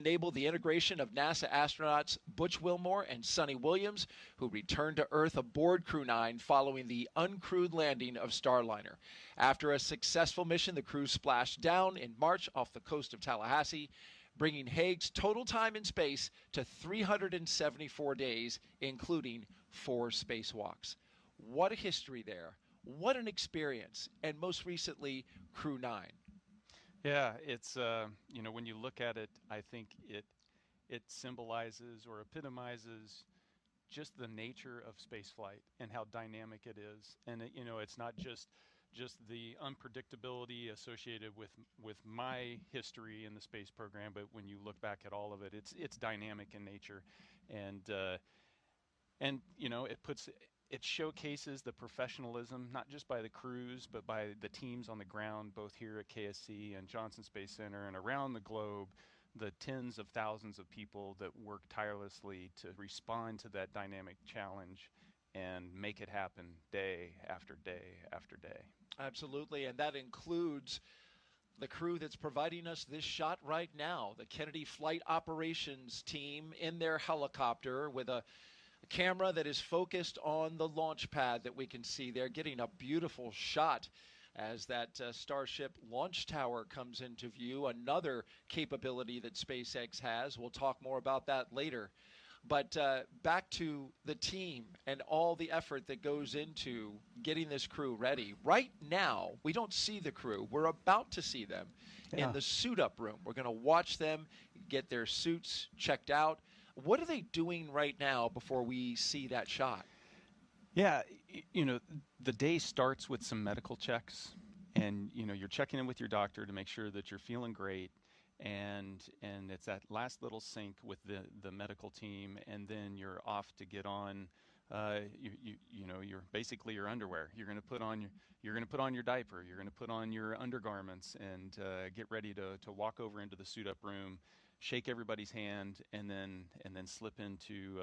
enabled the integration of NASA astronauts Butch Wilmore and Sonny Williams, who returned to Earth aboard Crew 9 following the uncrewed landing of Starliner. After a successful mission, the crew splashed down in March off the coast of Tallahassee, bringing Haig's total time in space to 374 days, including 4 spacewalks. What a history there. What an experience. And most recently, Crew 9. Yeah, it's when you look at it, I think it symbolizes or epitomizes just the nature of spaceflight and how dynamic it is. And it's not just the unpredictability associated with my history in the space program, but when you look back at all of it, it's dynamic in nature, and it showcases the professionalism, not just by the crews, but by the teams on the ground, both here at KSC and Johnson Space Center and around the globe, the tens of thousands of people that work tirelessly to respond to that dynamic challenge and make it happen day after day after day. Absolutely, and that includes the crew that's providing us this shot right now, the Kennedy Flight Operations team in their helicopter with a camera that is focused on the launch pad that we can see there, getting a beautiful shot as that Starship launch tower comes into view, another capability that SpaceX has. We'll talk more about that later. But back to the team and all the effort that goes into getting this crew ready. Right now, we don't see the crew. We're about to see them in the suit-up room. We're going to watch them get their suits checked out. What are they doing right now before we see that shot? Yeah, the day starts with some medical checks, and you're checking in with your doctor to make sure that you're feeling great, and it's that last little sync with the medical team, and then you're off to get on. You're basically your underwear. You're going to put on your diaper. You're going to put on your undergarments and get ready to walk over into the suit-up room, shake everybody's hand, and then slip into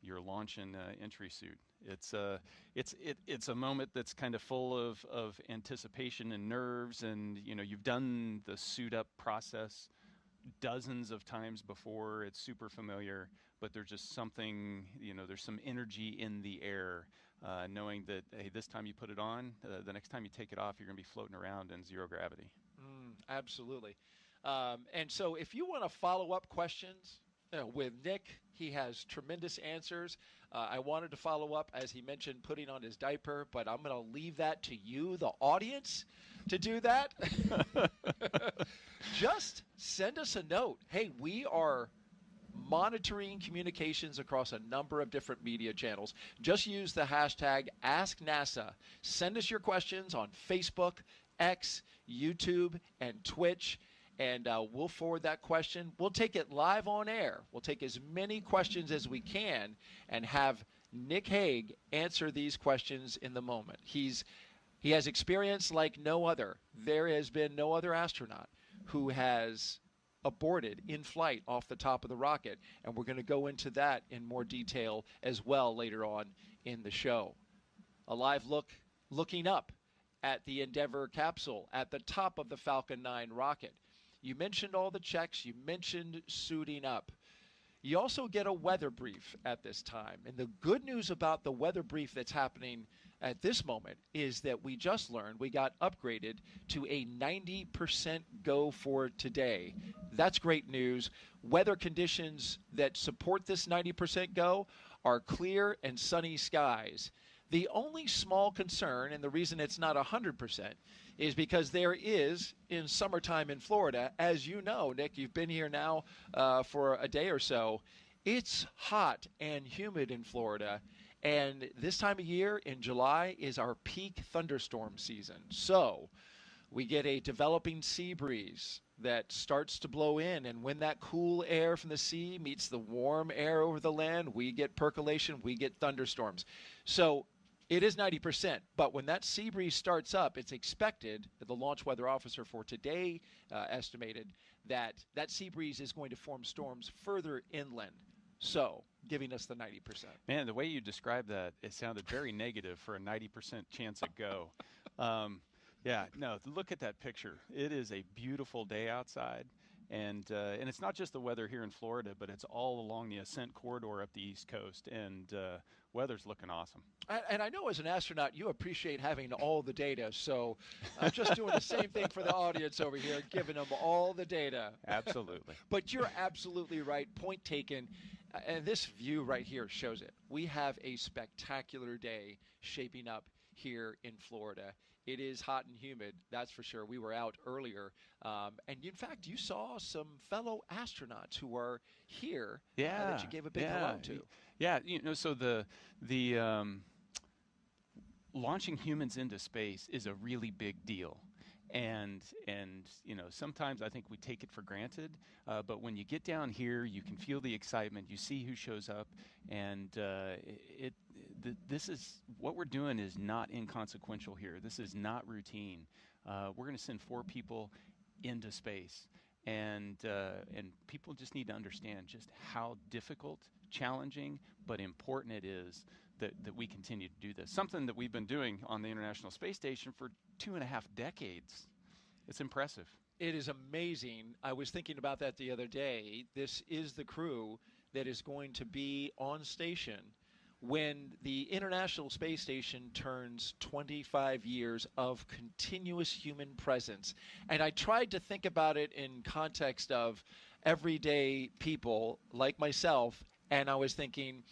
your launch and entry suit. It's a moment that's kind of full of anticipation and nerves, and you've done the suit up process dozens of times before. It's super familiar, but there's just something, there's some energy in the air, knowing that, hey, this time you put it on, the next time you take it off, you're going to be floating around in zero gravity. Absolutely. And so if you want to follow up questions with Nick, he has tremendous answers. I wanted to follow up, as he mentioned, putting on his diaper, but I'm going to leave that to you, the audience, to do that. Just send us a note. Hey, we are monitoring communications across a number of different media channels. Just use the hashtag AskNASA. Send us your questions on Facebook, X, YouTube, and Twitch. And we'll forward that question. We'll take it live on air. We'll take as many questions as we can and have Nick Hague answer these questions in the moment. He has experience like no other. There has been no other astronaut who has aborted in flight off the top of the rocket. And we're going to go into that in more detail as well later on in the show. A live looking up at the Endeavour capsule at the top of the Falcon 9 rocket. You mentioned all the checks. You mentioned suiting up. You also get a weather brief at this time. And the good news about the weather brief that's happening at this moment is that we just learned we got upgraded to a 90% go for today. That's great news. Weather conditions that support this 90% go are clear and sunny skies. The only small concern, and the reason it's not 100%, is because there is, in summertime in Florida, as you know, Nick, you've been here now for a day or so, it's hot and humid in Florida. And this time of year in July is our peak thunderstorm season. So we get a developing sea breeze that starts to blow in. And when that cool air from the sea meets the warm air over the land, we get percolation, we get thunderstorms. So it is 90%, but when that sea breeze starts up, it's expected, the launch weather officer for today estimated, that that sea breeze is going to form storms further inland, so giving us the 90%. Man, the way you described that, it sounded very negative for a 90% chance at go. Yeah, no, look at that picture. It is a beautiful day outside, And it's not just the weather here in Florida, but it's all along the ascent corridor up the East Coast, and weather's looking awesome. And I know as an astronaut, you appreciate having all the data. So I'm just doing the same thing for the audience over here, giving them all the data. Absolutely. But you're absolutely right. Point taken. And this view right here shows it. We have a spectacular day shaping up here in Florida. It is hot and humid, that's for sure. We were out earlier. And in fact, you saw some fellow astronauts who are here that you gave a big hello to. Yeah, so the launching humans into space is a really big deal. And sometimes I think we take it for granted, but when you get down here, you can feel the excitement. You see who shows up, and this is what we're doing is not inconsequential here. This is not routine. We're going to send 4 people into space, and people just need to understand just how difficult, challenging, but important it is that we continue to do this. Something that we've been doing on the International Space Station for 2.5 decades. It's impressive. It is amazing. I was thinking about that the other day. This is the crew that is going to be on station when the International Space Station turns 25 years of continuous human presence. And I tried to think about it in context of everyday people like myself, and I was thinking,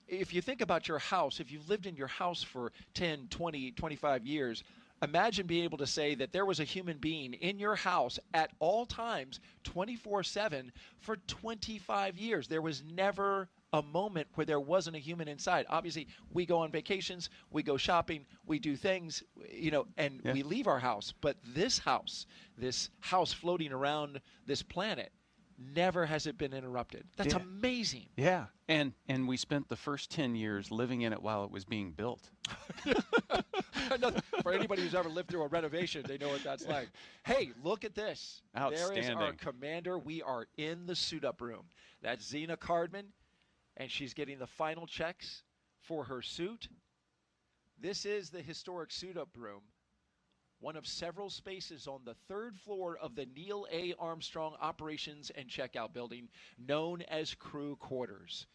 if you think about your house, if you've lived in your house for 10, 20, 25 years, imagine being able to say that there was a human being in your house at all times, 24/7, for 25 years. There was never a moment where there wasn't a human inside. Obviously, we go on vacations, we go shopping, we do things, and we leave our house. But this house floating around this planet, never has it been interrupted. That's amazing. Yeah, and we spent the first 10 years living in it while it was being built. For anybody who's ever lived through a renovation, they know what that's like. Hey, look at this. Outstanding. There is our commander. We are in the suit-up room. That's Zena Cardman, and she's getting the final checks for her suit. This is the historic suit-up room, one of several spaces on the 3rd floor of the Neil A. Armstrong Operations and Checkout Building, known as crew quarters.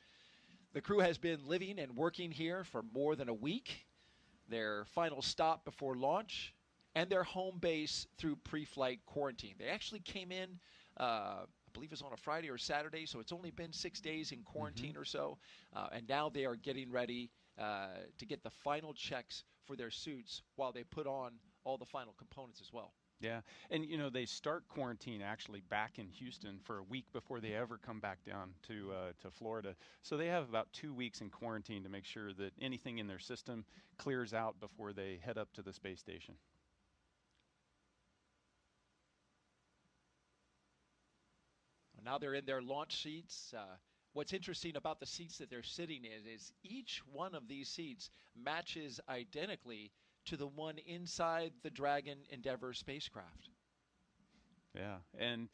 The crew has been living and working here for more than a week, their final stop before launch, and their home base through pre-flight quarantine. They actually came in, I believe it was on a Friday or Saturday, so it's only been 6 days in quarantine or so, and now they are getting ready to get the final checks for their suits while they put on all the final components as well. Yeah, and they start quarantine actually back in Houston for a week before they ever come back down to Florida. So they have about 2 weeks in quarantine to make sure that anything in their system clears out before they head up to the space station. Now they're in their launch seats. What's interesting about the seats that they're sitting in is each one of these seats matches identically to the one inside the Dragon Endeavour spacecraft. Yeah, and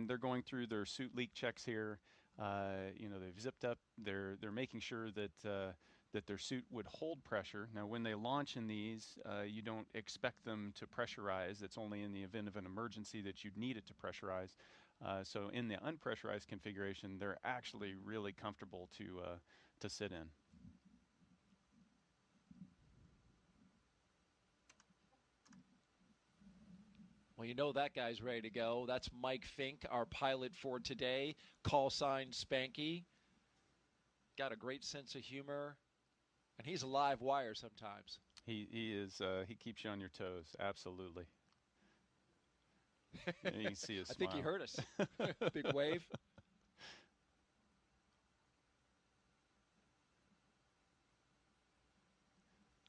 they're going through their suit leak checks here. They've zipped up. They're making sure that their suit would hold pressure. Now, when they launch in these, you don't expect them to pressurize. It's only in the event of an emergency that you'd need it to pressurize. So in the unpressurized configuration, they're actually really comfortable to sit in. Well, you know that guy's ready to go. That's Mike Fincke, our pilot for today. Call sign Spanky. Got a great sense of humor, and he's a live wire sometimes. He is. He keeps you on your toes. Absolutely. And you can see his smile. I think he heard us. Big wave.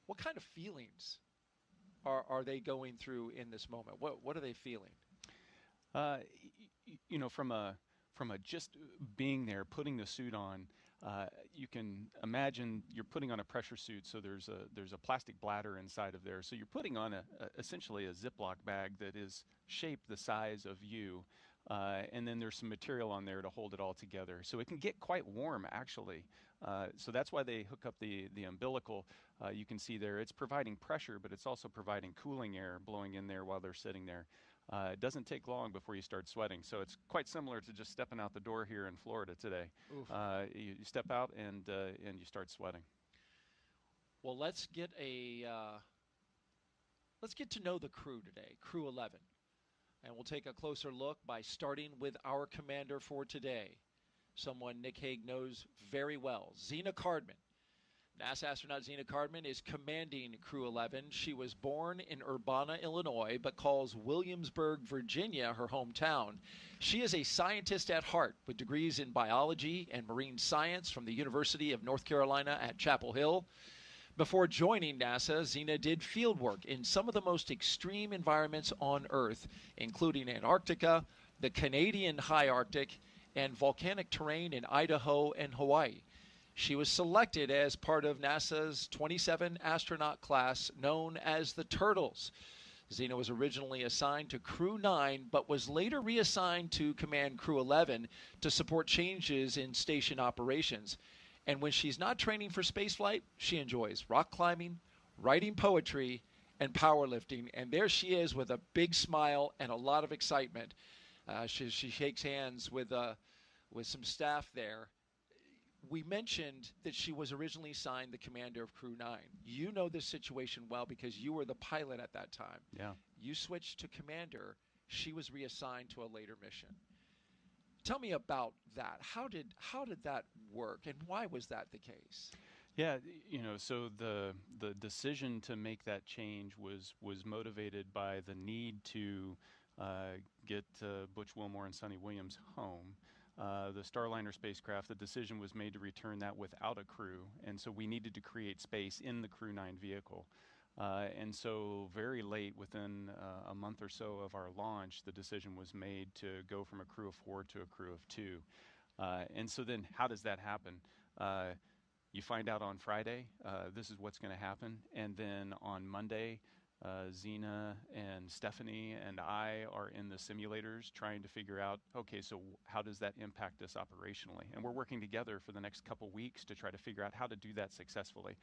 What kind of feelings are they going through in this moment? What are they feeling? From a just being there, putting the suit on, you can imagine you're putting on a pressure suit. So there's a plastic bladder inside of there. So you're putting on essentially a Ziploc bag that is shaped the size of you, and then there's some material on there to hold it all together. So it can get quite warm, actually. So that's why they hook up the umbilical. You can see there, it's providing pressure, but it's also providing cooling air blowing in there while they're sitting there. it doesn't take long before you start sweating. So it's quite similar to just stepping out the door here in Florida today. You step out and you start sweating. Well, let's get to know the crew today, Crew 11. And we'll take a closer look by starting with our commander for today, someone Nick Hague knows very well, Zena Cardman. NASA astronaut Zena Cardman is commanding Crew 11. She was born in Urbana, Illinois, but calls Williamsburg, Virginia, her hometown. She is a scientist at heart with degrees in biology and marine science from the University of North Carolina at Chapel Hill. Before joining NASA, Zena did field work in some of the most extreme environments on Earth, including Antarctica, the Canadian High Arctic, and volcanic terrain in Idaho and Hawaii. She was selected as part of NASA's 27 astronaut class known as the Turtles. Zena was originally assigned to Crew 9, but was later reassigned to command Crew 11 to support changes in station operations. And when she's not training for spaceflight, she enjoys rock climbing, writing poetry, and powerlifting. And there she is with a big smile and a lot of excitement. She shakes hands with some staff there. We mentioned that she was originally assigned the commander of Crew 9. You know this situation well because you were the pilot at that time. Yeah. You switched to commander. She was reassigned to a later mission. Tell me about that. How did that work, and why was that the case? Yeah, so the decision to make that change was motivated by the need to get Butch Wilmore and Sonny Williams home. The Starliner spacecraft, the decision was made to return that without a crew, and so we needed to create space in the Crew 9 vehicle. And so very late, within a month or so of our launch, the decision was made to go from a crew of 4 to a crew of 2. And so then how does that happen? You find out on Friday, this is what's going to happen. And then on Monday, Zena and Stephanie and I are in the simulators trying to figure out, okay, so how does that impact us operationally? And we're working together for the next couple weeks to try to figure out how to do that successfully.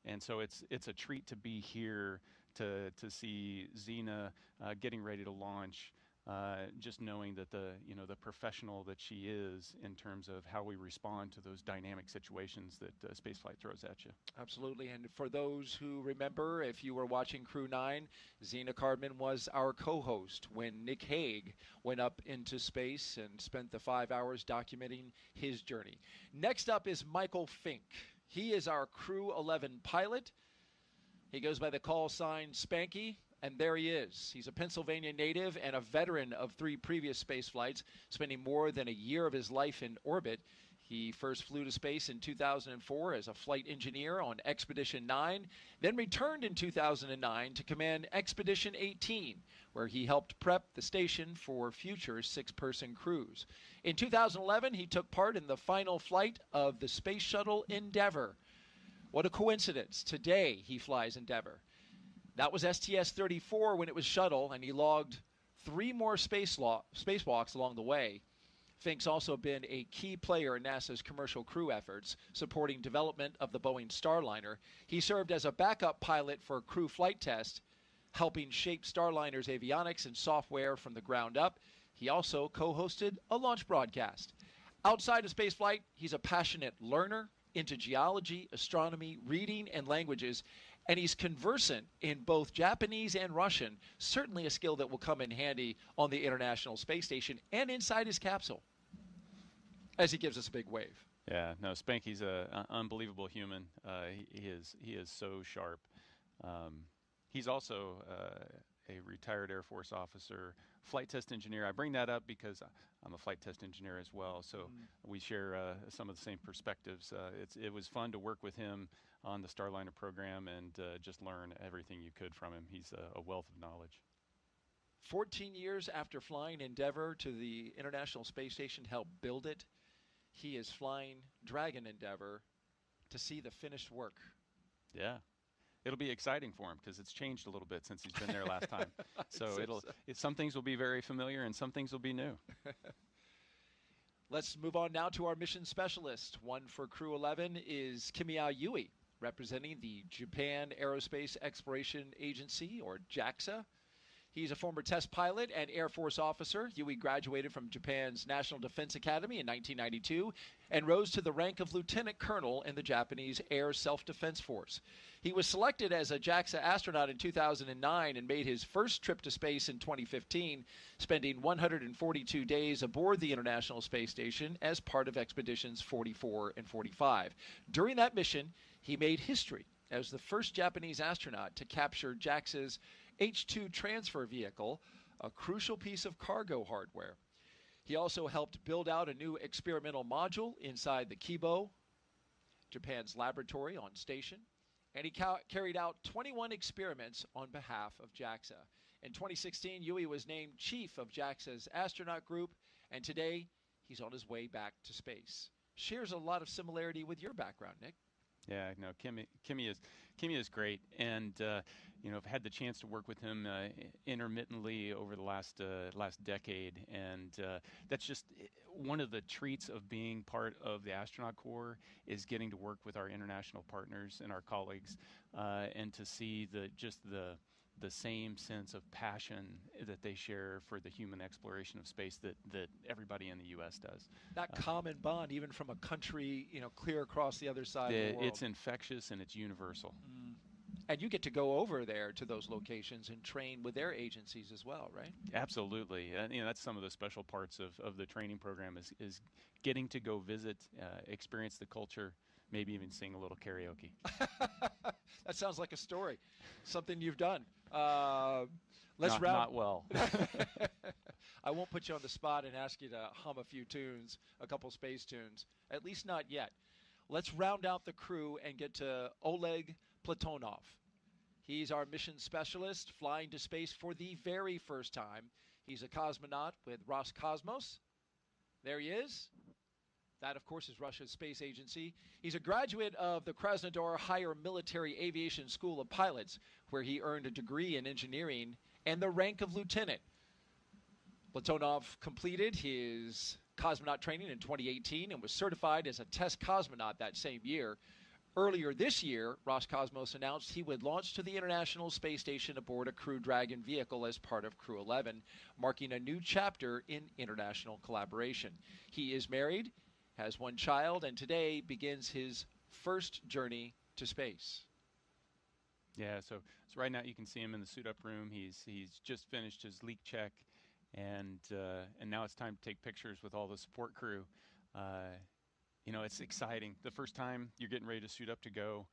And so it's a treat to be here to see Zena getting ready to launch, just knowing that the professional that she is in terms of how we respond to those dynamic situations that spaceflight throws at you. Absolutely. And for those who remember, if you were watching Crew 9, Zena Cardman was our co-host when Nick Hague went up into space and spent the 5 hours documenting his journey. Next up is Michael Fincke. He is our Crew 11 pilot. He goes by the call sign Spanky, and there he is. He's a Pennsylvania native and a veteran of 3 previous space flights, spending more than a year of his life in orbit. He first flew to space in 2004 as a flight engineer on Expedition 9, then returned in 2009 to command Expedition 18, where he helped prep the station for future 6-person crews. In 2011, he took part in the final flight of the Space Shuttle Endeavour. What a coincidence. Today, he flies Endeavour. That was STS-34 when it was shuttle, and he logged 3 more spacewalks along the way. Fincke's also been a key player in NASA's commercial crew efforts, supporting development of the Boeing Starliner. He served as a backup pilot for crew flight test, helping shape Starliner's avionics and software from the ground up. He also co-hosted a launch broadcast. Outside of spaceflight, he's a passionate learner into geology, astronomy, reading, and languages, and he's conversant in both Japanese and Russian, certainly a skill that will come in handy on the International Space Station and inside his capsule, as he gives us a big wave. Yeah, no, Spanky's an unbelievable human. He is so sharp. He's also a retired Air Force officer, flight test engineer. I bring that up because I'm a flight test engineer as well, so we share some of the same perspectives. It was fun to work with him on the Starliner program and just learn everything you could from him. He's a wealth of knowledge. 14 years after flying Endeavour to the International Space Station to help build it, he is flying Dragon Endeavour to see the finished work. Yeah. It'll be exciting for him because it's changed a little bit since he's been there last time. So some things will be very familiar and some things will be new. Let's move on now to our mission specialist. One for Crew 11 is Kimiya Yui, representing the Japan Aerospace Exploration Agency, or JAXA. He's a former test pilot and Air Force officer. Yui graduated from Japan's National Defense Academy in 1992 and rose to the rank of lieutenant colonel in the Japanese Air Self-Defense Force. He was selected as a JAXA astronaut in 2009 and made his first trip to space in 2015, spending 142 days aboard the International Space Station as part of expeditions 44 and 45. During that mission, he made history as the first Japanese astronaut to capture JAXA's H-2 transfer vehicle, a crucial piece of cargo hardware. He also helped build out a new experimental module inside the Kibo, Japan's laboratory on station, and he carried out 21 experiments on behalf of JAXA. In 2016, Yui was named chief of JAXA's astronaut group, and today he's on his way back to space. Shares a lot of similarity with your background, Nick. Yeah, no, Kimiya is great, and I've had the chance to work with him intermittently over the last decade, and that's just one of the treats of being part of the astronaut corps is getting to work with our international partners and our colleagues, and to see the same sense of passion that they share for the human exploration of space that everybody in the U.S. does. That common bond, even from a country, clear across the other side of the world. It's infectious and it's universal. And you get to go over there to those locations and train with their agencies as well, right? Absolutely. That's some of the special parts of the training program is getting to go visit, experience the culture, maybe even sing a little karaoke. That sounds like a story, something you've done. Not well. I won't put you on the spot and ask you to hum a few tunes, a couple space tunes, at least not yet. Let's round out the crew and get to Oleg Platonov. He's our mission specialist, flying to space for the very first time. He's a cosmonaut with Roscosmos. There he is. That, of course, is Russia's space agency. He's a graduate of the Krasnodar Higher Military Aviation School of Pilots, where he earned a degree in engineering and the rank of lieutenant. Platonov completed his cosmonaut training in 2018 and was certified as a test cosmonaut that same year. Earlier this year, Roscosmos announced he would launch to the International Space Station aboard a Crew Dragon vehicle as part of Crew 11, marking a new chapter in international collaboration. He is married, has one child, and today begins his first journey to space. Yeah, so right now you can see him in the suit-up room. He's just finished his leak check, and now it's time to take pictures with all the support crew. It's exciting. The first time you're getting ready to suit up to go,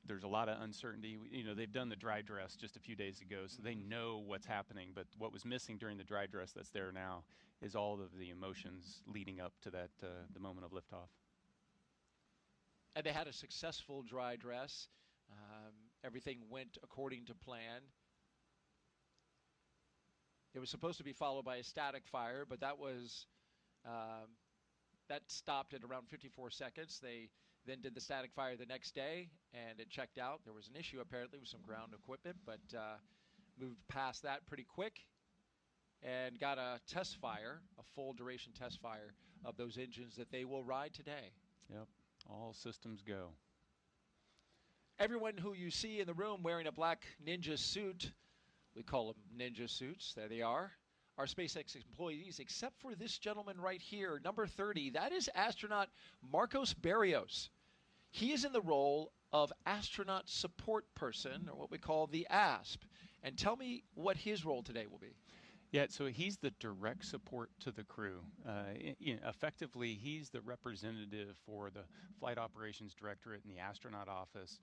there's a lot of uncertainty. They've done the dry dress just a few days ago, so they know what's happening. But what was missing during the dry dress that's there now is all of the emotions leading up to that the moment of liftoff. And they had a successful dry dress. Everything went according to plan. It was supposed to be followed by a static fire, but that stopped at around 54 seconds. They then did the static fire the next day, and it checked out. There was an issue apparently with some ground equipment, but moved past that pretty quick and got a test fire, a full duration test fire of those engines that they will ride today. Yep, all systems go. Everyone who you see in the room wearing a black ninja suit, we call them ninja suits, there they are SpaceX employees, except for this gentleman right here, number 30. That is astronaut Marcos Barrios. He is in the role of astronaut support person, or what we call the ASP. And tell me what his role today will be. Yeah, so he's the direct support to the crew. Effectively, he's the representative for the Flight Operations Directorate in the astronaut office.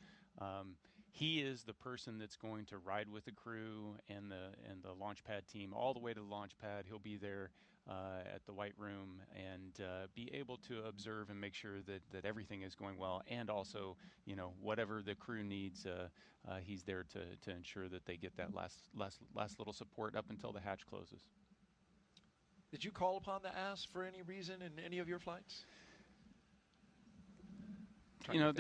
He is the person that's going to ride with the crew and the launch pad team all the way to the launch pad. He'll be there at the White Room and be able to observe and make sure that everything is going well. And also, whatever the crew needs, he's there to ensure that they get that last little support up until the hatch closes. Did you call upon the ASP for any reason in any of your flights? I'm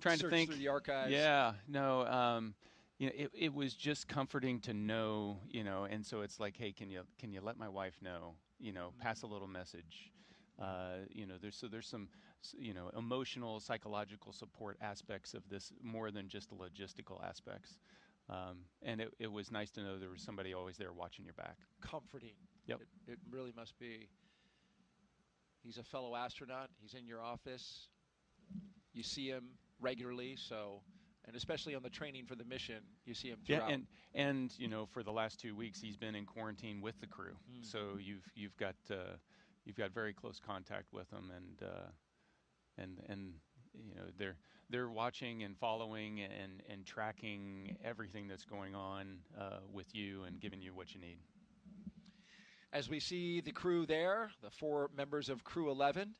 trying to think through the archives. Yeah, no, it was just comforting to know, and so it's like, hey, can you let my wife know, pass a little message, there's some, emotional, psychological support aspects of this more than just the logistical aspects. And it was nice to know there was somebody always there watching your back. Comforting. Yep. It really must be. He's a fellow astronaut. He's in your office. You see him regularly, and especially on the training for the mission, you see him throughout. Yeah, and you know, for the last 2 weeks, he's been in quarantine with the crew. So you've got very close contact with him, and you know, they're watching and following and tracking everything that's going on with you and giving you what you need. As we see the crew there, the 4 members of Crew 11,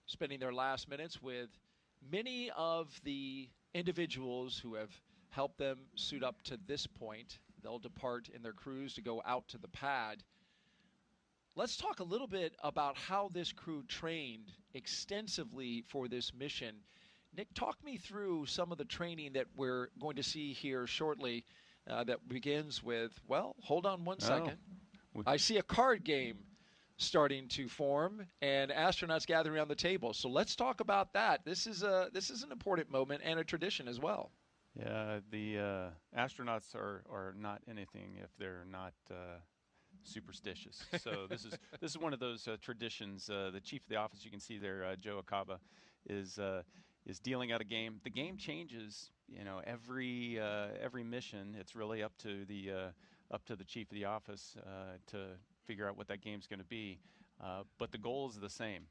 spending their last minutes with many of the individuals who have helped them suit up to this point. They'll depart in their crews to go out to the pad. Let's talk a little bit about how this crew trained extensively for this mission. Nick, talk me through some of the training that we're going to see here shortly that begins with, well, hold on one second. I see a card game starting to form and astronauts gathering around the table. So let's talk about that. This is an important moment and a tradition as well. Yeah, the astronauts are not anything if they're not superstitious. So this is one of those traditions. The chief of the office, you can see there, Joe Akaba, is dealing out a game. The game changes, you know, every mission. It's really up to the chief of the office to figure out what that game's going to be. But the goal is the same.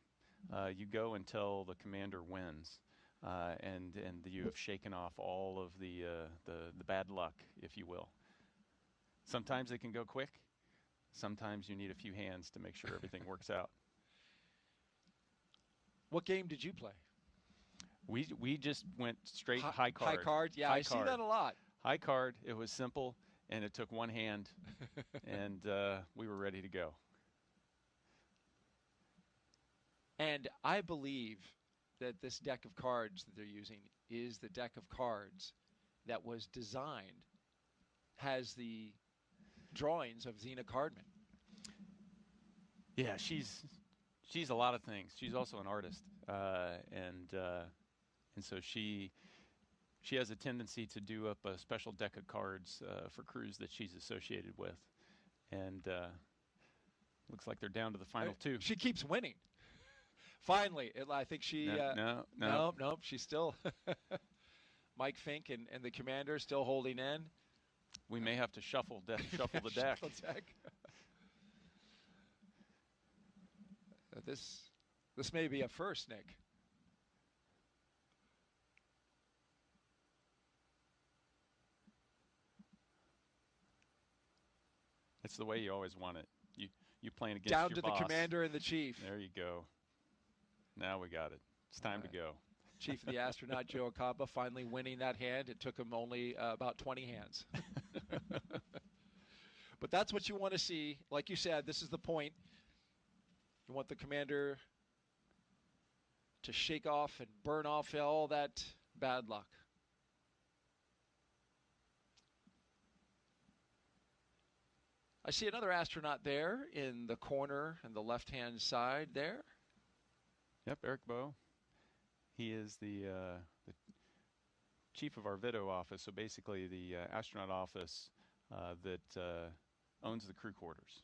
You go until the commander wins, and you have shaken off all of the bad luck, if you will. Sometimes it can go quick. Sometimes you need a few hands to make sure everything works out. What game did you play? We just went straight high card. High card, yeah, I see that a lot. High card. It was simple, and it took one hand, and we were ready to go. And I believe that this deck of cards that they're using is the deck of cards that was designed, has the drawings of Zena Cardman. Yeah, she's a lot of things. She's also an artist, and so she has a tendency to do up a special deck of cards for crews that she's associated with, and looks like they're down to the final 2. She keeps winning. Finally, I think she. No, she's still. Mike Fincke and the commander still holding in. We may have to shuffle the deck. This may be a first, Nick. It's the way you always want it. You playing against down your to boss. The commander and the chief. There you go. Now we got it. It's time to go. Chief of the astronaut, Joe Akaba, finally winning that hand. It took him only about 20 hands. But that's what you want to see. Like you said, this is the point. You want the commander to shake off and burn off all that bad luck. I see another astronaut there in the corner on the left-hand side there. Yep, Eric Bowe. He is the chief of our Vito office, so basically the astronaut office that owns the crew quarters.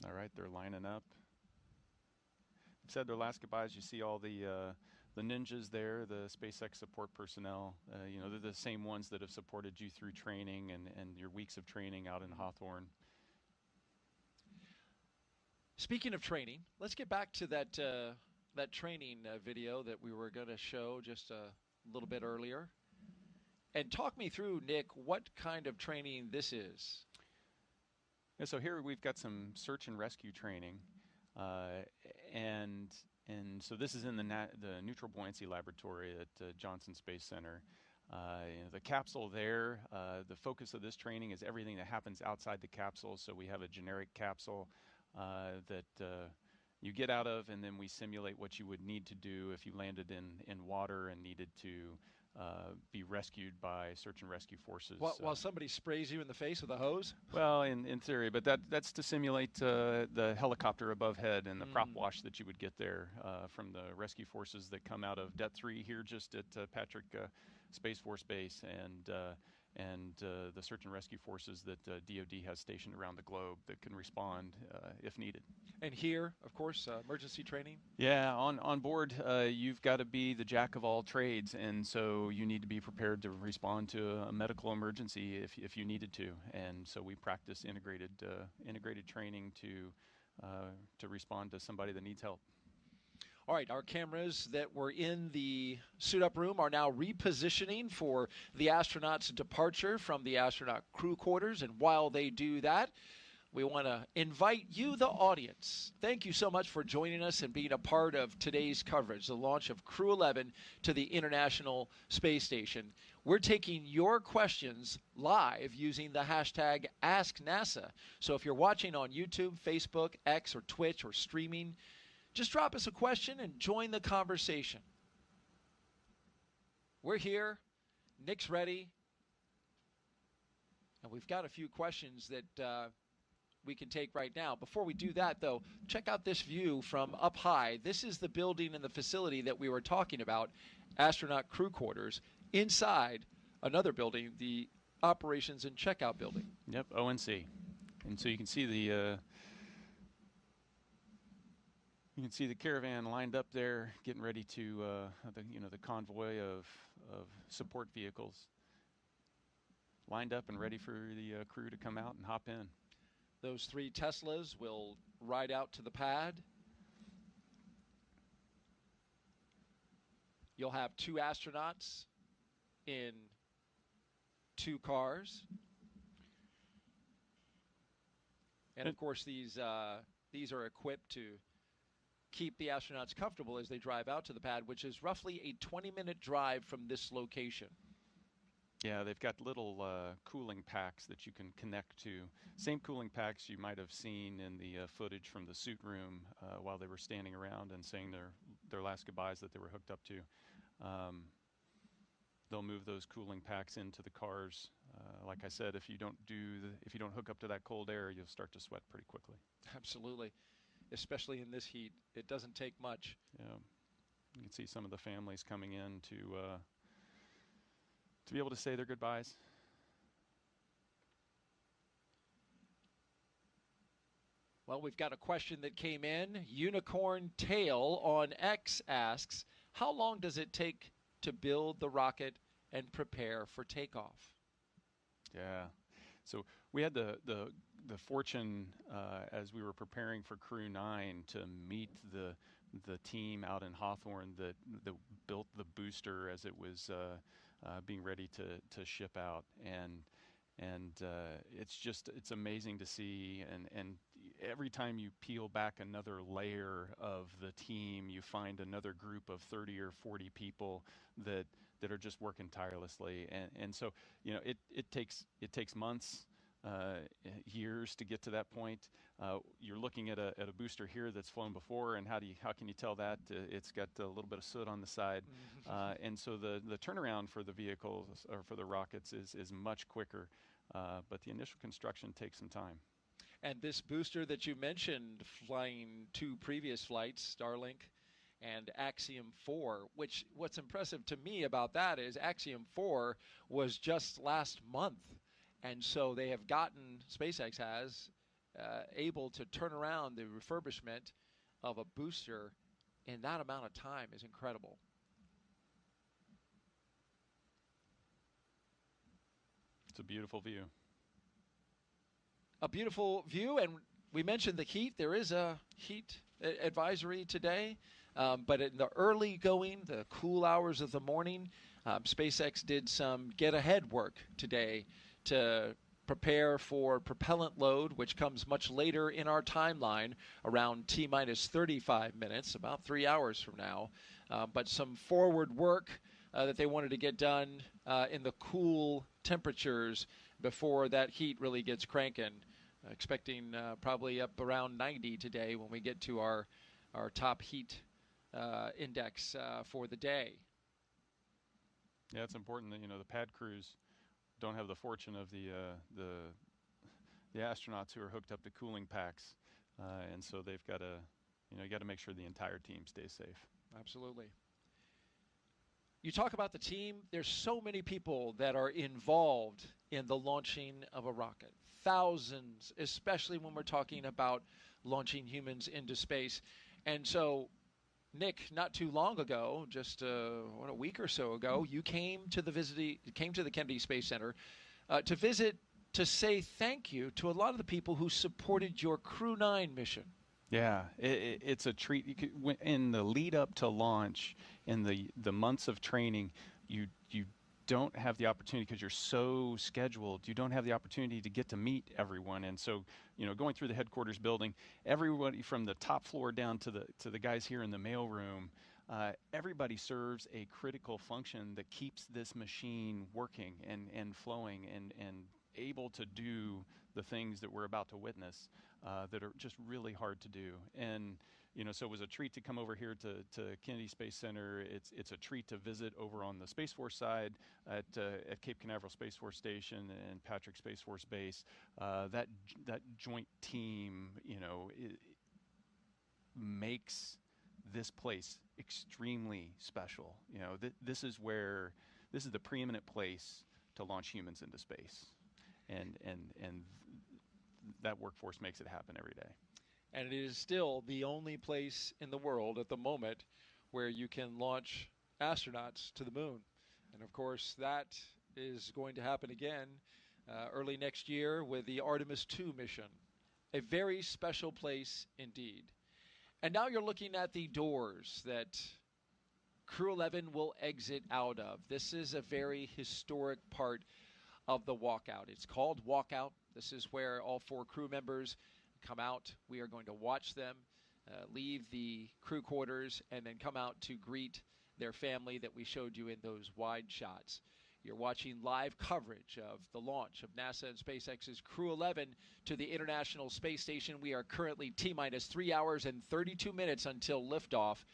All right, they're lining up. They've said their last goodbyes. You see all the ninjas there, the SpaceX support personnel. You know, they're the same ones that have supported you through training and your weeks of training out in Hawthorne. Speaking of training, let's get back to that training video that we were going to show just a little bit earlier. And talk me through, Nick, what kind of training this is. Yeah, so here we've got some search and rescue training. And so this is in the neutral buoyancy laboratory at Johnson Space Center. You know, the capsule there, the focus of this training is everything that happens outside the capsule. So we have a generic capsule that you get out of, and then we simulate what you would need to do if you landed in water and needed to be rescued by search and rescue forces. While somebody sprays you in the face with a hose? Well, in theory, but that's to simulate the helicopter above head and the prop wash that you would get there from the rescue forces that come out of Det 3 here just at Patrick Space Force Base, and the search and rescue forces that DoD has stationed around the globe that can respond if needed. And here, of course, emergency training? Yeah, on board, you've got to be the jack of all trades, and so you need to be prepared to respond to a medical emergency if you needed to. And so we practice integrated training to respond to somebody that needs help. All right, our cameras that were in the suit-up room are now repositioning for the astronauts' departure from the astronaut crew quarters. And while they do that, we want to invite you, the audience. Thank you so much for joining us and being a part of today's coverage, the launch of Crew 11 to the International Space Station. We're taking your questions live using the hashtag AskNASA. So if you're watching on YouTube, Facebook, X, or Twitch, or streaming, just drop us a question and join the conversation. We're here. Nick's ready. And we've got a few questions that we can take right now. Before we do that, though, check out this view from up high. This is the building and the facility that we were talking about, astronaut crew quarters, inside another building, the operations and checkout building. Yep, ONC. And so you can see the caravan lined up there, getting ready to the convoy of support vehicles lined up and ready for the crew to come out and hop in. Those 3 Teslas will ride out to the pad. You'll have 2 astronauts in 2 cars. And of course, these are equipped to keep the astronauts comfortable as they drive out to the pad, which is roughly a 20-minute drive from this location. Yeah, they've got little cooling packs that you can connect to. Same cooling packs you might have seen in the footage from the suit room while they were standing around and saying their last goodbyes that they were hooked up to. They'll move those cooling packs into the cars. Like I said, if you don't hook up to that cold air, you'll start to sweat pretty quickly. Absolutely, especially in this heat. It doesn't take much. Yeah, you can see some of the families coming in to be able to say their goodbyes. Well, we've got a question that came in. Unicorn Tail on X asks, how long does it take to build the rocket and prepare for takeoff? Yeah, so we had the fortune as we were preparing for Crew 9 to meet the team out in Hawthorne that built the booster as it was being ready to ship out, and it's amazing to see, and every time you peel back another layer of the team, you find another group of 30 or 40 people that are just working tirelessly, and so it takes months, years to get to that point. You're looking at a booster here that's flown before, and how can you tell that? It's got a little bit of soot on the side, and so the turnaround for the vehicles or for the rockets is much quicker, but the initial construction takes some time. And this booster that you mentioned, flying 2 previous flights, Starlink and Axiom 4, which what's impressive to me about that is Axiom 4 was just last month. And so they have gotten, SpaceX has, able to turn around the refurbishment of a booster in that amount of time is incredible. It's a beautiful view. A beautiful view, and we mentioned the heat. There is a heat advisory today, but in the early going, the cool hours of the morning, SpaceX did some get-ahead work today to prepare for propellant load, which comes much later in our timeline, around T-minus 35 minutes, about 3 hours from now. But some forward work that they wanted to get done in the cool temperatures before that heat really gets cranking. Expecting probably up around 90 today when we get to our top heat index for the day. Yeah, it's important that the pad crews don't have the fortune of the astronauts who are hooked up to cooling packs, and so they've got to you got to make sure the entire team stays safe. Absolutely. You talk about the team. There's so many people that are involved in the launching of a rocket. Thousands, especially when we're talking about launching humans into space. And so, Nick, not too long ago, just a week or so ago, you came to the Kennedy Space Center to visit, to say thank you to a lot of the people who supported your Crew 9 mission. Yeah, it's a treat. In the lead up to launch, in the months of training, you don't have the opportunity because you're so scheduled. You don't have the opportunity to get to meet everyone, and so going through the headquarters building, everybody from the top floor down to the guys here in the mail room, everybody serves a critical function that keeps this machine working and flowing and able to do the things that we're about to witness that are just really hard to do. And so it was a treat to come over here to Kennedy Space Center. It's a treat to visit over on the Space Force side at Cape Canaveral Space Force Station and Patrick Space Force Base. That joint team, makes this place extremely special. This is the preeminent place to launch humans into space, and that workforce makes it happen every day. And it is still the only place in the world at the moment where you can launch astronauts to the moon. And of course, that is going to happen again early next year with the Artemis II mission. A very special place indeed. And now you're looking at the doors that Crew 11 will exit out of. This is a very historic part of the walkout. It's called walkout. This is where all 4 crew members come out. We are going to watch them leave the crew quarters and then come out to greet their family that we showed you in those wide shots. You're watching live coverage of the launch of NASA and SpaceX's Crew 11 to the International Space Station. We are currently T-minus 3 hours and 32 minutes until liftoff.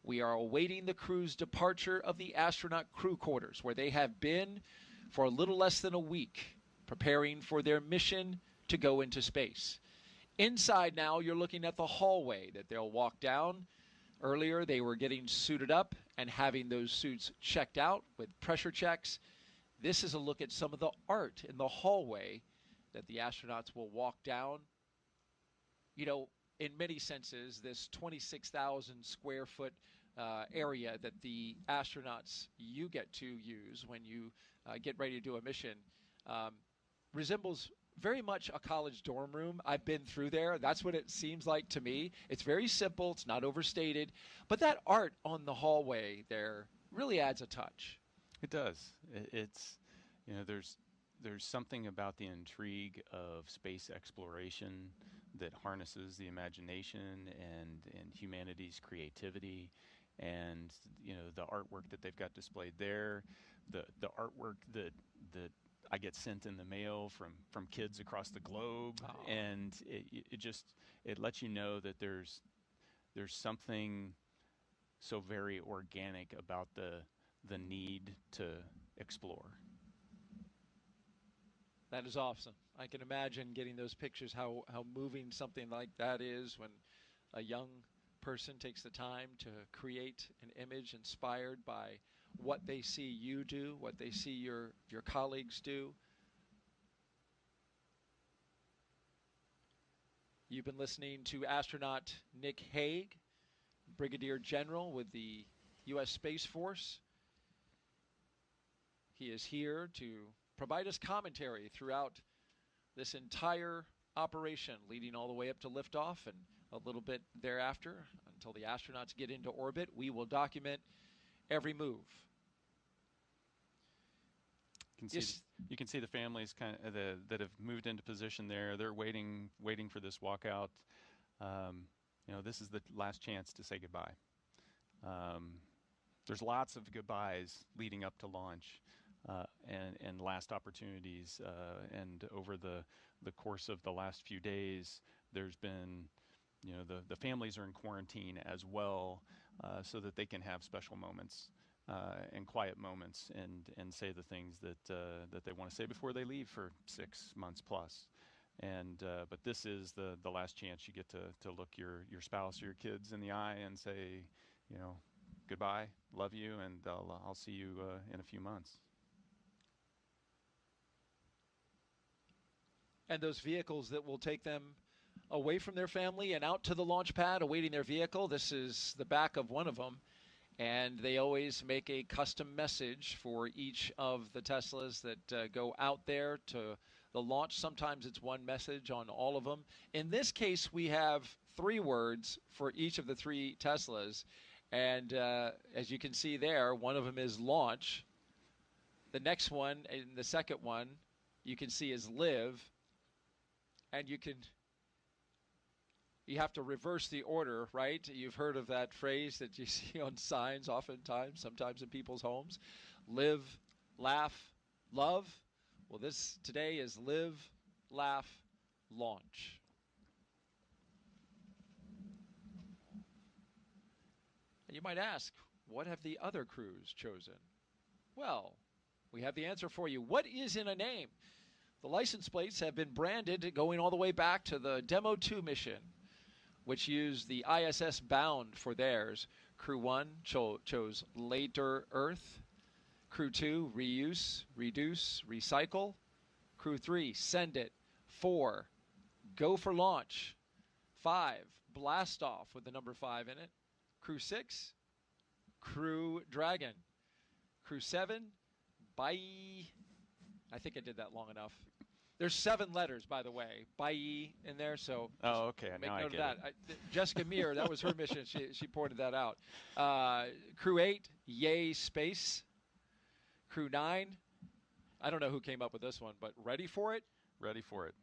We are awaiting the crew's departure of the astronaut crew quarters, where they have been for a little less than a week, preparing for their mission to go into space. Inside now, you're looking at the hallway that they'll walk down. Earlier, they were getting suited up and having those suits checked out with pressure checks. This is a look at some of the art in the hallway that the astronauts will walk down. In many senses, this 26,000 square foot area that the astronauts you get to use when you get ready to do a mission resembles very much a college dorm room. I've been through there. That's what it seems like to me. It's very simple. It's not overstated. But that art on the hallway there really adds a touch. It does. There's something about the intrigue of space exploration that harnesses the imagination and humanity's creativity, and the artwork that they've got displayed there, the artwork that I get sent in the mail from kids across the globe. Oh. And it lets you know that there's something so very organic about the need to explore. That is awesome. I can imagine getting those pictures, how moving something like that is when a young person takes the time to create an image inspired by what they see you do, what they see your colleagues do. You've been listening to astronaut Nick Hague, Brigadier General with the U.S. Space Force. He is here to provide us commentary throughout this entire operation, leading all the way up to liftoff and a little bit thereafter until the astronauts get into orbit. We will document every move. You can see the families that have moved into position there. They're waiting for this walkout. This is the last chance to say goodbye. There's lots of goodbyes leading up to launch. And last opportunities, and over the course of the last few days, there's been, the families are in quarantine as well, so that they can have special moments and quiet moments and say the things that they want to say before they leave for 6 months plus. And but this is the last chance you get to look your spouse or your kids in the eye and say, goodbye, love you, and I'll see you in a few months. And those vehicles that will take them away from their family and out to the launch pad awaiting their vehicle. This is the back of one of them. And they always make a custom message for each of the Teslas that go out there to the launch. Sometimes it's one message on all of them. In this case, we have 3 words for each of the 3 Teslas. And as you can see there, one of them is launch. The next one, and the second one, you can see is live. And you have to reverse the order, right? You've heard of that phrase that you see on signs oftentimes, sometimes in people's homes. Live, laugh, love. Well, this today is live, laugh, launch. And you might ask, what have the other crews chosen? Well, we have the answer for you. What is in a name? The license plates have been branded going all the way back to the Demo 2 mission, which used the ISS bound for theirs. Crew 1 chose later Earth. Crew 2, reuse, reduce, recycle. Crew 3, send it. 4, go for launch. 5, blast off with the number 5 in it. Crew 6, Crew Dragon. Crew 7, bye. I think I did that long enough. There's 7 letters, by the way, bye in there. So okay, make now note I get of that. Jessica Meir, that was her mission. She pointed that out. Crew 8, yay space. Crew 9, I don't know who came up with this one, but ready for it? Ready for it.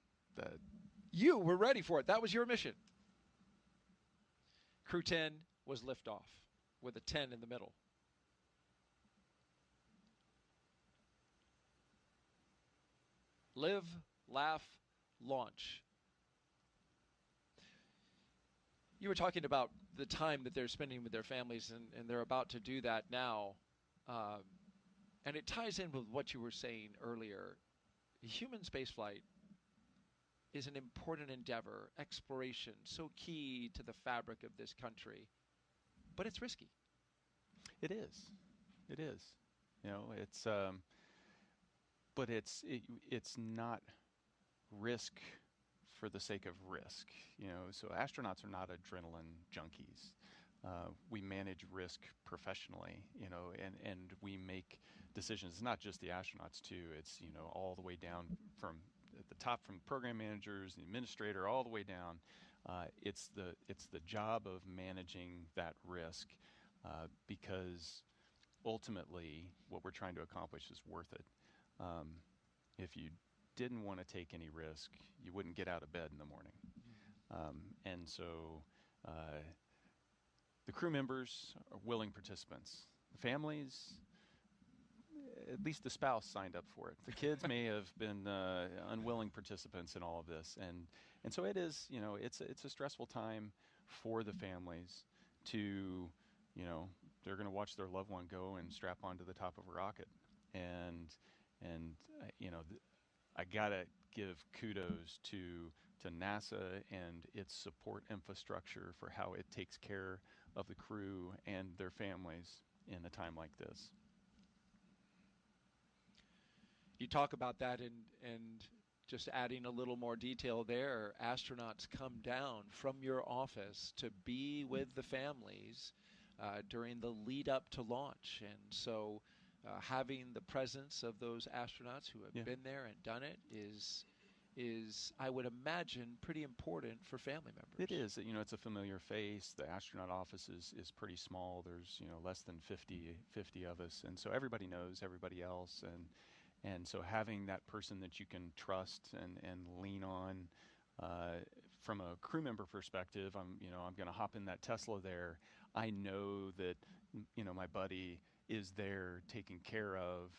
You were ready for it. That was your mission. Crew 10 was liftoff with a 10 in the middle. Live, laugh, launch. You were talking about the time that they're spending with their families, and they're about to do that now. And it ties in with what you were saying earlier. Human spaceflight is an important endeavor, exploration, so key to the fabric of this country. But it's risky. It is. It is. It's... But it's not risk for the sake of risk, So astronauts are not adrenaline junkies. We manage risk professionally, and we make decisions. It's not just the astronauts too. It's all the way down from at the top, from program managers, the administrator, all the way down. It's the job of managing that risk because ultimately what we're trying to accomplish is worth it. If you didn't want to take any risk, you wouldn't get out of bed in the morning. And so the crew members are willing participants. The families, at least the spouse signed up for it. The kids may have been unwilling participants in all of this. And so it is, it's a stressful time for the families to, they're going to watch their loved one go and strap onto the top of a rocket. And I gotta give kudos to NASA and its support infrastructure for how it takes care of the crew and their families in a time like this. You talk about that and just adding a little more detail there. Astronauts come down from your office to be with the families during the lead up to launch, and so having the presence of those astronauts who have been there and done it is I would imagine pretty important for family members. It is. It's a familiar face. The astronaut office is pretty small. There's less than 50 of us, and so everybody knows everybody else, and so having that person that you can trust and lean on. From a crew member perspective, I'm going to hop in that Tesla there. I know that my buddy is there taking care of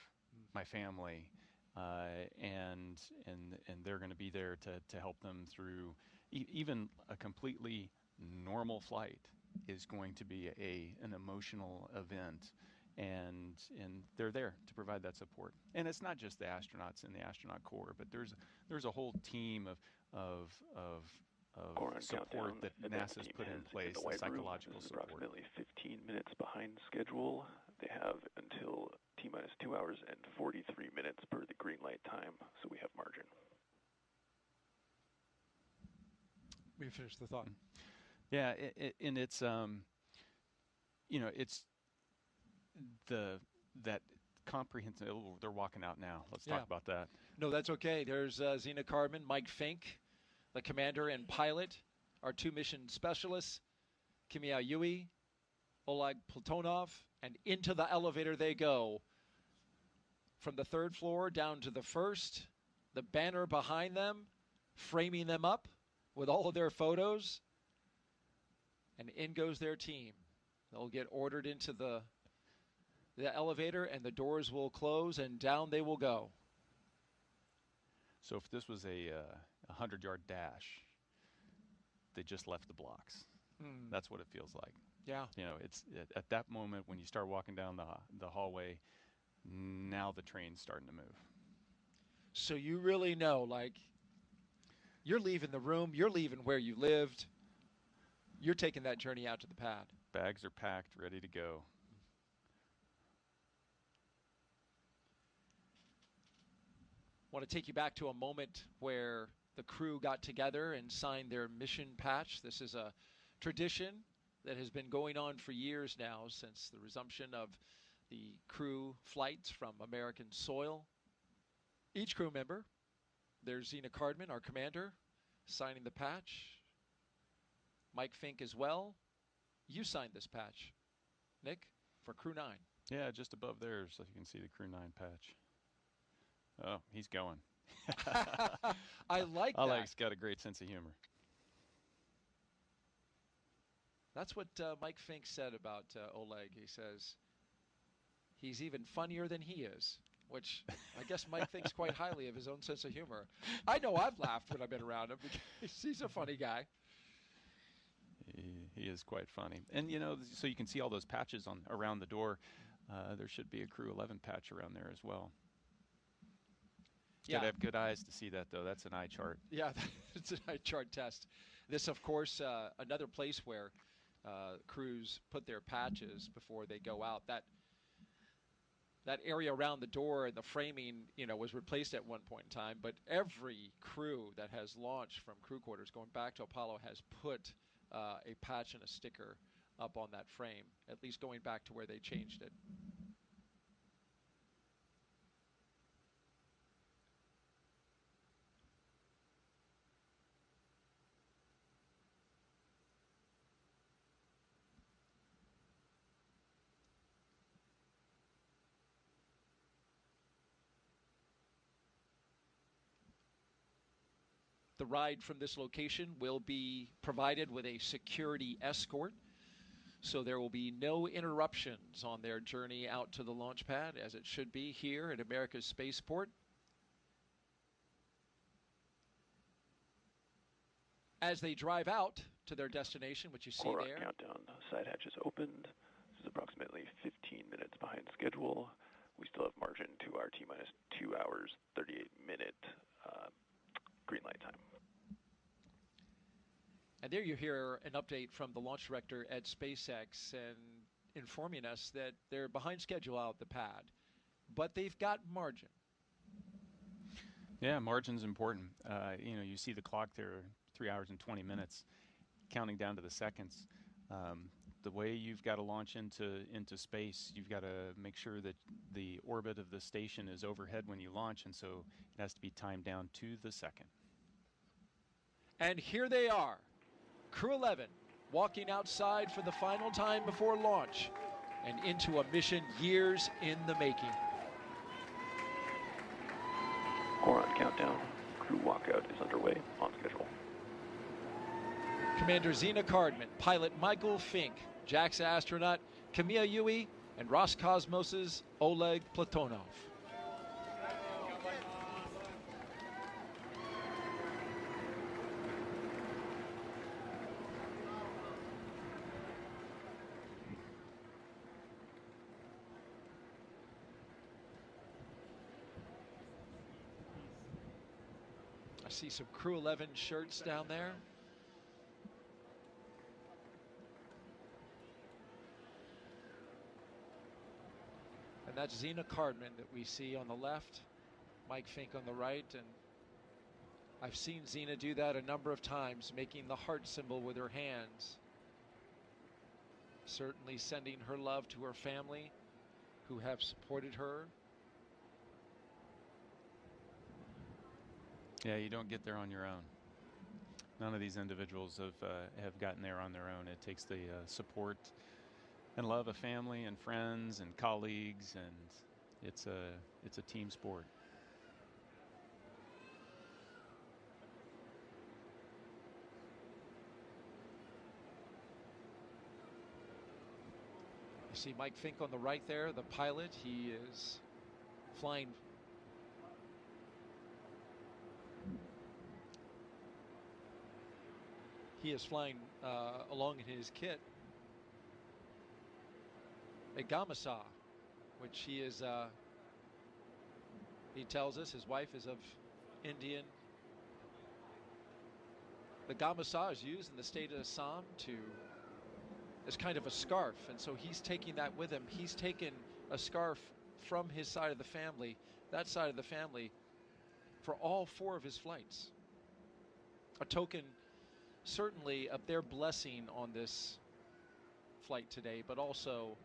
my family, and they're going to be there to help them through even a completely normal flight is going to be an emotional event, and they're there to provide that support. And it's not just the astronauts in the astronaut corps, but there's a whole team of support that NASA's put in place, the psychological support. Approximately 15 minutes behind schedule. They have until T-minus 2 hours and 43 minutes per the green light time, so we have margin. We finished the thought. Yeah, and it's it's that comprehensive. Oh, they're walking out now. Let's talk about that. No, that's okay. There's Zena Cardman, Mike Fincke, the commander and pilot, our 2 mission specialists, Kimiya Yui, Oleg Platonov, and into the elevator they go. From the 3rd floor down to the 1st, the banner behind them, framing them up with all of their photos, and in goes their team. They'll get ordered into the elevator, and the doors will close, and down they will go. So if this was a 100-yard dash, they just left the blocks. That's what it feels like. Yeah. It's at that moment when you start walking down the hallway, now the train's starting to move. So you really know, like, you're leaving the room, you're leaving where you lived, you're taking that journey out to the pad. Bags are packed, ready to go. I want to take you back to a moment where the crew got together and signed their mission patch. This is a tradition that has been going on for years now, since the resumption of the crew flights from American soil. Each crew member, there's Zena Cardman, our commander, signing the patch. Mike Fincke as well. You signed this patch, Nick, for Crew 9. Yeah, just above there, so you can see the Crew 9 patch. Oh, he's going. I like that. Oleg's got a great sense of humor. That's what Mike Fincke said about Oleg. He says he's even funnier than he is, which I guess Mike thinks quite highly of his own sense of humor. I know I've laughed when I've been around him because he's a funny guy. He is quite funny. And, so you can see all those patches around the door. There should be a Crew 11 patch around there as well. Got to have good eyes to see that, though. That's an eye chart. Yeah, it's an eye chart test. This, of course, another place where crews put their patches before they go out. That area around the door and the framing, was replaced at one point in time. But every crew that has launched from crew quarters going back to Apollo has put a patch and a sticker up on that frame, at least going back to where they changed it. The ride from this location will be provided with a security escort, so there will be no interruptions on their journey out to the launch pad, as it should be here at America's Spaceport. As they drive out to their destination, which you see Core there. Countdown. Side hatch is opened. This is approximately 15 minutes behind schedule. We still have margin to our T-minus 2 hours, 38-minute green light time. And there you hear an update from the launch director at SpaceX and informing us that they're behind schedule out the pad, but they've got margin. Yeah, margin's important. You see the clock there, 3 hours and 20 minutes, counting down to the seconds. The way you've got to launch into space, you've got to make sure that the orbit of the station is overhead when you launch, and so it has to be timed down to the second. And here they are, Crew 11, walking outside for the final time before launch and into a mission years in the making. Core on countdown. Crew walkout is underway on schedule. Commander Zena Cardman, pilot Michael Fincke, JAXA astronaut Kimiya Yui, and Roscosmos Oleg Platonov. I see some Crew 11 shirts down there. And that's Zena Cardman that we see on the left, Mike Fincke on the right, and I've seen Zena do that a number of times, making the heart symbol with her hands. Certainly sending her love to her family who have supported her. Yeah, you don't get there on your own. None of these individuals have gotten there on their own. It takes the support and love of family and friends and colleagues, and it's a team sport. You see Mike Fincke on the right there, the pilot. He is flying. He is flying along in his kit a Gamasa, which he is, he tells us his wife is of Indian. The Gamasa is used in the state of Assam as kind of a scarf, and so he's taking that with him. He's taken a scarf from his side of the family, that side of the family, for all 4 of his flights. A token, certainly, of their blessing on this flight today, but also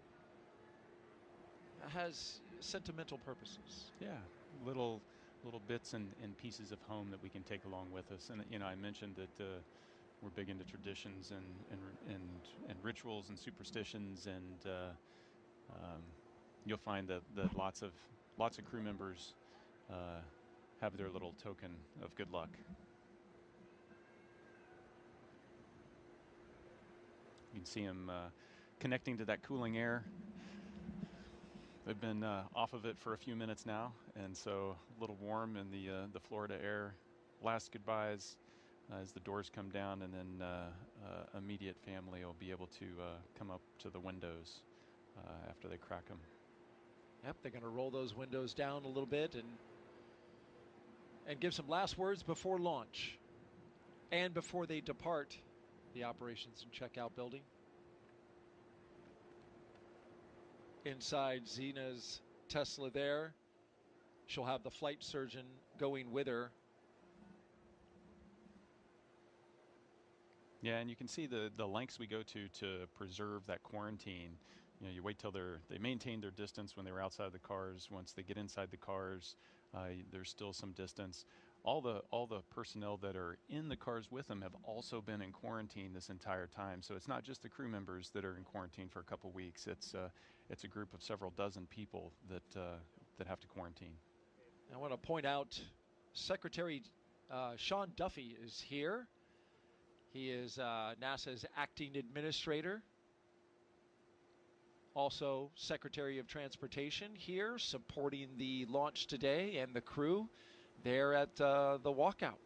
has sentimental purposes. Yeah, little bits and pieces of home that we can take along with us. And you know, I mentioned that we're big into traditions and rituals and superstitions, and you'll find that lots of crew members have their little token of good luck. You can see them connecting to that cooling air. They've been off of it for a few minutes now, and so a little warm in the Florida air. Last goodbyes as the doors come down, and then immediate family will be able to come up to the windows after they crack them. Yep, they're going to roll those windows down a little bit and give some last words before launch and before they depart the operations and checkout building. Inside Zena's Tesla there, she'll have the flight surgeon going with her. Yeah, and you can see the lengths we go to preserve that quarantine. You know, you wait till they maintain their distance when they were outside the cars. Once they get inside the cars, there's still some distance. All the personnel that are in the cars with them have also been in quarantine this entire time. So it's not just the crew members that are in quarantine for a couple weeks. It's a group of several dozen people that have to quarantine. I want to point out Secretary Sean Duffy is here. He is NASA's acting administrator. Also Secretary of Transportation here supporting the launch today, and the crew there at the walkout.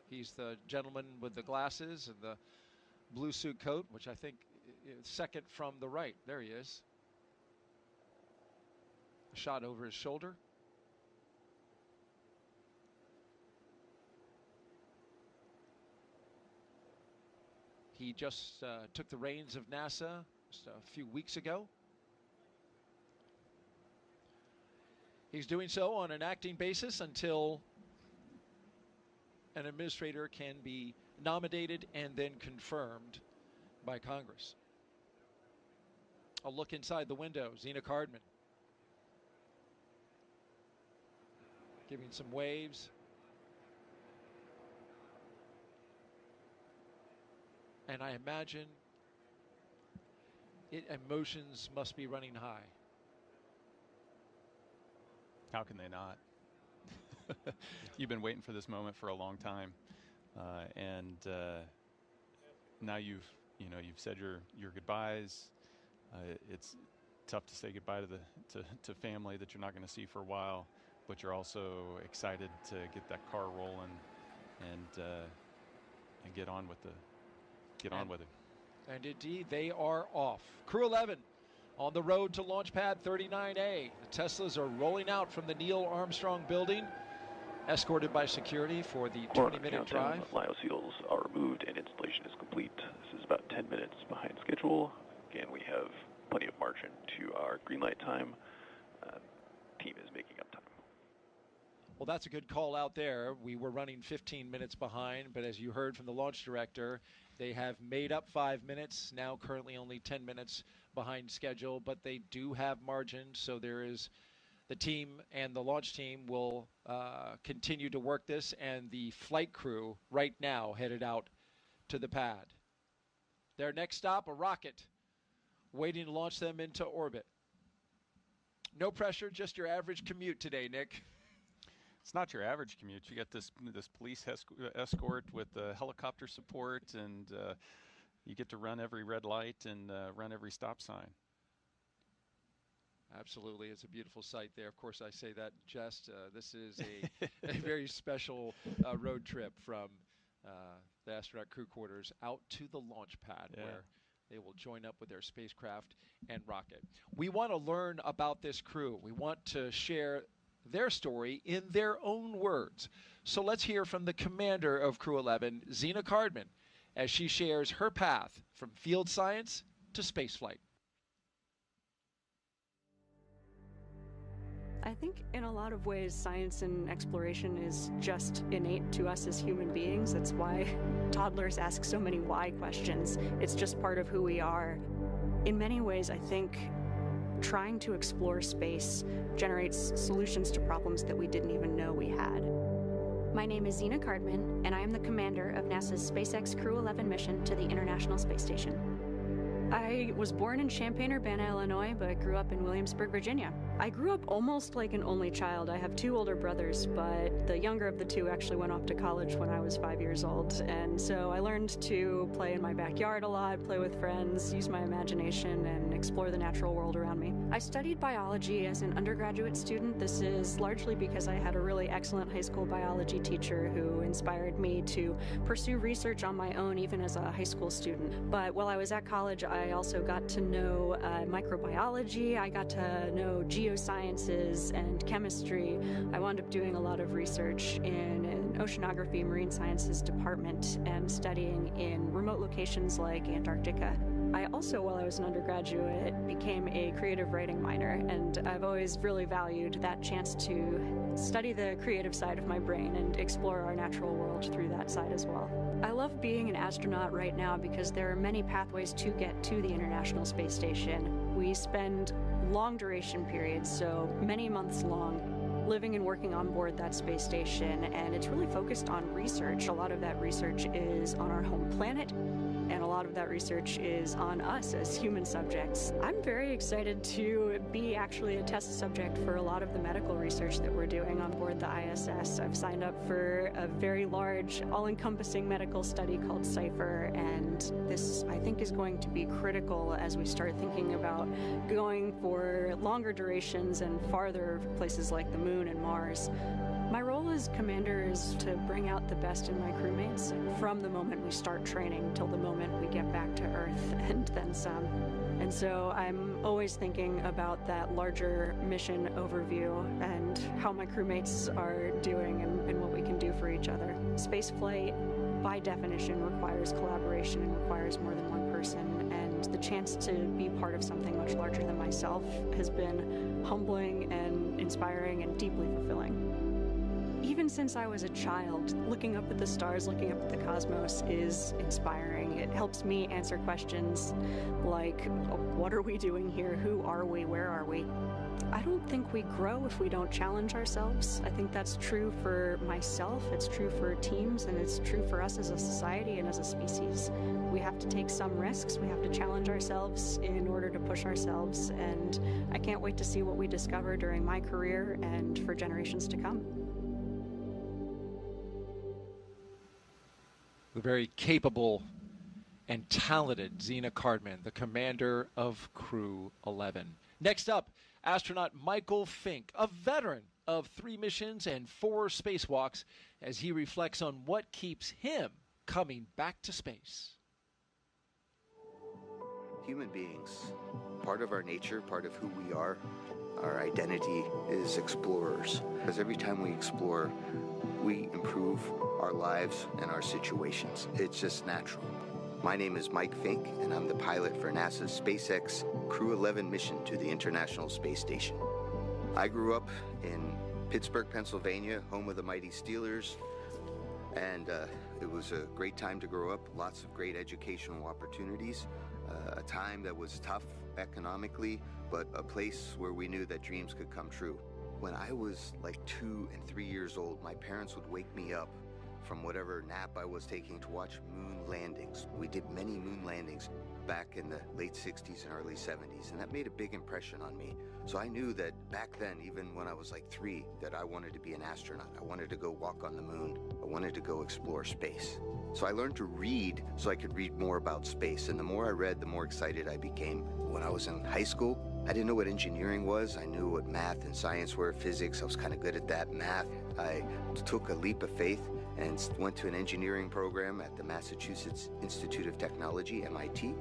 He's the gentleman with the glasses and the blue suit coat, which I think is second from the right. There he is. A shot over his shoulder. He just took the reins of NASA just a few weeks ago. He's doing so on an acting basis until an administrator can be nominated and then confirmed by Congress. A look inside the window, Zena Cardman giving some waves. And I imagine emotions must be running high. How can they not? You've been waiting for this moment for a long time, and now you've said your goodbyes. It's tough to say goodbye to family that you're not going to see for a while, but you're also excited to get that car rolling and get on with it. And indeed, they are off. Crew 11 on the road to launch pad 39A. The Teslas are rolling out from the Neil Armstrong building. escorted by security for the We're on a 20-minute countdown. drive. Lyoseals are removed and installation is complete. This is about 10 minutes behind schedule. Again, we have plenty of margin to our green light time. Team is making up time. Well, that's a good call out there. We were running 15 minutes behind, but as you heard from the launch director, they have made up 5 minutes, now currently only 10 minutes behind schedule, but they do have margin, so there is the team and the launch team will continue to work this, and the flight crew right now headed out to the pad. Their next stop, a rocket, waiting to launch them into orbit. No pressure, just your average commute today, Nick. It's not your average commute. You get this police escort with helicopter support, and you get to run every red light and run every stop sign. Absolutely. It's a beautiful sight there. Of course, I say that just. This is a very special road trip from the astronaut crew quarters out to the launch pad, where they will join up with their spacecraft and rocket. We want to learn about this crew. We want to share their story in their own words. So let's hear from the commander of Crew 11, Zena Cardman, as she shares her path from field science to spaceflight. I think in a lot of ways, science and exploration is just innate to us as human beings. That's why toddlers ask so many why questions. It's just part of who we are. In many ways, I think trying to explore space generates solutions to problems that we didn't even know we had. My name is Zena Cardman, and I am the commander of NASA's SpaceX Crew 11 mission to the International Space Station. I was born in Champaign-Urbana, Illinois, but grew up in Williamsburg, Virginia. I grew up almost like an only child. I have 2 older brothers, but the younger of the 2 actually went off to college when I was 5 years old. And so I learned to play in my backyard a lot, play with friends, use my imagination, and explore the natural world around me. I studied biology as an undergraduate student. This is largely because I had a really excellent high school biology teacher who inspired me to pursue research on my own, even as a high school student. But while I was at college, I also got to know microbiology. I got to know geosciences and chemistry. I wound up doing a lot of research in an oceanography marine sciences department and studying in remote locations like Antarctica. I also, while I was an undergraduate, became a creative writing minor, and I've always really valued that chance to study the creative side of my brain and explore our natural world through that side as well. I love being an astronaut right now because there are many pathways to get to the International Space Station. We spend long duration periods, so many months long, living and working on board that space station, and it's really focused on research. A lot of that research is on our home planet, and a lot of that research is on us as human subjects. I'm very excited to be actually a test subject for a lot of the medical research that we're doing on board the ISS. I've signed up for a very large, all-encompassing medical study called CIPHER, and this, I think, is going to be critical as we start thinking about going for longer durations and farther places like the Moon and Mars. My role as commander is to bring out the best in my crewmates from the moment we start training till the moment we get back to Earth and then some. And so I'm always thinking about that larger mission overview and how my crewmates are doing and what we can do for each other. Spaceflight, by definition, requires collaboration and requires more than one person, and the chance to be part of something much larger than myself has been humbling and inspiring and deeply fulfilling. Even since I was a child, looking up at the stars, looking up at the cosmos is inspiring. It helps me answer questions like, what are we doing here? Who are we? Where are we? I don't think we grow if we don't challenge ourselves. I think that's true for myself, it's true for teams, and it's true for us as a society and as a species. We have to take some risks, we have to challenge ourselves in order to push ourselves, and I can't wait to see what we discover during my career and for generations to come. The very capable and talented Zena Cardman, the commander of Crew 11. Next up, astronaut Michael Fincke, a veteran of 3 missions and 4 spacewalks, as he reflects on what keeps him coming back to space. Human beings, part of our nature, part of who we are, our identity is explorers. Because every time we explore, we improve our lives and our situations. It's just natural. My name is Mike Fincke, and I'm the pilot for NASA's SpaceX Crew 11 mission to the International Space Station. I grew up in Pittsburgh, Pennsylvania, home of the mighty Steelers, and it was a great time to grow up, lots of great educational opportunities, a time that was tough economically, but a place where we knew that dreams could come true. When I was like 2 and 3 years old, my parents would wake me up from whatever nap I was taking to watch moon landings. We did many moon landings back in the late 60s and early 70s, and that made a big impression on me. So I knew that back then, even when I was like 3, that I wanted to be an astronaut. I wanted to go walk on the moon. I wanted to go explore space. So I learned to read so I could read more about space, and the more I read, the more excited I became. When I was in high school, I didn't know what engineering was. I knew what math and science were, physics. I was kind of good at that. Math, I took a leap of faith and went to an engineering program at the Massachusetts Institute of Technology, MIT.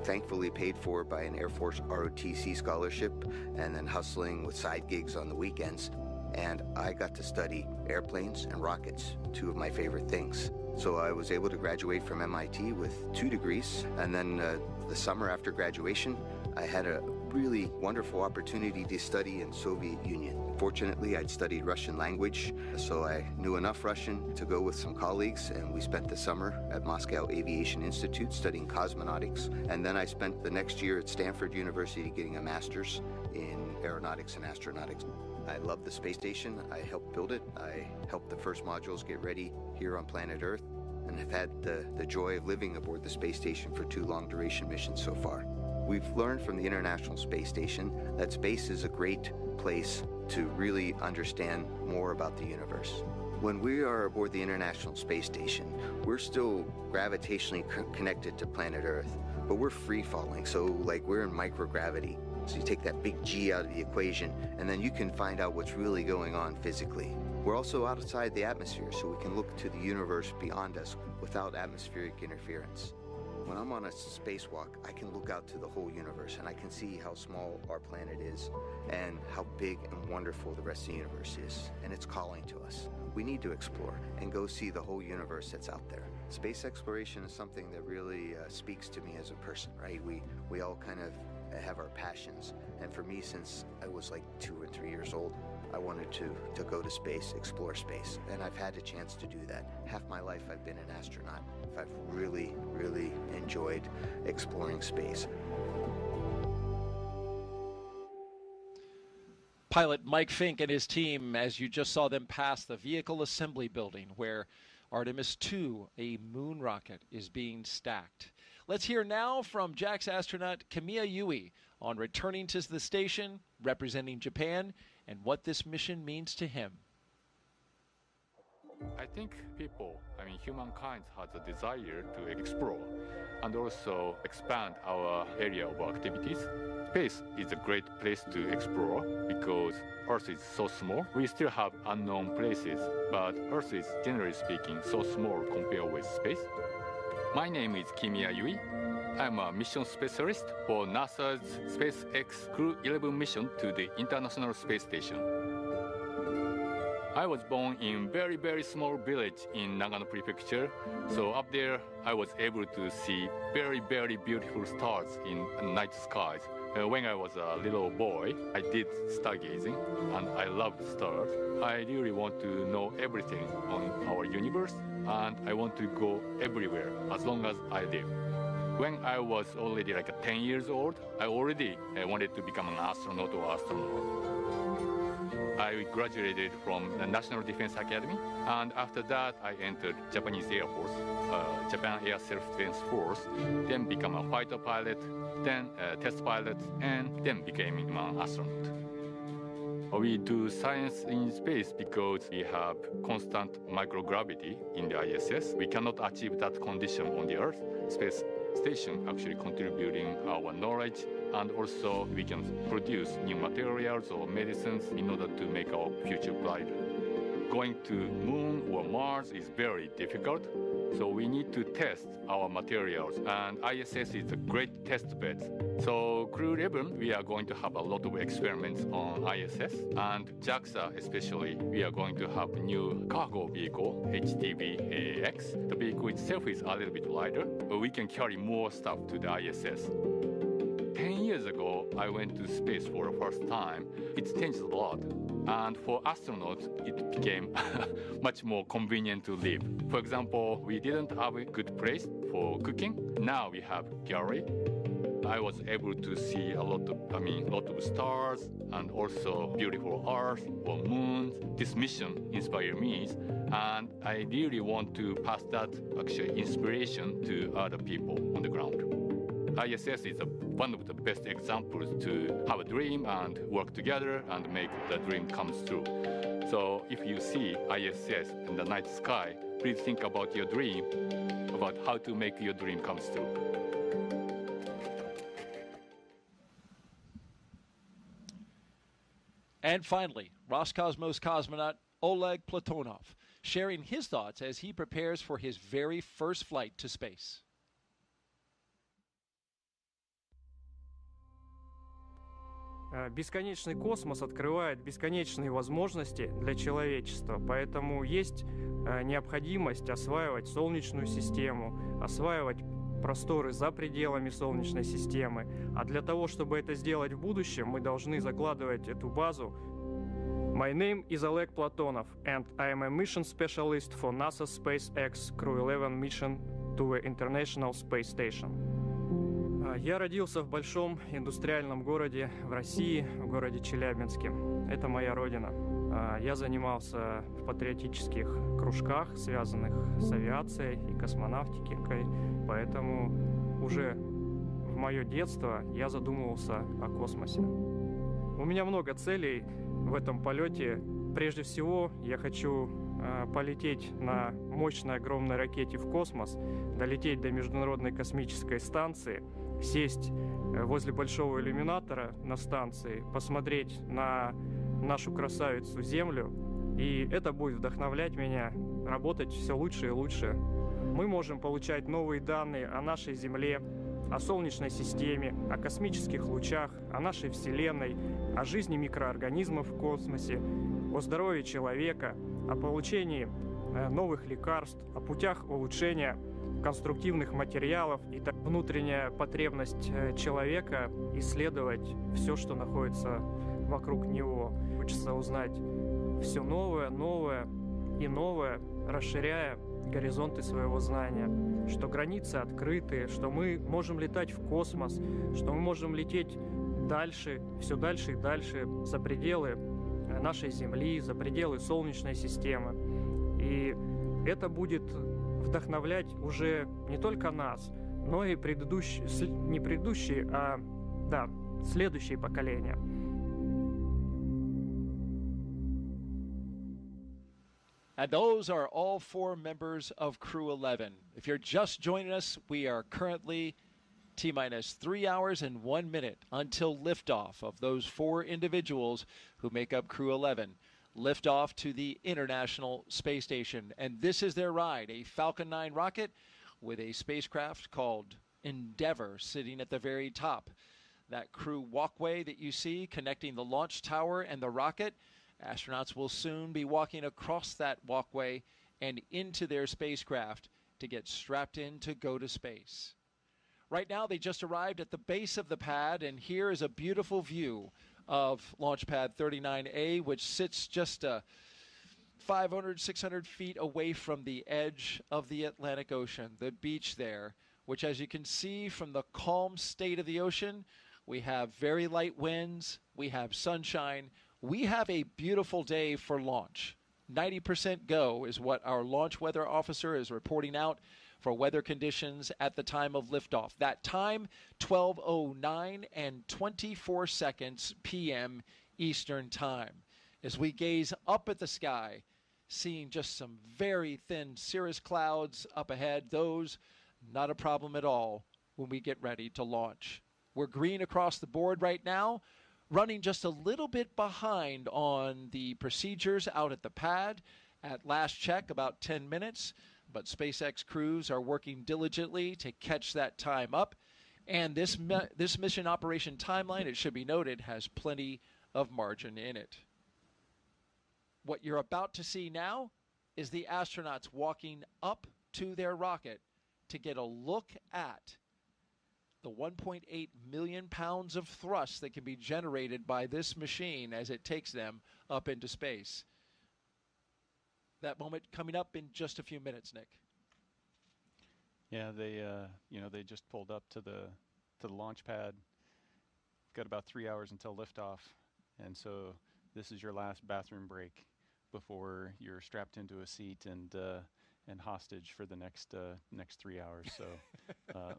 Thankfully paid for by an Air Force ROTC scholarship, and then hustling with side gigs on the weekends. And I got to study airplanes and rockets, 2 of my favorite things. So I was able to graduate from MIT with 2 degrees, and then the summer after graduation, I had a really wonderful opportunity to study in Soviet Union. Fortunately, I'd studied Russian language, so I knew enough Russian to go with some colleagues, and we spent the summer at Moscow Aviation Institute studying cosmonautics, and then I spent the next year at Stanford University getting a master's in aeronautics and astronautics. I love the space station. I helped build it. I helped the first modules get ready here on planet Earth, and have had the joy of living aboard the space station for 2 long-duration missions so far. We've learned from the International Space Station that space is a great place to really understand more about the universe. When we are aboard the International Space Station, we're still gravitationally connected to planet Earth, but we're free-falling, so like we're in microgravity. So you take that big G out of the equation, and then you can find out what's really going on physically. We're also outside the atmosphere, so we can look to the universe beyond us without atmospheric interference. When I'm on a spacewalk, I can look out to the whole universe, and I can see how small our planet is and how big and wonderful the rest of the universe is. And it's calling to us. We need to explore and go see the whole universe that's out there. Space exploration is something that really speaks to me as a person, right? We all kind of have our passions. And for me, since I was like 2 or 3 years old, I wanted to go to space, explore space, and I've had a chance to do that. Half my life I've been an astronaut. I've really, really enjoyed exploring space. Pilot Mike Fincke and his team, as you just saw them pass the vehicle assembly building where Artemis II, a moon rocket, is being stacked. Let's hear now from JAXA astronaut Kimiya Yui on returning to the station, representing Japan, and what this mission means to him. I think humankind has a desire to explore and also expand our area of activities. Space is a great place to explore because Earth is so small. We still have unknown places, but Earth is, generally speaking, so small compared with space. My name is Kimiya Yui. I'm a mission specialist for NASA's SpaceX Crew 11 mission to the International Space Station. I was born in very, very small village in Nagano Prefecture. So up there, I was able to see very, very beautiful stars in night skies. When I was a little boy, I did stargazing, and I loved stars. I really want to know everything on our universe, and I want to go everywhere as long as I live. When I was already like 10 years old, I already wanted to become an astronaut or astronaut. I graduated from the National Defense Academy, and after that I entered Japanese Air Force, Japan Air Self-Defense Force, then become a fighter pilot, then test pilot, and then became an astronaut. We do science in space because we have constant microgravity in the ISS. We cannot achieve that condition on the Earth. Space station actually contributing our knowledge, and also we can produce new materials or medicines in order to make our future brighter. going to Moon or Mars is very difficult. So we need to test our materials, and ISS is a great test bed. So Crew 11, we are going to have a lot of experiments on ISS, and JAXA especially, we are going to have new cargo vehicle, HTV-X. The vehicle itself is a little bit lighter, but we can carry more stuff to the ISS. 10 years ago, I went to space for the first time. It's changed a lot. And for astronauts, it became much more convenient to live. For example, we didn't have a good place for cooking. Now we have gallery. I was able to see a lot of stars and also beautiful Earth or moons. This mission inspired me, and I really want to pass that actually inspiration to other people on the ground. ISS is one of the best examples to have a dream and work together and make the dream come true. So if you see ISS in the night sky, please think about your dream, about how to make your dream come true. And finally, Roscosmos cosmonaut Oleg Platonov, sharing his thoughts as he prepares for his very first flight to space. Бесконечный космос открывает бесконечные возможности для человечества, поэтому есть необходимость осваивать Солнечную систему, осваивать просторы за пределами Солнечной системы. А для того, чтобы это сделать в будущем, мы должны закладывать эту базу. My name is Oleg Platonov, and I am a mission specialist for NASA SpaceX Crew 11 mission to the International Space Station. Я родился в большом индустриальном городе в России, в городе Челябинске. Это моя родина. Я занимался в патриотических кружках, связанных с авиацией и космонавтикой, поэтому уже в мое детство я задумывался о космосе. У меня много целей в этом полете. Прежде всего, я хочу полететь на мощной огромной ракете в космос, долететь до Международной космической станции, сесть возле большого иллюминатора на станции, посмотреть на нашу красавицу Землю, и это будет вдохновлять меня работать все лучше и лучше. Мы можем получать новые данные о нашей Земле, о Солнечной системе, о космических лучах, о нашей Вселенной, о жизни микроорганизмов в космосе, о здоровье человека, о получении новых лекарств, о путях улучшения конструктивных материалов и внутренняя потребность человека исследовать все, что находится вокруг него. Хочется узнать все новое, новое и новое, расширяя горизонты своего знания, что границы открыты, что мы можем летать в космос, что мы можем лететь дальше, все дальше и дальше, за пределы нашей Земли, за пределы Солнечной системы. И это будет вдохновлять уже не только нас, но и следующие поколения. And those are all 4 members of Crew 11. If you're just joining us, we are currently T-minus 3 hours and 1 minute until liftoff of those 4 individuals who make up Crew 11. Liftoff to the International Space Station. And this is their ride, a Falcon 9 rocket with a spacecraft called Endeavour sitting at the very top. That crew walkway that you see connecting the launch tower and the rocket, astronauts will soon be walking across that walkway and into their spacecraft to get strapped in to go to space. Right now, they just arrived at the base of the pad, and here is a beautiful view of Launch Pad 39A, which sits just 500, 600 feet away from the edge of the Atlantic Ocean, the beach there, which, as you can see from the calm state of the ocean, we have very light winds, we have sunshine, we have a beautiful day for launch. 90% go is what our launch weather officer is reporting out for weather conditions at the time of liftoff. That time, 12:09 and 24 seconds p.m. Eastern Time. As we gaze up at the sky, seeing just some very thin cirrus clouds up ahead, those not a problem at all when we get ready to launch. We're green across the board right now. running just a little bit behind on the procedures out at the pad. At last check, about 10 minutes, but SpaceX crews are working diligently to catch that time up. And this mission operation timeline, it should be noted, has plenty of margin in it. What you're about to see now is the astronauts walking up to their rocket to get a look at the 1.8 million pounds of thrust that can be generated by this machine as it takes them up into space. That moment coming up in just a few minutes, Nick. Yeah, they just pulled up to the launch pad. Got about 3 hours until liftoff, and so this is your last bathroom break before you're strapped into a seat and hostage for the next 3 hours. So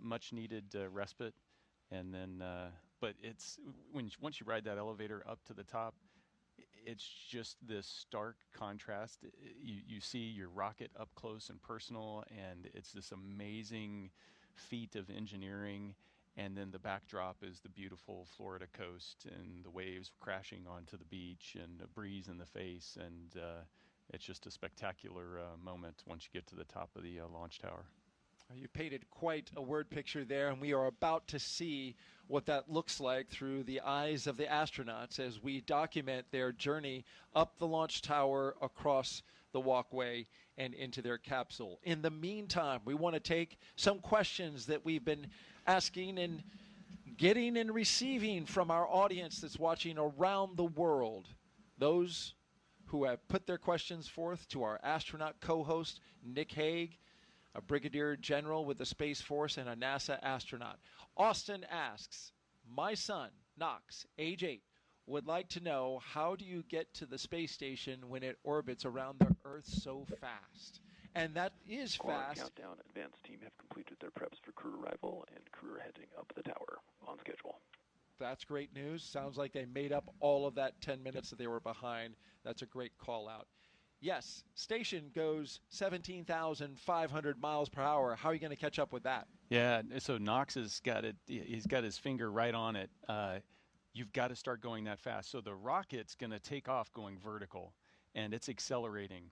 much needed respite, and then but it's once you ride that elevator up to the top, it's just this stark contrast. You see your rocket up close and personal, and it's this amazing feat of engineering. And then the backdrop is the beautiful Florida coast and the waves crashing onto the beach and a breeze in the face. And it's just a spectacular moment once you get to the top of the launch tower. You painted quite a word picture there, and we are about to see what that looks like through the eyes of the astronauts as we document their journey up the launch tower, across the walkway, and into their capsule. In the meantime, we want to take some questions that we've been asking and getting and receiving from our audience that's watching around the world. Those who have put their questions forth to our astronaut co-host, Nick Hague, a brigadier general with the Space Force and a NASA astronaut. Austin asks, my son, Knox, age 8, would like to know, how do you get to the space station when it orbits around the Earth so fast? And that is fast. Countdown, advanced team have completed their preps for crew arrival, and crew are heading up the tower on schedule. That's great news. Sounds like they made up all of that 10 minutes that they were behind. That's a great call out. Yes, station goes 17,500 miles per hour. How are you going to catch up with that? Yeah, so Knox has got it. He's got his finger right on it. You've got to start going that fast. So the rocket's going to take off going vertical, and it's accelerating.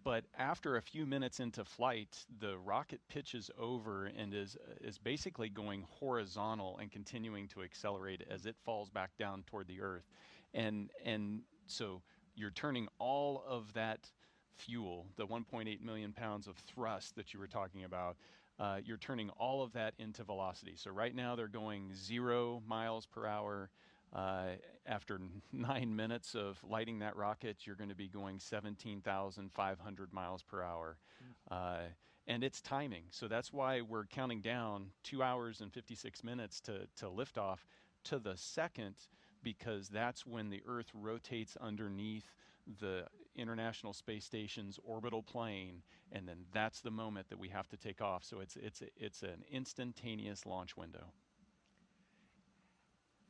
But after a few minutes into flight, the rocket pitches over and is basically going horizontal and continuing to accelerate as it falls back down toward the Earth. And so you're turning all of that fuel, the 1.8 million pounds of thrust that you were talking about, you're turning all of that into velocity. So right now they're going 0 miles per hour. After 9 minutes of lighting that rocket, you're going to be going 17,500 miles per hour. And it's timing. So that's why we're counting down 2 hours and 56 minutes to liftoff to the second, because that's when the Earth rotates underneath the International Space Station's orbital plane, and then that's the moment that we have to take off. So it's an instantaneous launch window.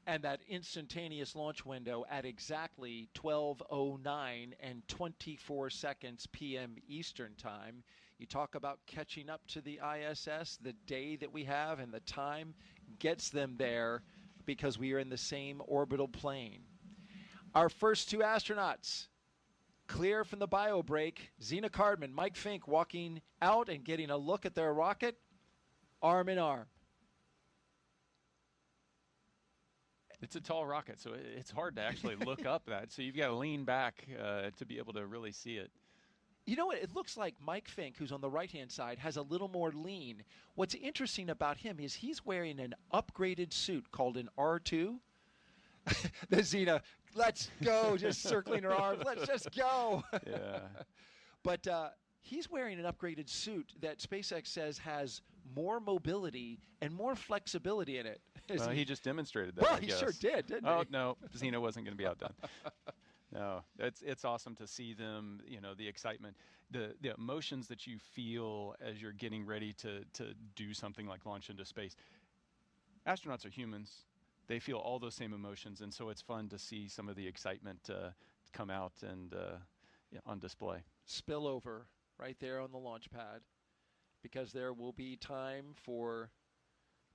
And that instantaneous launch window at exactly 12:09 and 24 seconds p.m. Eastern Time. You talk about catching up to the ISS, the day that we have and the time gets them there because we are in the same orbital plane. Our first two astronauts clear from the bio break. Zena Cardman, Mike Fincke walking out and getting a look at their rocket, arm in arm. It's a tall rocket, so it's hard to actually look up that. So you've got to lean back to be able to really see it. You know what? It looks like Mike Fincke, who's on the right-hand side, has a little more lean. What's interesting about him is he's wearing an upgraded suit called an R2. The Zena, let's go, just circling her arms. Let's just go. Yeah. But he's wearing an upgraded suit that SpaceX says has more mobility and more flexibility in it. Well, he just demonstrated that. Well, he sure did, didn't he? Oh, no, Zena wasn't going to be outdone. No, it's awesome to see them, the excitement, the emotions that you feel as you're getting ready to do something like launch into space. Astronauts are humans. They feel all those same emotions, and so it's fun to see some of the excitement come out and on display. Spillover right there on the launch pad, because there will be time for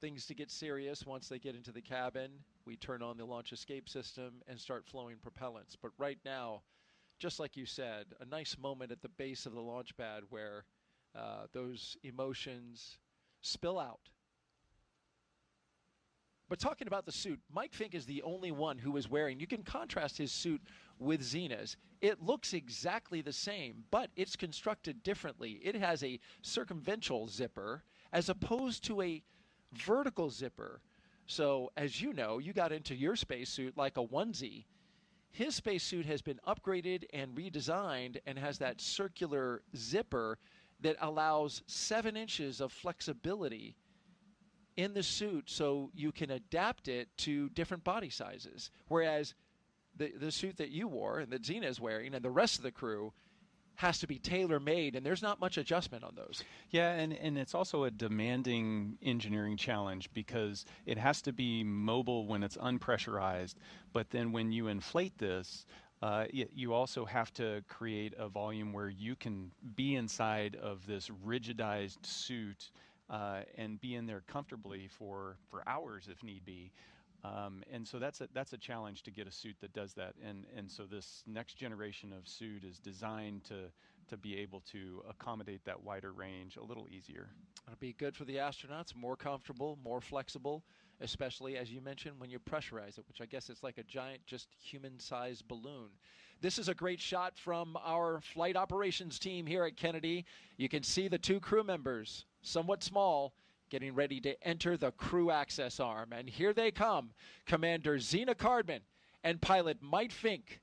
things to get serious once they get into the cabin. We turn on the launch escape system and start flowing propellants. But right now, just like you said, a nice moment at the base of the launch pad where those emotions spill out. But talking about the suit, Mike Fincke is the only one who is wearing, you can contrast his suit with Zena's. It looks exactly the same, but it's constructed differently. It has a circumventual zipper as opposed to a vertical zipper. So as you know, you got into your spacesuit like a onesie. His spacesuit has been upgraded and redesigned and has that circular zipper that allows 7 inches of flexibility in the suit so you can adapt it to different body sizes. Whereas the suit that you wore and that Zena is wearing and the rest of the crew has to be tailor-made, and there's not much adjustment on those. Yeah, and it's also a demanding engineering challenge because it has to be mobile when it's unpressurized, but then when you inflate this, you also have to create a volume where you can be inside of this rigidized suit and be in there comfortably for hours if need be. And so that's a challenge to get a suit that does that. And so this next generation of suit is designed to be able to accommodate that wider range a little easier. It'll be good for the astronauts, more comfortable, more flexible, especially, as you mentioned, when you pressurize it, which I guess it's like a giant, just human-sized balloon. This is a great shot from our flight operations team here at Kennedy. You can see the 2 crew members, somewhat small, getting ready to enter the crew access arm. And here they come, Commander Zena Cardman and pilot Mike Fincke,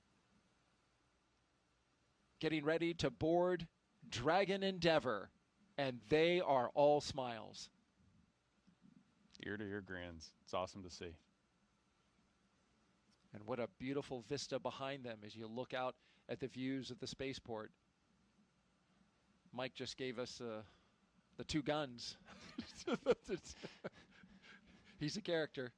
getting ready to board Dragon Endeavour. And they are all smiles. Ear-to-ear grins. It's awesome to see. And what a beautiful vista behind them as you look out at the views of the spaceport. Mike just gave us the 2 guns. He's a character.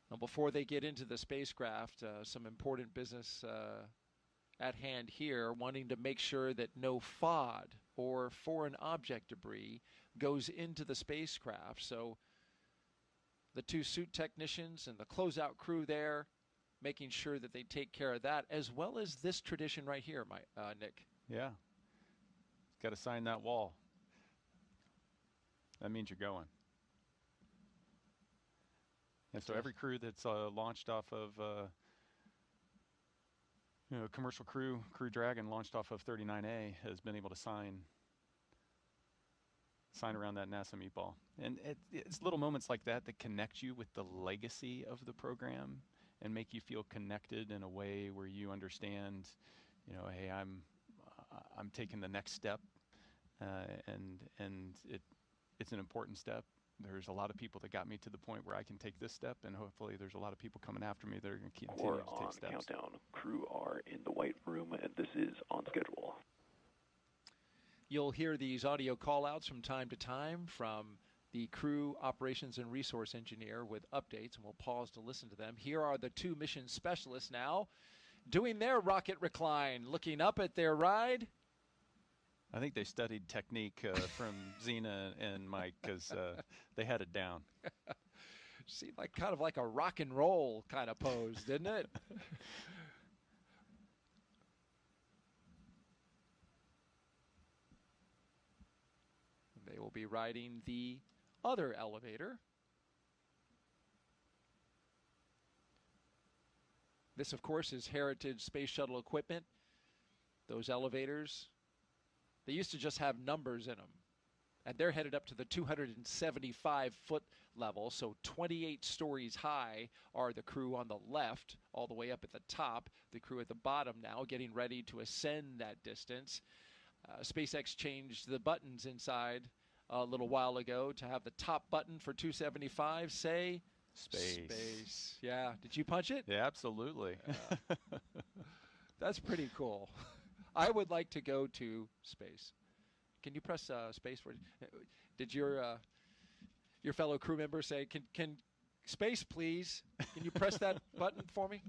Now, before they get into the spacecraft, some important business at hand here, wanting to make sure that no FOD or foreign object debris goes into the spacecraft. So the 2 suit technicians and the closeout crew there, making sure that they take care of that, as well as this tradition right here, Nick. Yeah. Got to sign that wall. That means you're going. And so every crew that's launched off of, commercial crew Dragon launched off of 39A has been able to sign around that NASA meatball. And it's little moments like that that connect you with the legacy of the program and make you feel connected in a way where you understand, hey, I'm taking the next step, and it's an important step. There's a lot of people that got me to the point where I can take this step, and hopefully there's a lot of people coming after me that are going to continue to take steps. Countdown. Crew are in the white room, and this is on schedule. You'll hear these audio call-outs from time to time from the crew operations and resource engineer with updates, and we'll pause to listen to them. Here are the 2 mission specialists now doing their rocket recline, looking up at their ride. I think they studied technique from Zena and Mike because they had it down. Seemed like kind of like a rock and roll kind of pose, didn't it? They will be riding the other elevator. This, of course, is Heritage Space Shuttle equipment. Those elevators, they used to just have numbers in them. And they're headed up to the 275-foot level, so 28 stories high are the crew on the left, all the way up at the top. The crew at the bottom now getting ready to ascend that distance. SpaceX changed the buttons inside a little while ago to have the top button for 275 say Space. Yeah. Did you punch it? Yeah, absolutely. That's pretty cool. I would like to go to space. Can you press space for it? Did your fellow crew member say, can space please? Can you press that button for me?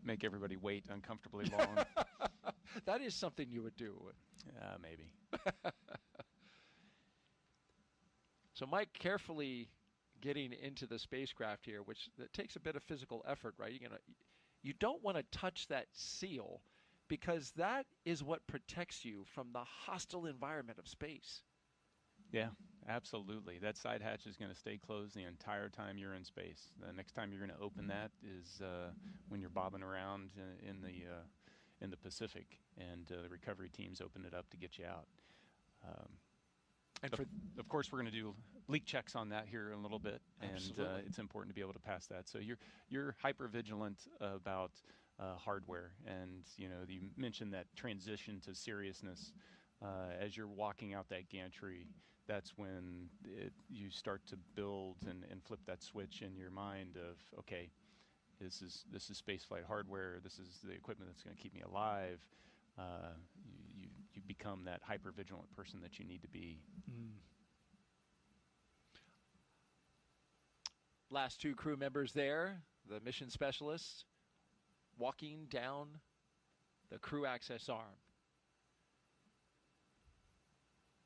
Make everybody wait uncomfortably long. That is something you would do. Maybe. So Mike, carefully getting into the spacecraft here, which that takes a bit of physical effort, right? You don't want to touch that seal because that is what protects you from the hostile environment of space. Yeah, absolutely. That side hatch is going to stay closed the entire time you're in space. The next time you're going to open that is when you're bobbing around in the Pacific, and the recovery teams open it up to get you out. And of course, we're going to do leak checks on that here in a little bit, and it's important to be able to pass that. So you're hyper vigilant about hardware, and you mentioned that transition to seriousness as you're walking out that gantry. That's when you start to build and flip that switch in your mind of, okay, this is spaceflight hardware. This is the equipment that's going to keep me alive. You become that hyper vigilant person that you need to be. Last two crew members there, the mission specialists, walking down the crew access arm.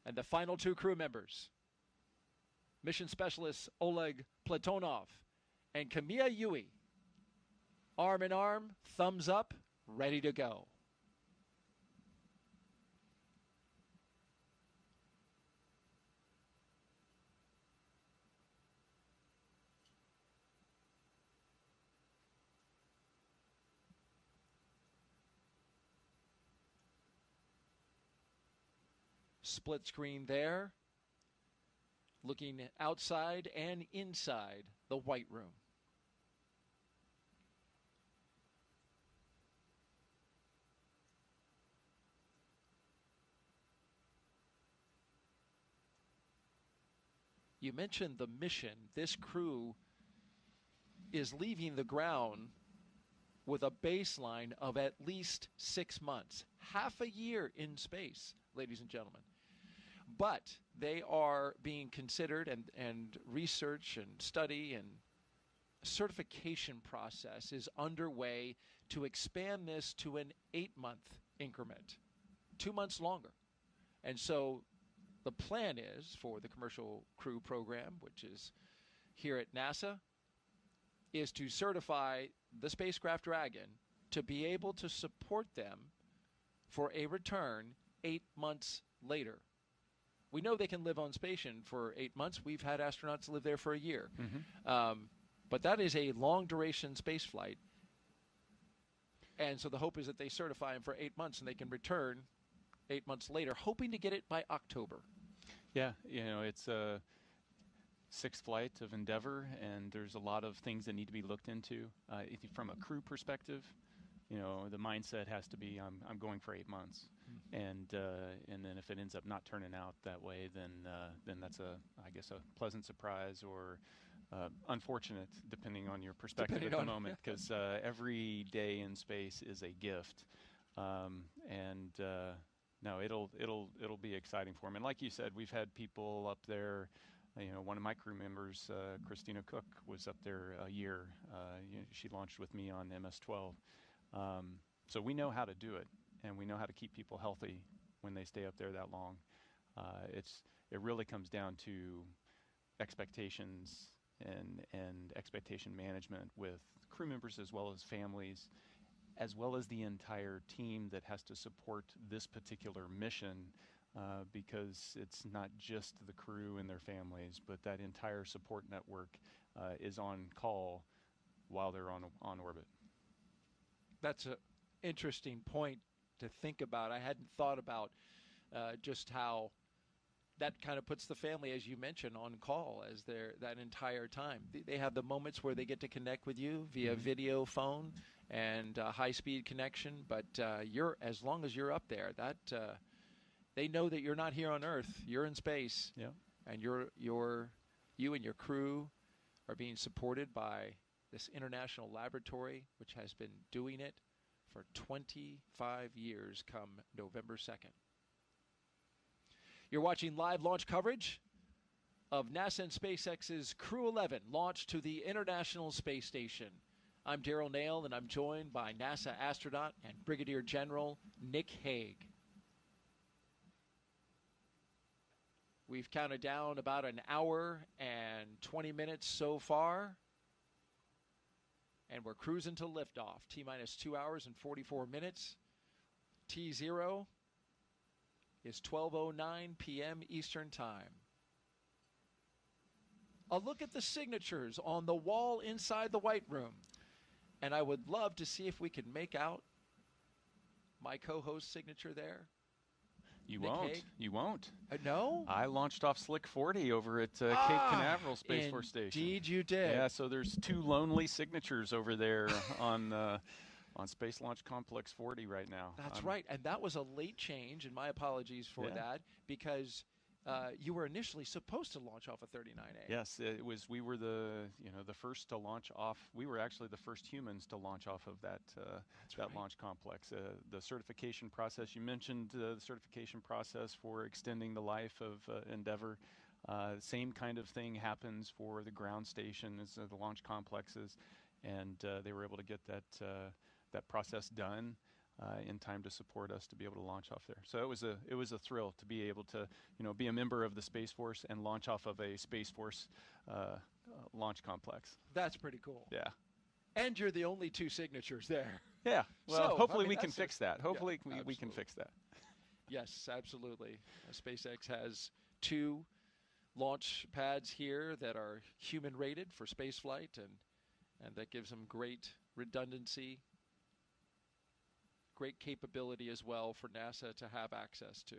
And the final two crew members, mission specialists Oleg Platonov and Kimiya Yui, arm in arm, thumbs up, ready to go. Split screen there, looking outside and inside the White Room. You mentioned the mission. This crew is leaving the ground with a baseline of at least 6 months, half a year in space, ladies and gentlemen. But they are being considered, and research and study and certification process is underway to expand this to an 8-month increment, 2 months longer. And so the plan is for the commercial crew program, which is here at NASA, is to certify the spacecraft Dragon to be able to support them for a return 8 months later. We know they can live on station for 8 months. We've had astronauts live there for a year. But that is a long-duration space flight. And so the hope is that they certify them for 8 months and they can return 8 months later, hoping to get it by October. Yeah, it's a sixth flight of Endeavour, and there's a lot of things that need to be looked into. From a crew perspective, the mindset has to be, I'm going for 8 months. And then if it ends up not turning out that way, then that's I guess a pleasant surprise or unfortunate, depending on your perspective at the moment, because every day in space is a gift. No, it'll be exciting for them. And like you said, we've had people up there. One of my crew members, Christina Cook, was up there a year. She launched with me on MS-12. So we know how to do it, and we know how to keep people healthy when they stay up there that long. It really comes down to expectations and expectation management with crew members as well as families, as well as the entire team that has to support this particular mission, because it's not just the crew and their families, but that entire support network is on call while they're on orbit. That's an interesting point to think about. I hadn't thought about just how that kind of puts the family, as you mentioned, on call as that entire time. They have the moments where they get to connect with you via video phone and high-speed connection, but as long as you're up there, they know that you're not here on Earth. You're in space, and you and your crew are being supported by this international laboratory, which has been doing it for 25 years come November 2nd. You're watching live launch coverage of NASA and SpaceX's Crew 11 launch to the International Space Station. I'm Daryl Nail, and I'm joined by NASA astronaut and Brigadier General Nick Hague. We've counted down about an hour and 20 minutes so far. And we're cruising to liftoff. T-minus 2 hours and 44 minutes. T0 is 12:09 p.m. Eastern Time. A look at the signatures on the wall inside the White Room. And I would love to see if we can make out my co-host's signature there. You Nick won't. Hague. You won't. No? I launched off Slick 40 over at Cape Canaveral Space Force Station. Indeed you did. Yeah, so there's two lonely signatures over there on Space Launch Complex 40 right now. That's right. And that was a late change, and my apologies for that, because you were initially supposed to launch off a 39A. Yes, it was. We were the first to launch off. We were actually the first humans to launch off of that launch complex. The certification process you mentioned, the certification process for extending the life of Endeavour. Same kind of thing happens for the ground station as the launch complexes, and they were able to get that process done in time to support us to be able to launch off there. So it was a thrill to be able to be a member of the Space Force and launch off of a Space Force launch complex. That's pretty cool. Yeah. And you're the only two signatures there. Yeah. Well, So, hopefully I mean, we can that's fix that. Hopefully yeah, we can fix that. Yes, absolutely. SpaceX has 2 launch pads here that are human rated for space flight, and that gives them great redundancy, great capability as well for NASA to have access to.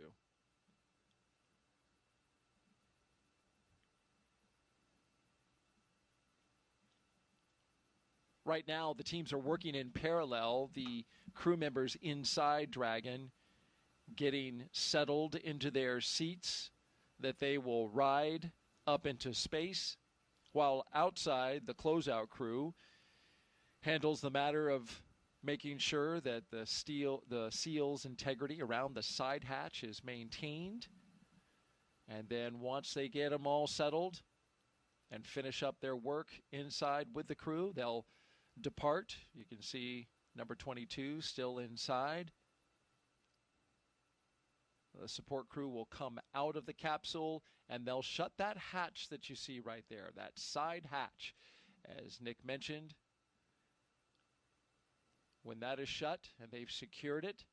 Right now, the teams are working in parallel. The crew members inside Dragon getting settled into their seats that they will ride up into space, while outside, the closeout crew handles the matter of making sure that the seal's integrity around the side hatch is maintained. And then once they get them all settled and finish up their work inside with the crew, they'll depart. You can see number 22 still inside. The support crew will come out of the capsule, and they'll shut that hatch that you see right there, that side hatch. As Nick mentioned, when that is shut and they've secured it,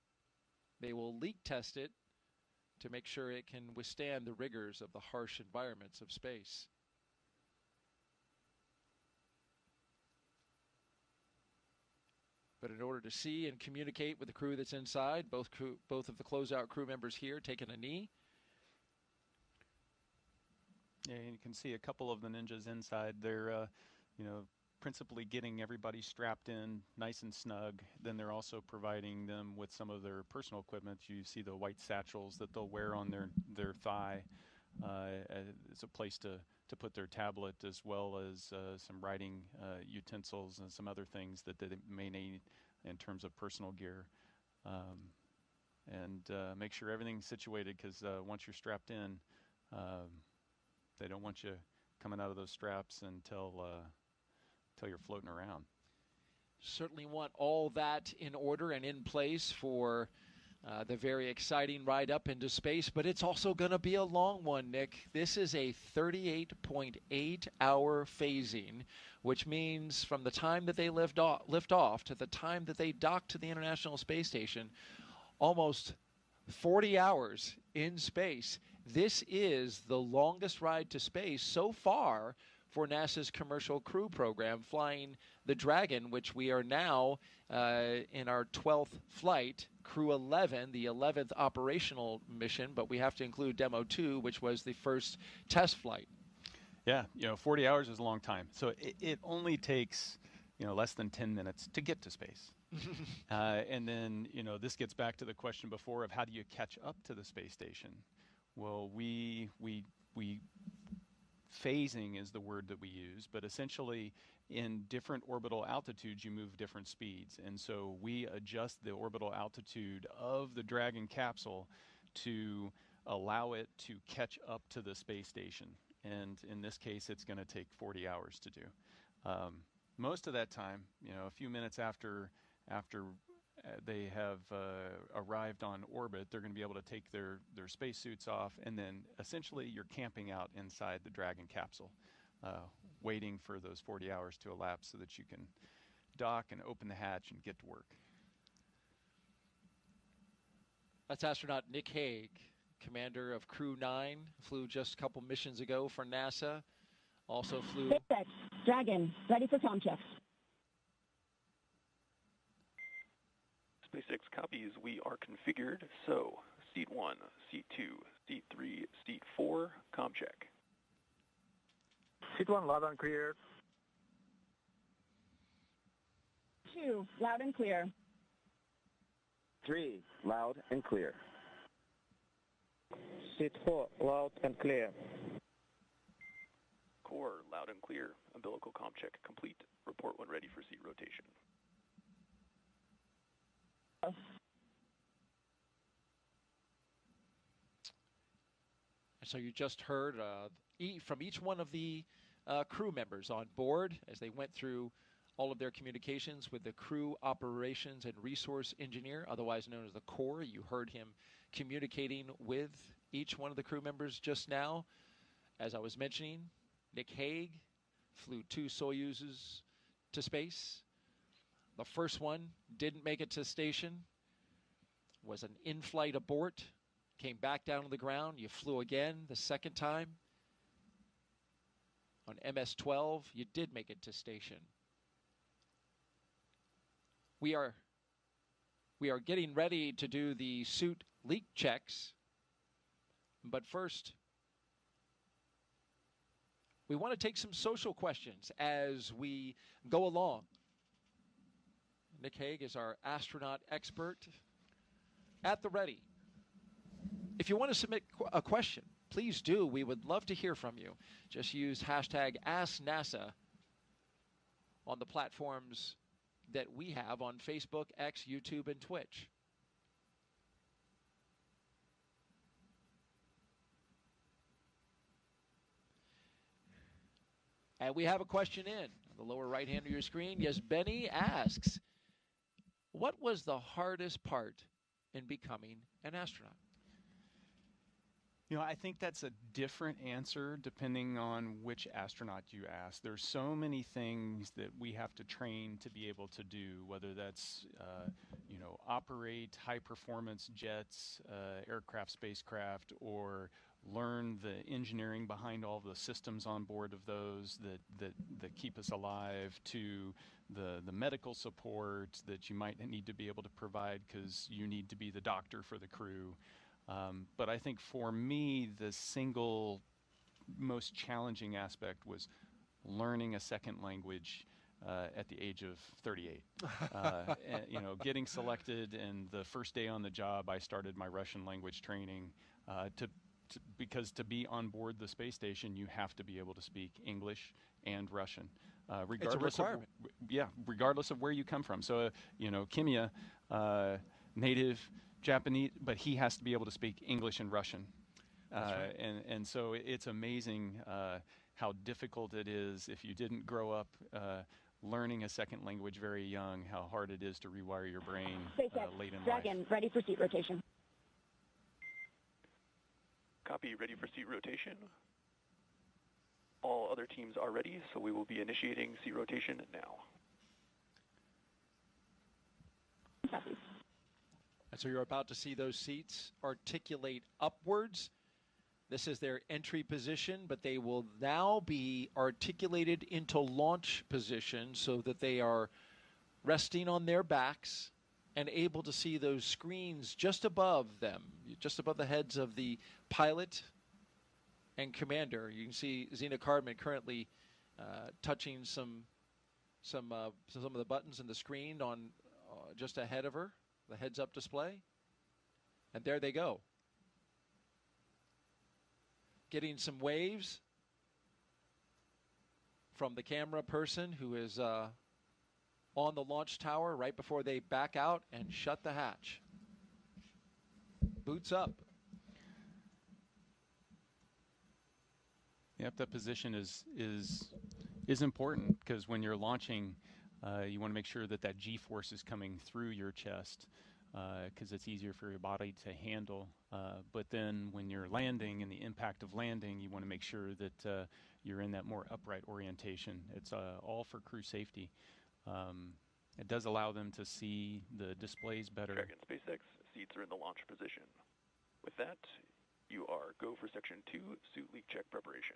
they will leak test it to make sure it can withstand the rigors of the harsh environments of space. But in order to see and communicate with the crew that's inside, both of the closeout crew members here taking a knee. Yeah, and you can see a couple of the ninjas inside. They're, principally getting everybody strapped in nice and snug. Then they're also providing them with some of their personal equipment. You see the white satchels that they'll wear on their thigh. It's a place to put their tablet, as well as some writing utensils and some other things that they may need in terms of personal gear. And make sure everything's situated, because once you're strapped in, they don't want you coming out of those straps until you're floating around. Certainly want all that in order and in place for the very exciting ride up into space, but it's also going to be a long one, Nick. This is a 38.8-hour phasing, which means from the time that they lift off to the time that they dock to the International Space Station, almost 40 hours in space. This is the longest ride to space so far for NASA's commercial crew program, flying the Dragon, which we are now in our 12th flight, Crew 11, the 11th operational mission, but we have to include Demo 2, which was the first test flight. Yeah, 40 hours is a long time. So it only takes, less than 10 minutes to get to space. And then, this gets back to the question before of how do you catch up to the space station? Well, we phasing is the word that we use, but essentially in different orbital altitudes you move different speeds, and so we adjust the orbital altitude of the Dragon capsule to allow it to catch up to the space station, and in this case it's going to take 40 hours to do. Most of that time, a few minutes after they have arrived on orbit, they're going to be able to take their spacesuits off, and then essentially you're camping out inside the Dragon capsule, waiting for those 40 hours to elapse so that you can dock and open the hatch and get to work. That's astronaut Nick Hague, commander of Crew 9, flew just a couple missions ago for NASA. Also flew... SpaceX Dragon, ready for com checks. SpaceX copies, we are configured. So, seat 1, seat 2, seat 3, seat 4, com check. Seat 1, loud and clear. 2, loud and clear. 3, loud and clear. Seat 4, loud and clear. Core, loud and clear. Umbilical com check complete. Report when ready for seat rotation. So you just heard from each one of the crew members on board as they went through all of their communications with the Crew Operations and Resource Engineer, otherwise known as the Core. You heard him communicating with each one of the crew members just now. As I was mentioning, Nick Hague flew 2 Soyuzes to space. The first one didn't make it to station, was an in-flight abort, came back down to the ground. You flew again the second time. On MS-12, you did make it to station. We are getting ready to do the suit leak checks, but first, we want to take some social questions as we go along. Nick Hague is our astronaut expert at the ready. If you want to submit a question, please do. We would love to hear from you. Just use hashtag AskNASA on the platforms that we have on Facebook, X, YouTube, and Twitch. And we have a question in the lower right hand of your screen. Yes, Benny asks, what was the hardest part in becoming an astronaut? You know, I think that's a different answer depending on which astronaut you ask. There's so many things that we have to train to be able to do, whether that's, operate high-performance jets, aircraft, spacecraft, or learn the engineering behind all the systems on board of those that keep us alive, to the medical support that you might need to be able to provide because you need to be the doctor for the crew. But I think for me, the single most challenging aspect was learning a second language at the age of 38. And, getting selected, and the first day on the job, I started my Russian language training because to be on board the space station, you have to be able to speak English and Russian. It's a requirement. Regardless of where you come from. So, Kimiya, native Japanese, but he has to be able to speak English and Russian. Right. And so it's amazing how difficult it is if you didn't grow up learning a second language very young, how hard it is to rewire your brain late in Dragon, life. ready for seat rotation. Copy, ready for seat rotation. All other teams are ready, so we will be initiating seat rotation now. Copy. And so you're about to see those seats articulate upwards. This is their entry position, but they will now be articulated into launch position so that they are resting on their backs and able to see those screens just above them, just above the heads of the pilot and commander. You can see Zena Cardman currently touching some of the buttons in the screen on just ahead of her, the heads-up display. And there they go. Getting some waves from the camera person who is on the launch tower right before they back out and shut the hatch. Boots up. Yep, that position is important because when you're launching, You want to make sure that that G-force is coming through your chest because it's easier for your body to handle. But then when you're landing and the impact of landing, you want to make sure that you're in that more upright orientation. It's all for crew safety. It does allow them to see the displays better. Dragon SpaceX seats are in the launch position. With that, you are go for Section 2, suit leak check preparation.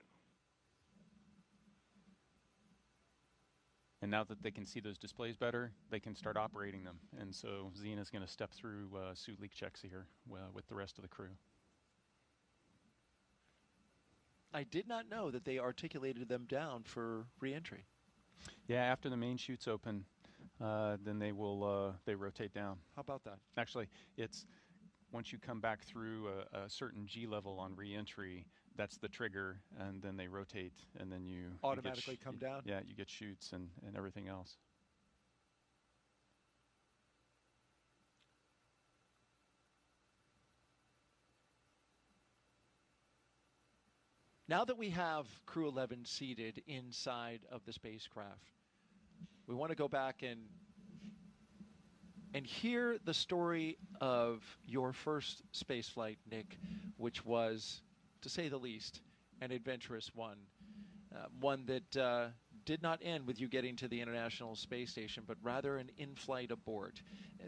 And now that they can see those displays better, they can start operating them. And so Zena's going to step through suit leak checks here with the rest of the crew. I did not know that they articulated them down for reentry. Yeah, after the main chute's open, then they will they rotate down. How about that? Actually, it's once you come back through a certain G level on reentry, that's the trigger, and then they rotate, and then you automatically come down? Yeah, you get chutes and everything else. Now that we have Crew 11 seated inside of the spacecraft, we want to go back and hear the story of your first spaceflight, Nick, which was, to say the least, an adventurous one. One that did not end with you getting to the International Space Station, but rather an in-flight abort.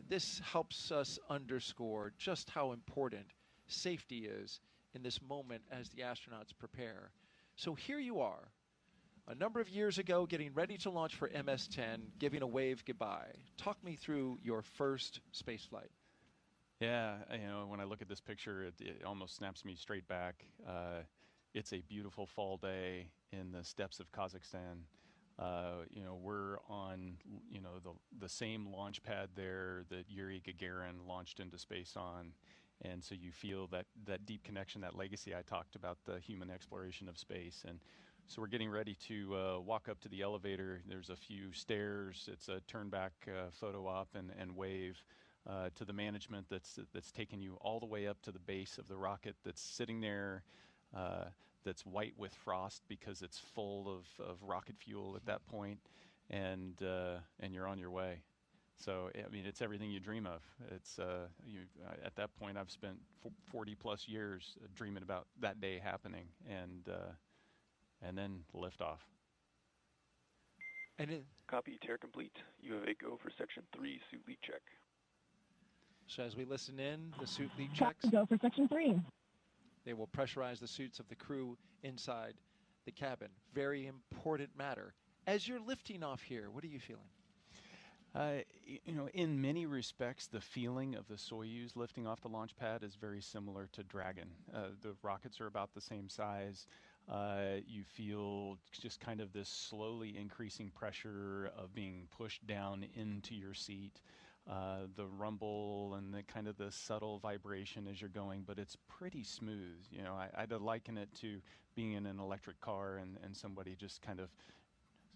This helps us underscore just how important safety is in this moment as the astronauts prepare. So here you are, a number of years ago, getting ready to launch for MS-10, giving a wave goodbye. Talk me through your first spaceflight. Yeah, you know, when I look at this picture, it almost snaps me straight back. It's a beautiful fall day in the steppes of Kazakhstan. You know, we're on, you know, the same launch pad there that Yuri Gagarin launched into space on. And so you feel that deep connection, that legacy I talked about, the human exploration of space. And so we're getting ready to walk up to the elevator. There's a few stairs. It's a turn back photo op and wave to the management that's taken you all the way up to the base of the rocket that's sitting there, that's white with frost because it's full of rocket fuel at that point, and you're on your way. So, I mean, it's everything you dream of. It's at that point, I've spent 40 plus years dreaming about that day happening, and then liftoff. And copy, tear complete. You have a go for Section 3, suit leak check. So as we listen in, the suit leak checks. Go for Section 3. They will pressurize the suits of the crew inside the cabin. Very important matter. As you're lifting off here, what are you feeling? You know, in many respects, the feeling of the Soyuz lifting off the launch pad is very similar to Dragon. The rockets are about the same size. You feel just kind of this slowly increasing pressure of being pushed down into your seat. The rumble and the kind of the subtle vibration as you're going, but it's pretty smooth. You know, I'd liken it to being in an electric car and somebody just kind of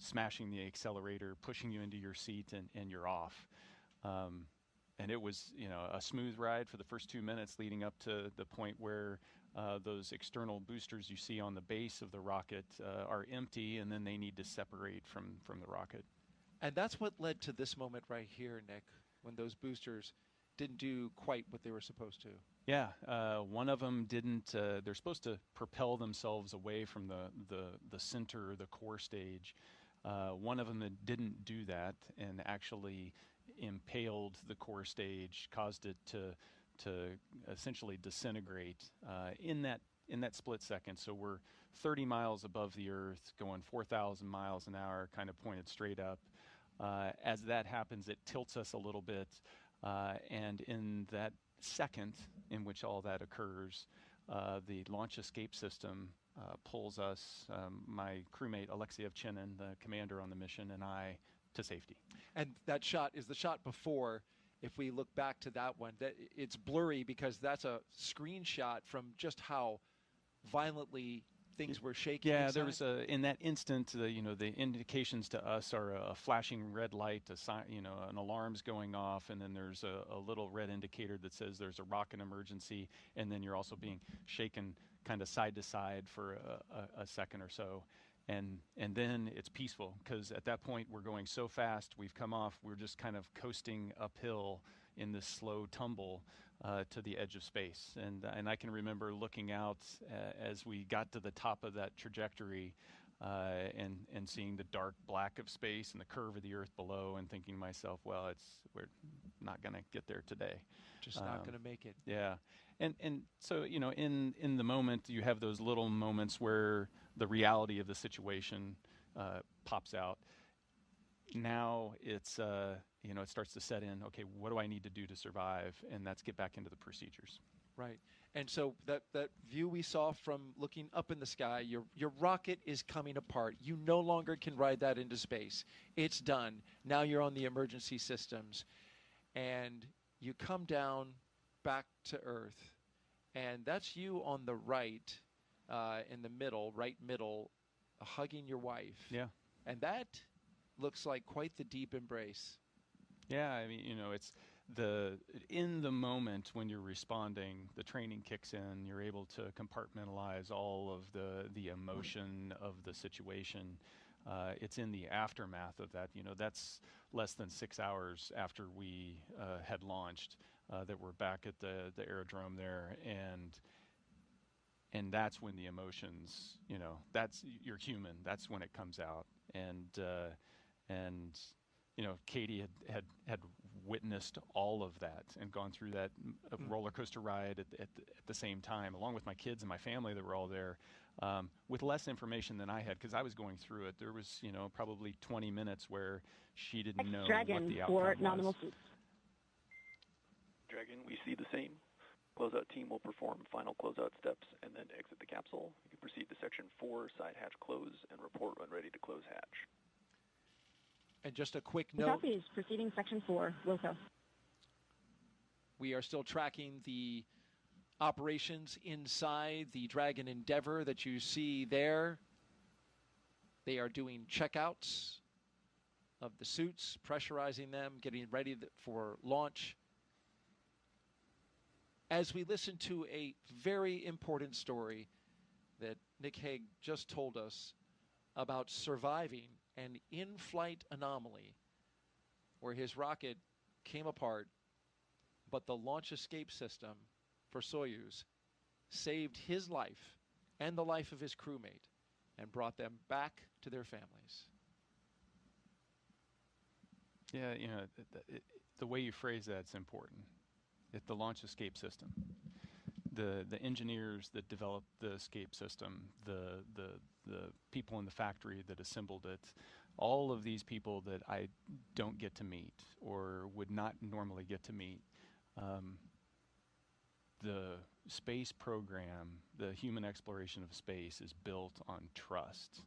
smashing the accelerator, pushing you into your seat, and you're off. And it was, you know, a smooth ride for the first 2 minutes leading up to the point where those external boosters you see on the base of the rocket are empty, and then they need to separate from the rocket. And that's what led to this moment right here, Nick, when those boosters didn't do quite what they were supposed to. Yeah, one of them didn't. They're supposed to propel themselves away from the center, the core stage. One of them that didn't do that and actually impaled the core stage, caused it to essentially disintegrate in that split second. So we're 30 miles above the Earth, going 4,000 miles an hour, kind of pointed straight up. As that happens, it tilts us a little bit, and in that second in which all that occurs, the launch escape system pulls us, my crewmate Alexei Ovchinin, the commander on the mission, and I, to safety. And that shot is the shot before. If we look back to that one, it's blurry because that's a screenshot from just how violently things were shaking. Yeah, inside. there was in that instant, you know, the indications to us are a flashing red light, you know, an alarm's going off, and then there's a little red indicator that says there's a rocket emergency, and then you're also being shaken kind of side to side for a second or so. and then it's peaceful, because at that point we're going so fast, we've come off, we're just kind of coasting uphill in this slow tumble to the edge of space. And I can remember looking out as we got to the top of that trajectory and seeing the dark black of space and the curve of the Earth below, and thinking to myself, well, we're not going to get there today. Just not going to make it. Yeah. And so, you know, in the moment, you have those little moments where the reality of the situation pops out. Now it's, you know, it starts to set in, okay, what do I need to do to survive? And that's get back into the procedures. Right. And so that view we saw from looking up in the sky, your rocket is coming apart. You no longer can ride that into space. It's done. Now you're on the emergency systems. And you come down back to Earth. And that's you on the right, in the middle, right middle, hugging your wife. Yeah. And that looks like quite the deep embrace. Yeah, I mean, you know, it's in the moment when you're responding, the training kicks in, you're able to compartmentalize all of the emotion of the situation. It's in the aftermath of that, you know, that's less than 6 hours after we had launched, that we're back at the aerodrome there, and that's when the emotions, you know, you're human, that's when it comes out. And you know, Katie had witnessed all of that and gone through that roller coaster ride at the same time, along with my kids and my family that were all there, with less information than I had, because I was going through it. There was, you know, probably 20 minutes where she didn't know Dragon what the for outcome nominal was. seats. Dragon, we see the same. Closeout team will perform final closeout steps and then exit the capsule. You can proceed to section 4, side hatch close, and report when ready to close hatch. And just a quick note. Copies. Proceeding section 4, Wilco. We are still tracking the operations inside the Dragon Endeavor that you see there. They are doing checkouts of the suits, pressurizing them, getting ready for launch. As we listen to a very important story that Nick Hague just told us about surviving an in-flight anomaly where his rocket came apart, but the launch escape system for Soyuz saved his life and the life of his crewmate and brought them back to their families. Yeah, you know, the way you phrase that's important. The launch escape system. The engineers that developed the escape system, the people in the factory that assembled it, all of these people that I don't get to meet or would not normally get to meet. The space program, the human exploration of space, is built on trust.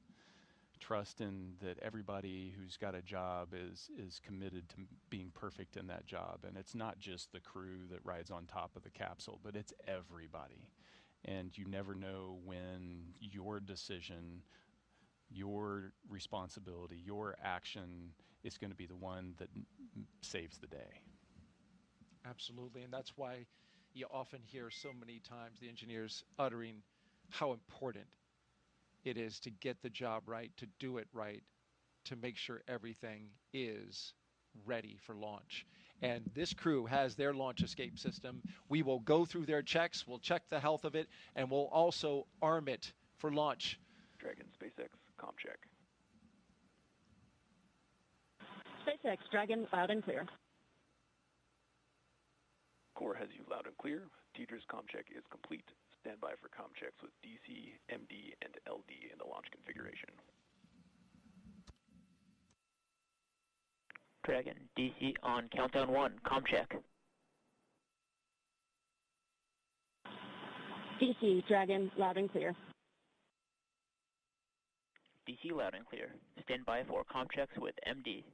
Trust in that everybody who's got a job is committed to being perfect in that job. And it's not just the crew that rides on top of the capsule, but it's everybody. And you never know when your decision, your responsibility, your action is going to be the one that saves the day. Absolutely, and that's why you often hear so many times the engineers uttering how important it is to get the job right, to do it right, to make sure everything is ready for launch. And this crew has their launch escape system. We will go through their checks, we'll check the health of it, and we'll also arm it for launch. Dragon, SpaceX, comm check. SpaceX Dragon, loud and clear. Core has you loud and clear. Teacher's comm check is complete. Stand by for comm checks with DC, MD, and LD in the launch configuration. Dragon, DC on countdown 1, comm check. DC Dragon, loud and clear. DC loud and clear. Stand by for comm checks with MD.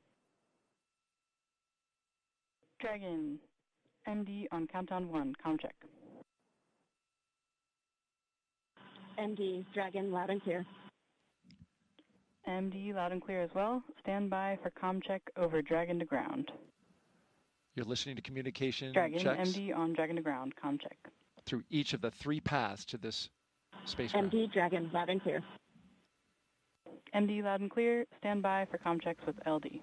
Dragon, MD on countdown 1, comm check. MD Dragon, loud and clear. MD loud and clear as well. Stand by for comm check over Dragon to ground. You're listening to communication Dragon, checks MD on Dragon to ground, comm check. through each of the 3 paths to this spacecraft. MD Dragon, loud and clear. MD loud and clear. Stand by for comm checks with LD.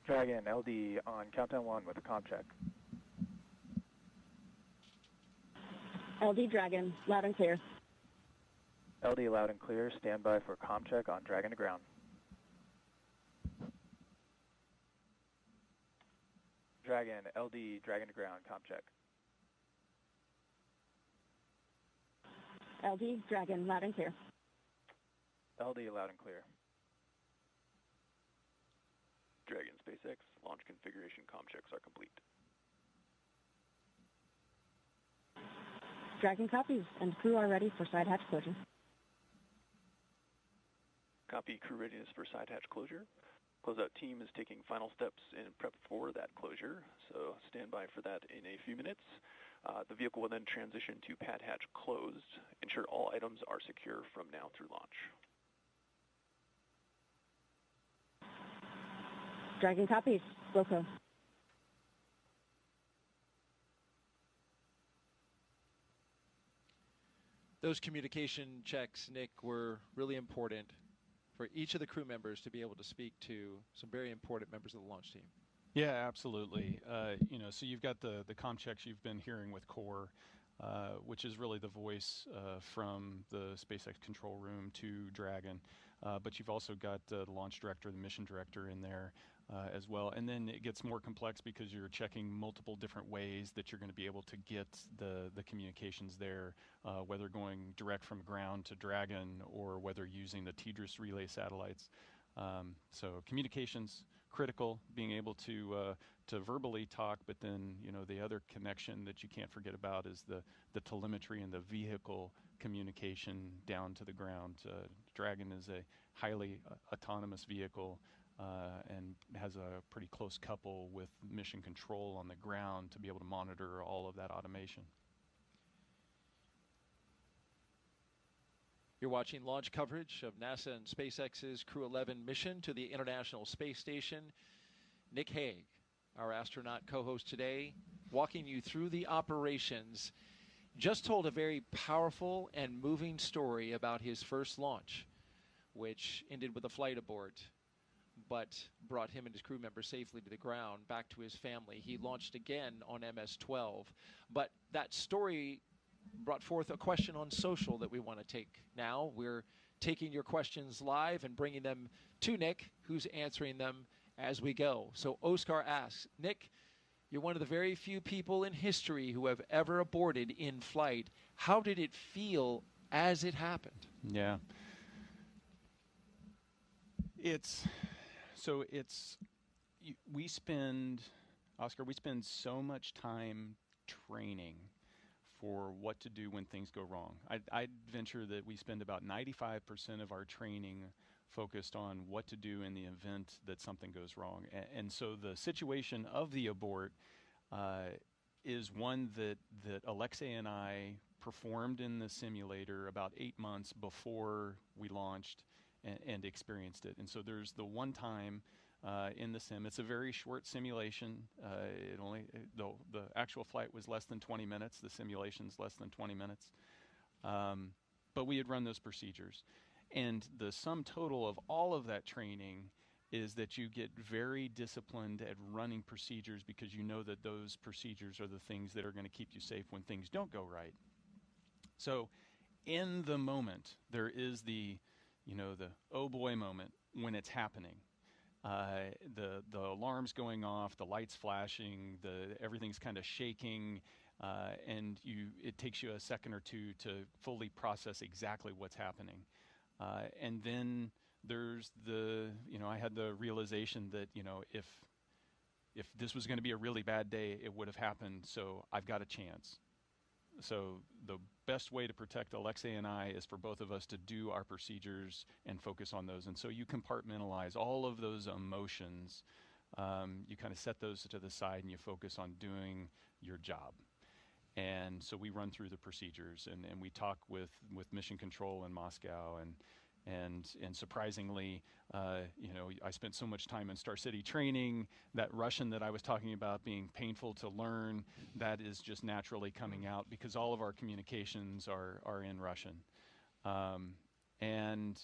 Dragon, LD on countdown 1 with a comm check. LD Dragon, loud and clear. LD loud and clear. Stand by for comm check on Dragon to ground. Dragon, LD, Dragon to ground, comm check. LD Dragon, loud and clear. LD loud and clear. Dragon, SpaceX, launch configuration comm checks are complete. Dragon copies, and crew are ready for side hatch closure. Copy, crew readiness for side hatch closure. Closeout team is taking final steps in prep for that closure, so stand by for that in a few minutes. The vehicle will then transition to pad hatch closed. Ensure all items are secure from now through launch. Dragon copies, Wilco. Those communication checks, Nick, were really important for each of the crew members to be able to speak to some very important members of the launch team. Yeah, absolutely. So you've got the comm checks you've been hearing with Core, which is really the voice from the SpaceX control room to Dragon. But you've also got the launch director, the mission director in there as well. And then it gets more complex because you're checking multiple different ways that you're going to be able to get the communications there, whether going direct from ground to Dragon or whether using the TDRS relay satellites. So communications critical, being able to verbally talk, but then the other connection that you can't forget about is the telemetry and the vehicle communication down to the ground. Dragon is a highly autonomous vehicle and has a pretty close couple with mission control on the ground to be able to monitor all of that automation. You're watching launch coverage of NASA and SpaceX's Crew 11 mission to the International Space Station. Nick Hague, our astronaut co-host today, walking you through the operations, just told a very powerful and moving story about his first launch, which ended with a flight abort, but brought him and his crew members safely to the ground, back to his family. He launched again on MS-12, but that story brought forth a question on social that we want to take now. We're taking your questions live and bringing them to Nick, who's answering them as we go. So Oscar asks, Nick, you're one of the very few people in history who have ever aborted in flight. How did it feel as it happened? Yeah. We spend so much time training for what to do when things go wrong. I'd venture that we spend about 95% of our training focused on what to do in the event that something goes wrong. And so the situation of the abort is one that Alexei and I performed in the simulator about 8 months before we launched and experienced it. And so there's the one time in the sim. It's a very short simulation. The actual flight was less than 20 minutes. The simulation's less than 20 minutes. But we had run those procedures. And the sum total of all of that training is that you get very disciplined at running procedures because you know that those procedures are the things that are going to keep you safe when things don't go right. So in the moment, there is the oh boy moment when it's happening. The alarm's going off, the lights flashing, everything's kind of shaking, and it takes you a second or two to fully process exactly what's happening. And then there's I had the realization that, if this was going to be a really bad day, it would have happened, so I've got a chance. So the best way to protect Alexei and I is for both of us to do our procedures and focus on those. And so you compartmentalize all of those emotions. You kind of set those to the side and you focus on doing your job. And so we run through the procedures and we talk with Mission Control in Moscow and surprisingly, I spent so much time in Star City training. That Russian that I was talking about being painful to learn, that is just naturally coming out because all of our communications are in Russian. And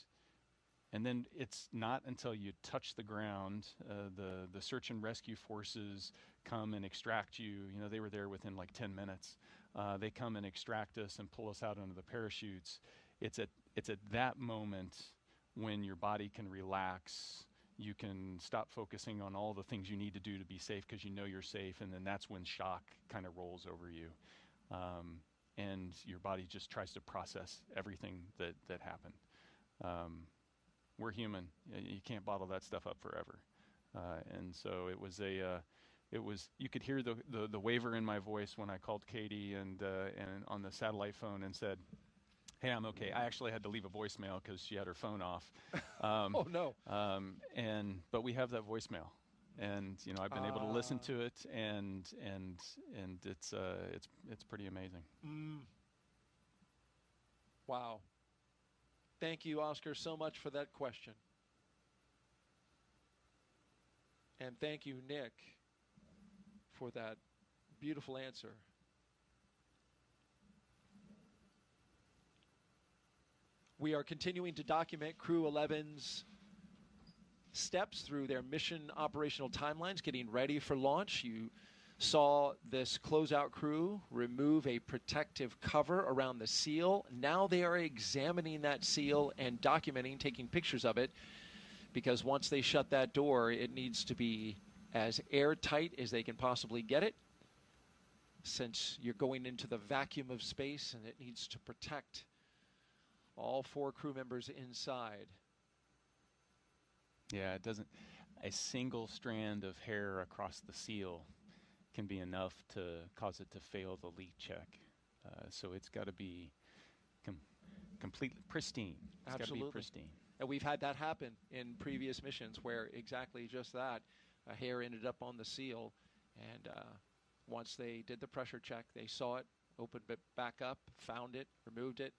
then it's not until you touch the ground, the search and rescue forces come and extract you. You know, they were there within like 10 minutes. They come and extract us and pull us out under the parachutes. It's at that moment when your body can relax. You can stop focusing on all the things you need to do to be safe because you know you're safe, and then that's when shock kind of rolls over you. And your body just tries to process everything that happened. We're human. You can't bottle that stuff up forever. And so it was you could hear the waver in my voice when I called Katie and on the satellite phone and said, "Hey, I'm okay." I actually had to leave a voicemail because she had her phone off. Oh no. But we have that voicemail, and you know I've been able to listen to it, and it's pretty amazing. Wow. Thank you, Oscar, so much for that question. And thank you, Nick, for that beautiful answer. We are continuing to document Crew 11's steps through their mission operational timelines, getting ready for launch. You saw this closeout crew remove a protective cover around the seal. Now they are examining that seal and documenting, taking pictures of it, because once they shut that door, it needs to be as airtight as they can possibly get it, since you're going into the vacuum of space, and it needs to protect all 4 crew members inside. Yeah, it doesn't. A single strand of hair across the seal can be enough to cause it to fail the leak check. So it's got to be completely pristine. It's got to be pristine. And we've had that happen in previous missions where exactly just that. A hair ended up on the seal, and once they did the pressure check, they saw it, opened it back up, found it, removed it,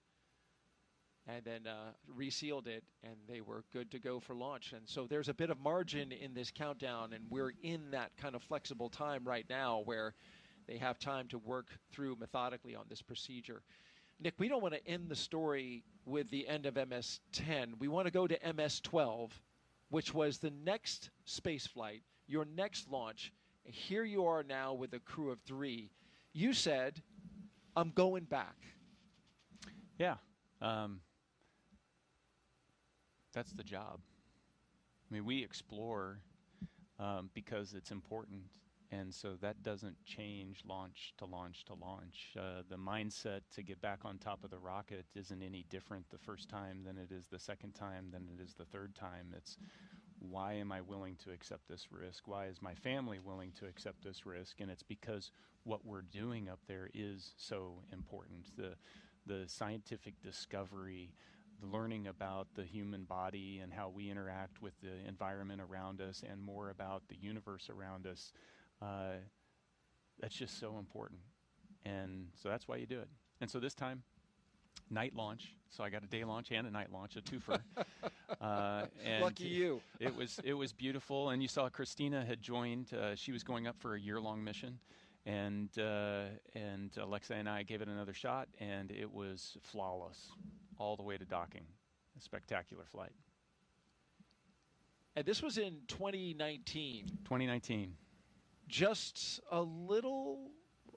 and then resealed it, and they were good to go for launch. And so there's a bit of margin in this countdown, and we're in that kind of flexible time right now where they have time to work through methodically on this procedure. Nick, we don't want to end the story with the end of MS-10. We want to go to MS-12, which was the next space flight, your next launch. Here you are now with a crew of 3. You said, "I'm going back." Yeah. That's the job. I mean, we explore because it's important, and so that doesn't change launch to launch to launch. The mindset to get back on top of the rocket isn't any different the first time than it is the second time, than it is the third time. It's, why am I willing to accept this risk? Why is my family willing to accept this risk? And it's because what we're doing up there is so important. The scientific discovery, the learning about the human body and how we interact with the environment around us, and more about the universe around us, that's just so important. And so that's why you do it. And so this time, night launch. So I got a day launch and a night launch, a twofer. And lucky you. It was beautiful. And you saw Christina had joined. She was going up for a year-long mission. And Alexa and I gave it another shot, and it was flawless all the way to docking. A spectacular flight. And this was in 2019. 2019. Just a little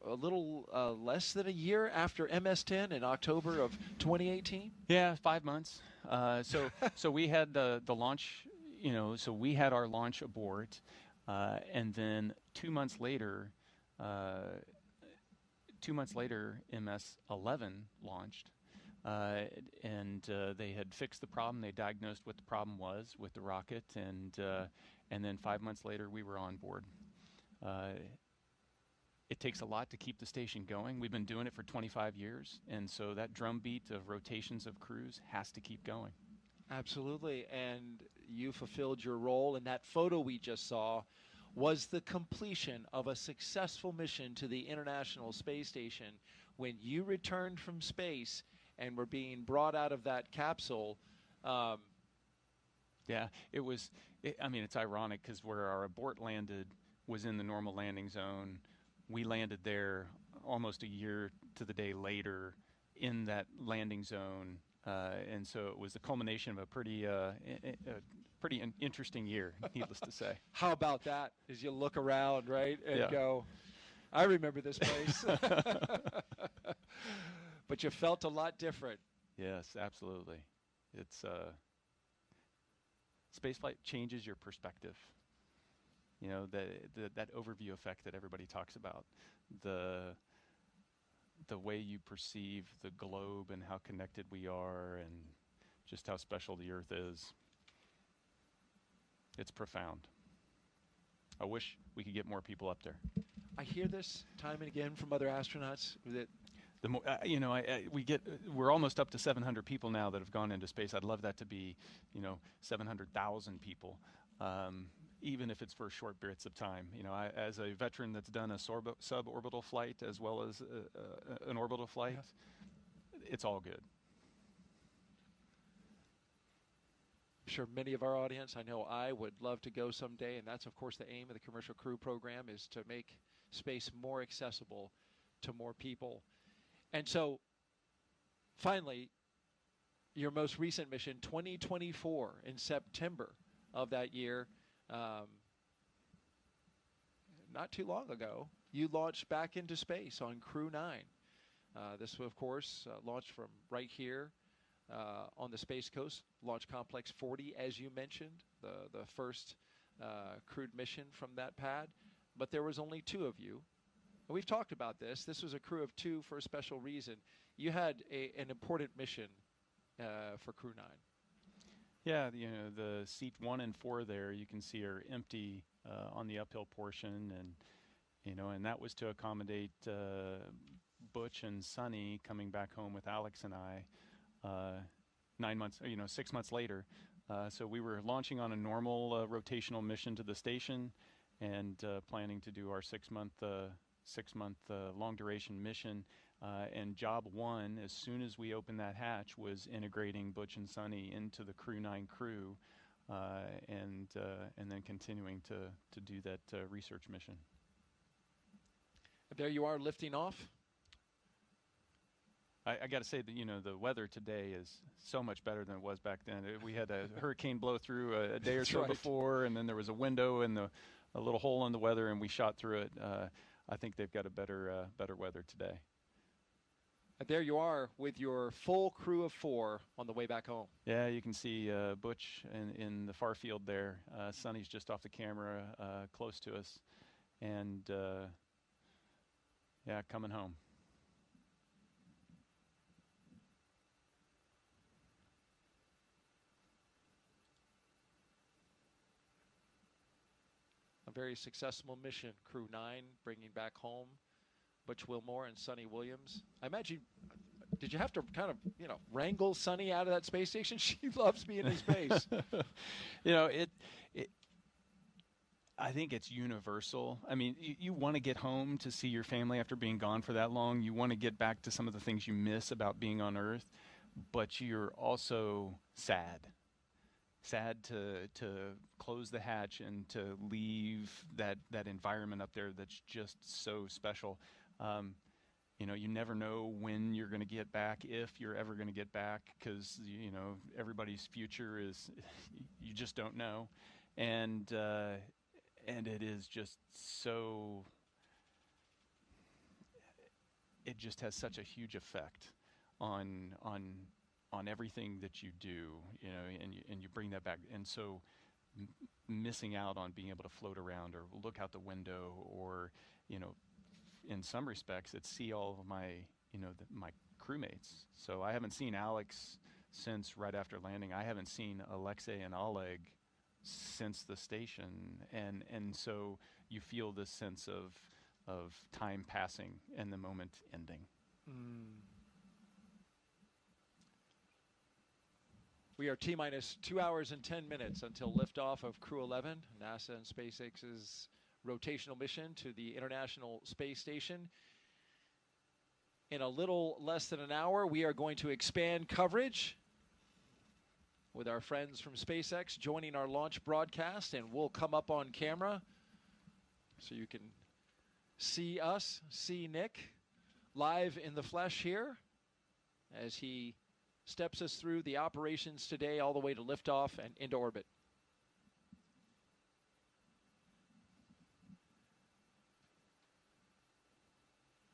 less than a year after MS-10 in October of 2018. Yeah, 5 months. So we had the launch. You know, so we had our launch abort, and then 2 months later. 2 months later, MS-11 launched, and they had fixed the problem. They diagnosed what the problem was with the rocket, and then 5 months later, we were on board. It takes a lot to keep the station going. We've been doing it for 25 years, and so that drumbeat of rotations of crews has to keep going. Absolutely, and you fulfilled your role, and that photo we just saw was the completion of a successful mission to the International Space Station. When you returned from space and were being brought out of that capsule. Yeah, it was, I mean, it's ironic because where our abort landed was in the normal landing zone. We landed there almost a year to the day later in that landing zone And so it was the culmination of a pretty interesting year, needless to say. How about that? As you look around, right, and Yeah. go, I remember this place. But you felt a lot different. Yes, absolutely. It's spaceflight changes your perspective. You know, that overview effect that everybody talks about, the way you perceive the globe and how connected we are and just how special the Earth is. It's profound. I wish we could get more people up there. I hear this time and again from other astronauts that The more, we're almost up to 700 people now that have gone into space. I'd love that to be, 700,000 people, even if it's for short periods of time. You know, as a veteran that's done a suborbital flight as well as an orbital flight, it's all good. I'm sure many of our audience, I know I would love to go someday, and that's, of course, the aim of the Commercial Crew Program, is to make space more accessible to more people. And so, finally, your most recent mission, 2024, in September of that year, not too long ago, you launched back into space on Crew 9. This, of course, launched from right here on the Space Coast, Launch Complex 40, as you mentioned, the first crewed mission from that pad. But there was only 2 of you. And we've talked about this. This was a crew of 2 for a special reason. You had an important mission for Crew 9. Yeah, the seat 1 and 4 there you can see are empty on the uphill portion, and that was to accommodate Butch and Sonny coming back home with Alex and I 6 months later. So we were launching on a normal rotational mission to the station and planning to do our 6-month long-duration mission. And job 1, as soon as we opened that hatch, was integrating Butch and Sonny into the Crew 9 crew, and then continuing to do that research mission. There you are, lifting off. I got to say that the weather today is so much better than it was back then. We had a hurricane blow through a day or so before, and then there was a window and a little hole in the weather, and we shot through it. I think they've got a better weather today. And there you are with your full crew of 4 on the way back home. Yeah, you can see Butch in the far field there. Sonny's just off the camera, close to us, and coming home. A very successful mission, Crew 9, bringing back home Butch Wilmore and Sonny Williams. I imagine, did you have to kind of, wrangle Sonny out of that space station? She loves being in space. I think it's universal. I mean, you want to get home to see your family after being gone for that long. You want to get back to some of the things you miss about being on Earth, but you're also sad to close the hatch and to leave that environment up there that's just so special. You never know when you're going to get back, if you're ever going to get back, because everybody's future is you just don't know, and it is just so. It just has such a huge effect on everything that you do, and you bring that back. And so missing out on being able to float around or look out the window, or, in some respects, it's see all of my, my crewmates. So I haven't seen Alex since right after landing. I haven't seen Alexei and Oleg since the station. And so you feel this sense of time passing and the moment ending. We are T-minus 2 hours and 10 minutes until liftoff of Crew 11, NASA and SpaceX's rotational mission to the International Space Station. In a little less than an hour, we are going to expand coverage with our friends from SpaceX joining our launch broadcast, and we'll come up on camera so you can see us, see Nick live in the flesh here as he steps us through the operations today all the way to liftoff and into orbit.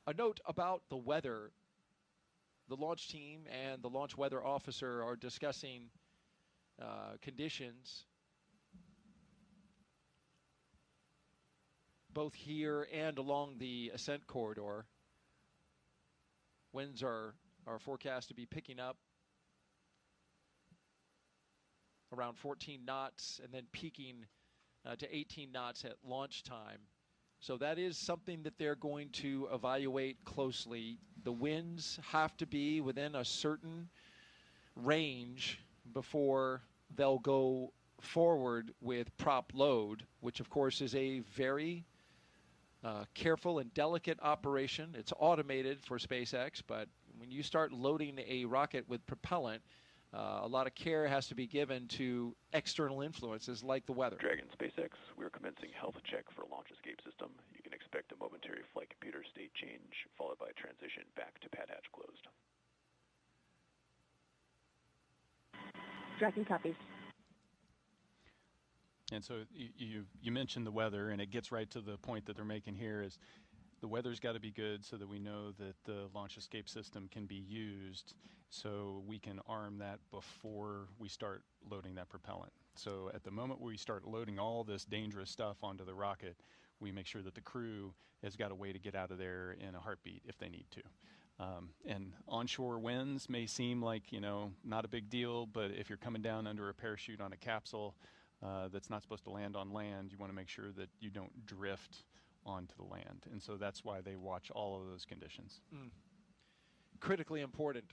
A note about the weather. The launch team and the launch weather officer are discussing conditions both here and along the ascent corridor. Winds are forecast to be picking up around 14 knots and then peaking to 18 knots at launch time. So that is something that they're going to evaluate closely. The winds have to be within a certain range before they'll go forward with prop load, which of course is a very careful and delicate operation. It's automated for SpaceX, but when you start loading a rocket with propellant, a lot of care has to be given to external influences like the weather. Dragon SpaceX, we're commencing health check for launch escape system. You can expect a momentary flight computer state change, followed by transition back to pad hatch closed. Dragon copies. And so you mentioned the weather, and it gets right to the point that they're making here is the weather's got to be good so that we know that the launch escape system can be used so we can arm that before we start loading that propellant. So at the moment where we start loading all this dangerous stuff onto the rocket, we make sure that the crew has got a way to get out of there in a heartbeat if they need to. And onshore winds may seem like, not a big deal, but if you're coming down under a parachute on a capsule that's not supposed to land on land, you want to make sure that you don't drift onto the land. And so that's why they watch all of those conditions. Critically important,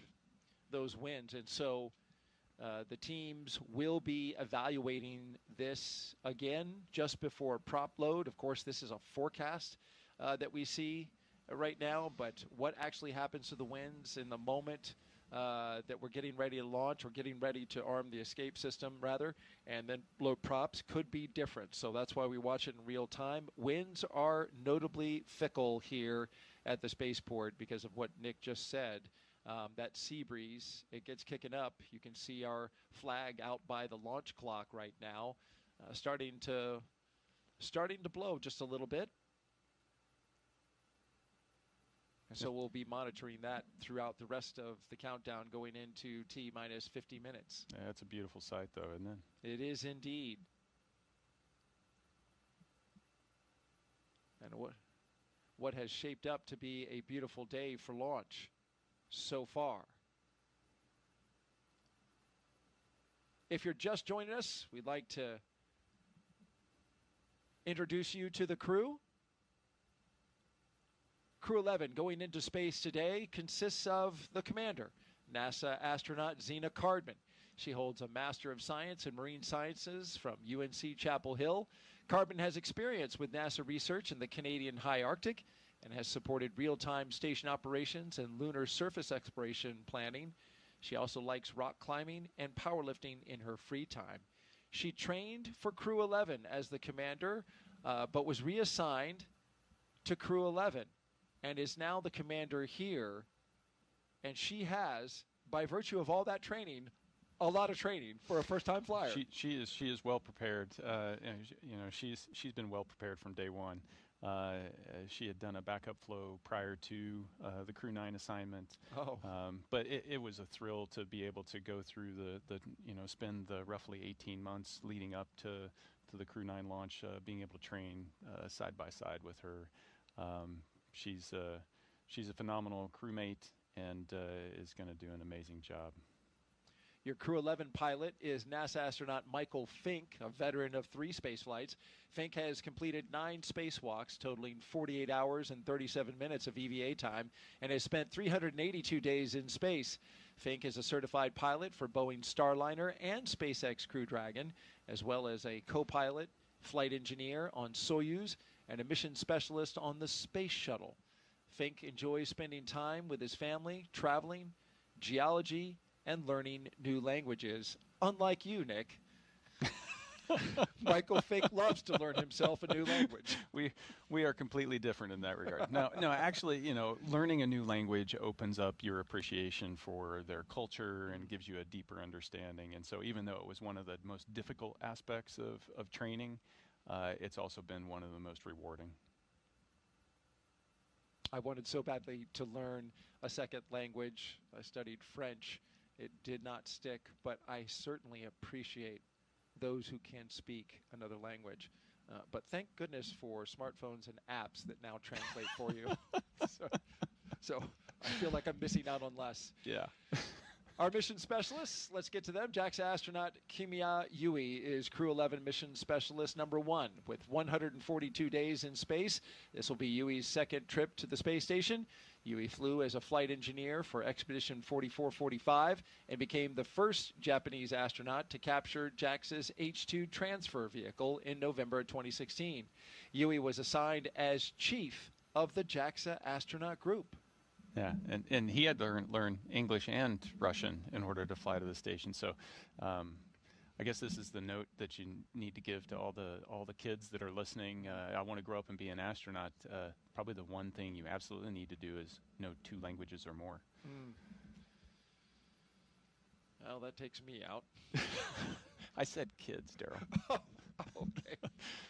those winds. And so the teams will be evaluating this again just before prop load. Of course, this is a forecast that we see right now, but what actually happens to the winds in the moment that we're getting ready to launch or getting ready to arm the escape system, rather, and then load props could be different. So that's why we watch it in real time. Winds are notably fickle here at the spaceport because of what Nick just said. That sea breeze, it gets kicking up. You can see our flag out by the launch clock right now, starting to blow just a little bit. So we'll be monitoring that throughout the rest of the countdown going into T-minus 50 minutes. Yeah, it's a beautiful sight, though, isn't it? It is indeed. And what has shaped up to be a beautiful day for launch so far. If you're just joining us, we'd like to introduce you to the crew. Crew 11 going into space today consists of the commander, NASA astronaut Zena Cardman. She holds a Master of Science in Marine Sciences from UNC Chapel Hill. Cardman has experience with NASA research in the Canadian High Arctic and has supported real-time station operations and lunar surface exploration planning. She also likes rock climbing and powerlifting in her free time. She trained for Crew 11 as the commander, but was reassigned to Crew 11. And is now the commander here, and she has, by virtue of all that training, a lot of training for a first-time flyer. She is well prepared. She's been well prepared from day one. She had done a backup flow prior to the Crew 9 assignment. But it was a thrill to be able to go through spend the roughly 18 months leading up to the Crew 9 launch, being able to train side by side with her. She's a phenomenal crewmate and is going to do an amazing job. Your Crew 11 pilot is NASA astronaut Michael Fincke, a veteran of 3 space flights. Fincke has completed 9 spacewalks, totaling 48 hours and 37 minutes of EVA time, and has spent 382 days in space. Fincke is a certified pilot for Boeing Starliner and SpaceX Crew Dragon, as well as a co-pilot, flight engineer on Soyuz, and a mission specialist on the Space Shuttle. Fincke enjoys spending time with his family, traveling, geology, and learning new languages. Unlike you, Nick. Michael Fincke loves to learn himself a new language. We are completely different in that regard. No, actually, learning a new language opens up your appreciation for their culture and gives you a deeper understanding. And so even though it was one of the most difficult aspects of training, it's also been one of the most rewarding. I wanted so badly to learn a second language. I studied French. It did not stick, but I certainly appreciate those who can speak another language. But thank goodness for smartphones and apps that now translate for you. So I feel like I'm missing out on less. Yeah. Our mission specialists, let's get to them. JAXA astronaut Kimiya Yui is Crew 11 mission specialist number 1 with 142 days in space. This will be Yui's second trip to the space station. Yui flew as a flight engineer for Expedition 4445 and became the first Japanese astronaut to capture JAXA's H-2 transfer vehicle in November 2016. Yui was assigned as chief of the JAXA astronaut group. Yeah, and he had to learn English and Russian in order to fly to the station. So I guess this is the note that you need to give to all the kids that are listening. I want to grow up and be an astronaut. Probably the one thing you absolutely need to do is know 2 languages or more. Well, that takes me out. I said kids, Daryl. Okay.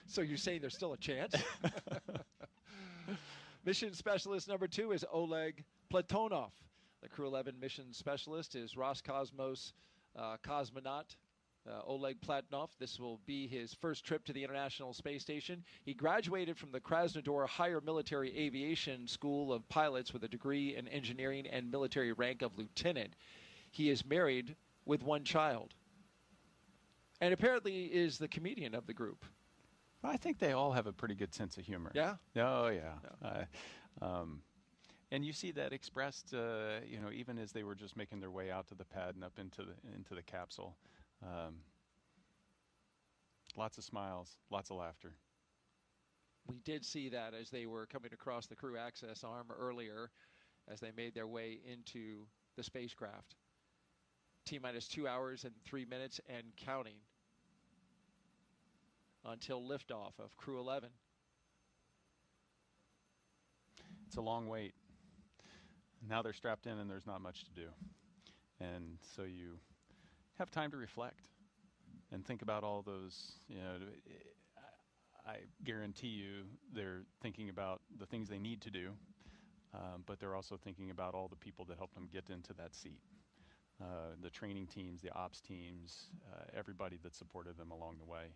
So you're saying there's still a chance? Mission specialist number 2 is Oleg Platonov. The Crew 11 mission specialist is Roscosmos cosmonaut Oleg Platonov. This will be his first trip to the International Space Station. He graduated from the Krasnodar Higher Military Aviation School of Pilots with a degree in engineering and military rank of lieutenant. He is married with 1 child and apparently is the comedian of the group. I think they all have a pretty good sense of humor. Yeah? Oh, yeah. And you see that expressed, even as they were just making their way out to the pad and up into the capsule. Lots of smiles, lots of laughter. We did see that as they were coming across the crew access arm earlier as they made their way into the spacecraft. T-minus 2 hours and 3 minutes and counting until liftoff of Crew 11. It's a long wait. Now they're strapped in and there's not much to do. And so you have time to reflect and think about all those, I guarantee you they're thinking about the things they need to do, but they're also thinking about all the people that helped them get into that seat. The training teams, the ops teams, everybody that supported them along the way.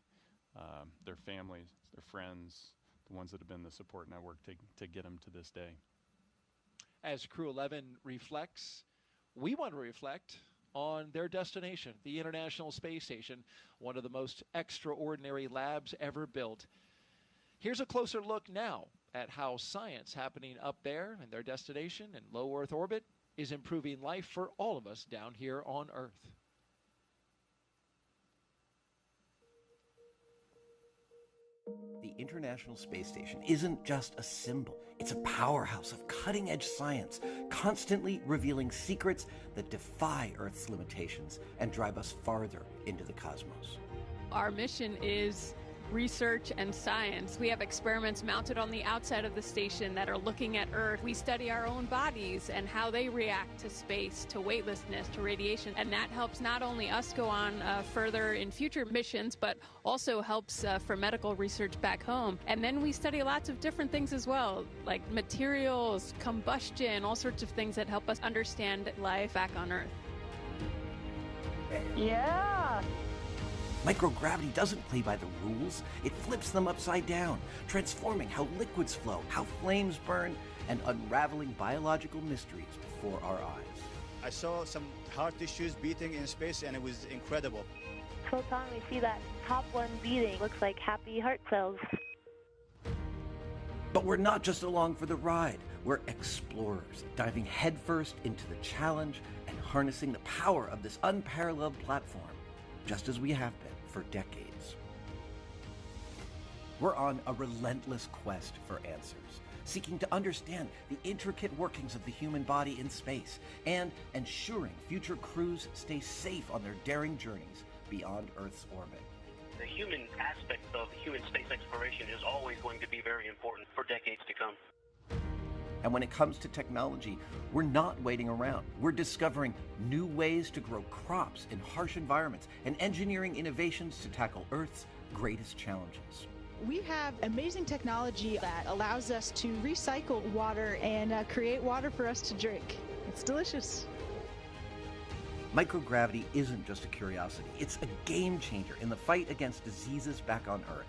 Their families, their friends, the ones that have been the support network to get them to this day. As Crew 11 reflects, we want to reflect on their destination, the International Space Station, one of the most extraordinary labs ever built. Here's a closer look now at how science happening up there in their destination in low Earth orbit is improving life for all of us down here on Earth. The International Space Station isn't just a symbol. It's a powerhouse of cutting-edge science, constantly revealing secrets that defy Earth's limitations and drive us farther into the cosmos. Our mission is research and science. We have experiments mounted on the outside of the station that are looking at Earth. We study our own bodies and how they react to space, to weightlessness, to radiation, and that helps not only us go on further in future missions, but also helps for medical research back home. And then we study lots of different things as well, like materials, combustion, all sorts of things that help us understand life back on Earth. Yeah! Microgravity doesn't play by the rules. It flips them upside down, transforming how liquids flow, how flames burn, and unraveling biological mysteries before our eyes. I saw some heart tissues beating in space, and it was incredible. Photon, we see that top one beating. Looks like happy heart cells. But we're not just along for the ride. We're explorers, diving headfirst into the challenge and harnessing the power of this unparalleled platform, just as we have been for decades. We're on a relentless quest for answers, seeking to understand the intricate workings of the human body in space and ensuring future crews stay safe on their daring journeys beyond Earth's orbit. the human aspect of human space exploration is always going to be very important for decades to come. And when it comes to technology, we're not waiting around. We're discovering new ways to grow crops in harsh environments and engineering innovations to tackle Earth's greatest challenges. We have amazing technology that allows us to recycle water and create water for us to drink. It's delicious. Microgravity isn't just a curiosity, it's a game changer in the fight against diseases back on Earth,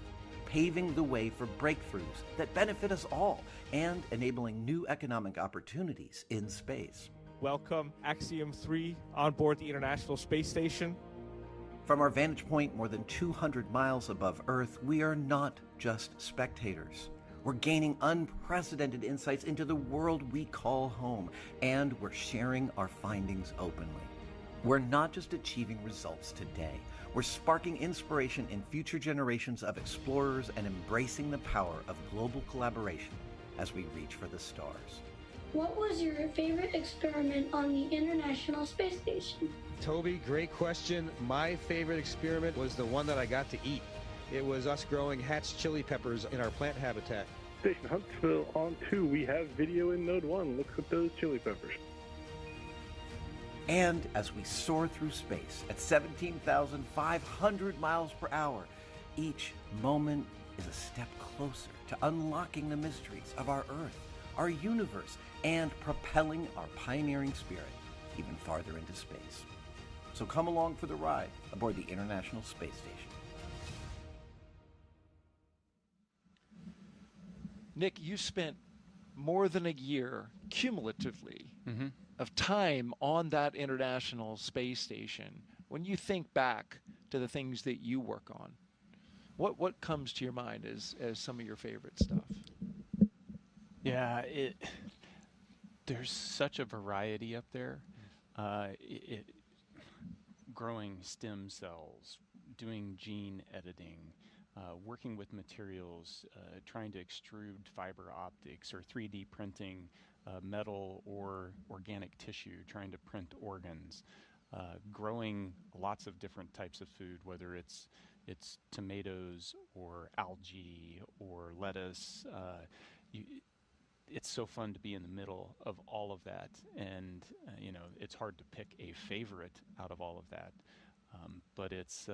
paving the way for breakthroughs that benefit us all and enabling new economic opportunities in space. Welcome Axiom 3 on board the International Space Station. From our vantage point more than 200 miles above Earth, we are not just spectators. We're gaining unprecedented insights into the world we call home, and we're sharing our findings openly. We're not just achieving results today. We're sparking inspiration in future generations of explorers and embracing the power of global collaboration as we reach for the stars. What was your favorite experiment on the International Space Station? Toby, great question. My favorite experiment was the one that I got to eat. It was us growing Hatch chili peppers in our plant habitat. Station Huntsville on 2, we have video in Node 1. Look at those chili peppers. And as we soar through space at 17,500 miles per hour, each moment is a step closer to unlocking the mysteries of our Earth, our universe, and propelling our pioneering spirit even farther into space. So come along for the ride aboard the International Space Station. Nick, you spent more than a year cumulatively of time on that International Space Station. When you think back to the things that you work on, what comes to your mind as some of your favorite stuff? Yeah, there's such a variety up there. Growing stem cells, doing gene editing, working with materials, trying to extrude fiber optics or 3D printing metal or organic tissue, trying to print organs, growing lots of different types of food, whether it's tomatoes or algae or lettuce. It's so fun to be in the middle of all of that, and it's hard to pick a favorite out of all of that. But it's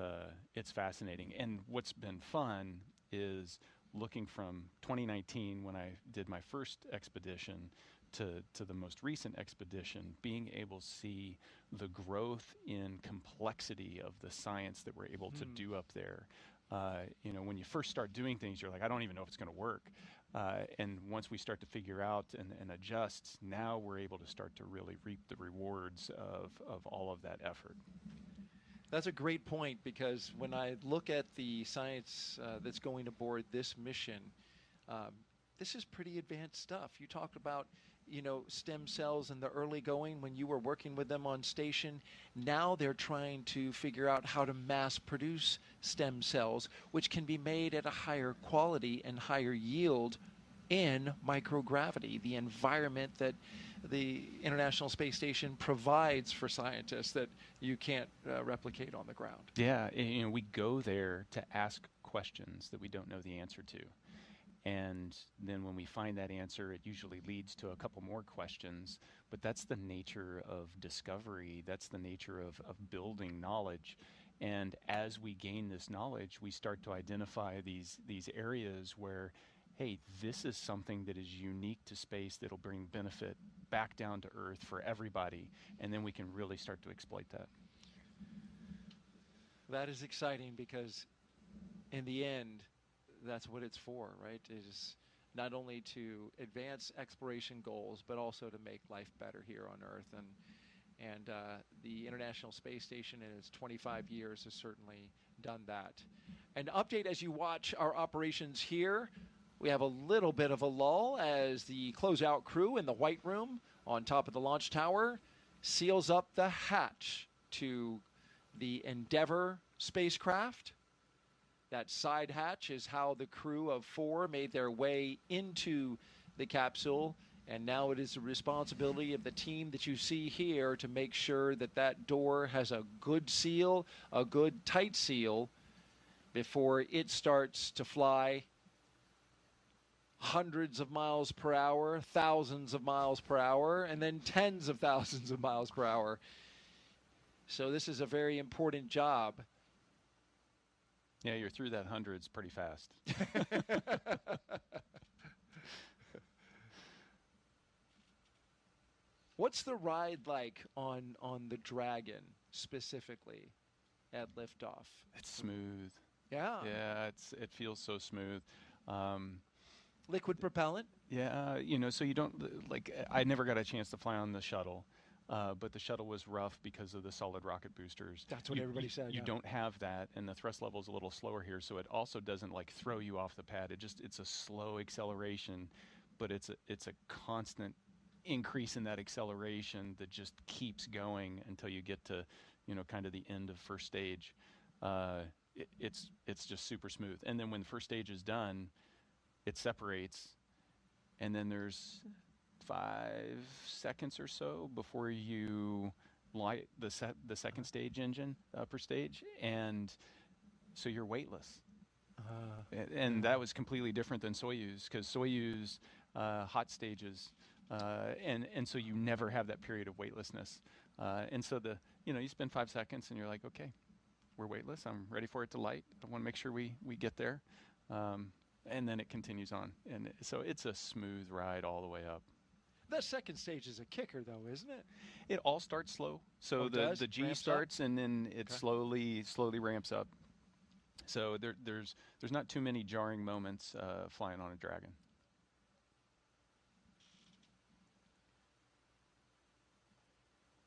fascinating, and what's been fun is looking from 2019 when I did my first expedition to the most recent expedition, being able to see the growth in complexity of the science that we're able to do up there. When you first start doing things, you're like, I don't even know if it's going to work. And once we start to figure out and adjust, now we're able to start to really reap the rewards of all of that effort. That's a great point, because when I look at the science that's going aboard this mission, this is pretty advanced stuff. You talked about, stem cells in the early going when you were working with them on station. Now they're trying to figure out how to mass produce stem cells, which can be made at a higher quality and higher yield in microgravity, the environment that the International Space Station provides for scientists that you can't replicate on the ground. Yeah, we go there to ask questions that we don't know the answer to. And then when we find that answer, it usually leads to a couple more questions. But that's the nature of discovery. That's the nature of building knowledge. And as we gain this knowledge, we start to identify these areas where, hey, this is something that is unique to space that'll bring benefit back down to Earth for everybody. And then we can really start to exploit that. That is exciting, because in the end, that's what it's for, right? It is not only to advance exploration goals, but also to make life better here on Earth. And the International Space Station in its 25 years has certainly done that. An update as you watch our operations here. We have a little bit of a lull as the closeout crew in the White Room on top of the launch tower seals up the hatch to the Endeavour spacecraft. That side hatch is how the crew of 4 made their way into the capsule, and now it is the responsibility of the team that you see here to make sure that that door has a good seal, a good tight seal, before it starts to fly hundreds of miles per hour, thousands of miles per hour, and then tens of thousands of miles per hour. So this is a very important job. Yeah, you're through that hundreds pretty fast. What's the ride like on the Dragon specifically at liftoff? It's smooth. Yeah. Yeah, it feels so smooth. Liquid propellant? Yeah, you know, so you don't, like, I never got a chance to fly on the shuttle, but the shuttle was rough because of the solid rocket boosters. That's what everybody said. You don't have that, and the thrust level is a little slower here, so it also doesn't, like, throw you off the pad. It's a slow acceleration, but it's a constant increase in that acceleration that just keeps going until you get to, you know, kind of the end of first stage. It's just super smooth. And then when the first stage is done, it separates, and then there's 5 seconds or so before you light the second stage engine, upper stage, and so you're weightless. And that was completely different than Soyuz, because Soyuz hot stages, and so you never have that period of weightlessness. And so you spend 5 seconds and you're like, okay, we're weightless. I'm ready for it to light. I want to make sure we get there. And then it continues on. And so it's a smooth ride all the way up. That second stage is a kicker, though, isn't it? It all starts slow. So the G ramps starts up? and then it slowly ramps up. So there's not too many jarring moments flying on a Dragon.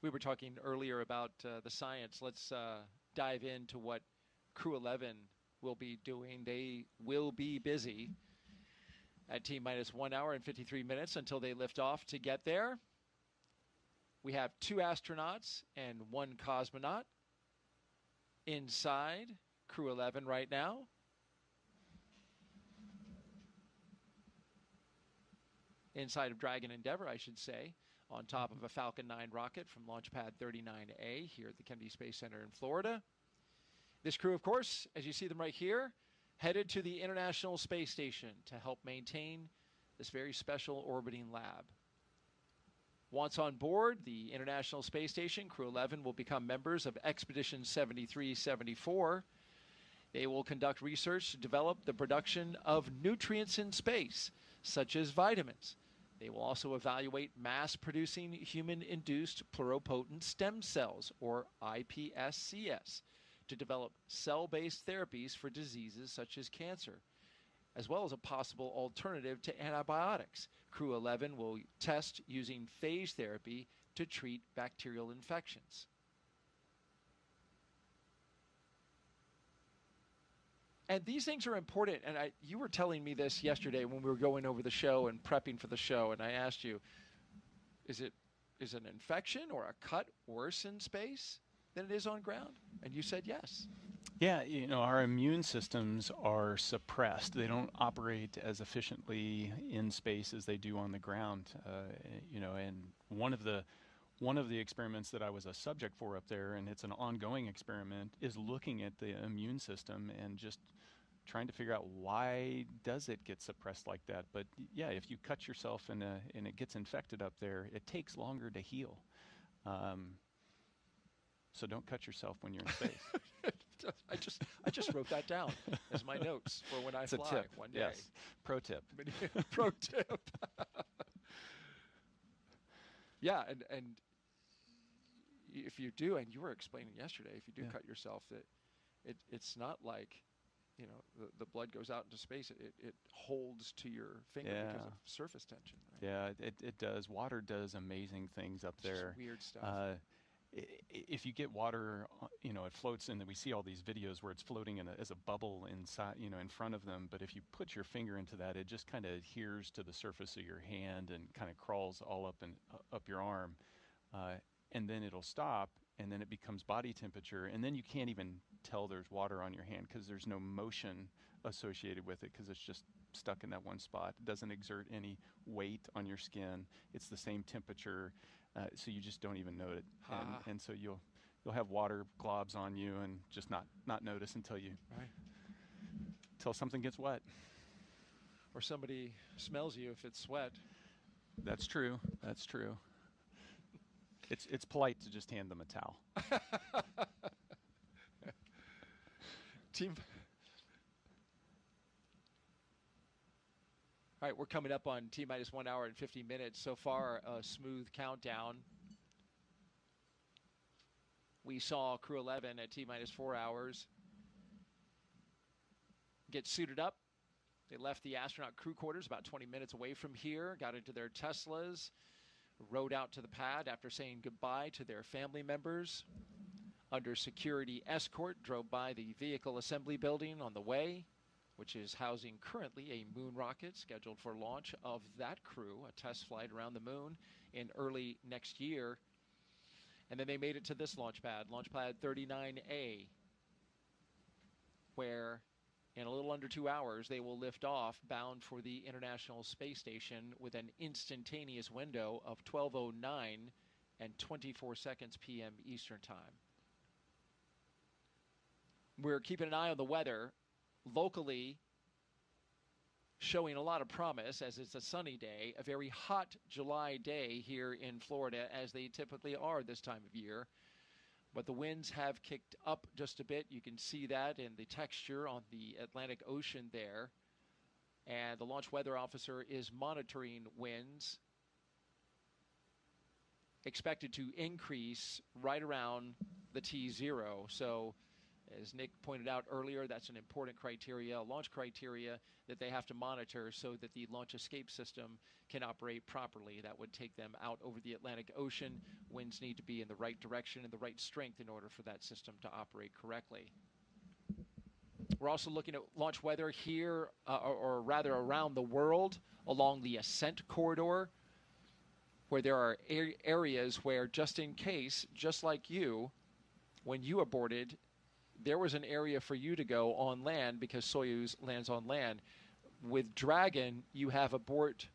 We were talking earlier about the science. Let's dive into what Crew 11 will be doing. They will be busy at T-minus 1 hour and 53 minutes until they lift off to get there. We have 2 astronauts and 1 cosmonaut inside Crew 11 right now. Inside of Dragon Endeavour, I should say, on top of a Falcon 9 rocket from Launch Pad 39A here at the Kennedy Space Center in Florida. This crew, of course, as you see them right here, headed to the International Space Station to help maintain this very special orbiting lab. Once on board the International Space Station, Crew 11 will become members of Expedition 7374. They will conduct research to develop the production of nutrients in space, such as vitamins. They will also evaluate mass-producing human-induced pluripotent stem cells, or iPSCs, to develop cell-based therapies for diseases such as cancer, as well as a possible alternative to antibiotics. Crew 11 will test using phage therapy to treat bacterial infections. And these things are important, and you were telling me this yesterday when we were going over the show and prepping for the show, and I asked you, is an infection or a cut worse in space than it is on ground? And you said yes. Yeah, our immune systems are suppressed. They don't operate as efficiently in space as they do on the ground. And one of the experiments that I was a subject for up there, and it's an ongoing experiment, is looking at the immune system and just trying to figure out why does it get suppressed like that. But yeah, if you cut yourself and it gets infected up there, it takes longer to heal. So don't cut yourself when you're in space. I just wrote that down as my notes for when I it's fly a tip. one day. Yes. Pro tip. Pro tip. Yeah, and if you do, and you were explaining yesterday, if you do cut yourself, it's not like the blood goes out into space. It holds to your finger because of surface tension. Right? Yeah, it does. Water does amazing things up there. Just weird stuff. If you get water, it floats in. We see all these videos where it's floating as a bubble inside, in front of them. But if you put your finger into that, it just kind of adheres to the surface of your hand and kind of crawls all up your arm, and then it'll stop, and then it becomes body temperature, and then you can't even tell there's water on your hand because there's no motion associated with it because it's just stuck in that one spot. It doesn't exert any weight on your skin. It's the same temperature. So you just don't even know it, and so you'll have water globs on you and just not notice until you till something gets wet. Or somebody smells you if it's sweat. That's true. That's true. It's polite to just hand them a towel. Team. All right, we're coming up on T-minus 1 hour and 50 minutes. So far, a smooth countdown. We saw Crew 11 at T-minus 4 hours get suited up. They left the astronaut crew quarters about 20 minutes away from here, got into their Teslas, rode out to the pad after saying goodbye to their family members. Under security escort, drove by the vehicle assembly building on the way, which is housing currently a moon rocket scheduled for launch of that crew, a test flight around the moon in early next year. And then they made it to this launch pad 39A, where in a little under 2 hours they will lift off bound for the International Space Station with an instantaneous window of 12:09 and 24 seconds p.m. Eastern Time. We're keeping an eye on the weather. Locally, showing a lot of promise as it's a sunny day, a very hot July day here in Florida, as they typically are this time of year. But the winds have kicked up just a bit. You can see that in the texture on the Atlantic Ocean there. And the launch weather officer is monitoring winds, expected to increase right around the T0. So, as Nick pointed out earlier, that's an important criteria, a launch criteria that they have to monitor so that the launch escape system can operate properly. That would take them out over the Atlantic Ocean. Winds need to be in the right direction and the right strength in order for that system to operate correctly. We're also looking at launch weather here, or rather around the world, along the ascent corridor, where there are areas where, just in case, just like you, when you aborted, there was an area for you to go on land because Soyuz lands on land. With Dragon, you have abort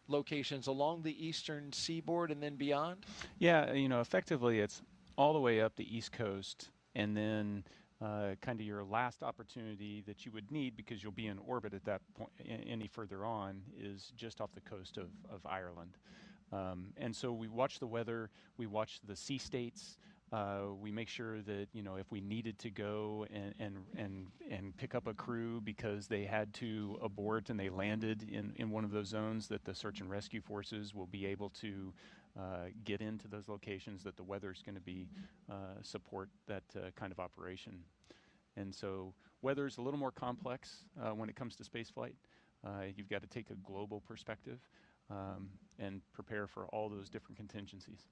locations along the eastern seaboard and then beyond? Yeah, effectively it's all the way up the East Coast, and then kind of your last opportunity that you would need, because you'll be in orbit at that point any further on, is just off the coast of Ireland. And so we watch the weather, we watch the sea states. We make sure that, if we needed to go and pick up a crew because they had to abort and they landed in one of those zones, that the search and rescue forces will be able to get into those locations, that the weather's going to be support that kind of operation. And so weather's a little more complex when it comes to spaceflight. You've got to take a global perspective and prepare for all those different contingencies.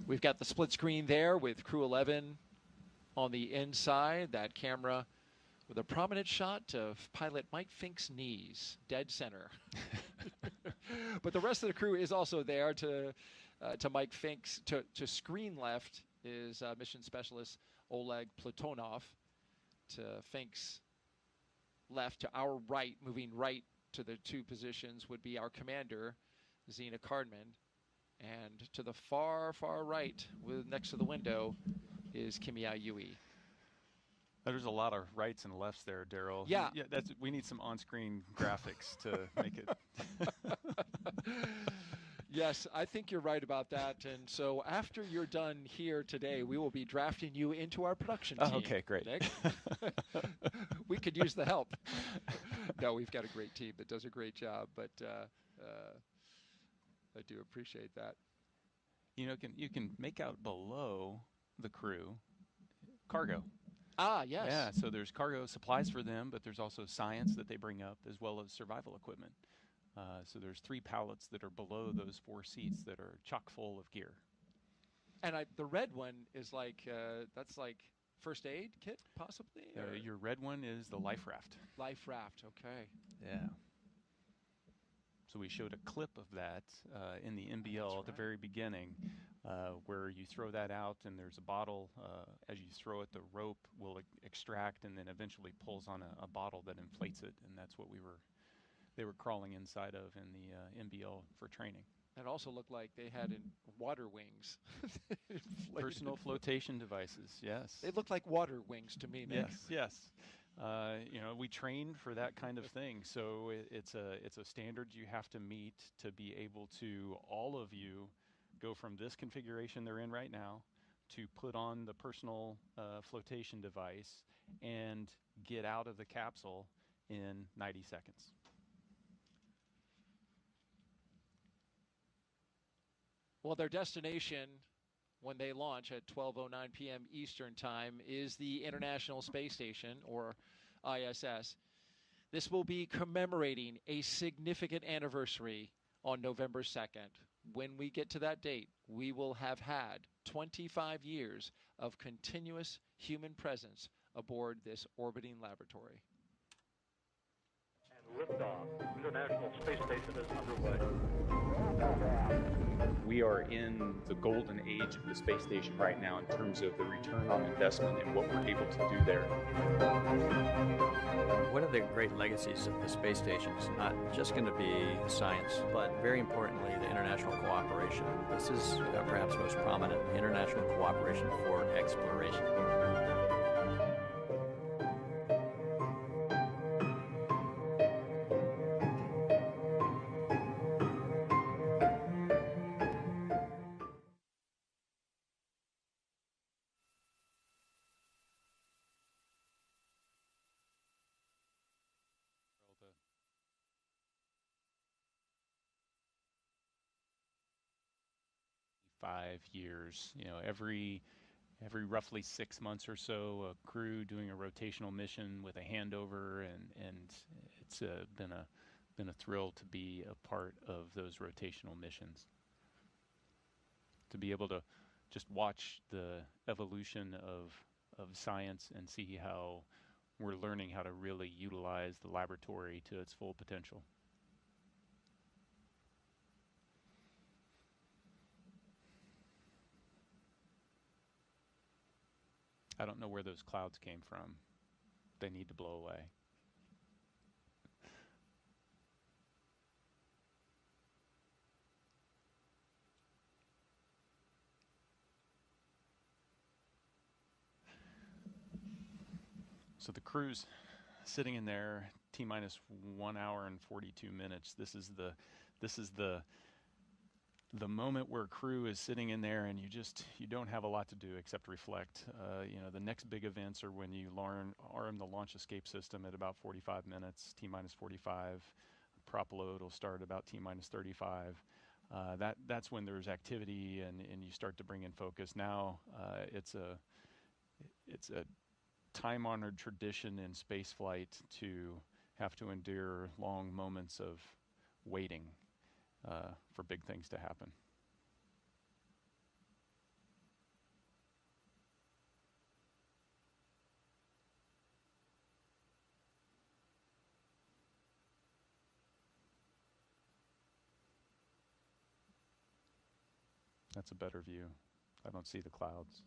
We've got the split screen there with Crew 11 on the inside. That camera with a prominent shot of pilot Mike Fincke's knees, dead center. But the rest of the crew is also there. To Mike Fincke's, to screen left is mission specialist Oleg Platonov. To Fincke's left, to our right, moving right to the two positions, would be our commander, Zena Cardman. And to the far, far right, next to the window, is Kimiya Yui. There's a lot of rights and lefts there, Daryl. Yeah. We need some on-screen graphics to make it. Yes, I think you're right about that. And so after you're done here today, we will be drafting you into our production team. Oh, okay, great. Nick. We could use the help. No, we've got a great team that does a great job, but I do appreciate that. You can make out below the crew cargo. Ah, yes. Yeah, so there's cargo supplies for them, but there's also science that they bring up, as well as survival equipment. So there's 3 pallets that are below those 4 seats that are chock full of gear. And the red one is that's like first aid kit, possibly? Your red one is the life raft. Life raft, okay. Yeah. So we showed a clip of that in the MBL at the very beginning, where you throw that out and there's a bottle. As you throw it, the rope will extract and then eventually pulls on a bottle that inflates it, and that's what they were crawling inside of in the MBL for training. It also looked like they had water wings. Personal flotation devices, yes. They looked like water wings to me, Nick. Yes. You know, we train for that kind of thing, so it's a standard you have to meet to be able to, all of you, go from this configuration they're in right now to put on the personal flotation device and get out of the capsule in 90 seconds. Well, their destination when they launch at 12:09 p.m. Eastern Time is the International Space Station, or ISS. This will be commemorating a significant anniversary on November 2nd. When we get to that date, we will have had 25 years of continuous human presence aboard this orbiting laboratory. And liftoff. International Space Station is underway. We are in the golden age of the space station right now in terms of the return on investment and what we're able to do there. One of the great legacies of the space station is not just going to be science, but very importantly, the international cooperation. This is perhaps most prominent, international cooperation for exploration. Years, you know, every roughly 6 months or so, a crew doing a rotational mission with a handover, and it's been a thrill to be a part of those rotational missions. To be able to just watch the evolution of science and see how we're learning how to really utilize the laboratory to its full potential. I don't know where those clouds came from. They need to blow away. So the crew's sitting in there, T-minus 1 hour and 42 minutes. This is the moment where crew is sitting in there and you don't have a lot to do except reflect. You know, the next big events are when you arm the launch escape system at about 45 minutes, T-minus 45. Prop load will start about T-minus 35. That's when there's activity and you start to bring in focus. Now it's a time-honored tradition in spaceflight to have to endure long moments of waiting for big things to happen. That's a better view. I don't see the clouds.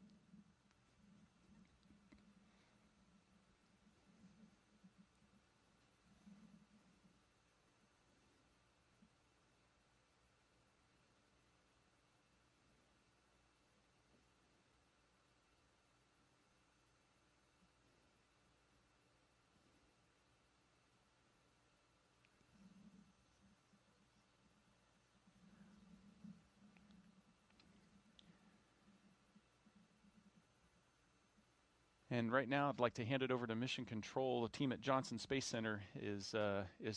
And right now, I'd like to hand it over to Mission Control. The team at Johnson Space Center is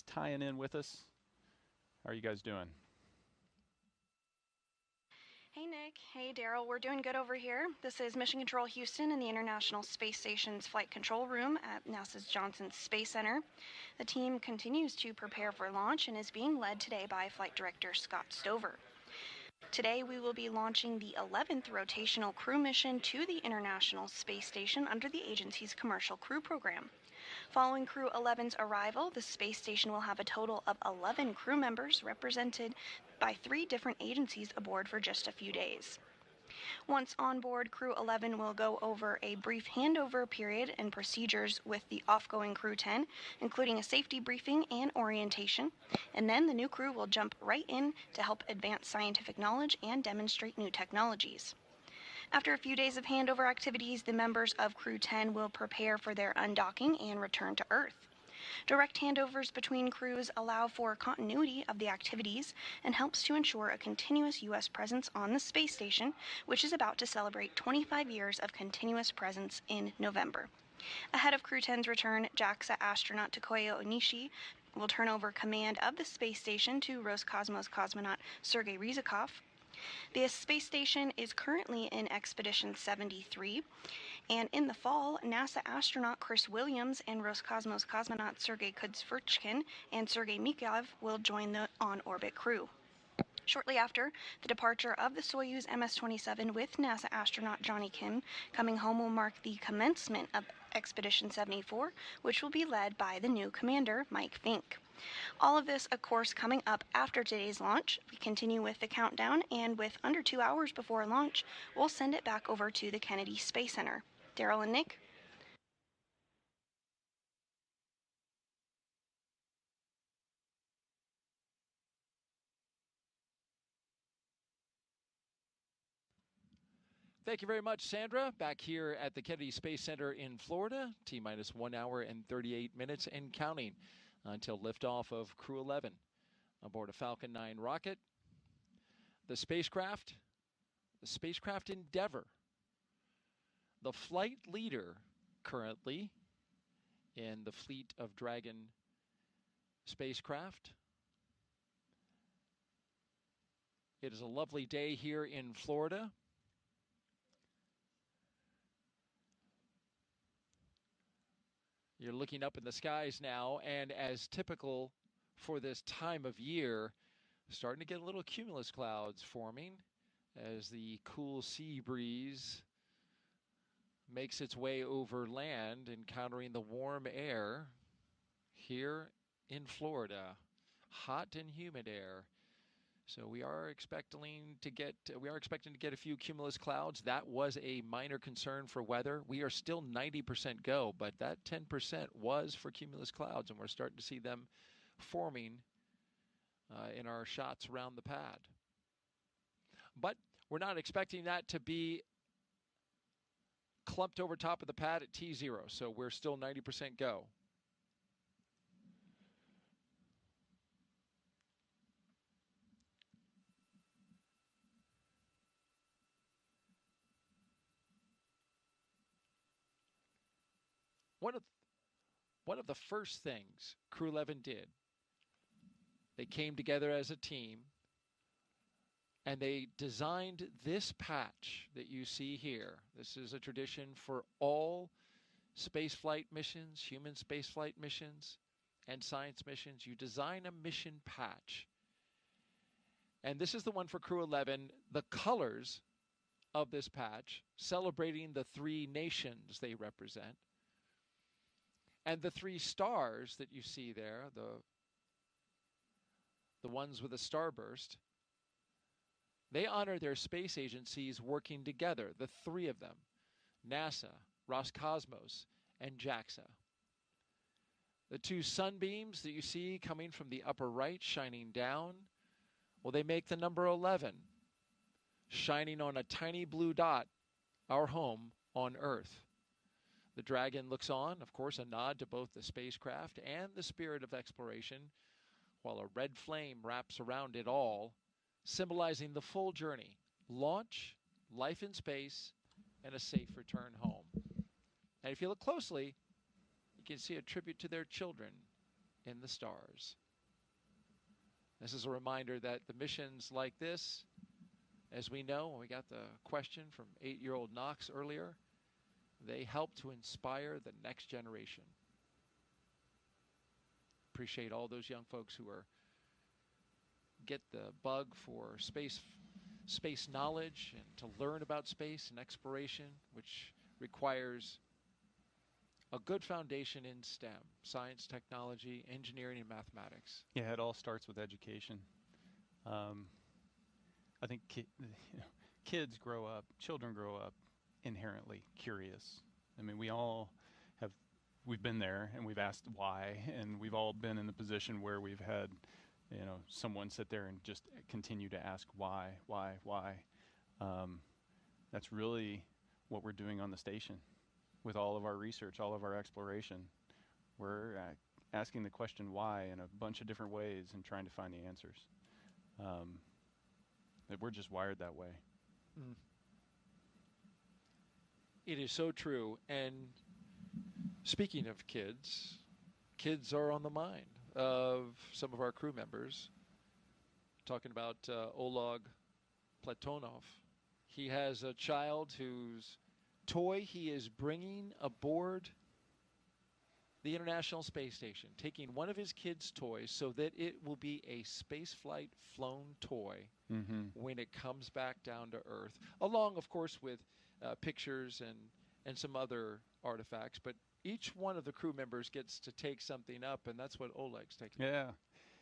tying in with us. How are you guys doing? Hey, Nick. Hey, Daryl. We're doing good over here. This is Mission Control Houston in the International Space Station's Flight Control Room at NASA's Johnson Space Center. The team continues to prepare for launch and is being led today by Flight Director Scott Stover. Today, we will be launching the 11th rotational crew mission to the International Space Station under the agency's Commercial Crew Program. Following Crew 11's arrival, the space station will have a total of 11 crew members represented by 3 different agencies aboard for just a few days. Once on board, Crew 11 will go over a brief handover period and procedures with the off-going Crew 10, including a safety briefing and orientation, and then the new crew will jump right in to help advance scientific knowledge and demonstrate new technologies. After a few days of handover activities, the members of Crew 10 will prepare for their undocking and return to Earth. Direct handovers between crews allow for continuity of the activities and helps to ensure a continuous U.S. presence on the space station, which is about to celebrate 25 years of continuous presence in November. Ahead of Crew 10's return, JAXA astronaut Takuya Onishi will turn over command of the space station to Roscosmos cosmonaut Sergei Ryzhikov. The space station is currently in Expedition 73, and in the fall, NASA astronaut Chris Williams and Roscosmos cosmonaut Sergei Kudzverchkin and Sergei Mikhailov will join the on-orbit crew. Shortly after the departure of the Soyuz MS-27 with NASA astronaut Johnny Kim, coming home will mark the commencement of Expedition 74, which will be led by the new commander, Mike Fincke. All of this, of course, coming up after today's launch. We continue with the countdown, and with under 2 hours before launch, we'll send it back over to the Kennedy Space Center. Daryl and Nick? Thank you very much, Sandra. Back here at the Kennedy Space Center in Florida, T-minus 1 hour and 38 minutes and counting until liftoff of Crew 11 aboard a Falcon 9 rocket. The spacecraft Endeavour, the flight leader currently in the fleet of Dragon spacecraft. It is a lovely day here in Florida. You're looking up in the skies now, and as typical for this time of year, starting to get a little cumulus clouds forming as the cool sea breeze makes its way over land, encountering the warm air here in Florida. Hot and humid air. So we are expecting to get a few cumulus clouds. That was a minor concern for weather. We are still 90% go, but that 10% was for cumulus clouds, and we're starting to see them forming in our shots around the pad. But we're not expecting that to be clumped over top of the pad at T0, so we're still 90% go. One of the first things Crew 11 did, they came together as a team, and they designed this patch that you see here. This is a tradition for all spaceflight missions, human spaceflight missions, and science missions. You design a mission patch. And this is the one for Crew 11. The colors of this patch, celebrating the 3 nations they represent. And the 3 stars that you see there, the ones with a starburst, they honor their space agencies working together, the 3 of them, NASA, Roscosmos, and JAXA. The 2 sunbeams that you see coming from the upper right, shining down, well, they make the number 11, shining on a tiny blue dot, our home on Earth. The Dragon looks on, of course, a nod to both the spacecraft and the spirit of exploration, while a red flame wraps around it all, symbolizing the full journey, launch, life in space, and a safe return home. And if you look closely, you can see a tribute to their children in the stars. This is a reminder that the missions like this, as we know, when we got the question from 8-year-old Knox earlier, they help to inspire the next generation. Appreciate all those young folks who get the bug for space knowledge and to learn about space and exploration, which requires a good foundation in STEM, science, technology, engineering, and mathematics. Yeah, it all starts with education. I think kids grow up, children grow up inherently curious. I mean, we've been there and we've asked why, and we've all been in the position where we've had, someone sit there and just continue to ask why. That's really what we're doing on the station with all of our research, all of our exploration. We're asking the question why in a bunch of different ways and trying to find the answers. That we're just wired that way. Mm. It is so true. And speaking of kids, kids are on the mind of some of our crew members. Talking about Oleg Platonov. He has a child whose toy he is bringing aboard the International Space Station, taking one of his kids' toys so that it will be a spaceflight flown toy when it comes back down to Earth, along, of course, with pictures and some other artifacts. But each one of the crew members gets to take something up, and that's what Oleg's taking. Yeah.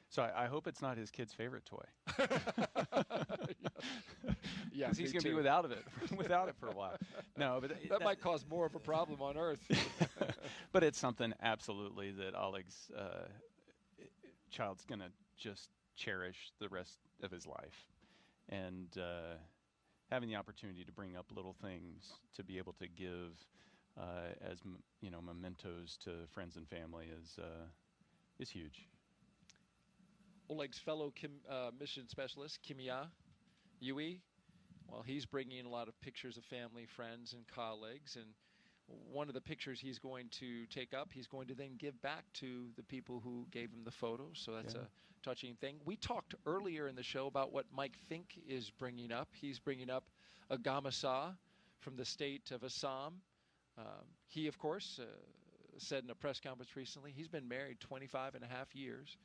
So I hope it's not his kid's favorite toy. Yeah, because he's going to be without it for a while. No, but that might cause more of a problem on Earth. But it's something absolutely that Oleg's child's going to just cherish the rest of his life, and having the opportunity to bring up little things to be able to give as mementos to friends and family is huge. Oleg's fellow mission specialist, Kimiya Yui, well, he's bringing a lot of pictures of family, friends, and colleagues. And one of the pictures he's going to take up, he's going to then give back to the people who gave him the photos. So that's a touching thing. We talked earlier in the show about what Mike Fincke is bringing up. He's bringing up a gamasa from the state of Assam. He, of course, said in a press conference recently, he's been married 25 and a half years.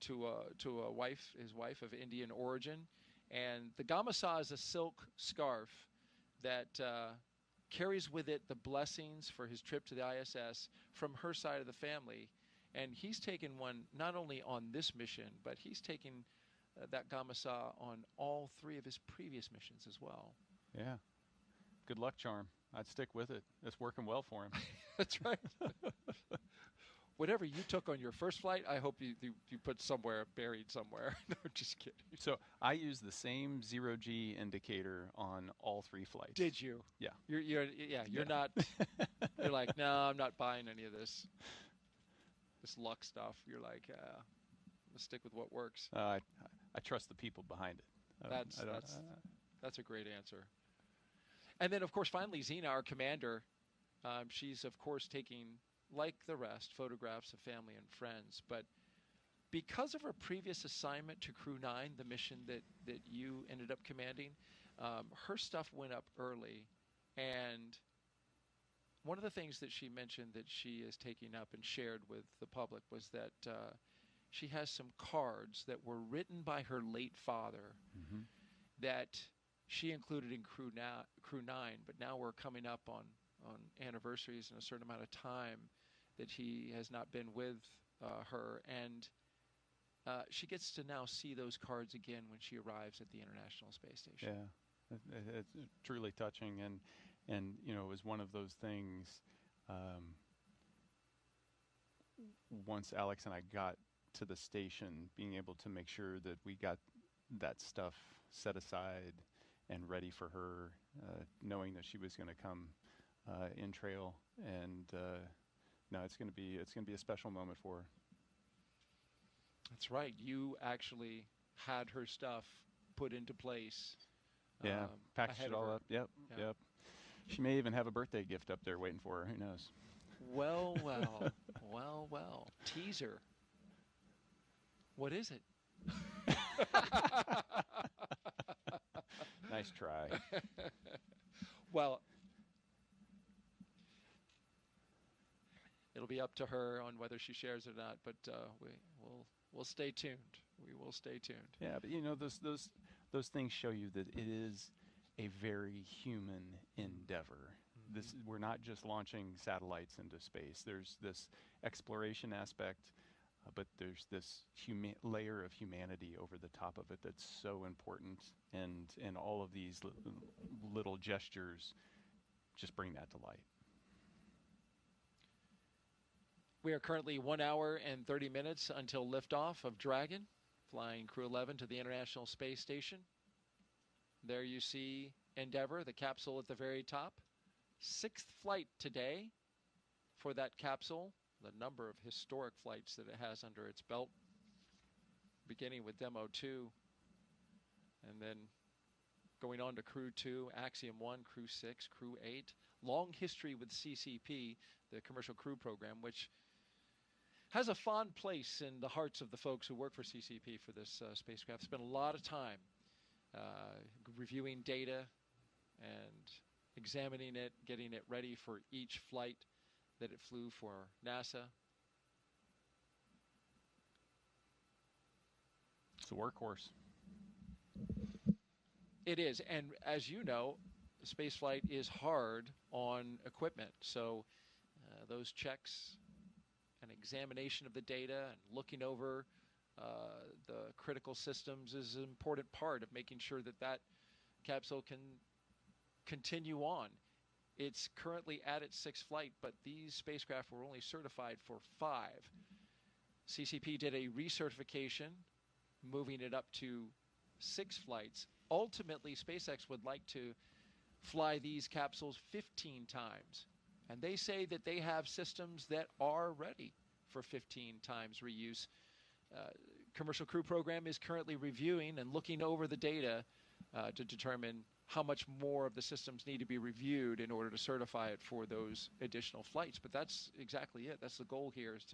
To a wife, his wife of Indian origin, and the gamasa is a silk scarf that carries with it the blessings for his trip to the ISS from her side of the family, and he's taken one not only on this mission, but he's taken that gamasa on all 3 of his previous missions as well. Yeah, good luck charm. I'd stick with it. It's working well for him. That's right. Whatever you took on your first flight, I hope you put somewhere, buried somewhere. No, just kidding. So I used the same zero-G indicator on all 3 flights. Did you? Yeah. You're not. You're like, no, I'm not buying any of this luck stuff. You're like, let's stick with what works. I trust the people behind it. That's a great answer. And then, of course, finally, Zena, our commander, she's, of course, taking, like the rest, photographs of family and friends. But because of her previous assignment to Crew 9, the mission that you ended up commanding, her stuff went up early. And one of the things that she mentioned that she is taking up and shared with the public was that she has some cards that were written by her late father that she included in Crew 9. But now we're coming up on anniversaries and a certain amount of time that he has not been with her, and she gets to now see those cards again when she arrives at the International Space Station. Yeah, it's truly touching, and it was one of those things. Once Alex and I got to the station, being able to make sure that we got that stuff set aside and ready for her, knowing that she was going to come in trail, and no, it's going to be a special moment for her. That's right. You actually had her stuff put into place. Yeah, packaged it all up. Yep. She may even have a birthday gift up there waiting for her. Who knows? Well. Teaser. What is it? Nice try. Well, it'll be up to her on whether she shares it or not, but we'll stay tuned. We will stay tuned. Yeah, but those things show you that it is a very human endeavor. we're not just launching satellites into space. There's this exploration aspect, but there's this layer of humanity over the top of it that's so important, and all of these little gestures just bring that to light. We are currently 1 hour and 30 minutes until liftoff of Dragon, flying Crew 11 to the International Space Station. There you see Endeavour, the capsule at the very top. 6th flight today for that capsule. The number of historic flights that it has under its belt, beginning with Demo 2, and then going on to Crew 2, Axiom 1, Crew 6, Crew 8. Long history with CCP, the Commercial Crew Program, which has a fond place in the hearts of the folks who work for CCP for this spacecraft. Spent a lot of time reviewing data and examining it, getting it ready for each flight that it flew for NASA. It's a workhorse. It is, and as you know, spaceflight is hard on equipment. So those checks and examination of the data and looking over the critical systems is an important part of making sure that that capsule can continue on. It's currently at its 6th flight, but these spacecraft were only certified for 5. CCP did a recertification, moving it up to 6 flights. Ultimately, SpaceX would like to fly these capsules 15 times. And they say that they have systems that are ready for 15 times reuse. Commercial Crew Program is currently reviewing and looking over the data to determine how much more of the systems need to be reviewed in order to certify it for those additional flights. But that's exactly it. That's the goal here, is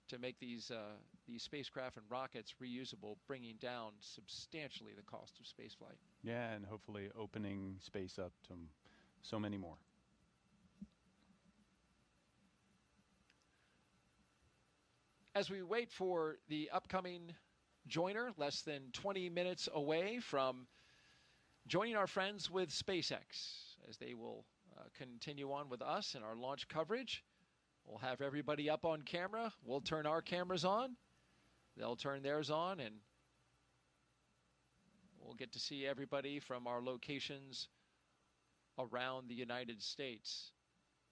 to make these spacecraft and rockets reusable, bringing down substantially the cost of spaceflight. Yeah, and hopefully opening space up to so many more. As we wait for the upcoming joiner, less than 20 minutes away from joining our friends with SpaceX, as they will continue on with us in our launch coverage. We'll have everybody up on camera. We'll turn our cameras on. They'll turn theirs on, and we'll get to see everybody from our locations around the United States,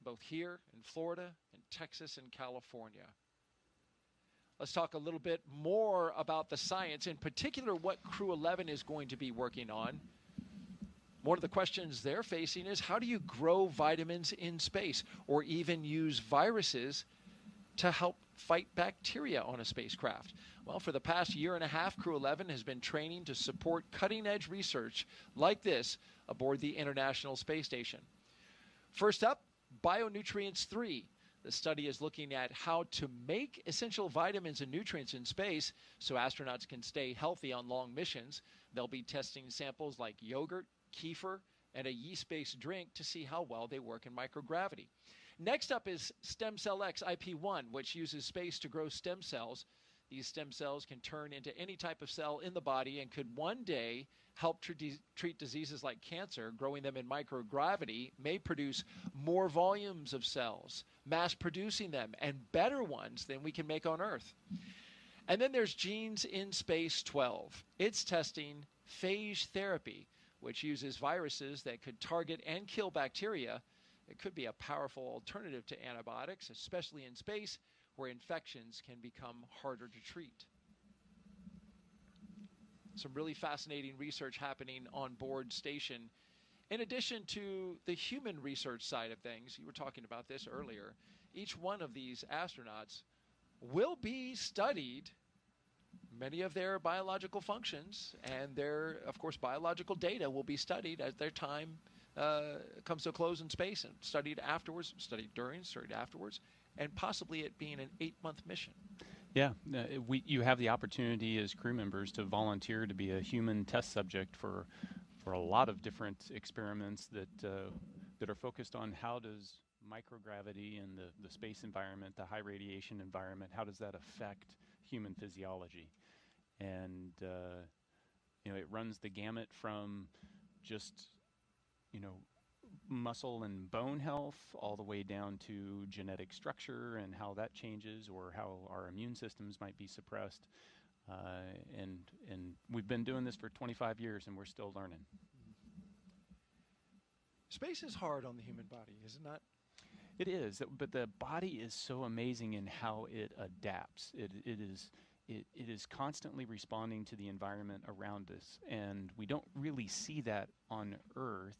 both here in Florida, in Texas, and California. Let's talk a little bit more about the science, in particular what Crew 11 is going to be working on. One of the questions they're facing is, how do you grow vitamins in space, or even use viruses to help fight bacteria on a spacecraft? Well, for the past year and a half, Crew 11 has been training to support cutting-edge research like this aboard the International Space Station. First up, Bionutrients 3. The study is looking at how to make essential vitamins and nutrients in space so astronauts can stay healthy on long missions. They'll be testing samples like yogurt, kefir, and a yeast-based drink to see how well they work in microgravity. Next up is Stem Cell X IP1, which uses space to grow stem cells. These stem cells can turn into any type of cell in the body and could one day help treat diseases like cancer. Growing them in microgravity may produce more volumes of cells, mass producing them, and better ones than we can make on Earth. And then there's Genes in Space 12. It's testing phage therapy, which uses viruses that could target and kill bacteria. It could be a powerful alternative to antibiotics, especially in space, where infections can become harder to treat. Some really fascinating research happening on board station. In addition to the human research side of things, you were talking about this earlier, each one of these astronauts will be studied, many of their biological functions, and their, of course, biological data will be studied as their time comes to a close in space, and studied afterwards, studied during, studied afterwards, and possibly it being an 8-month mission. Yeah, you have the opportunity as crew members to volunteer to be a human test subject for a lot of different experiments that are focused on how does microgravity and the space environment, the high radiation environment, how does that affect human physiology? And it runs the gamut from just muscle and bone health, all the way down to genetic structure and how that changes, or how our immune systems might be suppressed. And we've been doing this for 25 years, and we're still learning. Space is hard on the human body, is it not? It is, but the body is so amazing in how it adapts. It is constantly responding to the environment around us, and we don't really see that on Earth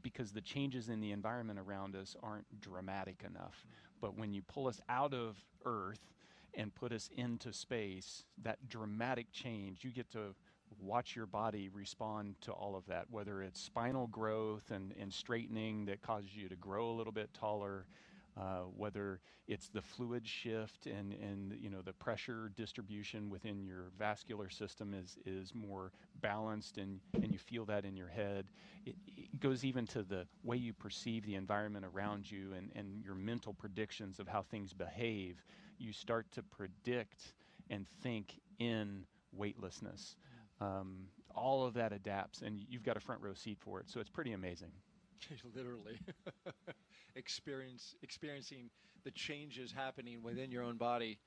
because the changes in the environment around us aren't dramatic enough. But when you pull us out of Earth and put us into space, that dramatic change, you get to watch your body respond to all of that, whether it's spinal growth and straightening that causes you to grow a little bit taller, whether it's the fluid shift and the pressure distribution within your vascular system is more balanced, and you feel that in your head. It goes even to the way you perceive the environment around you and your mental predictions of how things behave. You start to predict and think in weightlessness. All of that adapts, and you've got a front row seat for it, so it's pretty amazing. Literally. Experiencing the changes happening within your own body.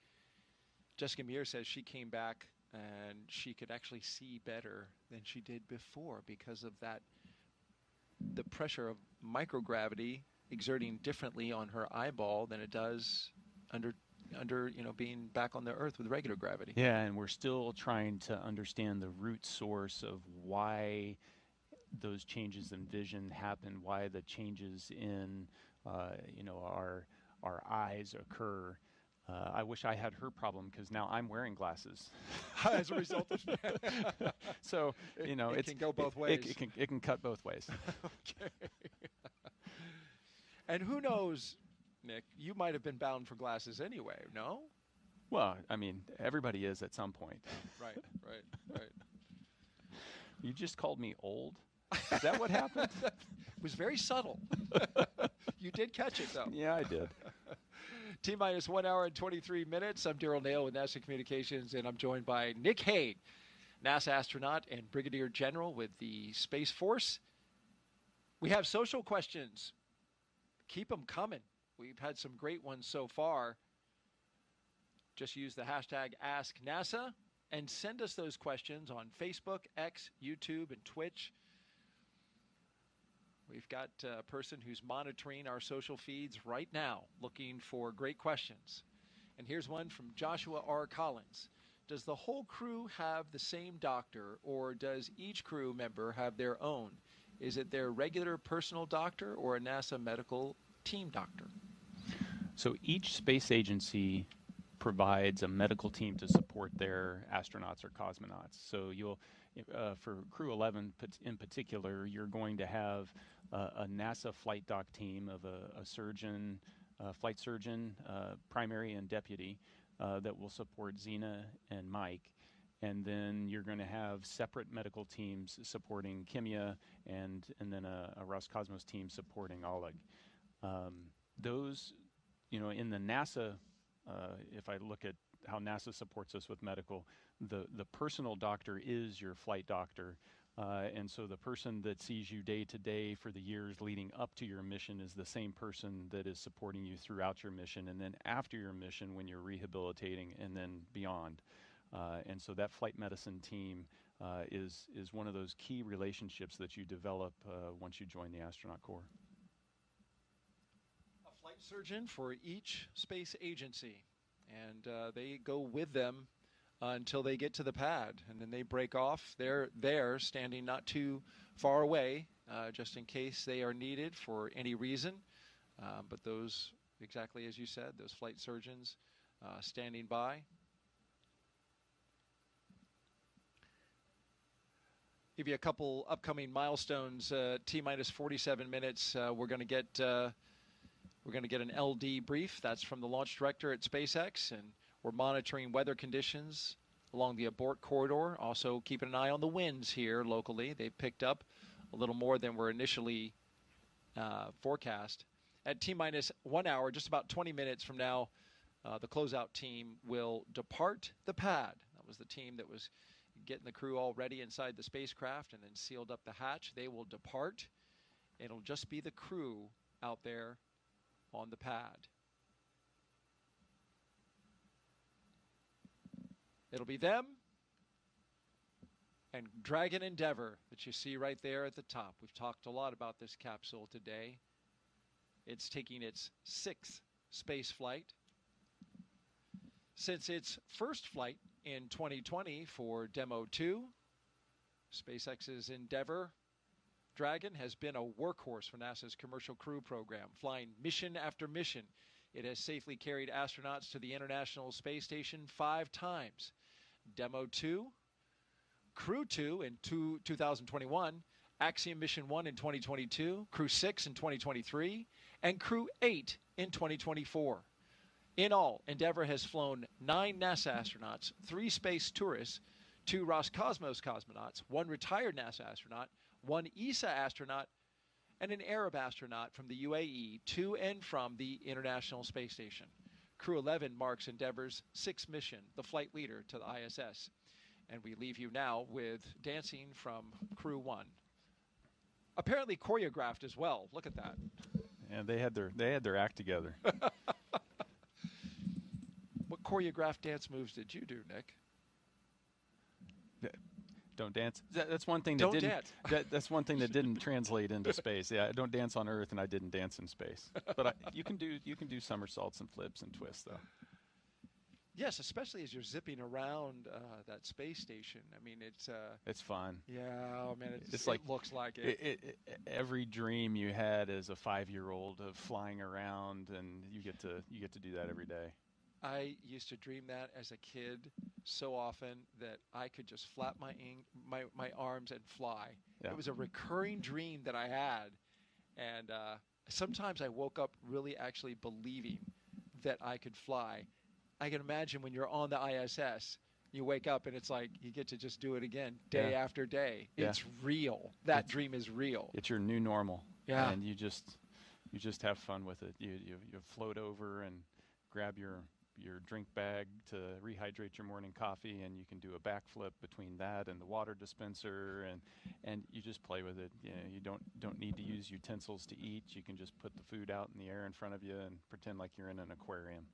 Jessica Meir says she came back and she could actually see better than she did before because of that, the pressure of microgravity exerting differently on her eyeball than it does under being back on the Earth with regular gravity. Yeah, and we're still trying to understand the root source of why those changes in vision happen, why the changes in our eyes occur. I wish I had her problem, because now I'm wearing glasses as a result of that. So it can go both ways. It can cut both ways. Okay. And who knows, Nick, you might have been bound for glasses anyway, no? Well, I mean, everybody is at some point. Right. You just called me old? Is that what happened? It was very subtle. You did catch it, though. Yeah, I did. T-minus 1 hour and 23 minutes. I'm Daryl Nail with NASA Communications, and I'm joined by Nick Hague, NASA astronaut and Brigadier General with the Space Force. We have social questions. Keep them coming. We've had some great ones so far. Just use the hashtag AskNASA and send us those questions on Facebook, X, YouTube, and Twitch. We've got a person who's monitoring our social feeds right now, looking for great questions. And here's one from Joshua R. Collins. Does the whole crew have the same doctor, or does each crew member have their own? Is it their regular personal doctor or a NASA medical team doctor? So each space agency provides a medical team to support their astronauts or cosmonauts. So you'll, for Crew 11 in particular, you're going to have a NASA flight doc team of a surgeon, flight surgeon, primary and deputy, that will support Zena and Mike. And then you're going to have separate medical teams supporting Kimiya, and then a Roscosmos team supporting Oleg. Those, in the NASA, if I look at how NASA supports us with medical, the personal doctor is your flight doctor. And so the person that sees you day to day for the years leading up to your mission is the same person that is supporting you throughout your mission, and then after your mission when you're rehabilitating, and then beyond. And so that flight medicine team is one of those key relationships that you develop once you join the astronaut corps. A flight surgeon for each space agency, and they go with them until they get to the pad, and then they break off. They're there, standing not too far away, just in case they are needed for any reason. But those, exactly as you said, those flight surgeons standing by. Give you a couple upcoming milestones. T-minus 47 minutes. We're going to get an LD brief. That's from the launch director at SpaceX, and we're monitoring weather conditions along the abort corridor. Also keeping an eye on the winds here locally. They've picked up a little more than were initially forecast. At T-minus 1 hour, just about 20 minutes from now, the closeout team will depart the pad. That was the team that was getting the crew all ready inside the spacecraft and then sealed up the hatch. They will depart, It'll just be the crew out there on the pad. It'll be them and Dragon Endeavour that you see right there at the top. We've talked a lot about this capsule today. It's taking its 6th space flight. Since its first flight in 2020 for Demo 2, SpaceX's Endeavour Dragon has been a workhorse for NASA's Commercial Crew Program, flying mission after mission. It has safely carried astronauts to the International Space Station 5 times. Demo 2, Crew 2 in 2021, Axiom Mission 1 in 2022, Crew 6 in 2023, and Crew 8 in 2024. In all, Endeavour has flown 9 NASA astronauts, 3 space tourists, 2 Roscosmos cosmonauts, 1 retired NASA astronaut, 1 ESA astronaut, and an Arab astronaut from the UAE to and from the International Space Station. Crew 11 marks Endeavour's 6th mission, the flight leader to the ISS. And we leave you now with dancing from Crew 1. Apparently choreographed as well. Look at that. And they had their act together. What choreographed dance moves did you do, Nick? Don't dance. That's one thing that Don't didn't. dance. That's one thing that didn't translate into space. Yeah, I don't dance on Earth, and I didn't dance in space. But you can do somersaults and flips and twists, though. Yes, especially as you're zipping around that space station. I mean, it's fun. Yeah, oh man, it's it looks like it. Every dream you had as a 5-year-old of flying around, and you get to do that every day. I used to dream that as a kid so often that I could just flap my arms and fly. Yeah. It was a recurring dream that I had, and sometimes I woke up really actually believing that I could fly. I can imagine when you're on the ISS, you wake up and it's like you get to just do it again day after day. Yeah. It's real. That dream is real. It's your new normal. Yeah. And you just have fun with it. You float over and grab your drink bag to rehydrate your morning coffee, and you can do a backflip between that and the water dispenser, and you just play with it. You know, you don't need to use utensils to eat. You can just put the food out in the air in front of you and pretend like you're in an aquarium.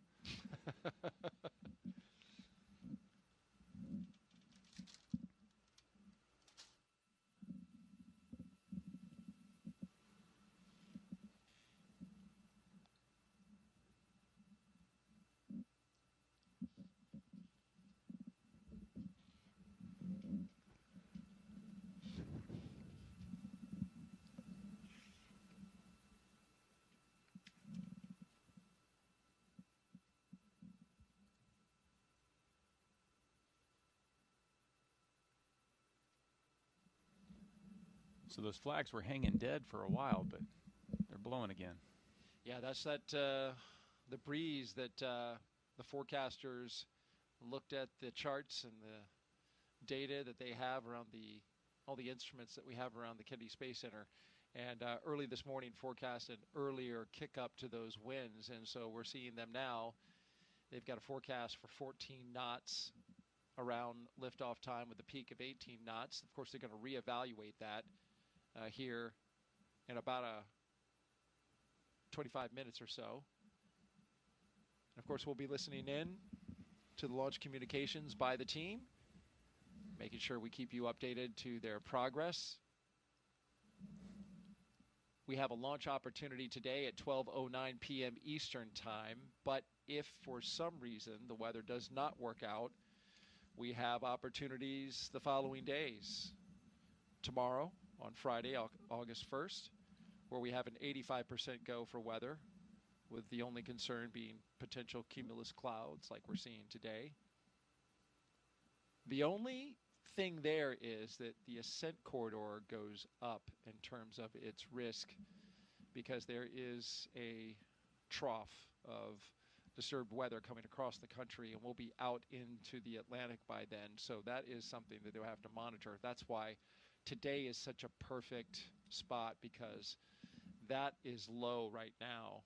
So those flags were hanging dead for a while, but they're blowing again. Yeah, that's the breeze that the forecasters looked at the charts and the data that they have around all the instruments that we have around the Kennedy Space Center. And early this morning forecast an earlier kick up to those winds, and so we're seeing them now. They've got a forecast for 14 knots around liftoff time with a peak of 18 knots. Of course, they're going to reevaluate that here in about 25 minutes or so. And of course, we'll be listening in to the launch communications by the team, making sure we keep you updated to their progress. We have a launch opportunity today at 12:09 p.m. Eastern Time, but if for some reason the weather does not work out, we have opportunities the following days. Tomorrow, on Friday, August 1st, where we have an 85% go for weather, with the only concern being potential cumulus clouds like we're seeing today. The only thing there is that the ascent corridor goes up in terms of its risk, because there is a trough of disturbed weather coming across the country, and we'll be out into the Atlantic by then. So that is something that they'll have to monitor. That's why today is such a perfect spot, because that is low right now.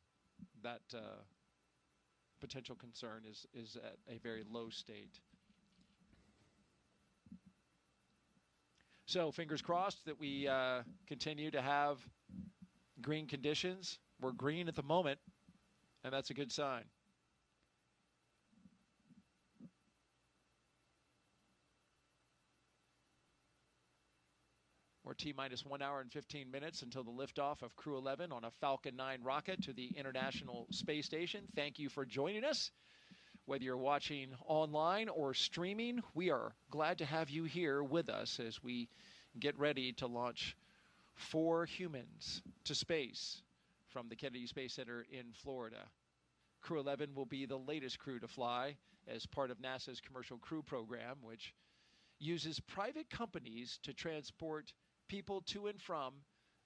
That potential concern is at a very low state. So fingers crossed that we continue to have green conditions. We're green at the moment, and that's a good sign. We're T-minus 1 hour and 15 minutes until the liftoff of Crew 11 on a Falcon 9 rocket to the International Space Station. Thank you for joining us. Whether you're watching online or streaming, we are glad to have you here with us as we get ready to launch 4 humans to space from the Kennedy Space Center in Florida. Crew 11 will be the latest crew to fly as part of NASA's Commercial Crew Program, which uses private companies to transport people to and from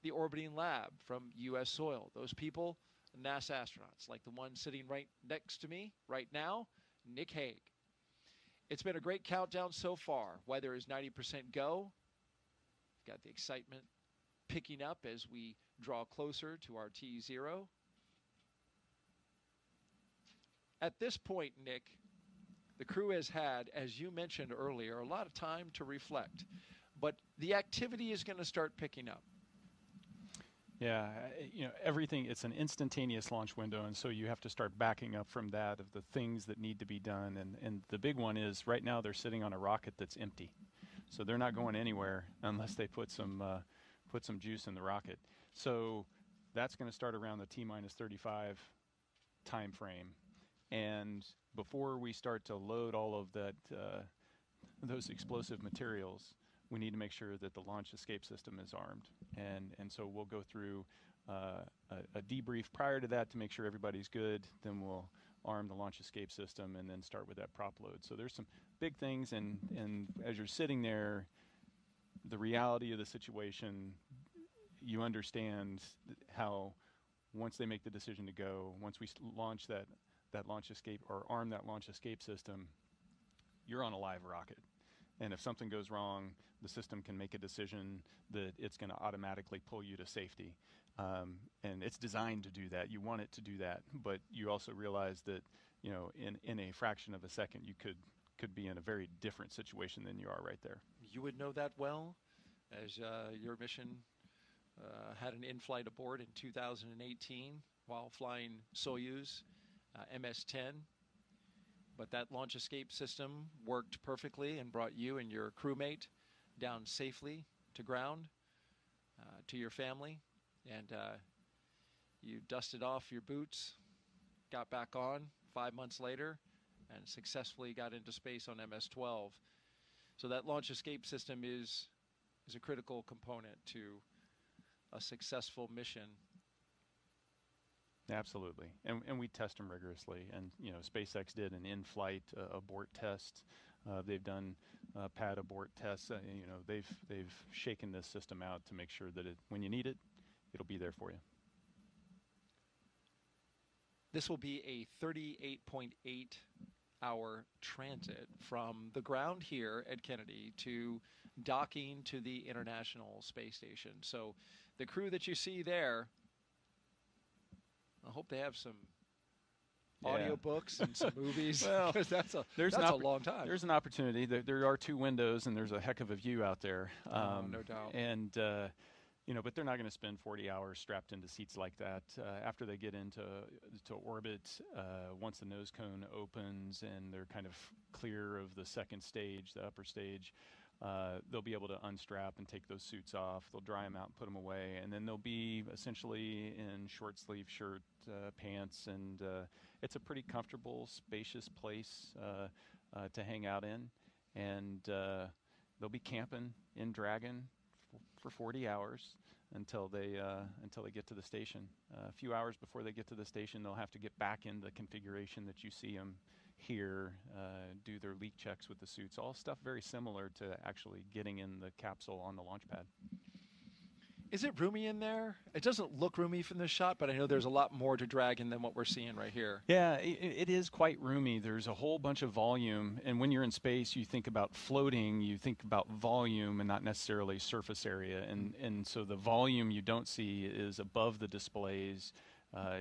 the orbiting lab from U.S. soil. Those people, NASA astronauts, like the one sitting right next to me right now, Nick Hague. It's been a great countdown so far. Weather is 90% go. We've got the excitement picking up as we draw closer to our T0. At this point, Nick, the crew has had, as you mentioned earlier, a lot of time to reflect. But the activity is going to start picking up. Yeah, you know, everything, it's an instantaneous launch window, and so you have to start backing up from that of the things that need to be done. And the big one is right now they're sitting on a rocket that's empty. So they're not going anywhere unless they put some juice in the rocket. So that's going to start around the T-minus 35 time frame. And before we start to load all of that, those explosive materials, we need to make sure that the launch escape system is armed. And so we'll go through a debrief prior to that to make sure everybody's good. Then we'll arm the launch escape system and then start with that prop load. So there's some big things, and as you're sitting there, the reality of the situation, you understand how once they make the decision to go, once we launch that launch escape or arm that launch escape system, you're on a live rocket. And if something goes wrong, the system can make a decision that it's going to automatically pull you to safety. And it's designed to do that. You want it to do that, but you also realize that, you know, in a fraction of a second, you could be in a very different situation than you are right there. You would know that well, as your mission had an in-flight abort in 2018 while flying Soyuz MS-10. But that launch escape system worked perfectly and brought you and your crewmate down safely to ground, to your family. And you dusted off your boots, got back on 5 months later, and successfully got into space on MS-12. So that launch escape system is a critical component to a successful mission. Absolutely, and we test them rigorously. And you know, SpaceX did an in-flight abort test. They've done pad abort tests. You know, they've shaken this system out to make sure that when you need it, it'll be there for you. This will be a 38.8-hour transit from the ground here at Kennedy to docking to the International Space Station. So the crew that you see there, I hope they have some audiobooks and some movies. Well, because that's a long time. There's an opportunity. There are 2 windows, and there's a heck of a view out there. No doubt. And you know, but they're not going to spend 40 hours strapped into seats like that. After they get into orbit, once the nose cone opens and they're kind of clear of the second stage, the upper stage, they'll be able to unstrap and take those suits off. They'll dry them out and put them away, and then they'll be essentially in short sleeve shirt, pants, and it's a pretty comfortable, spacious place to hang out in. And they'll be camping in Dragon for 40 hours until they get to the station. A few hours before they get to the station, they'll have to get back in the configuration that you see them here, do their leak checks with the suits, all stuff very similar to actually getting in the capsule on the launch pad. Is it roomy in there? It doesn't look roomy from this shot, but I know there's a lot more to Dragon than what we're seeing right here. Yeah, it is quite roomy. There's a whole bunch of volume, and when you're in space, you think about floating, you think about volume and not necessarily surface area, and so the volume you don't see is above the displays.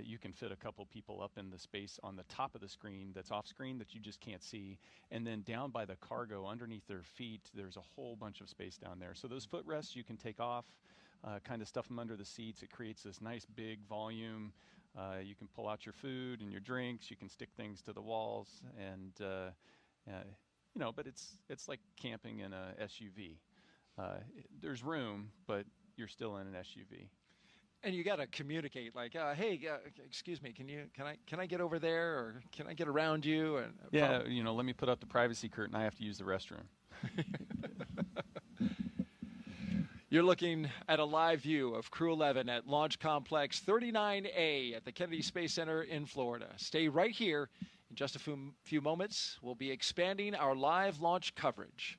You can fit a couple people up in the space on the top of the screen that's off screen that you just can't see. And then down by the cargo underneath their feet, there's a whole bunch of space down there. So those footrests you can take off. kind of stuff them under the seats. It creates this nice big volume. You can pull out your food and your drinks. You can stick things to the walls, and but it's like camping in a SUV. There's room, but you're still in an SUV. And you got to communicate, like, hey, excuse me, can I get over there, or can I get around you? And yeah, let me put up the privacy curtain. I have to use the restroom. You're looking at a live view of Crew 11 at Launch Complex 39A at the Kennedy Space Center in Florida. Stay right here. In just a few moments, we'll be expanding our live launch coverage.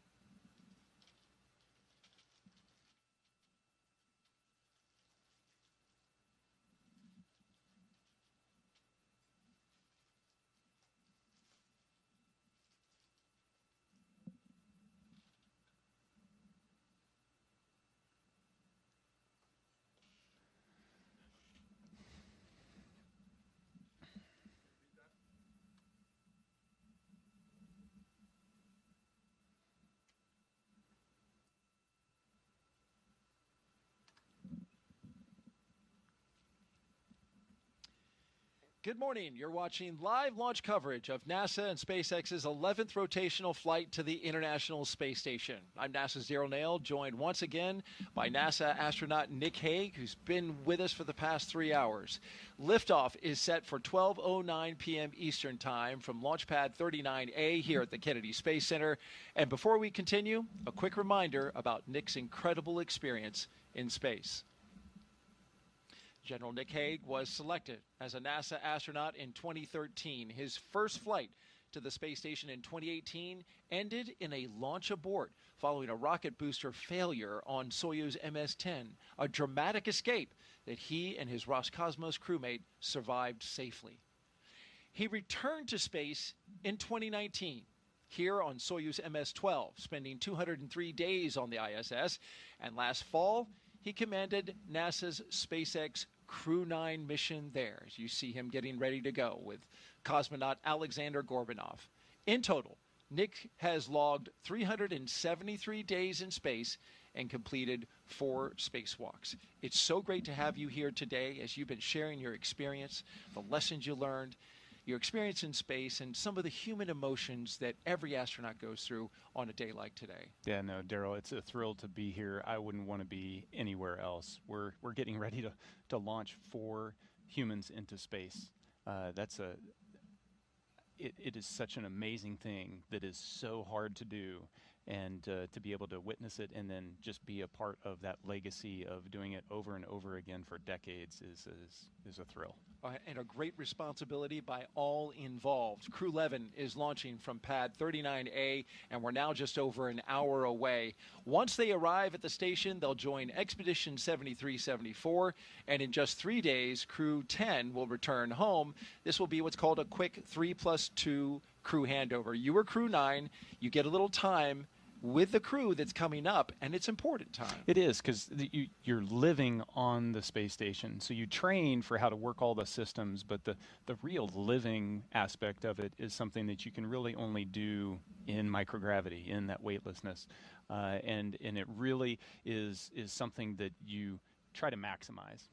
Good morning. You're watching live launch coverage of NASA and SpaceX's 11th rotational flight to the International Space Station. I'm NASA's Daryl Nail, joined once again by NASA astronaut Nick Hague, who's been with us for the past 3 hours. Liftoff is set for 12:09 p.m. Eastern Time from Launch Pad 39A here at the Kennedy Space Center. And before we continue, a quick reminder about Nick's incredible experience in space. General Nick Hague was selected as a NASA astronaut in 2013. His first flight to the space station in 2018 ended in a launch abort following a rocket booster failure on Soyuz MS-10, a dramatic escape that he and his Roscosmos crewmate survived safely. He returned to space in 2019, here on Soyuz MS-12, spending 203 days on the ISS, and last fall, he commanded NASA's SpaceX Crew 9 mission there, as you see him getting ready to go with cosmonaut Alexander Gorbanov. In total, Nick has logged 373 days in space and completed 4 spacewalks. It's so great to have you here today as you've been sharing your experience, the lessons you learned, your experience in space, and some of the human emotions that every astronaut goes through on a day like today. Yeah, no, Daryl, it's a thrill to be here. I wouldn't want to be anywhere else. We're getting ready to launch 4 humans into space. It is such an amazing thing that is so hard to do, and to be able to witness it and then just be a part of that legacy of doing it over and over again for decades is a thrill. And a great responsibility by all involved. Crew 11 is launching from Pad 39A, and we're now just over an hour away. Once they arrive at the station, they'll join Expedition 7374, and in just 3 days, Crew 10 will return home. This will be what's called a quick 3+2 crew handover. You were Crew 9. You get a little time with the crew that's coming up, and it's important time. It is, because you're living on the space station, so you train for how to work all the systems, but the real living aspect of it is something that you can really only do in microgravity, in that weightlessness, and it really is something that you try to maximize.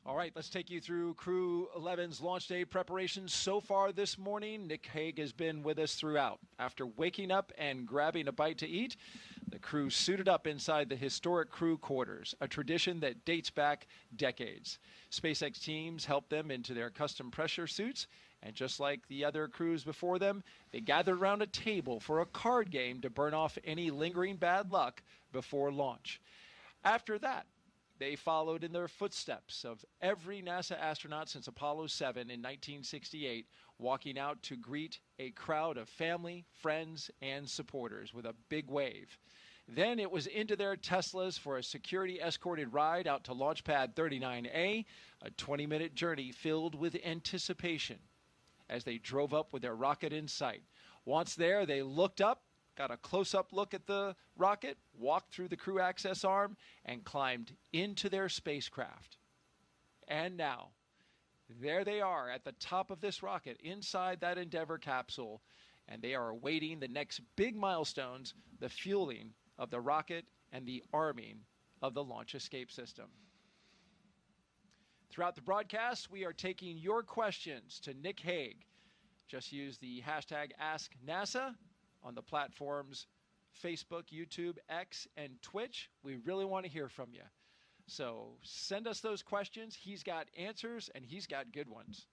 All right, let's take you through Crew 11's launch day preparations so far this morning. Nick Hague has been with us throughout. After waking up and grabbing a bite to eat, the crew suited up inside the historic crew quarters, a tradition that dates back decades. SpaceX teams helped them into their custom pressure suits, and just like the other crews before them, they gathered around a table for a card game to burn off any lingering bad luck before launch. After that, they followed in the footsteps of every NASA astronaut since Apollo 7 in 1968, walking out to greet a crowd of family, friends, and supporters with a big wave. Then it was into their Teslas for a security-escorted ride out to Launch Pad 39A, a 20-minute journey filled with anticipation as they drove up with their rocket in sight. Once there, they looked up, got a close-up look at the rocket, walked through the crew access arm, and climbed into their spacecraft. And now, there they are at the top of this rocket, inside that Endeavour capsule, and they are awaiting the next big milestones, the fueling of the rocket and the arming of the launch escape system. Throughout the broadcast, we are taking your questions to Nick Hague. Just use the hashtag AskNASA on the platforms Facebook, YouTube, X, and Twitch. We really want to hear from you. So send us those questions. He's got answers, and he's got good ones.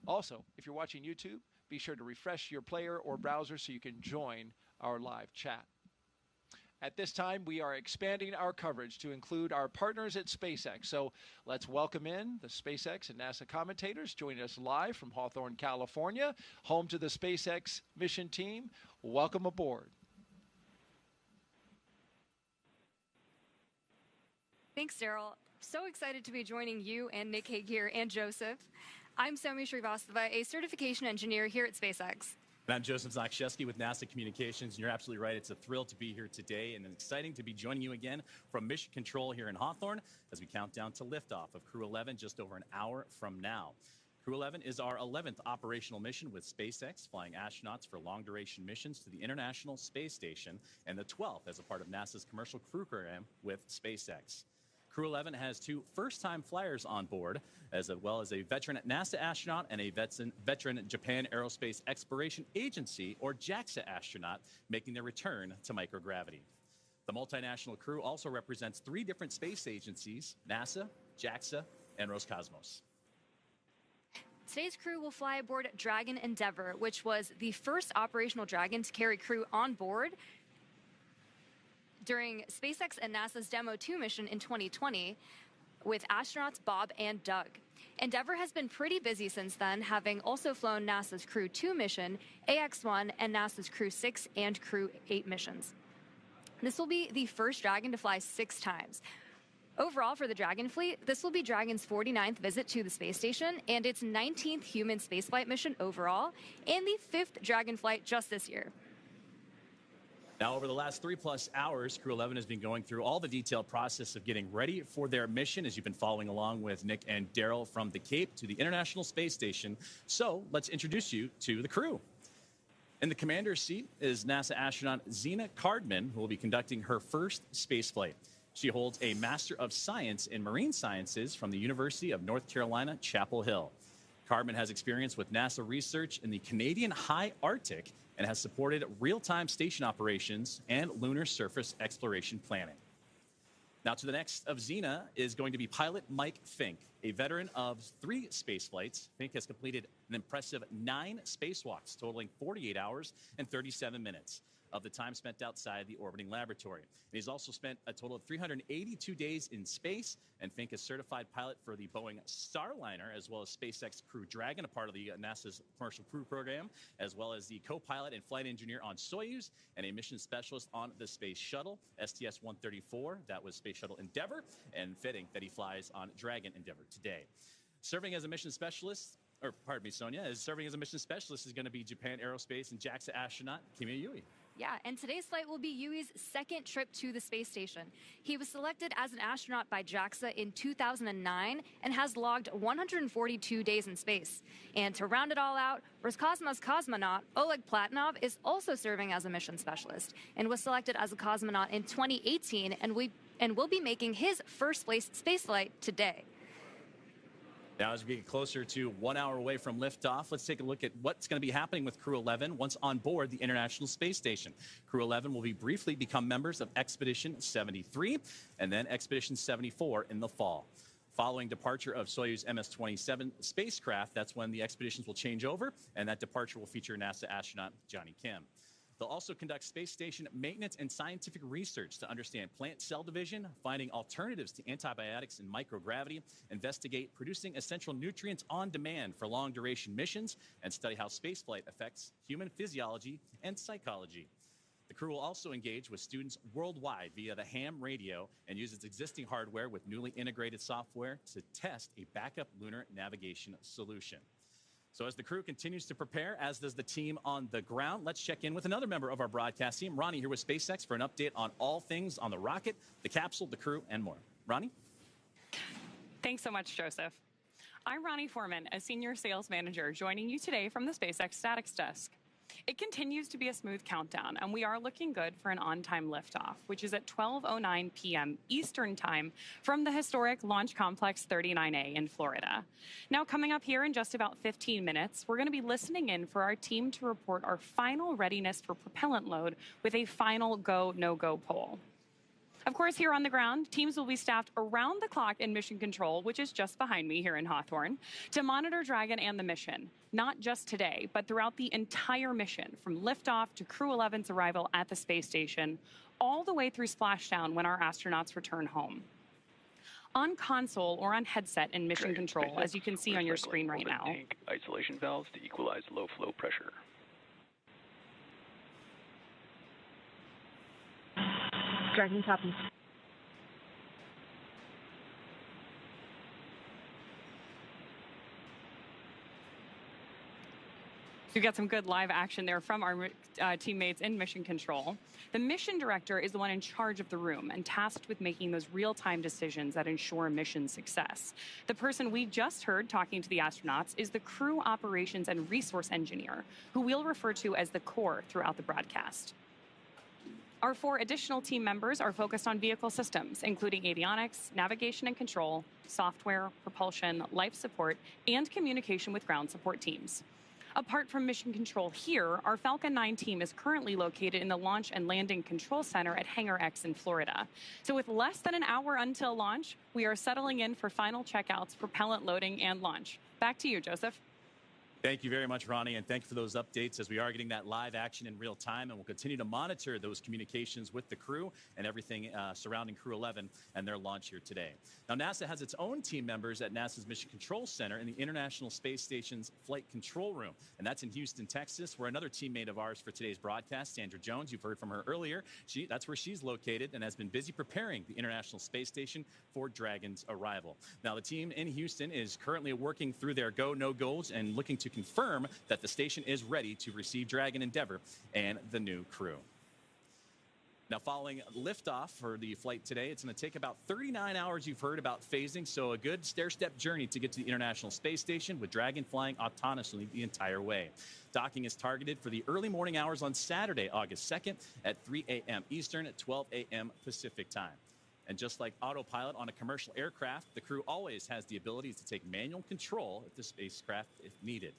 Also, if you're watching YouTube, be sure to refresh your player or browser so you can join our live chat. At this time, we are expanding our coverage to include our partners at SpaceX. So let's welcome in the SpaceX and NASA commentators joining us live from Hawthorne, California, home to the SpaceX mission team. Welcome aboard. Thanks, Daryl. So excited to be joining you and Nick Hague here and Joseph. I'm Somi Srivastava, a certification engineer here at SpaceX. And I'm Joseph Zakshevsky with NASA Communications, and you're absolutely right. It's a thrill to be here today and exciting to be joining you again from Mission Control here in Hawthorne as we count down to liftoff of Crew 11 just over an hour from now. Crew 11 is our 11th operational mission with SpaceX, flying astronauts for long-duration missions to the International Space Station, and the 12th as a part of NASA's commercial crew program with SpaceX. Crew 11 has 2 first-time flyers on board, as well as a veteran NASA astronaut and a veteran Japan Aerospace Exploration Agency, or JAXA astronaut, making their return to microgravity. The multinational crew also represents 3 different space agencies: NASA, JAXA, and Roscosmos. Today's crew will fly aboard Dragon Endeavour, which was the first operational Dragon to carry crew on board during SpaceX and NASA's Demo 2 mission in 2020 with astronauts Bob and Doug. Endeavour has been pretty busy since then, having also flown NASA's Crew 2 mission, AX-1, and NASA's Crew 6 and Crew 8 missions. This will be the first Dragon to fly 6 times. Overall, for the Dragon fleet, this will be Dragon's 49th visit to the space station and its 19th human spaceflight mission overall, and the 5th Dragon flight just this year. Now, over the last 3+ hours, Crew 11 has been going through all the detailed process of getting ready for their mission, as you've been following along with Nick and Daryl from the Cape to the International Space Station. So let's introduce you to the crew. In the commander's seat is NASA astronaut Zena Cardman, who will be conducting her first space flight. She holds a Master of Science in Marine Sciences from the University of North Carolina, Chapel Hill. Cardman has experience with NASA research in the Canadian High Arctic and has supported real-time station operations and lunar surface exploration planning. Now, to the next of Zena is going to be pilot Mike Fincke, a veteran of 3 space flights. Fincke has completed an impressive 9 spacewalks, totaling 48 hours and 37 minutes of the time spent outside the orbiting laboratory. And he's also spent a total of 382 days in space, and Fincke is certified pilot for the Boeing Starliner, as well as SpaceX Crew Dragon, a part of the NASA's commercial crew program, as well as the co-pilot and flight engineer on Soyuz, and a mission specialist on the Space Shuttle, STS-134, that was Space Shuttle Endeavour, and fitting that he flies on Dragon Endeavour today. Serving as a mission specialist, or pardon me, Sonia, serving as a mission specialist is going to be Japan Aerospace and JAXA astronaut Kimiya Yui. Yeah, and today's flight will be Yui's 2nd trip to the space station. He was selected as an astronaut by JAXA in 2009 and has logged 142 days in space. And to round it all out, Roscosmos cosmonaut Oleg Platonov is also serving as a mission specialist and was selected as a cosmonaut in 2018 and will be making his first space flight today. Now, as we get closer to 1 hour away from liftoff, let's take a look at what's going to be happening with Crew 11 once on board the International Space Station. Crew 11 will briefly become members of Expedition 73 and then Expedition 74 in the fall. Following departure of Soyuz MS-27 spacecraft, that's when the expeditions will change over, and that departure will feature NASA astronaut Johnny Kim. They'll also conduct space station maintenance and scientific research to understand plant cell division, finding alternatives to antibiotics and microgravity, investigate producing essential nutrients on demand for long-duration missions, and study how spaceflight affects human physiology and psychology. The crew will also engage with students worldwide via the ham radio and use its existing hardware with newly integrated software to test a backup lunar navigation solution. So as the crew continues to prepare, as does the team on the ground, let's check in with another member of our broadcast team, Ronnie, here with SpaceX for an update on all things on the rocket, the capsule, the crew, and more. Ronnie? Thanks so much, Joseph. I'm Ronnie Foreman, a senior sales manager, joining you today from the SpaceX Statics Desk. It continues to be a smooth countdown, and we are looking good for an on-time liftoff, which is at 12:09 p.m. Eastern Time from the historic Launch Complex 39A in Florida. Now, coming up here in just about 15 minutes, we're going to be listening in for our team to report our final readiness for propellant load with a final go, no-go poll. Of course, here on the ground, teams will be staffed around the clock in mission control, which is just behind me here in Hawthorne, to monitor Dragon and the mission, not just today, but throughout the entire mission, from liftoff to Crew 11's arrival at the space station, all the way through splashdown when our astronauts return home. On console or on headset in mission control, as you can see on your screen right now. Tank isolation valves to equalize low flow pressure. Dragon copies. We got some good live action there from our teammates in mission control. The mission director is the one in charge of the room and tasked with making those real-time decisions that ensure mission success. The person we just heard talking to the astronauts is the crew operations and resource engineer, who we'll refer to as the core throughout the broadcast. Our 4 additional team members are focused on vehicle systems, including avionics, navigation and control, software, propulsion, life support, and communication with ground support teams. Apart from mission control here, our Falcon 9 team is currently located in the Launch and Landing Control Center at Hangar X in Florida. So with less than an hour until launch, we are settling in for final checkouts, propellant loading, and launch. Back to you, Joseph. Thank you very much, Ronnie, and thank you for those updates as we are getting that live action in real time, and we'll continue to monitor those communications with the crew and everything surrounding Crew 11 and their launch here today. Now, NASA has its own team members at NASA's Mission Control Center in the International Space Station's Flight Control Room, and that's in Houston, Texas, where another teammate of ours for today's broadcast, Sandra Jones, you've heard from her earlier. That's where she's located and has been busy preparing the International Space Station for Dragon's arrival. Now, the team in Houston is currently working through their go, no-goes and looking to confirm that the station is ready to receive Dragon Endeavour and the new crew. Now, following liftoff for the flight today, it's going to take about 39 hours, you've heard about phasing, so a good stair-step journey to get to the International Space Station with Dragon flying autonomously the entire way. Docking is targeted for the early morning hours on Saturday, August 2nd at 3 a.m. Eastern at 12 a.m. Pacific time. And just like autopilot on a commercial aircraft, the crew always has the ability to take manual control of the spacecraft if needed.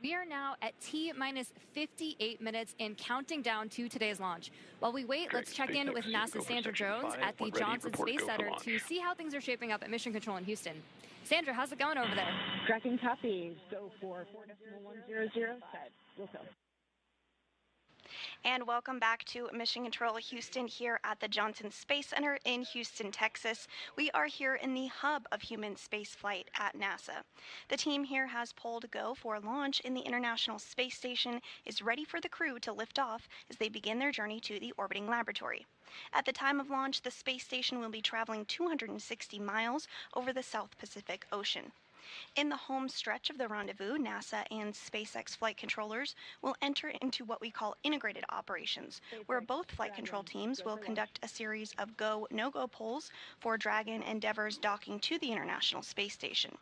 We are now at T-minus 58 minutes and counting down to today's launch. While we wait, let's check in with NASA's Sandra Jones at the Johnson Space Center to see how things are shaping up at Mission Control in Houston. Sandra, how's it going over there? Dragon copies. Go for 4.100 set. We'll go. And welcome back to Mission Control Houston here at the Johnson Space Center in Houston, Texas. We are here in the hub of human spaceflight at NASA. The team here has pulled go for launch in the International Space Station, is ready for the crew to lift off as they begin their journey to the orbiting laboratory. At the time of launch, the space station will be traveling 260 miles over the South Pacific Ocean. In the home stretch of the rendezvous, NASA and SpaceX flight controllers will enter into what we call integrated operations, where both flight control teams will conduct a series of go, no-go polls for Dragon Endeavour's docking to the International Space Station.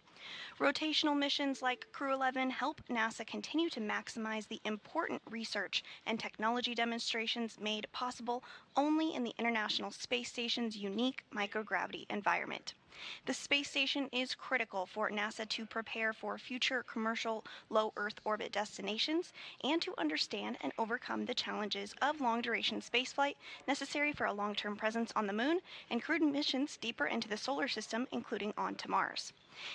Rotational missions like Crew 11 help NASA continue to maximize the important research and technology demonstrations made possible only in the International Space Station's unique microgravity environment. The space station is critical for NASA to prepare for future commercial low Earth orbit destinations and to understand and overcome the challenges of long-duration spaceflight necessary for a long-term presence on the Moon and crewed missions deeper into the solar system, including on to Mars.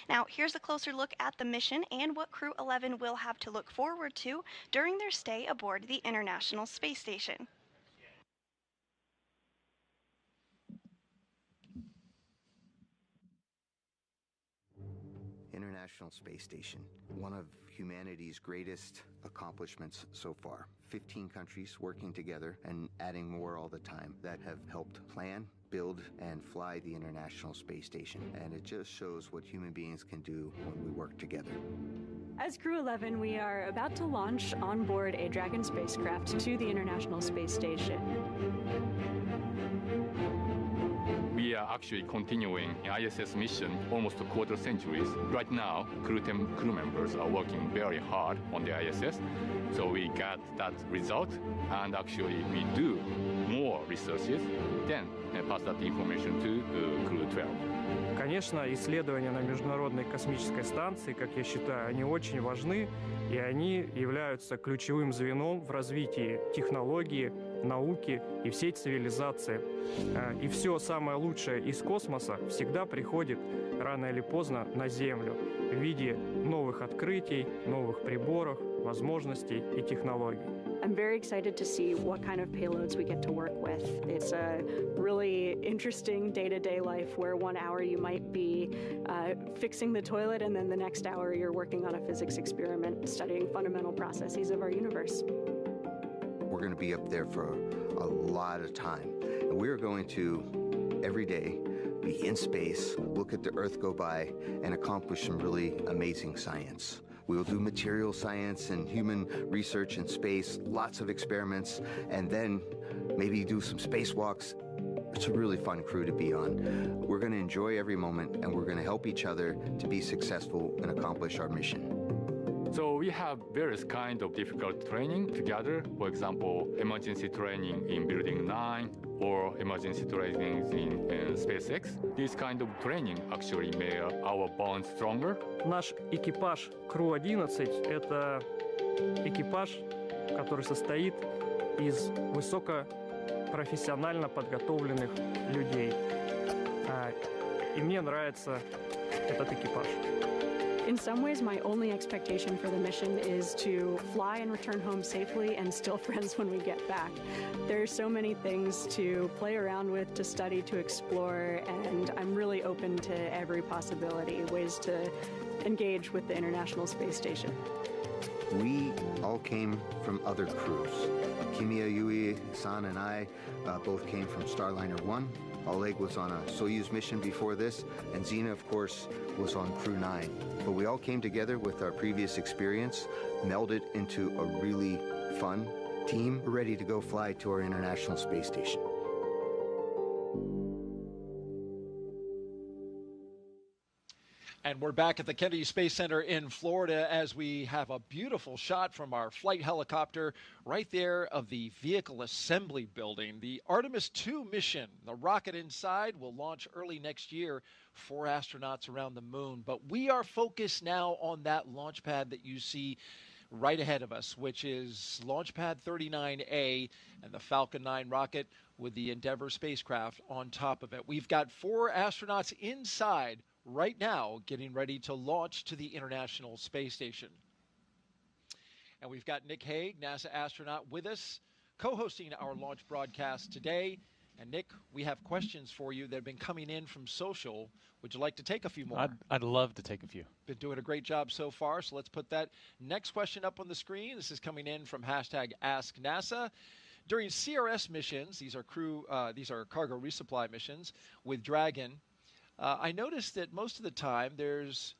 Now, here's a closer look at the mission and what Crew 11 will have to look forward to during their stay aboard the International Space Station. International Space Station, one of humanity's greatest accomplishments so far. 15 countries working together and adding more all the time that have helped plan, build, and fly the International Space Station. And it just shows what human beings can do when we work together. As Crew 11, we are about to launch on board a Dragon spacecraft to the International Space Station. we are actually continuing an ISS mission almost a quarter centuries. Right now, crew members are working very hard on the ISS. So we got that result, and actually we do more researches, then pass that information to crew 12. Конечно, исследования на Международной космической станции, как я считаю, они очень важны, и они являются ключевым звеном в развитии технологии, науки и всей цивилизации. И все самое лучшее из космоса всегда приходит рано или поздно на Землю в виде новых открытий, новых приборов, возможностей и технологий. I'm very excited to see what kind of payloads we get to work with. It's a really interesting day-to-day life where 1 hour you might be fixing the toilet and then the next hour you're working on a physics experiment studying fundamental processes of our universe. We're going to be up there for a lot of time. And we're going to, every day, be in space, look at the Earth go by, and accomplish some really amazing science. We will do material science and human research in space, lots of experiments, and then maybe do some spacewalks. It's a really fun crew to be on. We're going to enjoy every moment, and we're going to help each other to be successful and accomplish our mission. So we have various kinds of difficult training together. For example, emergency training in Building 9 or emergency training in SpaceX. This kind of training actually made our bond stronger. Наш экипаж Crew-11 — это экипаж, который состоит из высокопрофессионально подготовленных людей. И мне нравится этот экипаж. In some ways, my only expectation for the mission is to fly and return home safely and still friends when we get back. There are so many things to play around with, to study, to explore, and I'm really open to every possibility, ways to engage with the International Space Station. We all came from other crews. Kimiya Yui, San, and I both came from Starliner 1. Oleg was on a Soyuz mission before this, and Zena, of course, was on Crew 9. But we all came together with our previous experience, melded into a really fun team, ready to go fly to our International Space Station. And we're back at the Kennedy Space Center in Florida as we have a beautiful shot from our flight helicopter right there of the vehicle assembly building. The Artemis II mission, the rocket inside, will launch early next year. 4 astronauts around the moon. But we are focused now on that launch pad that you see right ahead of us, which is Launch Pad 39A and the Falcon 9 rocket with the Endeavour spacecraft on top of it. We've got 4 astronauts inside right now getting ready to launch to the International Space Station. And we've got Nick Hague, NASA astronaut, with us, co-hosting our launch broadcast today. And Nick, we have questions for you that have been coming in from social. Would you like to take a few more? I'd love to take a few. Been doing a great job so far, so let's put that next question up on the screen. This is coming in from #AskNASA. During CRS missions, these are cargo resupply missions with Dragon, I noticed that most of the time there is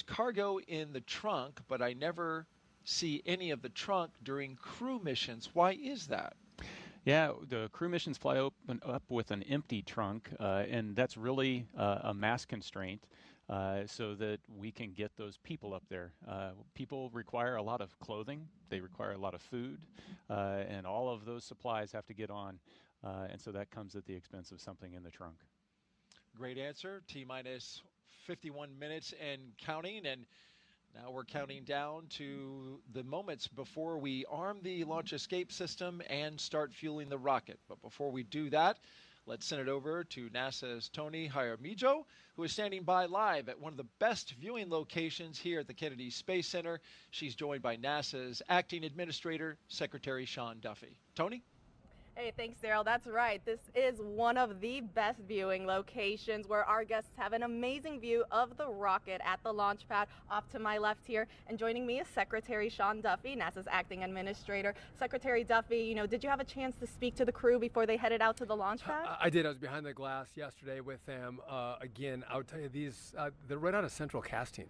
cargo in the trunk, but I never see any of the trunk during crew missions. Why is that? Yeah, the crew missions fly up with an empty trunk, and that's really a mass constraint so that we can get those people up there. People require a lot of clothing, they require a lot of food, and all of those supplies have to get on, and so that comes at the expense of something in the trunk. Great answer. T-minus 51 minutes and counting, and now we're counting down to the moments before we arm the launch escape system and start fueling the rocket. But before we do that, let's send it over to NASA's Tony Jaramillo, who is standing by live at one of the best viewing locations here at the Kennedy Space Center. She's joined by NASA's Acting Administrator, Secretary Sean Duffy. Tony? Hey, thanks, Daryl. That's right. This is one of the best viewing locations where our guests have an amazing view of the rocket at the launch pad off to my left here. And joining me is Secretary Sean Duffy, NASA's Acting Administrator. Secretary Duffy, did you have a chance to speak to the crew before they headed out to the launch pad? I did. I was behind the glass yesterday with them. Again, I would tell you they're right out of central casting.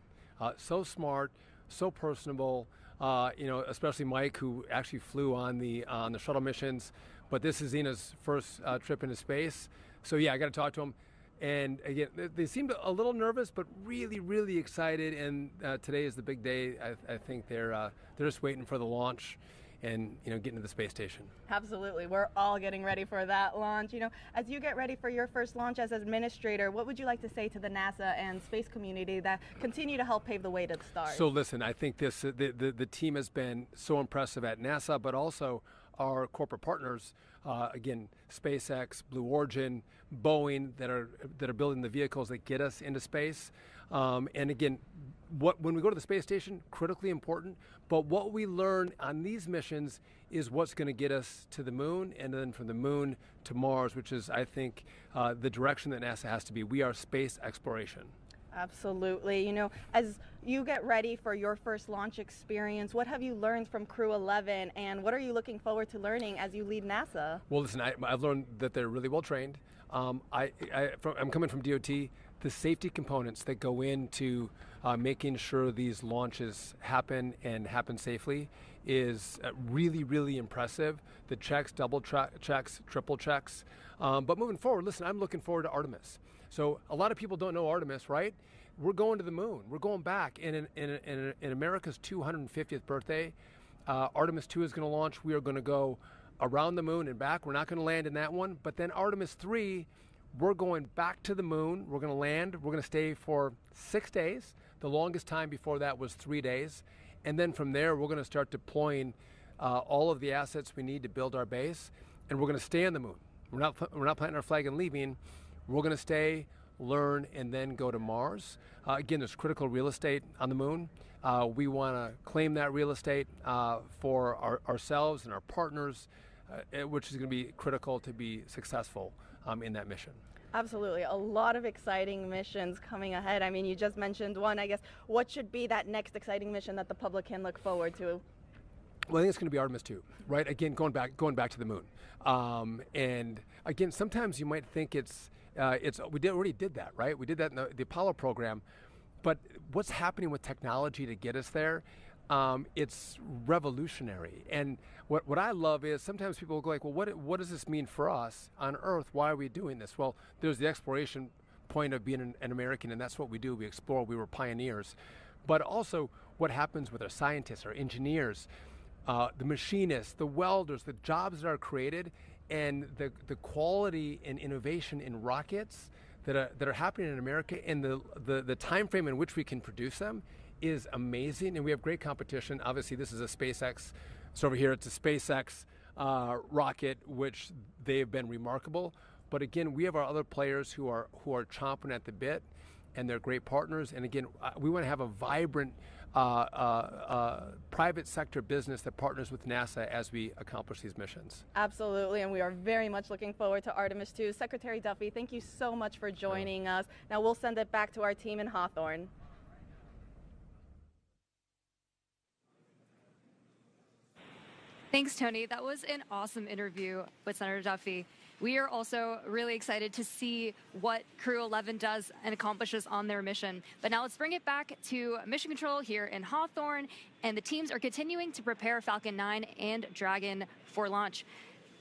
So smart, so personable. Especially Mike, who actually flew on the shuttle missions. But this is Zena's first trip into space. So yeah, I got to talk to them. And again, they seemed a little nervous, but really, really excited. And today is the big day. I think they're just waiting for the launch and, getting to the space station. Absolutely. We're all getting ready for that launch. As you get ready for your first launch as administrator, what would you like to say to the NASA and space community that continue to help pave the way to the stars? So listen, I think the team has been so impressive at NASA, but also our corporate partners, again, SpaceX, Blue Origin, Boeing, that are building the vehicles that get us into space. And again, when we go to the space station, critically important, but what we learn on these missions is what's going to get us to the moon, and then from the moon to Mars, which is, I think, the direction that NASA has to be. We are space exploration. Absolutely. As you get ready for your first launch experience, what have you learned from Crew 11, and what are you looking forward to learning as you lead NASA? Well, listen, I've learned that they're really well trained. I'm coming from DOT. The safety components that go into making sure these launches happen and happen safely is really, really impressive. The checks, double checks, triple checks. But moving forward, listen, I'm looking forward to Artemis. So a lot of people don't know Artemis, right? We're going to the moon. We're going back. And in America's 250th birthday, Artemis 2 is going to launch. We are going to go around the moon and back. We're not going to land in that one. But then Artemis 3, we're going back to the moon. We're going to land. We're going to stay for 6 days. The longest time before that was 3 days. And then from there, we're going to start deploying all of the assets we need to build our base. And we're going to stay on the moon. We're not planting our flag and leaving. We're going to stay, learn, and then go to Mars. Again, there's critical real estate on the moon. We want to claim that real estate for ourselves and our partners, which is going to be critical to be successful in that mission. Absolutely. A lot of exciting missions coming ahead. I mean, you just mentioned one. I guess what should be that next exciting mission that the public can look forward to? Well, I think it's going to be Artemis 2, right? Again, going back to the moon. And again, sometimes you might think we already did that, right? We did that in the Apollo program. But what's happening with technology to get us there? It's revolutionary. And what I love is sometimes people go like, well, what does this mean for us on Earth? Why are we doing this? Well, there's the exploration point of being an American, and that's what we do. We explore. We were pioneers. But also what happens with our scientists, our engineers, the machinists, the welders, the jobs that are created, and the quality and innovation in rockets that are happening in America, and the time frame in which we can produce them is amazing. And we have great competition. Obviously, this is a SpaceX. So over here, it's a SpaceX rocket, which they've been remarkable. But again, we have our other players who are chomping at the bit, and they're great partners. And again, we want to have a vibrant private sector business that partners with NASA as we accomplish these missions. Absolutely, and we are very much looking forward to Artemis 2. Secretary Duffy, thank you so much for joining us. Now we'll send it back to our team in Hawthorne. Thanks, Tony. That was an awesome interview with Senator Duffy. We are also really excited to see what Crew 11 does and accomplishes on their mission. But now let's bring it back to Mission Control here in Hawthorne, and the teams are continuing to prepare Falcon 9 and Dragon for launch.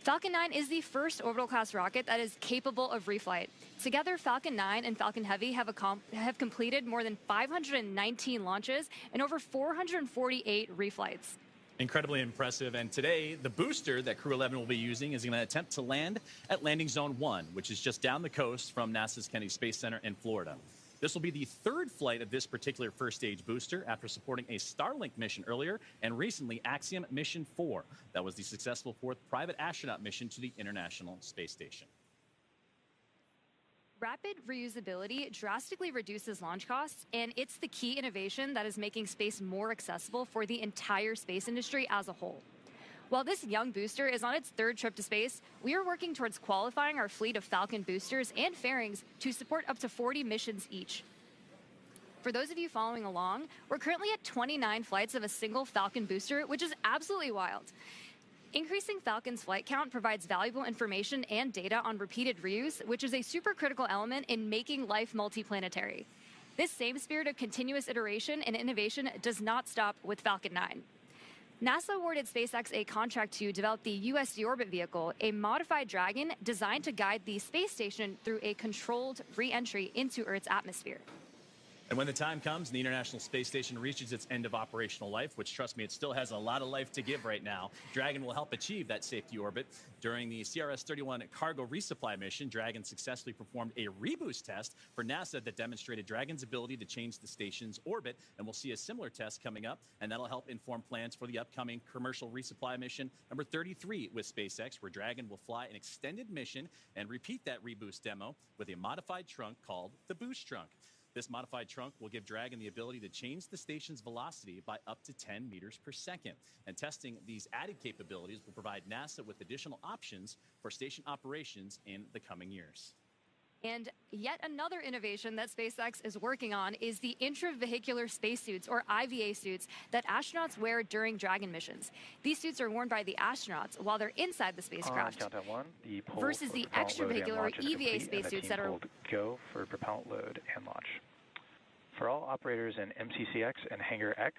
Falcon 9 is the first orbital-class rocket that is capable of reflight. Together, Falcon 9 and Falcon Heavy have completed more than 519 launches and over 448 reflights. Incredibly impressive. And today, the booster that Crew 11 will be using is going to attempt to land at Landing Zone 1, which is just down the coast from NASA's Kennedy Space Center in Florida. This will be the third flight of this particular first-stage booster after supporting a Starlink mission earlier and recently Axiom Mission 4. That was the successful fourth private astronaut mission to the International Space Station. Rapid reusability drastically reduces launch costs, and it's the key innovation that is making space more accessible for the entire space industry as a whole. While this young booster is on its third trip to space, we are working towards qualifying our fleet of Falcon boosters and fairings to support up to 40 missions each. For those of you following along, we're currently at 29 flights of a single Falcon booster, which is absolutely wild. Increasing Falcon's flight count provides valuable information and data on repeated reuse, which is a super critical element in making life multiplanetary. This same spirit of continuous iteration and innovation does not stop with Falcon 9. NASA awarded SpaceX a contract to develop the U.S. deorbit vehicle, a modified Dragon designed to guide the space station through a controlled re-entry into Earth's atmosphere. And when the time comes and the International Space Station reaches its end of operational life, which, trust me, it still has a lot of life to give right now, Dragon will help achieve that safety orbit. During the CRS-31 cargo resupply mission, Dragon successfully performed a reboost test for NASA that demonstrated Dragon's ability to change the station's orbit, and we'll see a similar test coming up, and that'll help inform plans for the upcoming commercial resupply mission number 33 with SpaceX, where Dragon will fly an extended mission and repeat that reboost demo with a modified trunk called the Boost Trunk. This modified trunk will give Dragon the ability to change the station's velocity by up to 10 meters per second. And testing these added capabilities will provide NASA with additional options for station operations in the coming years. And yet another innovation that SpaceX is working on is the intravehicular spacesuits, or IVA suits, that astronauts wear during Dragon missions. These suits are worn by the astronauts while they're inside the spacecraft, countdown one, the versus the extravehicular EVA spacesuits that are go for propellant load and launch. For all operators in MCCX and Hangar X,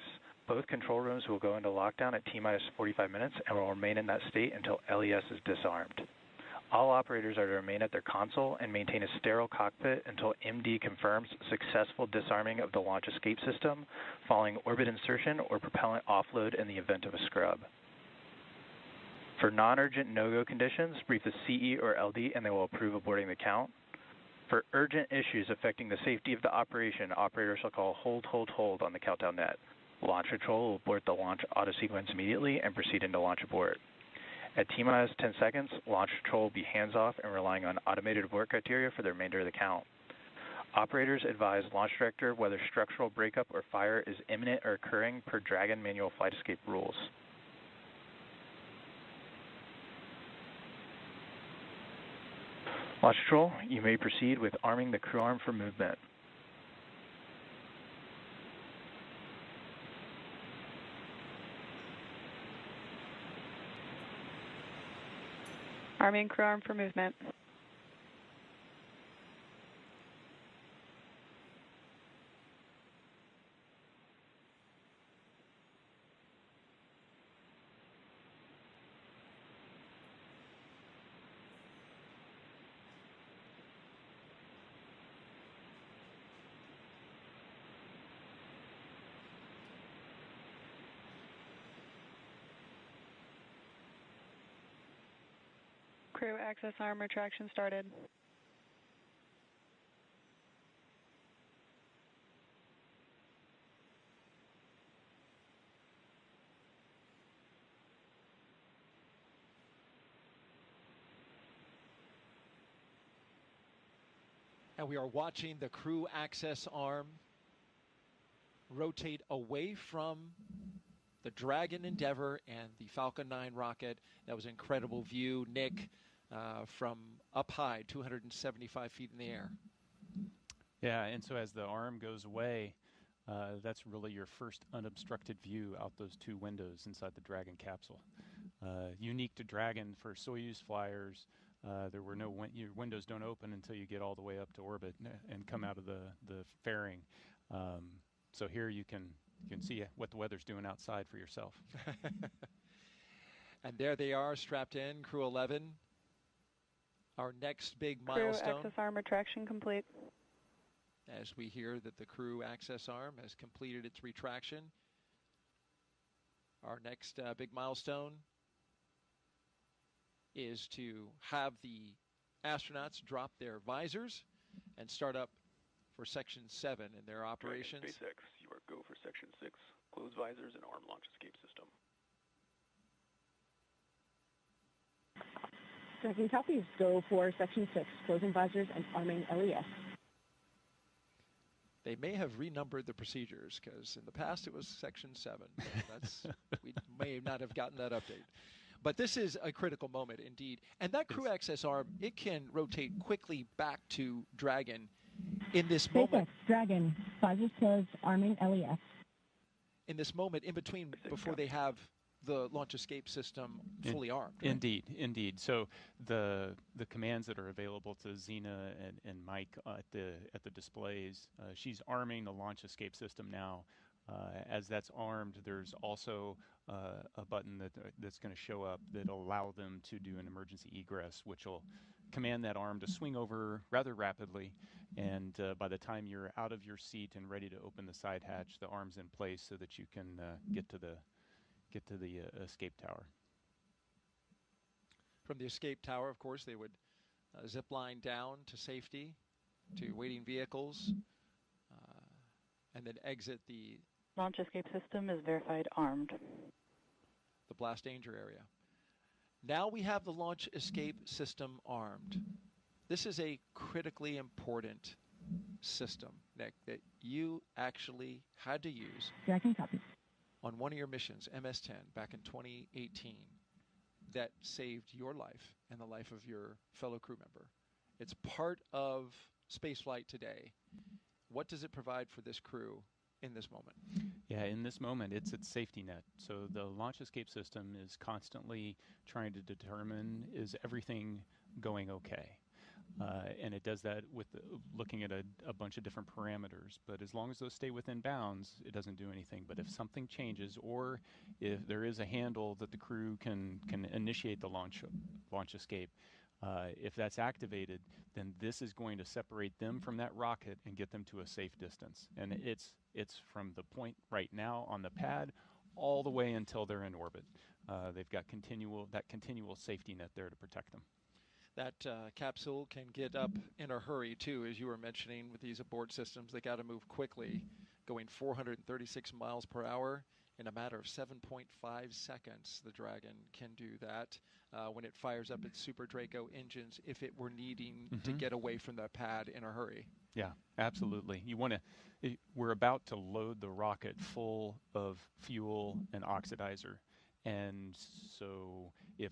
both control rooms will go into lockdown at T-minus 45 minutes and will remain in that state until LES is disarmed. All operators are to remain at their console and maintain a sterile cockpit until MD confirms successful disarming of the launch escape system following orbit insertion or propellant offload in the event of a scrub. For non-urgent no-go conditions, brief the CE or LD and they will approve aborting the count. For urgent issues affecting the safety of the operation, operators shall call hold, hold, hold on the countdown net. Launch control will abort the launch auto sequence immediately and proceed into launch abort. At T-minus 10 seconds, launch control will be hands-off and relying on automated abort criteria for the remainder of the count. Operators advise launch director whether structural breakup or fire is imminent or occurring per Dragon manual flight escape rules. Launch control, you may proceed with arming the crew arm for movement. Arming crew arm for movement. Crew access arm retraction started. And we are watching the crew access arm rotate away from the Dragon Endeavour and the Falcon 9 rocket. That was an incredible view, Nick, from up high, 275 feet in the air. Yeah, and so as the arm goes away, that's really your first unobstructed view out those two windows inside the Dragon capsule. Unique to Dragon for Soyuz flyers, there were no your windows don't open until you get all the way up to orbit and come out of the fairing. So here you can see what the weather's doing outside for yourself. And there they are, strapped in, Crew 11. Our next big milestone. Crew access arm retraction complete. As we hear that the crew access arm has completed its retraction. Our next big milestone is to have the astronauts drop their visors and start up for Section 7 in their operations. Dragon SpaceX, you are go for Section 6, close visors and arm launch escape system. Dragon copies, go for Section 6, closing visors and arming LES. They may have renumbered the procedures because in the past it was Section 7. That's, we may not have gotten that update. But this is a critical moment indeed. And that crew access arm, it can rotate quickly back to Dragon in this SpaceX moment. Dragon, visors closed, arming LES. In this moment in between, before they have the launch escape system fully armed. Right? Indeed, indeed. So the commands that are available to Zena and Mike at the displays, she's arming the launch escape system now As that's armed, there's also a button that's going to show up that'll allow them to do an emergency egress, which will command that arm to swing over rather rapidly. And by the time you're out of your seat and ready to open the side hatch, the arm's in place so that you can get to the escape tower. From the escape tower, of course, they would zip line down to safety, to waiting vehicles, and then exit the Launch escape system is verified armed. the blast danger area. Now we have the launch escape system armed. This is a critically important system, Nick, that you actually had to use on one of your missions, MS-10, back in 2018, that saved your life and the life of your fellow crew member. It's part of spaceflight today. What does it provide for this crew in this moment? Yeah, in this moment, it's its safety net. So the launch escape system is constantly trying to determine, is everything going okay? And it does that with looking at a bunch of different parameters. But as long as those stay within bounds, it doesn't do anything. But if something changes, or if there is a handle that the crew can initiate the launch escape, if that's activated, then this is going to separate them from that rocket and get them to a safe distance. And it's from the point right now on the pad all the way until they're in orbit. They've got that continual safety net there to protect them. That capsule can get up in a hurry, too, as you were mentioning with these abort systems. They got to move quickly, going 436 miles per hour. In a matter of 7.5 seconds, the Dragon can do that when it fires up its Super Draco engines if it were needing to get away from the pad in a hurry. Yeah, absolutely. We're about to load the rocket full of fuel and oxidizer. And so if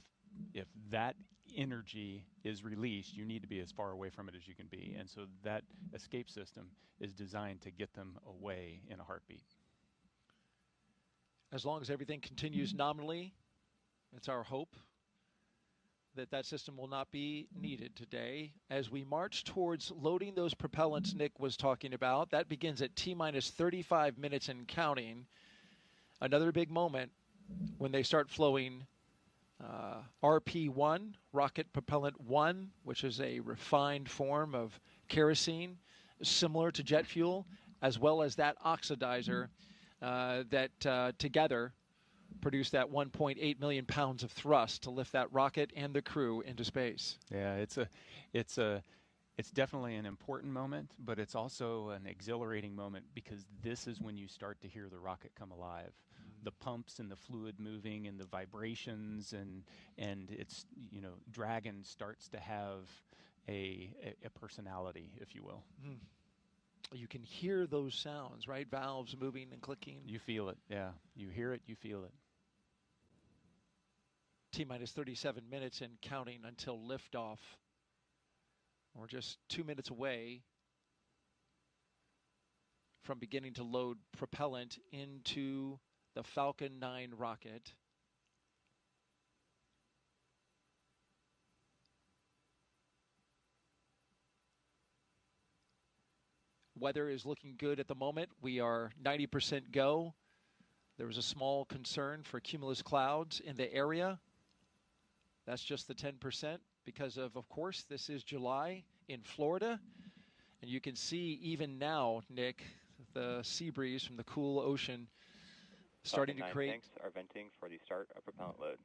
that energy is released, you need to be as far away from it as you can be. And so that escape system is designed to get them away in a heartbeat. As long as everything continues nominally, it's our hope that system will not be needed today. As we march towards loading those propellants Nick was talking about, that begins at T-minus 35 minutes and counting. Another big moment when they start flowing RP-1, Rocket Propellant 1, which is a refined form of kerosene, similar to jet fuel, as well as that oxidizer that together produce that 1.8 million pounds of thrust to lift that rocket and the crew into space. Yeah, it's definitely an important moment, but it's also an exhilarating moment because this is when you start to hear the rocket come alive. The pumps and the fluid moving and the vibrations and it's, Dragon starts to have a personality, if you will. You can hear those sounds, right? Valves moving and clicking. You feel it, yeah. You hear it, you feel it. T-minus 37 minutes and counting until liftoff. We're just 2 minutes away from beginning to load propellant into the Falcon 9 rocket. Weather is looking good at the moment. We are 90% go. There was a small concern for cumulus clouds in the area. That's just the 10% because of course, this is July in Florida. And you can see even now, Nick, the sea breeze from the cool ocean starting to create. Tanks are venting for the start of propellant load.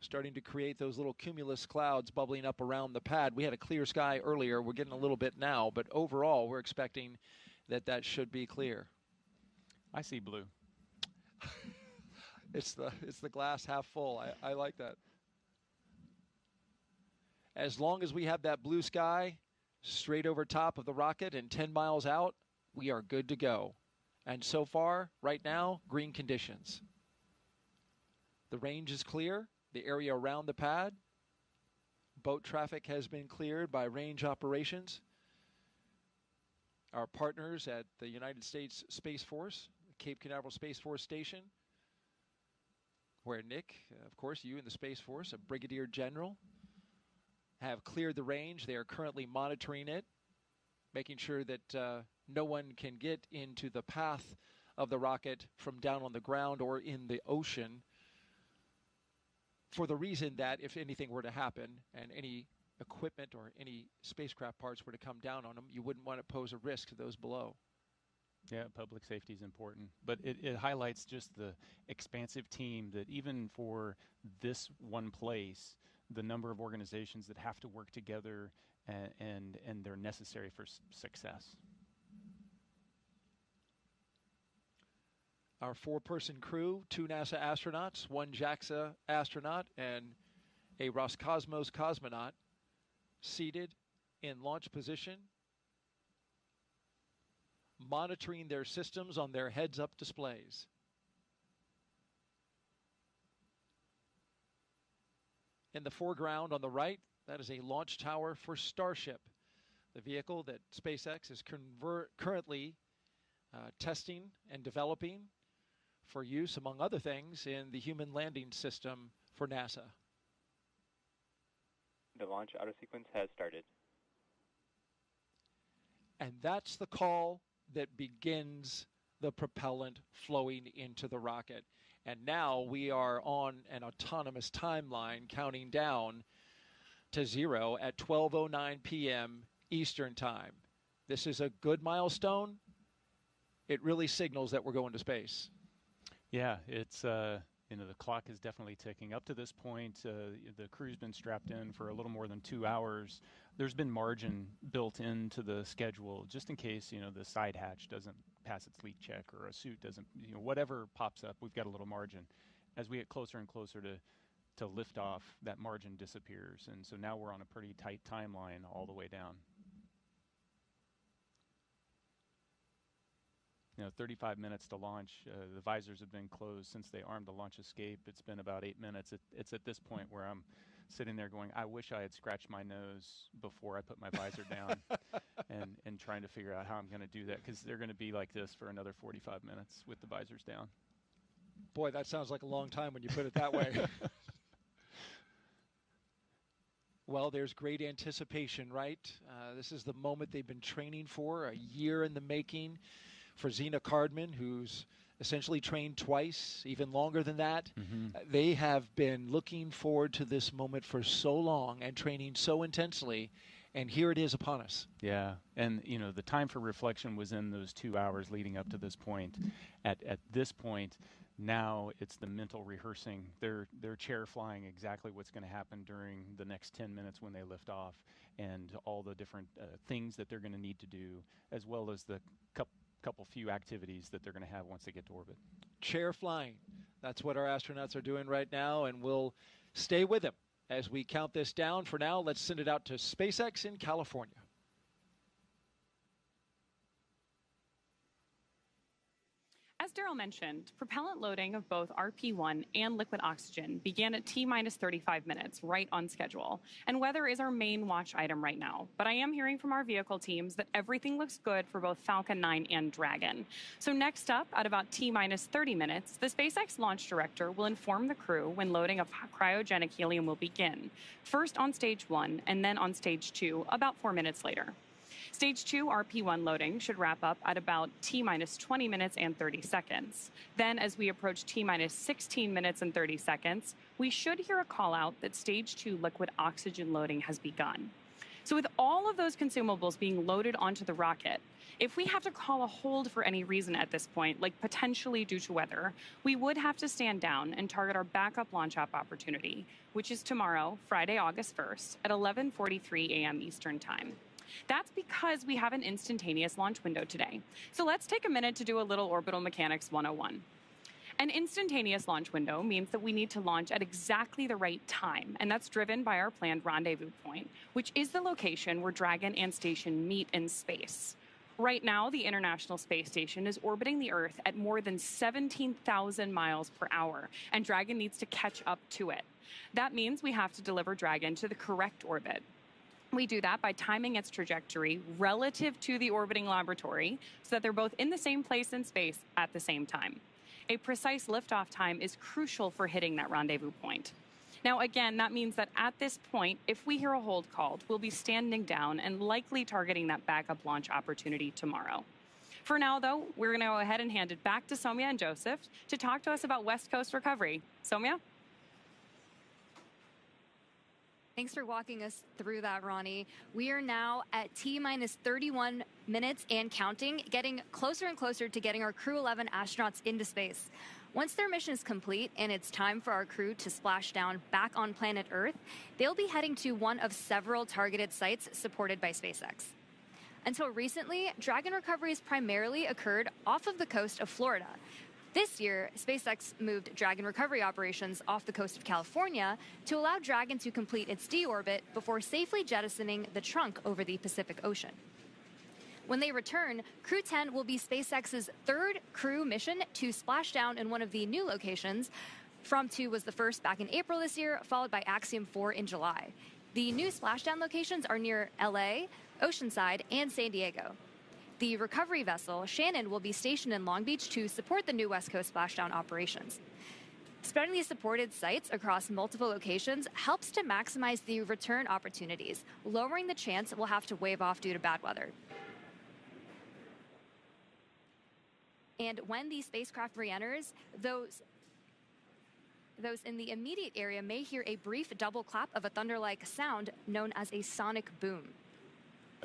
Starting to create those little cumulus clouds bubbling up around the pad. We had a clear sky earlier. We're getting a little bit now, but overall, we're expecting that should be clear. I see blue. It's the glass half full. I like that. As long as we have that blue sky straight over top of the rocket and 10 miles out, we are good to go. And so far, right now, green conditions. The range is clear. The area around the pad. Boat traffic has been cleared by range operations. Our partners at the United States Space Force, Cape Canaveral Space Force Station, where Nick, of course, you in the Space Force, a brigadier general, have cleared the range. They are currently monitoring it, making sure that no one can get into the path of the rocket from down on the ground or in the ocean, for the reason that if anything were to happen and any equipment or any spacecraft parts were to come down on them, you wouldn't want to pose a risk to those below. Yeah, public safety is important, but it highlights just the expansive team that even for this one place, the number of organizations that have to work together and they're necessary for success. Our 4-person crew, 2 NASA astronauts, 1 JAXA astronaut, and a Roscosmos cosmonaut seated in launch position, monitoring their systems on their heads-up displays. In the foreground on the right, that is a launch tower for Starship, the vehicle that SpaceX is currently testing and developing for use, among other things, in the human landing system for NASA. The launch auto sequence has started. And that's the call that begins the propellant flowing into the rocket. And now we are on an autonomous timeline counting down to 0 at 12:09 p.m. Eastern Time. This is a good milestone. It really signals that we're going to space. Yeah, it's the clock is definitely ticking. Up to this point, the crew's been strapped in for a little more than 2 hours. There's been margin built into the schedule just in case, the side hatch doesn't pass its leak check or a suit doesn't, whatever pops up, we've got a little margin. As we get closer and closer to liftoff, that margin disappears. And so now we're on a pretty tight timeline all the way down. 35 minutes to launch. The visors have been closed since they armed the launch escape. It's been about 8 minutes. It's at this point where I'm sitting there going, I wish I had scratched my nose before I put my visor down and trying to figure out how I'm going to do that, because they're going to be like this for another 45 minutes with the visors down. Boy, that sounds like a long time when you put it that way. Well, there's great anticipation, right? This is the moment they've been training for, a year in the making. For Zena Cardman, who's essentially trained twice, even longer than that. They have been looking forward to this moment for so long and training so intensely, and here it is upon us. Yeah, and the time for reflection was in those 2 hours leading up to this point. At this point, now it's the mental rehearsing. They're chair flying exactly what's going to happen during the next 10 minutes when they lift off, and all the different things that they're going to need to do, as well as the couple few activities that they're going to have once they get to orbit. Chair flying. That's what our astronauts are doing right now, and we'll stay with them as we count this down. For now, let's send it out to SpaceX in California. As Daryl mentioned, propellant loading of both RP-1 and liquid oxygen began at T-minus 35 minutes, right on schedule. And weather is our main watch item right now. But I am hearing from our vehicle teams that everything looks good for both Falcon 9 and Dragon. So next up, at about T-minus 30 minutes, the SpaceX launch director will inform the crew when loading of cryogenic helium will begin. First on stage 1 and then on stage 2 about 4 minutes later. Stage 2 RP-1 loading should wrap up at about T-minus 20 minutes and 30 seconds. Then, as we approach T-minus 16 minutes and 30 seconds, we should hear a call out that Stage 2 liquid oxygen loading has begun. So with all of those consumables being loaded onto the rocket, if we have to call a hold for any reason at this point, like potentially due to weather, we would have to stand down and target our backup launch opportunity, which is tomorrow, Friday, August 1st, at 11:43 a.m. Eastern Time. That's because we have an instantaneous launch window today. So let's take a minute to do a little orbital mechanics 101. An instantaneous launch window means that we need to launch at exactly the right time, and that's driven by our planned rendezvous point, which is the location where Dragon and Station meet in space. Right now, the International Space Station is orbiting the Earth at more than 17,000 miles per hour, and Dragon needs to catch up to it. That means we have to deliver Dragon to the correct orbit. We do that by timing its trajectory relative to the orbiting laboratory so that they're both in the same place in space at the same time. A precise liftoff time is crucial for hitting that rendezvous point. Now, again, that means that at this point, if we hear a hold called, we'll be standing down and likely targeting that backup launch opportunity tomorrow. For now, though, we're going to go ahead and hand it back to Soumya and Joseph to talk to us about West Coast recovery. Soumya? Thanks for walking us through that, Ronnie. We are now at T-minus 31 minutes and counting, getting closer and closer to getting our Crew 11 astronauts into space. Once their mission is complete and it's time for our crew to splash down back on planet Earth, they'll be heading to one of several targeted sites supported by SpaceX. Until recently, Dragon recoveries primarily occurred off of the coast of Florida. This year, SpaceX moved Dragon recovery operations off the coast of California to allow Dragon to complete its deorbit before safely jettisoning the trunk over the Pacific Ocean. When they return, Crew 10 will be SpaceX's third crew mission to splash down in one of the new locations. From 2 was the first back in April this year, followed by Axiom 4 in July. The new splashdown locations are near LA, Oceanside, and San Diego. The recovery vessel, Shannon, will be stationed in Long Beach to support the new West Coast splashdown operations. Spreading these supported sites across multiple locations helps to maximize the return opportunities, lowering the chance we'll have to wave off due to bad weather. And when the spacecraft re-enters, those in the immediate area may hear a brief double clap of a thunder-like sound known as a sonic boom.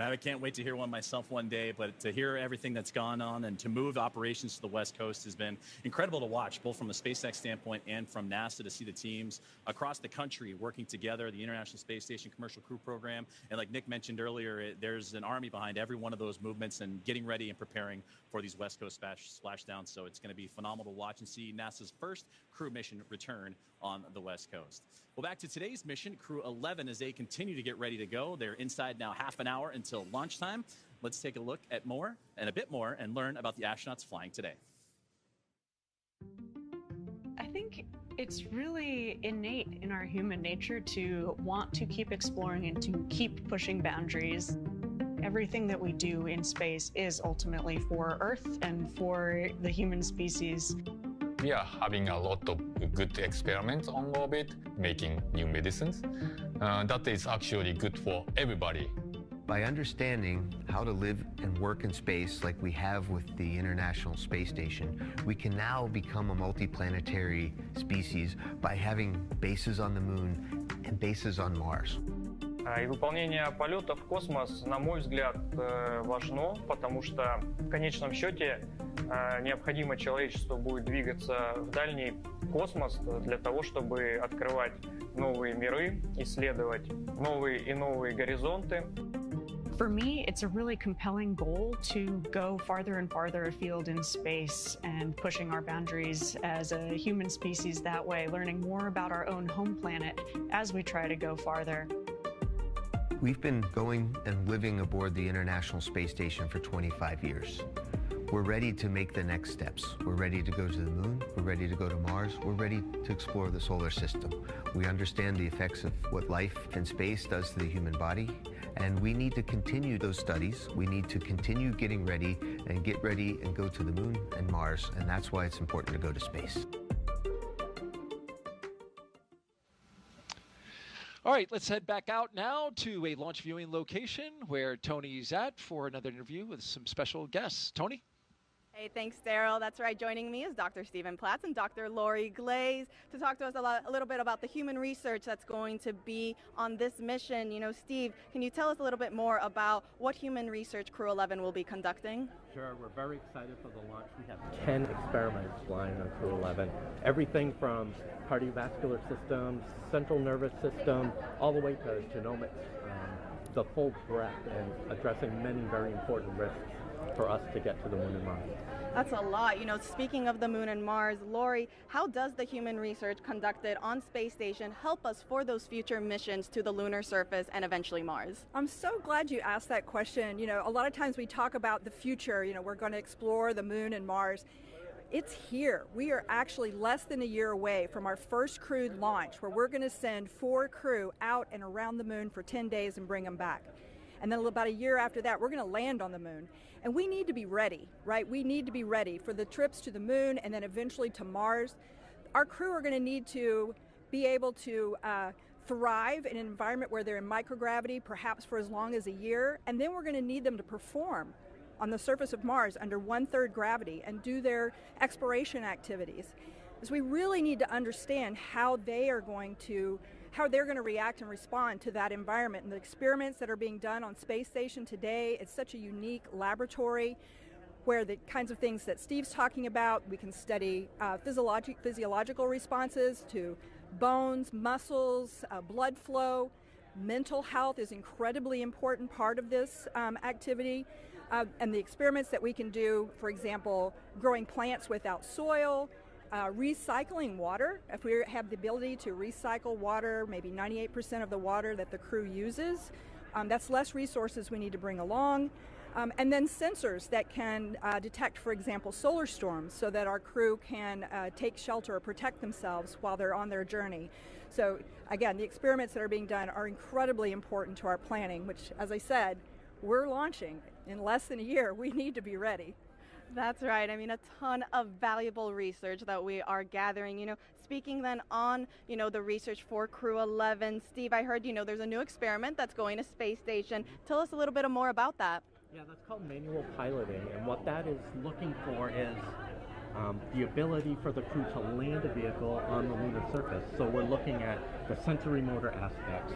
I can't wait to hear one myself one day, but to hear everything that's gone on and to move operations to the West Coast has been incredible to watch, both from a SpaceX standpoint and from NASA, to see the teams across the country working together, the International Space Station Commercial Crew Program. And like Nick mentioned earlier, there's an army behind every one of those movements and getting ready and preparing for these West Coast splashdowns. So it's going to be phenomenal to watch and see NASA's first crew mission return on the West Coast. Well, back to today's mission, Crew 11, as they continue to get ready to go. They're inside now half an hour until launch time. Let's take a look at more and a bit more and learn about the astronauts flying today. I think it's really innate in our human nature to want to keep exploring and to keep pushing boundaries. Everything that we do in space is ultimately for Earth and for the human species. We are having a lot of good experiments on orbit, making new medicines. That is actually good for everybody. By understanding how to live and work in space like we have with the International Space Station, we can now become a multiplanetary species by having bases on the Moon and bases on Mars. И выполнение полета в космос, на мой взгляд, важно, потому что в конечном счете необходимо человечеству будет двигаться в дальний космос для того, чтобы открывать новые миры, исследовать новые и новые горизонты. For me, it's a really compelling goal to go farther and farther afield in space and pushing our boundaries as a human species that way, learning more about our own home planet as we try to go farther. We've been going and living aboard the International Space Station for 25 years. We're ready to make the next steps. We're ready to go to the Moon. We're ready to go to Mars. We're ready to explore the solar system. We understand the effects of what life in space does to the human body, and we need to continue those studies. We need to continue getting ready and get ready and go to the Moon and Mars, and that's why it's important to go to space. All right, let's head back out now to a launch viewing location where Tony's at for another interview with some special guests. Tony? Hey, thanks, Daryl. That's right. Joining me is Dr. Stephen Platts and Dr. Lori Glaze to talk to us a little bit about the human research that's going to be on this mission. You know, Steve, can you tell us a little bit more about what human research Crew 11 will be conducting? Sure. We're very excited for the launch. We have 10 experiments flying on Crew 11. Everything from cardiovascular systems, central nervous system, all the way to genomics, the full breadth, and addressing many very important risks for us to get to the Moon and Mars. That's a lot. You know, speaking of the Moon and Mars, Lori, how does the human research conducted on Space Station help us for those future missions to the lunar surface and eventually Mars? I'm so glad you asked that question. You know, a lot of times we talk about the future, you know, we're going to explore the Moon and Mars. It's here. We are actually less than a year away from our first crewed launch, where we're going to send 4 crew out and around the Moon for 10 days and bring them back. And then about a year after that, we're going to land on the Moon. And we need to be ready, right? We need to be ready for the trips to the Moon and then eventually to Mars. Our crew are going to need to be able to thrive in an environment where they're in microgravity, perhaps for as long as a year. And then we're going to need them to perform on the surface of Mars under 1/3 gravity and do their exploration activities. Is we really need to understand how they're going to react and respond to that environment. And the experiments that are being done on space station today, it's such a unique laboratory where the kinds of things that Steve's talking about, we can study physiological responses to bones, muscles, blood flow. Mental health is incredibly important part of this activity. And the experiments that we can do, for example, growing plants without soil, recycling water. If we have the ability to recycle water, maybe 98% of the water that the crew uses, that's less resources we need to bring along. And then sensors that can detect, for example, solar storms so that our crew can take shelter or protect themselves while they're on their journey. So again, the experiments that are being done are incredibly important to our planning, which, as I said, we're launching in less than a year. We need to be ready. That's right. I mean, a ton of valuable research that we are gathering. Speaking then on, the research for Crew 11, Steve, I heard, there's a new experiment that's going to space station. Tell us a little bit more about that. Yeah, that's called manual piloting, and what that is looking for is the ability for the crew to land a vehicle on the lunar surface. So we're looking at the sensory motor aspects,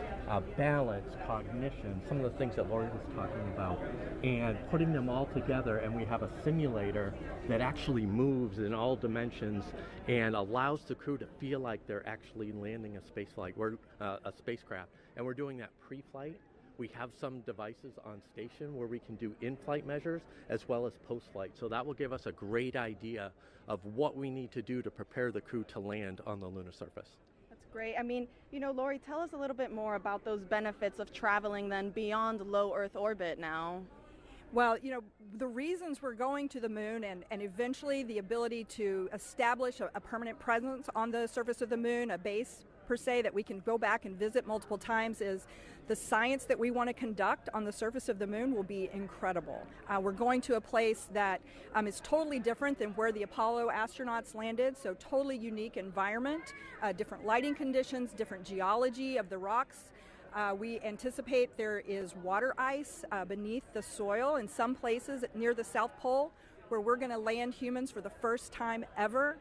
balance, cognition, some of the things that Lori was talking about, and putting them all together, and we have a simulator that actually moves in all dimensions and allows the crew to feel like they're actually landing a spacecraft. And we're doing that pre-flight. We have some devices on station where we can do in-flight measures as well as post-flight. So that will give us a great idea of what we need to do to prepare the crew to land on the lunar surface. That's great. I mean, Lori, tell us a little bit more about those benefits of traveling then beyond low Earth orbit now. Well, the reasons we're going to the moon and eventually the ability to establish a permanent presence on the surface of the moon, a base per se that we can go back and visit multiple times, is the science that we want to conduct on the surface of the moon will be incredible. We're going to a place that is totally different than where the Apollo astronauts landed, so totally unique environment, different lighting conditions, different geology of the rocks. We anticipate there is water ice beneath the soil in some places near the South Pole where we're going to land humans for the first time ever.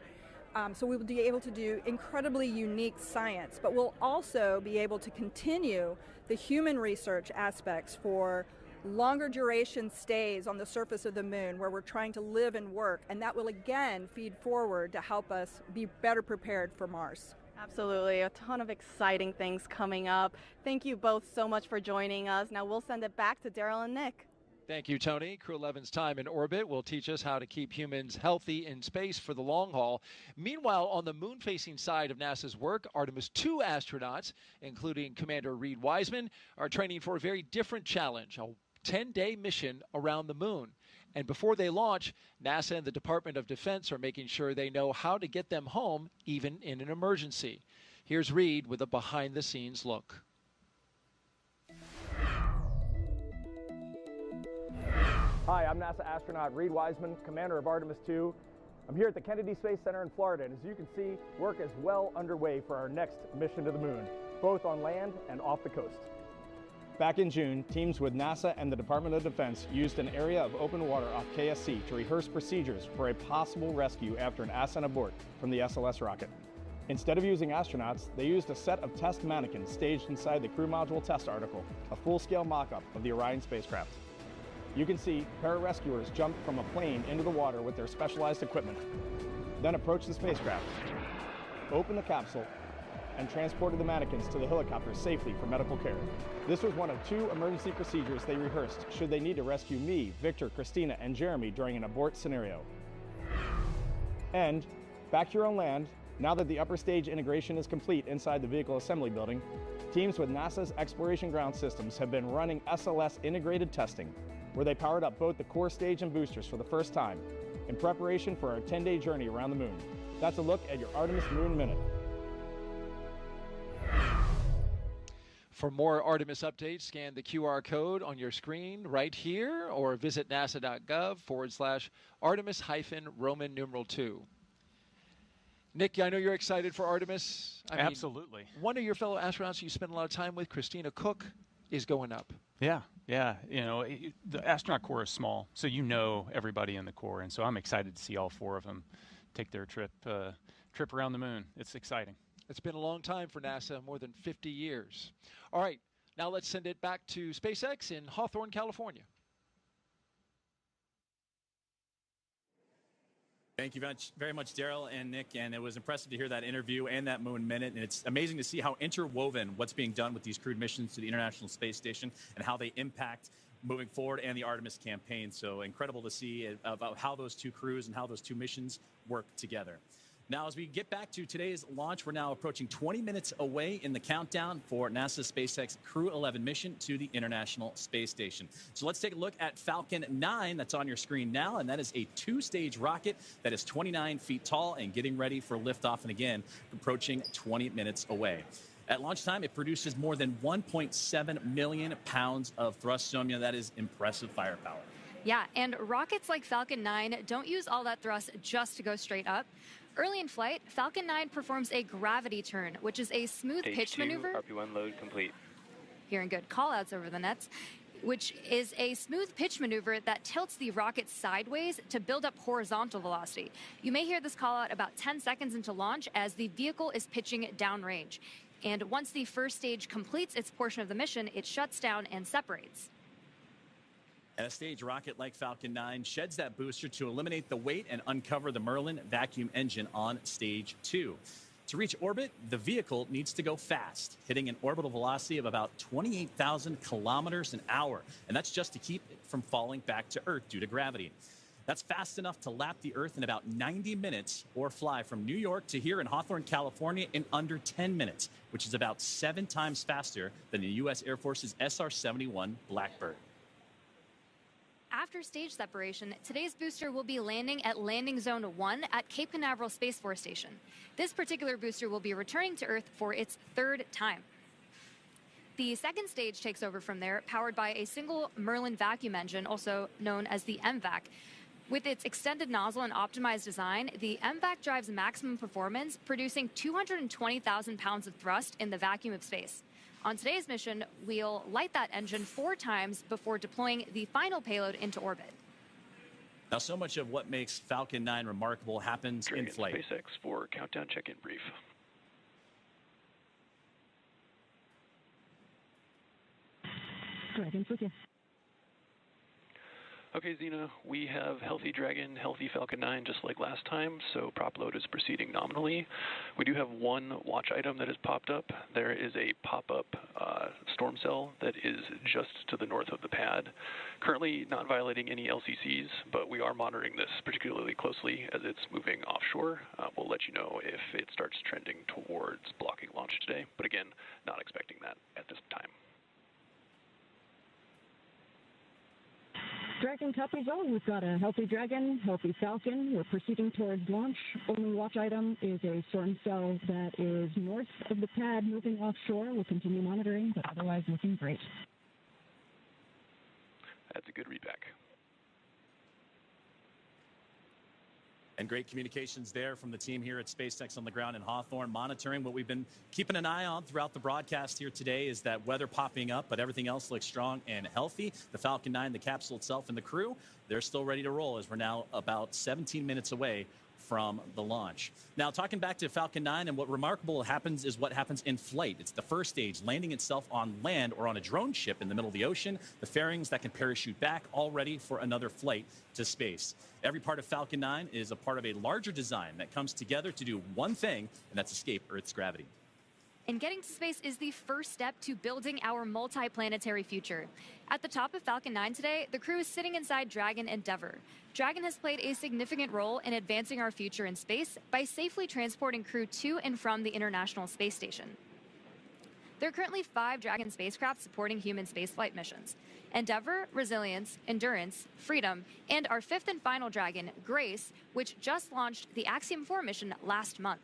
So we will be able to do incredibly unique science, but we'll also be able to continue the human research aspects for longer duration stays on the surface of the moon where we're trying to live and work, and that will again feed forward to help us be better prepared for Mars. Absolutely. A ton of exciting things coming up. Thank you both so much for joining us. Now we'll send it back to Daryl and Nick. Thank you, Tony. Crew 11's time in orbit will teach us how to keep humans healthy in space for the long haul. Meanwhile, on the moon-facing side of NASA's work, Artemis II astronauts, including Commander Reed Wiseman, are training for a very different challenge, a 10-day mission around the moon. And before they launch, NASA and the Department of Defense are making sure they know how to get them home, even in an emergency. Here's Reed with a behind-the-scenes look. Hi, I'm NASA astronaut Reed Wiseman, commander of Artemis II. I'm here at the Kennedy Space Center in Florida, and as you can see, work is well underway for our next mission to the moon, both on land and off the coast. Back in June, teams with NASA and the Department of Defense used an area of open water off KSC to rehearse procedures for a possible rescue after an ascent abort from the SLS rocket. Instead of using astronauts, they used a set of test mannequins staged inside the crew module test article, a full-scale mock-up of the Orion spacecraft. You can see pararescuers jumped from a plane into the water with their specialized equipment, then approached the spacecraft, opened the capsule, and transported the mannequins to the helicopter safely for medical care. This was one of 2 emergency procedures they rehearsed should they need to rescue me, Victor, Christina, and Jeremy during an abort scenario. And back here on land, now that the upper stage integration is complete inside the vehicle assembly building, teams with NASA's Exploration Ground Systems have been running SLS integrated testing, where they powered up both the core stage and boosters for the first time in preparation for our 10-day journey around the moon. That's a look at your Artemis Moon Minute. For more Artemis updates, scan the QR code on your screen right here or visit nasa.gov/Artemis-Roman numeral 2. Nick, I know you're excited for Artemis. Absolutely. One of your fellow astronauts you spent a lot of time with, Christina Cook, is going up. Yeah. The astronaut corps is small, so you know everybody in the corps, and so I'm excited to see all 4 of them take their trip around the moon. It's exciting. It's been a long time for NASA, more than 50 years. All right, now let's send it back to SpaceX in Hawthorne, California. Thank you very much, Daryl and Nick, and it was impressive to hear that interview and that Moon Minute, and it's amazing to see how interwoven what's being done with these crewed missions to the International Space Station and how they impact moving forward and the Artemis campaign. So incredible to see about how those 2 crews and how those 2 missions work together. Now, as we get back to today's launch, we're now approaching 20 minutes away in the countdown for NASA's SpaceX Crew 11 mission to the International Space Station. So let's take a look at Falcon 9 that's on your screen now, and that is a 2-stage rocket that is 29 feet tall and getting ready for liftoff, and again, approaching 20 minutes away. At launch time, it produces more than 1.7 million pounds of thrust. So, that is impressive firepower. Yeah, and rockets like Falcon 9 don't use all that thrust just to go straight up. Early in flight, Falcon 9 performs a gravity turn, which is a smooth pitch maneuver. RP1 load complete. Hearing good call-outs over the nets, which is a smooth pitch maneuver that tilts the rocket sideways to build up horizontal velocity. You may hear this call-out about 10 seconds into launch as the vehicle is pitching downrange. And once the first stage completes its portion of the mission, it shuts down and separates. And a stage rocket like Falcon 9 sheds that booster to eliminate the weight and uncover the Merlin vacuum engine on stage 2. To reach orbit, the vehicle needs to go fast, hitting an orbital velocity of about 28,000 kilometers an hour. And that's just to keep it from falling back to Earth due to gravity. That's fast enough to lap the Earth in about 90 minutes or fly from New York to here in Hawthorne, California in under 10 minutes, which is about 7 times faster than the U.S. Air Force's SR-71 Blackbird. After stage separation, today's booster will be landing at Landing Zone 1 at Cape Canaveral Space Force Station. This particular booster will be returning to Earth for its 3rd time. The second stage takes over from there, powered by a single Merlin vacuum engine, also known as the MVAC. With its extended nozzle and optimized design, the MVAC drives maximum performance, producing 220,000 pounds of thrust in the vacuum of space. On today's mission, we'll light that engine 4 times before deploying the final payload into orbit. Now, so much of what makes Falcon 9 remarkable happens in flight. SpaceX for countdown check-in brief. Dragon's with you. Okay, Zena, we have healthy Dragon, healthy Falcon 9, just like last time, so prop load is proceeding nominally. We do have one watch item that has popped up. There is a pop-up storm cell that is just to the north of the pad. Currently not violating any LCCs, but we are monitoring this particularly closely as it's moving offshore. We'll let you know if it starts trending towards blocking launch today, but again, not expecting that at this time. Dragon copies all. We've got a healthy Dragon, healthy Falcon. We're proceeding towards launch. Only watch item is a storm cell that is north of the pad moving offshore. We'll continue monitoring, but otherwise looking great. That's a good readback. And great communications there from the team here at SpaceX on the ground in Hawthorne, monitoring. What we've been keeping an eye on throughout the broadcast here today is that weather popping up, but everything else looks strong and healthy. The Falcon 9, the capsule itself, and the crew, they're still ready to roll as we're now about 17 minutes away from the launch. Now, talking back to Falcon 9, and what remarkable happens is what happens in flight. It's the first stage, landing itself on land or on a drone ship in the middle of the ocean, the fairings that can parachute back, all ready for another flight to space. Every part of Falcon 9 is a part of a larger design that comes together to do one thing, and that's escape Earth's gravity. And getting to space is the first step to building our multi-planetary future. At the top of Falcon 9 today, the crew is sitting inside Dragon Endeavour. Dragon has played a significant role in advancing our future in space by safely transporting crew to and from the International Space Station. There are currently 5 Dragon spacecraft supporting human spaceflight missions: Endeavour, Resilience, Endurance, Freedom, and our 5th and final Dragon, Grace, which just launched the Axiom 4 mission last month.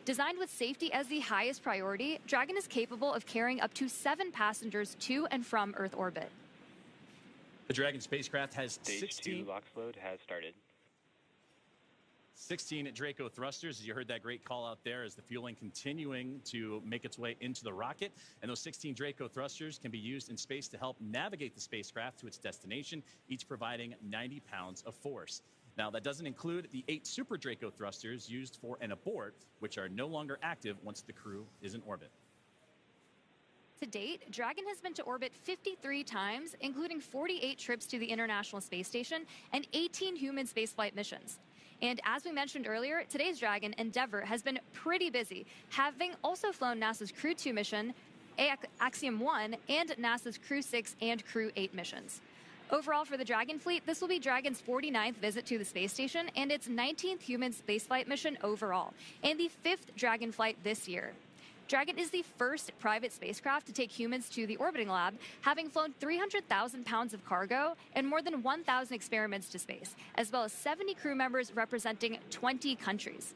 Designed with safety as the highest priority, Dragon is capable of carrying up to 7 passengers to and from Earth orbit. The Dragon spacecraft has Stage 2 LOX load has started. 16 Draco thrusters, as you heard that great call out there, as the fueling continuing to make its way into the rocket. And those 16 Draco thrusters can be used in space to help navigate the spacecraft to its destination, each providing 90 pounds of force. Now, that doesn't include the 8 Super Draco thrusters used for an abort, which are no longer active once the crew is in orbit. To date, Dragon has been to orbit 53 times, including 48 trips to the International Space Station and 18 human spaceflight missions. And as we mentioned earlier, today's Dragon, Endeavour, has been pretty busy, having also flown NASA's Crew 2 mission, Axiom 1, and NASA's Crew 6 and Crew 8 missions. Overall, for the Dragon fleet, this will be Dragon's 49th visit to the space station and its 19th human spaceflight mission overall, and the 5th Dragon flight this year. Dragon is the first private spacecraft to take humans to the orbiting lab, having flown 300,000 pounds of cargo and more than 1,000 experiments to space, as well as 70 crew members representing 20 countries.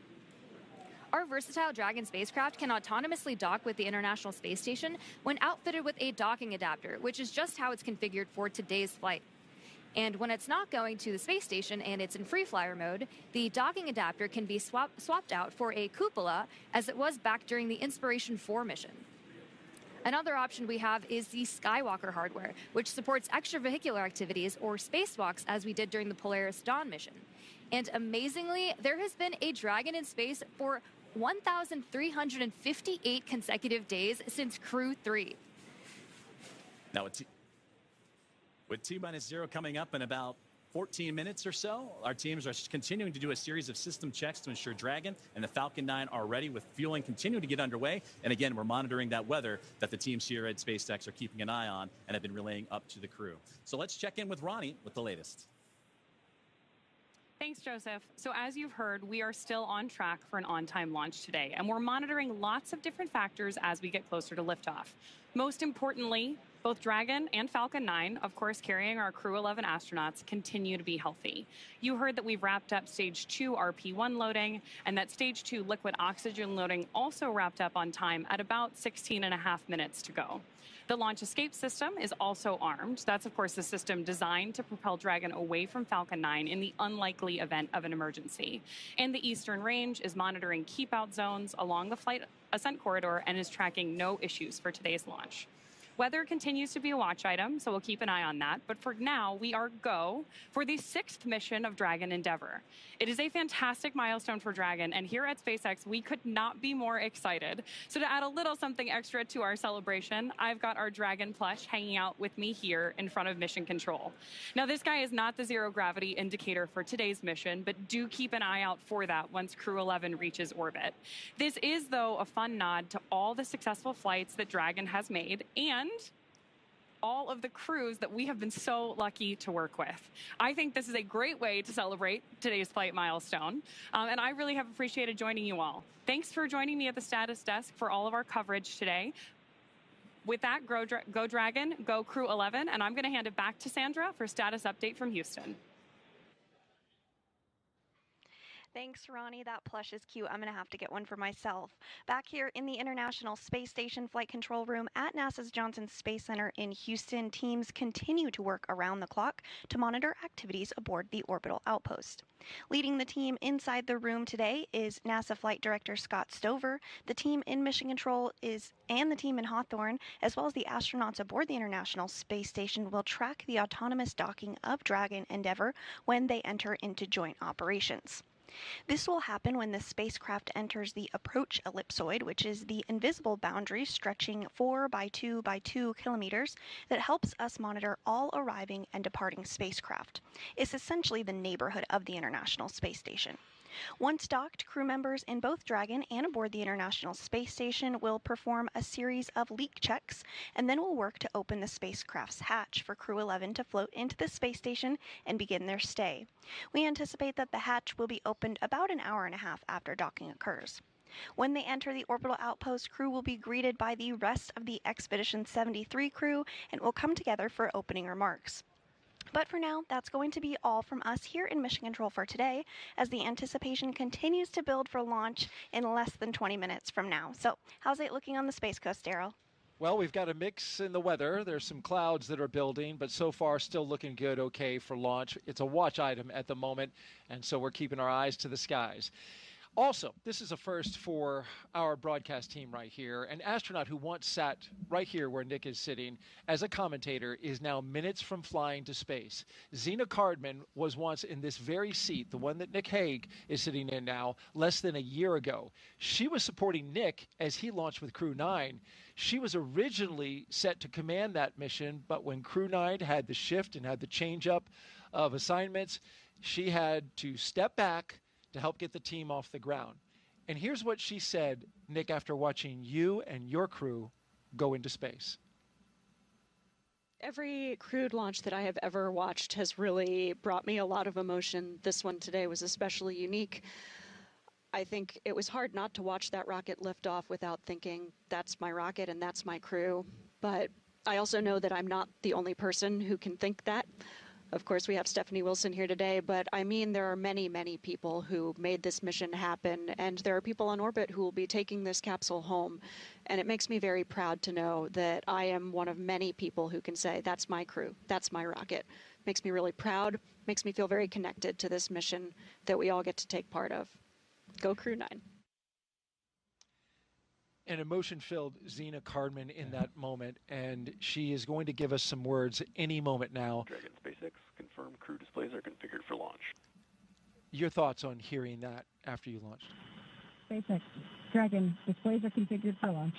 Our versatile Dragon spacecraft can autonomously dock with the International Space Station when outfitted with a docking adapter, which is just how it's configured for today's flight. And when it's not going to the space station and it's in free flyer mode, the docking adapter can be swapped out for a cupola, as it was back during the Inspiration 4 mission. Another option we have is the Skywalker hardware, which supports extravehicular activities or spacewalks, as we did during the Polaris Dawn mission. And amazingly, there has been a Dragon in space for 1,358 consecutive days since Crew 3. Now, with T-0 coming up in about 14 minutes or so, our teams are continuing to do a series of system checks to ensure Dragon and the Falcon 9 are ready, with fueling continuing to get underway. And again, we're monitoring that weather that the teams here at SpaceX are keeping an eye on and have been relaying up to the crew. So let's check in with Ronnie with the latest. Thanks, Joseph. So as you've heard, we are still on track for an on-time launch today, and we're monitoring lots of different factors as we get closer to liftoff. Most importantly, both Dragon and Falcon 9, of course carrying our Crew 11 astronauts, continue to be healthy. You heard that we've wrapped up Stage 2 RP-1 loading, and that Stage 2 liquid oxygen loading also wrapped up on time at about 16.5 minutes to go. The launch escape system is also armed. That's, of course, the system designed to propel Dragon away from Falcon 9 in the unlikely event of an emergency. And the Eastern Range is monitoring keep-out zones along the flight ascent corridor and is tracking no issues for today's launch. Weather continues to be a watch item, so we'll keep an eye on that. But for now, we are go for the 6th mission of Dragon Endeavour. It is a fantastic milestone for Dragon, and here at SpaceX, we could not be more excited. So to add a little something extra to our celebration, I've got our Dragon plush hanging out with me here in front of Mission Control. Now, this guy is not the zero gravity indicator for today's mission, but do keep an eye out for that once Crew 11 reaches orbit. This is, though, a fun nod to all the successful flights that Dragon has made, and all of the crews that we have been so lucky to work with. I think this is a great way to celebrate today's flight milestone, and I really have appreciated joining you all. Thanks for joining me at the status desk for all of our coverage today. With that, go Dragon, go Crew 11, and I'm going to hand it back to Sandra for status update from Houston. Thanks, Ronnie. That plush is cute. I'm going to have to get one for myself. Back here in the International Space Station Flight Control Room at NASA's Johnson Space Center in Houston, teams continue to work around the clock to monitor activities aboard the orbital outpost. Leading the team inside the room today is NASA Flight Director Scott Stover. The team in Mission Control and the team in Hawthorne, as well as the astronauts aboard the International Space Station, will track the autonomous docking of Dragon Endeavour when they enter into joint operations. This will happen when the spacecraft enters the approach ellipsoid, which is the invisible boundary stretching 4 by 2 by 2 kilometers that helps us monitor all arriving and departing spacecraft. It's essentially the neighborhood of the International Space Station. Once docked, crew members in both Dragon and aboard the International Space Station will perform a series of leak checks, and then will work to open the spacecraft's hatch for Crew 11 to float into the space station and begin their stay. We anticipate that the hatch will be opened about an hour and a half after docking occurs. When they enter the orbital outpost, crew will be greeted by the rest of the Expedition 73 crew and will come together for opening remarks. But for now, that's going to be all from us here in Mission Control for today, as the anticipation continues to build for launch in less than 20 minutes from now. So, how's it looking on the Space Coast, Daryl? Well, we've got a mix in the weather. There's some clouds that are building, but so far still looking good, okay, for launch. It's a watch item at the moment, and so we're keeping our eyes to the skies. Also, this is a first for our broadcast team right here. An astronaut who once sat right here where Nick is sitting as a commentator is now minutes from flying to space. Zena Cardman was once in this very seat, the one that Nick Hague is sitting in now, less than a year ago. She was supporting Nick as he launched with Crew 9. She was originally set to command that mission, but when Crew 9 had the shift and had the change up of assignments, she had to step back to help get the team off the ground. And here's what she said, Nick, after watching you and your crew go into space. Every crewed launch that I have ever watched has really brought me a lot of emotion. This one today was especially unique. I think it was hard not to watch that rocket lift off without thinking, that's my rocket and that's my crew. But I also know that I'm not the only person who can think that. Of course, we have Stephanie Wilson here today, but I mean, there are many, many people who made this mission happen, and there are people on orbit who will be taking this capsule home. And it makes me very proud to know that I am one of many people who can say, that's my crew, that's my rocket. Makes me really proud, makes me feel very connected to this mission that we all get to take part of. Go Crew 9. An emotion-filled Zena Cardman in that moment, and she is going to give us some words any moment now. Dragon SpaceX, confirm crew displays are configured for launch. Your thoughts on hearing that after you launched? SpaceX Dragon, displays are configured for launch.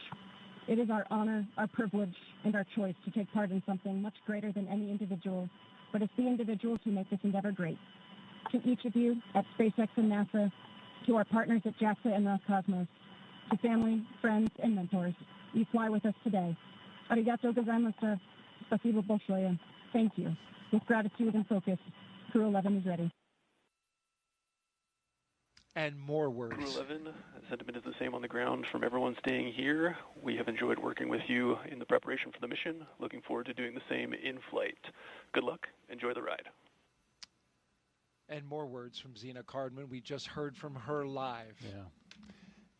It is our honor, our privilege, and our choice to take part in something much greater than any individual, but it's the individuals who make this endeavor great. To each of you at SpaceX and NASA, to our partners at JAXA and Roscosmos, to family, friends, and mentors, you fly with us today. Arigato gozaimasu. Spasibo большое. Thank you. With gratitude and focus, Crew 11 is ready. And more words. Crew 11, the sentiment is the same on the ground from everyone staying here. We have enjoyed working with you in the preparation for the mission. Looking forward to doing the same in flight. Good luck. Enjoy the ride. And more words from Zena Cardman. We just heard from her live.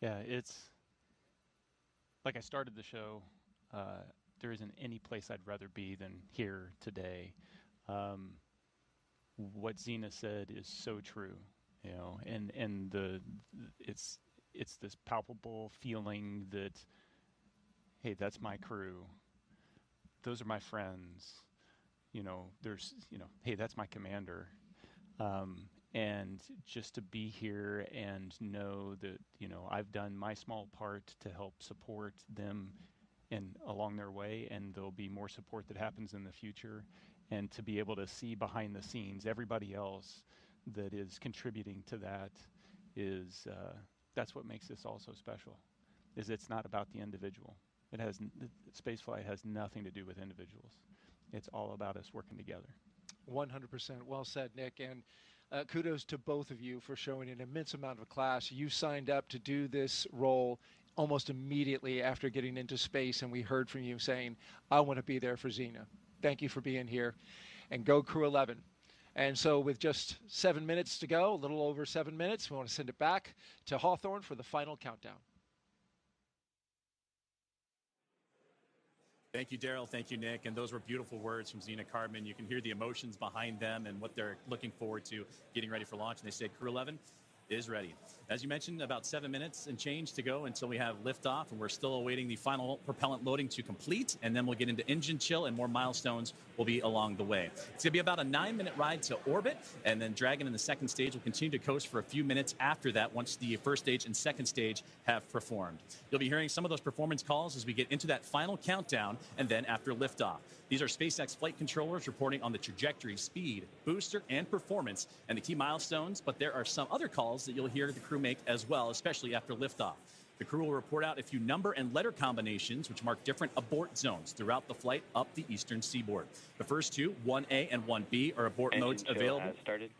Yeah, it's like I started the show. There isn't any place I'd rather be than here today. What Zena said is so true, you know, and it's this palpable feeling that, hey, that's my crew. Those are my friends. You know, hey, that's my commander. And just to be here and know that, you know, I've done my small part to help support them along their way, and there'll be more support that happens in the future. And to be able to see behind the scenes everybody else that is contributing to that is, that's what makes this all so special, is it's not about the individual. Spaceflight has nothing to do with individuals. It's all about us working together. 100%. Well said, Nick. And kudos to both of you for showing an immense amount of class. You signed up to do this role almost immediately after getting into space, and we heard from you saying, I want to be there for Zena. Thank you for being here. And go Crew 11. And so with just 7 minutes to go, a little over 7 minutes, we want to send it back to Hawthorne for the final countdown. Thank you, Daryl. Thank you, Nick. And those were beautiful words from Zena Cardman. You can hear the emotions behind them and what they're looking forward to getting ready for launch. And they say Crew 11 is ready. As you mentioned, about 7 minutes and change to go until we have liftoff, and we're still awaiting the final propellant loading to complete, and then we'll get into engine chill, and more milestones will be along the way. It's going to be about a 9-minute ride to orbit, and then Dragon in the second stage will continue to coast for a few minutes after that once the first stage and second stage have performed. You'll be hearing some of those performance calls as we get into that final countdown, and then after liftoff. These are SpaceX flight controllers reporting on the trajectory, speed, booster, and performance, and the key milestones, but there are some other calls that you'll hear the crew make as well, especially after liftoff. The crew will report out a few number and letter combinations which mark different abort zones throughout the flight up the eastern seaboard. The first two, 1A and 1B, are abort modes available. Has started.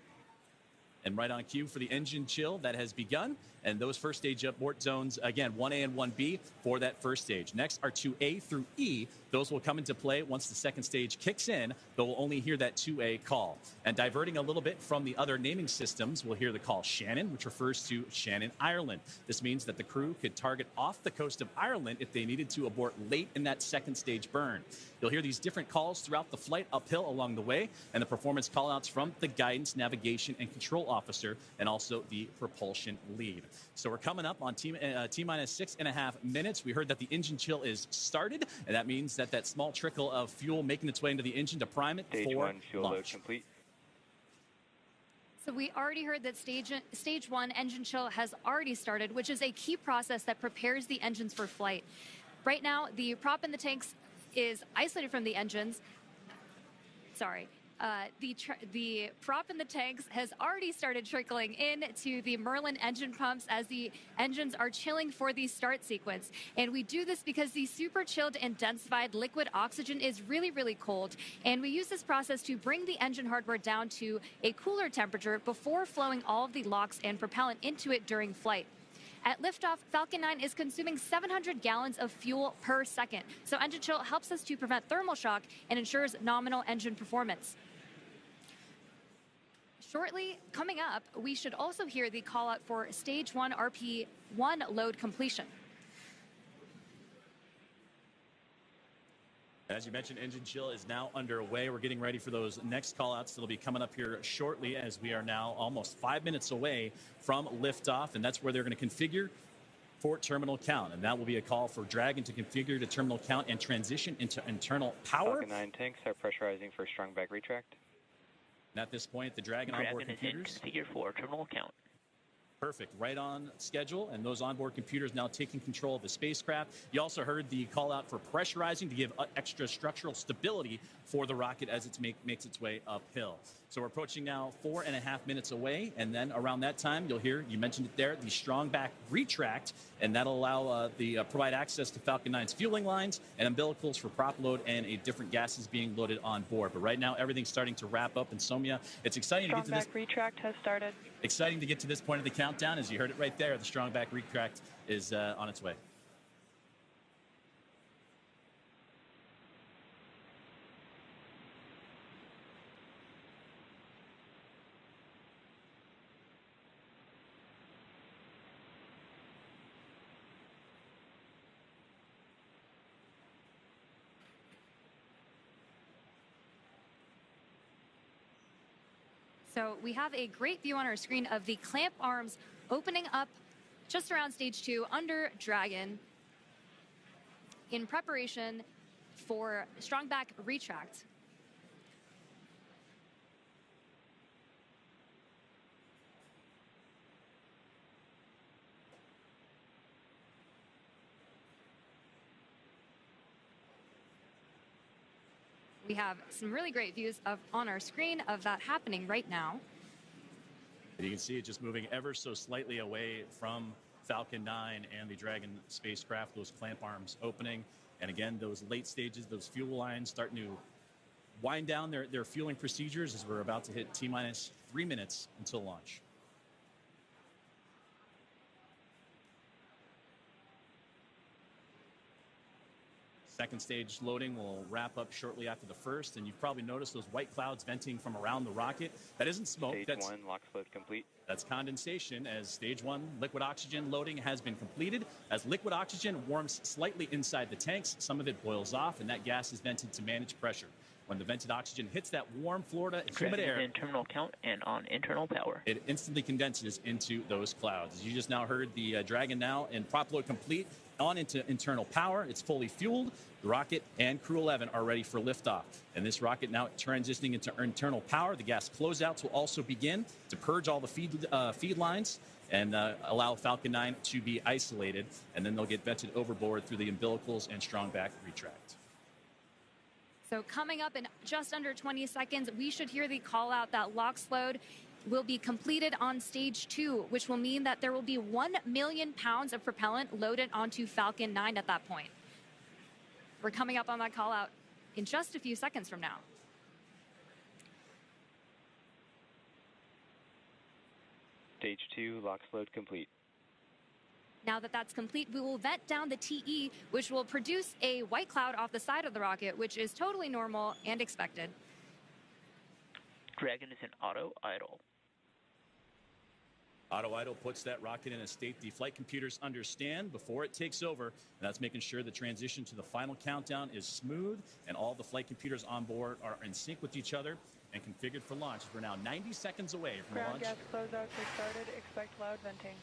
And right on cue for the engine chill that has begun. And those first stage abort zones, again, 1A and 1B for that first stage. Next are 2A through E. Those will come into play once the second stage kicks in. They'll only hear that 2A call. And diverting a little bit from the other naming systems, we'll hear the call Shannon, which refers to Shannon, Ireland. This means that the crew could target off the coast of Ireland if they needed to abort late in that second stage burn. You'll hear these different calls throughout the flight uphill along the way, and the performance callouts from the guidance, navigation, and control officer, and also the propulsion lead. So we're coming up on T-minus 6.5 minutes. We heard that the engine chill is started, and that means that that small trickle of fuel making its way into the engine to prime it Stage for 1 fuel load launch. complete. So we already heard that stage 1 engine chill has already started, which is a key process that prepares the engines for flight. Right now, the prop in the tanks is isolated from the engines. Sorry. The prop in the tanks has already started trickling in to the Merlin engine pumps as the engines are chilling for the start sequence. And we do this because the super chilled and densified liquid oxygen is really, really cold. And we use this process to bring the engine hardware down to a cooler temperature before flowing all of the LOX and propellant into it during flight. At liftoff, Falcon 9 is consuming 700 gallons of fuel per second. So engine chill helps us to prevent thermal shock and ensures nominal engine performance. Shortly, coming up, we should also hear the call out for stage 1 RP1 load completion. As you mentioned, engine chill is now underway. We're getting ready for those next call-outs that'll be coming up here shortly, as we are now almost 5 minutes away from liftoff, and that's where they're going to configure for terminal count. And that will be a call for Dragon to configure to terminal count and transition into internal power. Falcon 9 tanks are pressurizing for strong back retract. And at this point, the Dragon onboard computers configured for terminal count. Perfect, right on schedule, and those onboard computers now taking control of the spacecraft. You also heard the call out for pressurizing to give extra structural stability for the rocket as it makes its way uphill. So we're approaching now 4.5 minutes away, and then around that time, you'll hear, you mentioned it there, the strong back retract, and that'll allow provide access to Falcon 9's fueling lines and umbilicals for prop load and different gases being loaded on board. But right now, everything's starting to wrap up, and Somya, it's exciting to get to this. Strong back retract has started. Exciting to get to this point of the countdown. As you heard it right there, the strong back retract is on its way. So we have a great view on our screen of the clamp arms opening up just around stage 2 under Dragon in preparation for strong back retract. We have some really great views on our screen of that happening right now. And you can see it just moving ever so slightly away from Falcon 9 and the Dragon spacecraft, those clamp arms opening. And again, those late stages, those fuel lines starting to wind down their fueling procedures as we're about to hit T-minus 3 minutes until launch. Second stage loading will wrap up shortly after the first, and you've probably noticed those white clouds venting from around the rocket. That isn't smoke. Stage 1 LOX load complete. That's condensation, as stage 1 liquid oxygen loading has been completed. As liquid oxygen warms slightly inside the tanks, some of it boils off, and that gas is vented to manage pressure. When the vented oxygen hits that warm Florida humid air, in terminal count and on internal power, it instantly condenses into those clouds. As you just now heard, the Dragon now in prop load complete, on into internal power. It's fully fueled. The rocket and Crew 11 are ready for liftoff. And this rocket now transitioning into internal power. The gas closeouts will also begin to purge all the feed lines and allow Falcon 9 to be isolated. And then they'll get vented overboard through the umbilicals and strong back retract. So coming up in just under 20 seconds, we should hear the call out that LOX load will be completed on stage 2, which will mean that there will be 1 million pounds of propellant loaded onto Falcon 9 at that point. We're coming up on that call out in just a few seconds from now. Stage 2 LOX load complete. Now that that's complete, we will vent down the TE, which will produce a white cloud off the side of the rocket, which is totally normal and expected. Dragon is in auto idle. Auto idle puts that rocket in a state the flight computers understand before it takes over, and that's making sure the transition to the final countdown is smooth and all the flight computers on board are in sync with each other and configured for launch. We're now 90 seconds away from Ground launch. gas closeouts are started. Expect loud venting.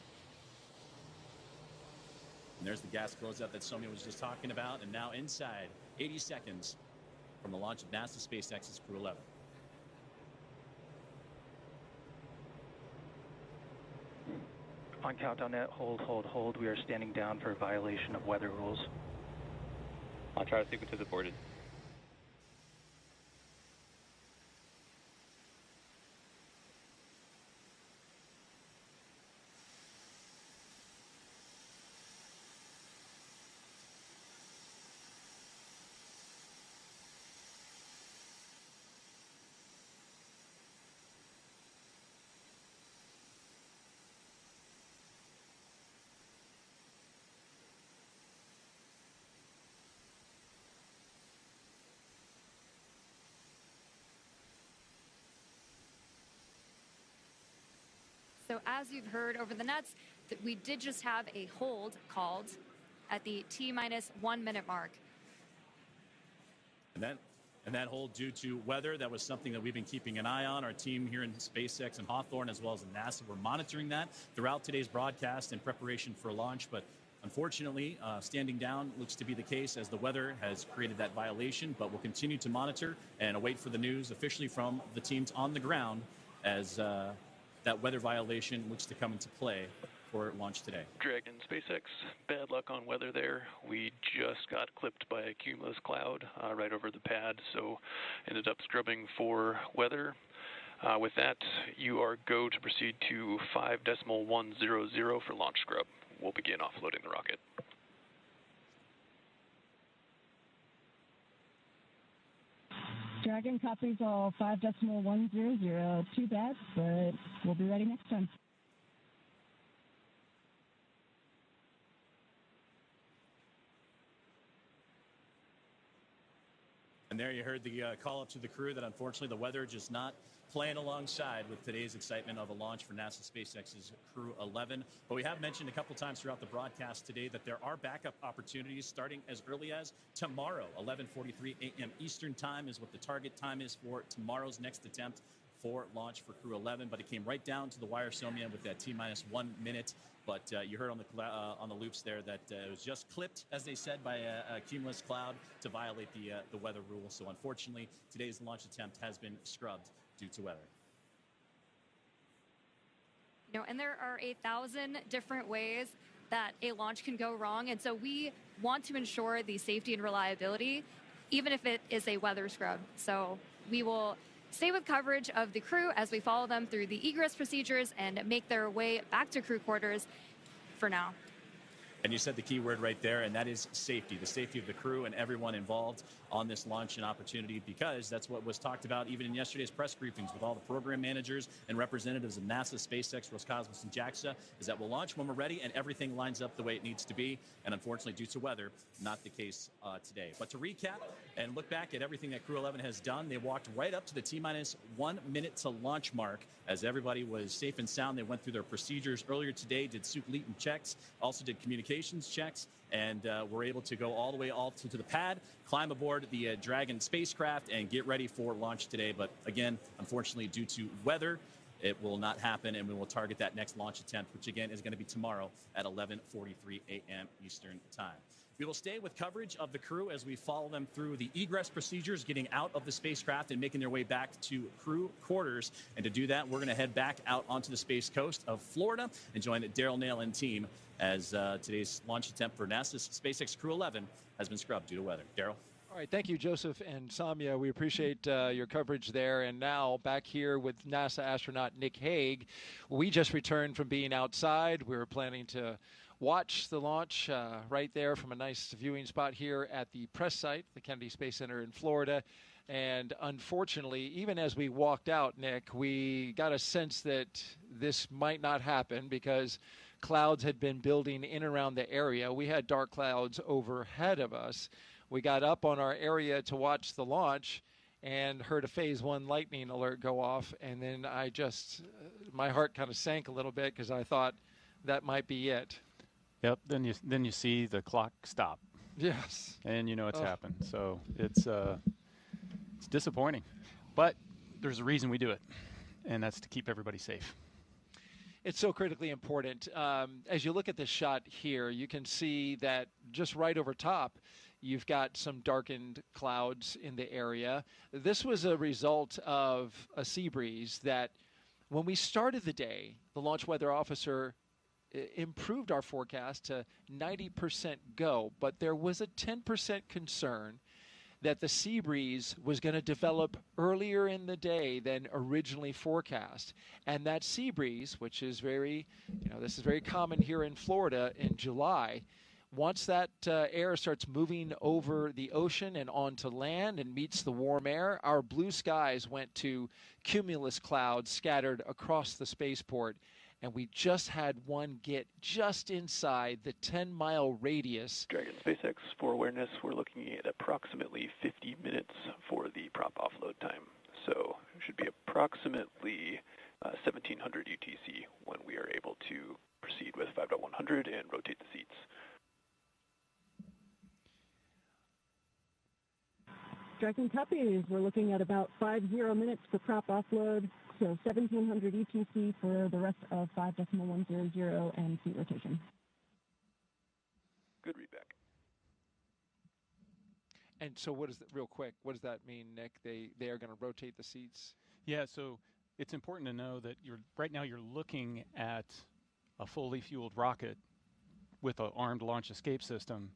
And there's the gas closeout that Soumya was just talking about, and now inside 80 seconds from the launch of NASA SpaceX's Crew 11. On countdown net, hold. We are standing down for a violation of weather rules. Launch route sequence is aborted. So as you've heard over the nets, that we did just have a hold called at the T-1 minute mark. And that hold due to weather, that was something that we've been keeping an eye on. Our team here in SpaceX and Hawthorne, as well as in NASA, we're monitoring that throughout today's broadcast in preparation for launch. But unfortunately, standing down looks to be the case as the weather has created that violation. But we'll continue to monitor and await for the news officially from the teams on the ground as that weather violation looks to come into play for launch today. Dragon SpaceX, bad luck on weather there. We just got clipped by a cumulus cloud right over the pad, so ended up scrubbing for weather. With that, you are go to proceed to 5.100 for launch scrub. We'll begin offloading the rocket. Dragon copies all 5.100. Too bad, but we'll be ready next time. And there you heard the call up to the crew that unfortunately the weather just not playing alongside with today's excitement of a launch for NASA SpaceX's Crew 11. But we have mentioned a couple times throughout the broadcast today that there are backup opportunities starting as early as tomorrow. 11:43 a.m. Eastern time is what the target time is for tomorrow's next attempt for launch for Crew 11. But it came right down to the wire, Soumya, with that T-1 minute. But you heard on the loops there that it was just clipped, as they said, by a cumulus cloud to violate the weather rule. So unfortunately, today's launch attempt has been scrubbed due to weather. You know, and there are 1,000 different ways that a launch can go wrong, and so we want to ensure the safety and reliability, even if it is a weather scrub. So we will stay with coverage of the crew as we follow them through the egress procedures and make their way back to crew quarters for now. And you said the key word right there, and that is safety, the safety of the crew and everyone involved on this launch and opportunity, because that's what was talked about even in yesterday's press briefings with all the program managers and representatives of NASA, SpaceX, Roscosmos, and JAXA, is that we'll launch when we're ready and everything lines up the way it needs to be. And unfortunately, due to weather, not the case today. But to recap and look back at everything that Crew 11 has done, they walked right up to the T-1 minute to launch mark as everybody was safe and sound. They went through their procedures earlier today, did super-latent checks, also did communications checks, and were able to go all the way to the pad, climb aboard the Dragon spacecraft, and get ready for launch today. But again, unfortunately, due to weather, it will not happen, and we will target that next launch attempt, which again is going to be tomorrow at 11:43 a.m. Eastern time. We will stay with coverage of the crew as we follow them through the egress procedures, getting out of the spacecraft and making their way back to crew quarters. And to do that, we're going to head back out onto the Space Coast of Florida and join Daryl Nail and team as today's launch attempt for NASA's SpaceX Crew 11 has been scrubbed due to weather. Daryl? All right, thank you, Joseph and Soumya. We appreciate your coverage there. And now back here with NASA astronaut Nick Hague. We just returned from being outside. We were planning to watch the launch right there from a nice viewing spot here at the press site, the Kennedy Space Center in Florida. And unfortunately, even as we walked out, Nick, we got a sense that this might not happen because clouds had been building in and around the area. We had dark clouds overhead of us. We got up on our area to watch the launch and heard a phase 1 lightning alert go off, and then I just, my heart kind of sank a little bit because I thought that might be it. Yep. Then you see the clock stop. Yes. And you know it's happened. So it's disappointing, but there's a reason we do it, and that's to keep everybody safe. It's so critically important. As you look at this shot here, you can see that just right over top, you've got some darkened clouds in the area. This was a result of a sea breeze that when we started the day, the launch weather officer improved our forecast to 90% go, but there was a 10% concern that the sea breeze was going to develop earlier in the day than originally forecast. And that sea breeze, which is very, this is very common here in Florida in July, once that air starts moving over the ocean and onto land and meets the warm air, our blue skies went to cumulus clouds scattered across the spaceport. And we just had one get just inside the 10-mile radius. Dragon SpaceX, for awareness, we're looking at approximately 50 minutes for the prop offload time. So it should be approximately 1700 UTC when we are able to proceed with 5.100 and rotate the seats. Dragon copies. We're looking at about 50 minutes for prop offload. So 1700 UTC for the rest of 5.100 and seat rotation. Good readback. And so what does that, real quick, what does that mean, Nick? They are going to rotate the seats? Yeah, so it's important to know that right now you're looking at a fully fueled rocket with an armed launch escape system.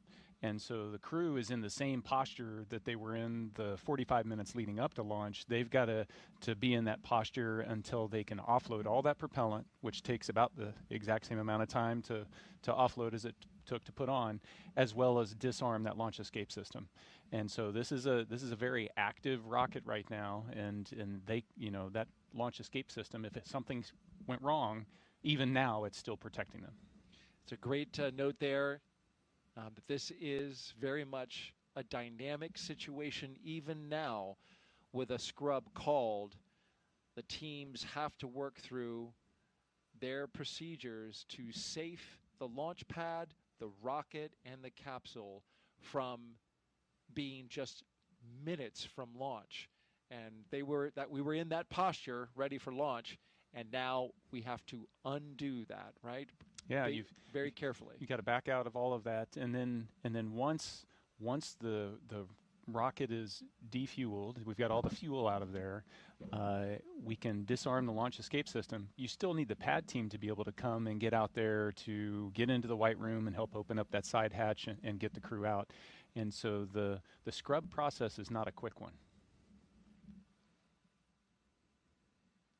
And so the crew is in the same posture that they were in the 45 minutes leading up to launch. They've got to be in that posture until they can offload all that propellant, which takes about the exact same amount of time to offload as it took to put on, as well as disarm that launch escape system. And so this is a very active rocket right now, and they, that launch escape system, if something went wrong, even now it's still protecting them. It's a great note there. But this is very much a dynamic situation even now with a scrub called. The teams have to work through their procedures to safe the launch pad, the rocket, and the capsule from being just minutes from launch. And we were in that posture ready for launch, and now we have to undo that, right? Yeah, very carefully. You got to back out of all of that, and then once the rocket is defueled, we've got all the fuel out of there. We can disarm the launch escape system. You still need the pad team to be able to come and get out there to get into the white room and help open up that side hatch and get the crew out. And so the scrub process is not a quick one.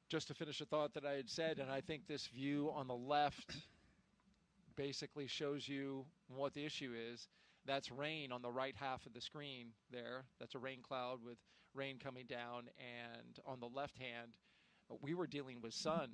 Just to finish a thought that I had said, and I think this view on the left basically shows you what the issue is. That's rain on the right half of the screen there. That's a rain cloud with rain coming down. And on the left hand, we were dealing with sun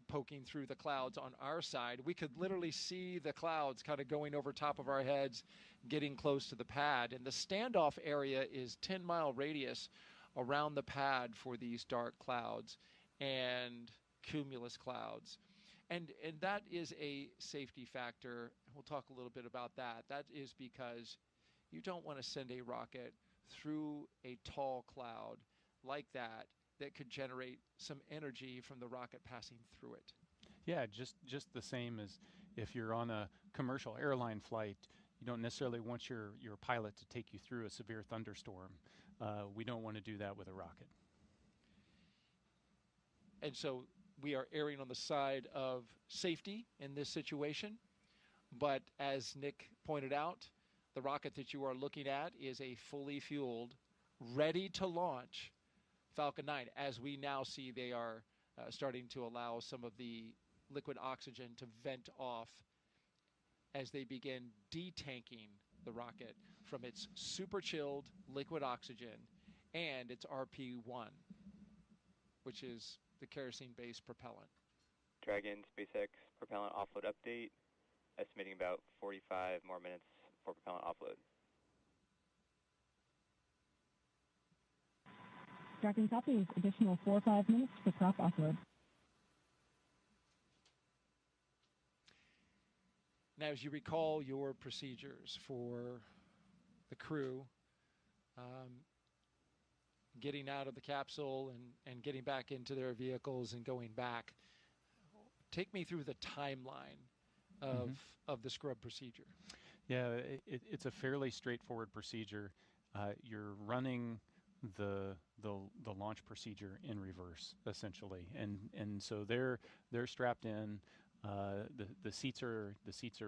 poking through the clouds on our side. We could literally see the clouds kind of going over top of our heads, getting close to the pad. And the standoff area is 10-mile radius around the pad for these dark clouds and cumulus clouds. And that is a safety factor. We'll talk a little bit about that. That is because you don't want to send a rocket through a tall cloud like that could generate some energy from the rocket passing through it. Yeah, just the same as if you're on a commercial airline flight, you don't necessarily want your pilot to take you through a severe thunderstorm. We don't want to do that with a rocket. And so we are erring on the side of safety in this situation. But as Nick pointed out, the rocket that you are looking at is a fully fueled, ready to launch Falcon 9. As we now see, they are starting to allow some of the liquid oxygen to vent off as they begin detanking the rocket from its super chilled liquid oxygen and its RP1, which is the kerosene-based propellant. Dragon SpaceX propellant offload update, estimating about 45 more minutes for propellant offload. Dragon copies. Additional 4 or 5 minutes for prop offload. Now, as you recall your procedures for the crew getting out of the capsule and getting back into their vehicles and going back, take me through the timeline of the scrub procedure. Yeah, it's a fairly straightforward procedure. You're running the launch procedure in reverse, essentially, and so they're strapped in. The seats are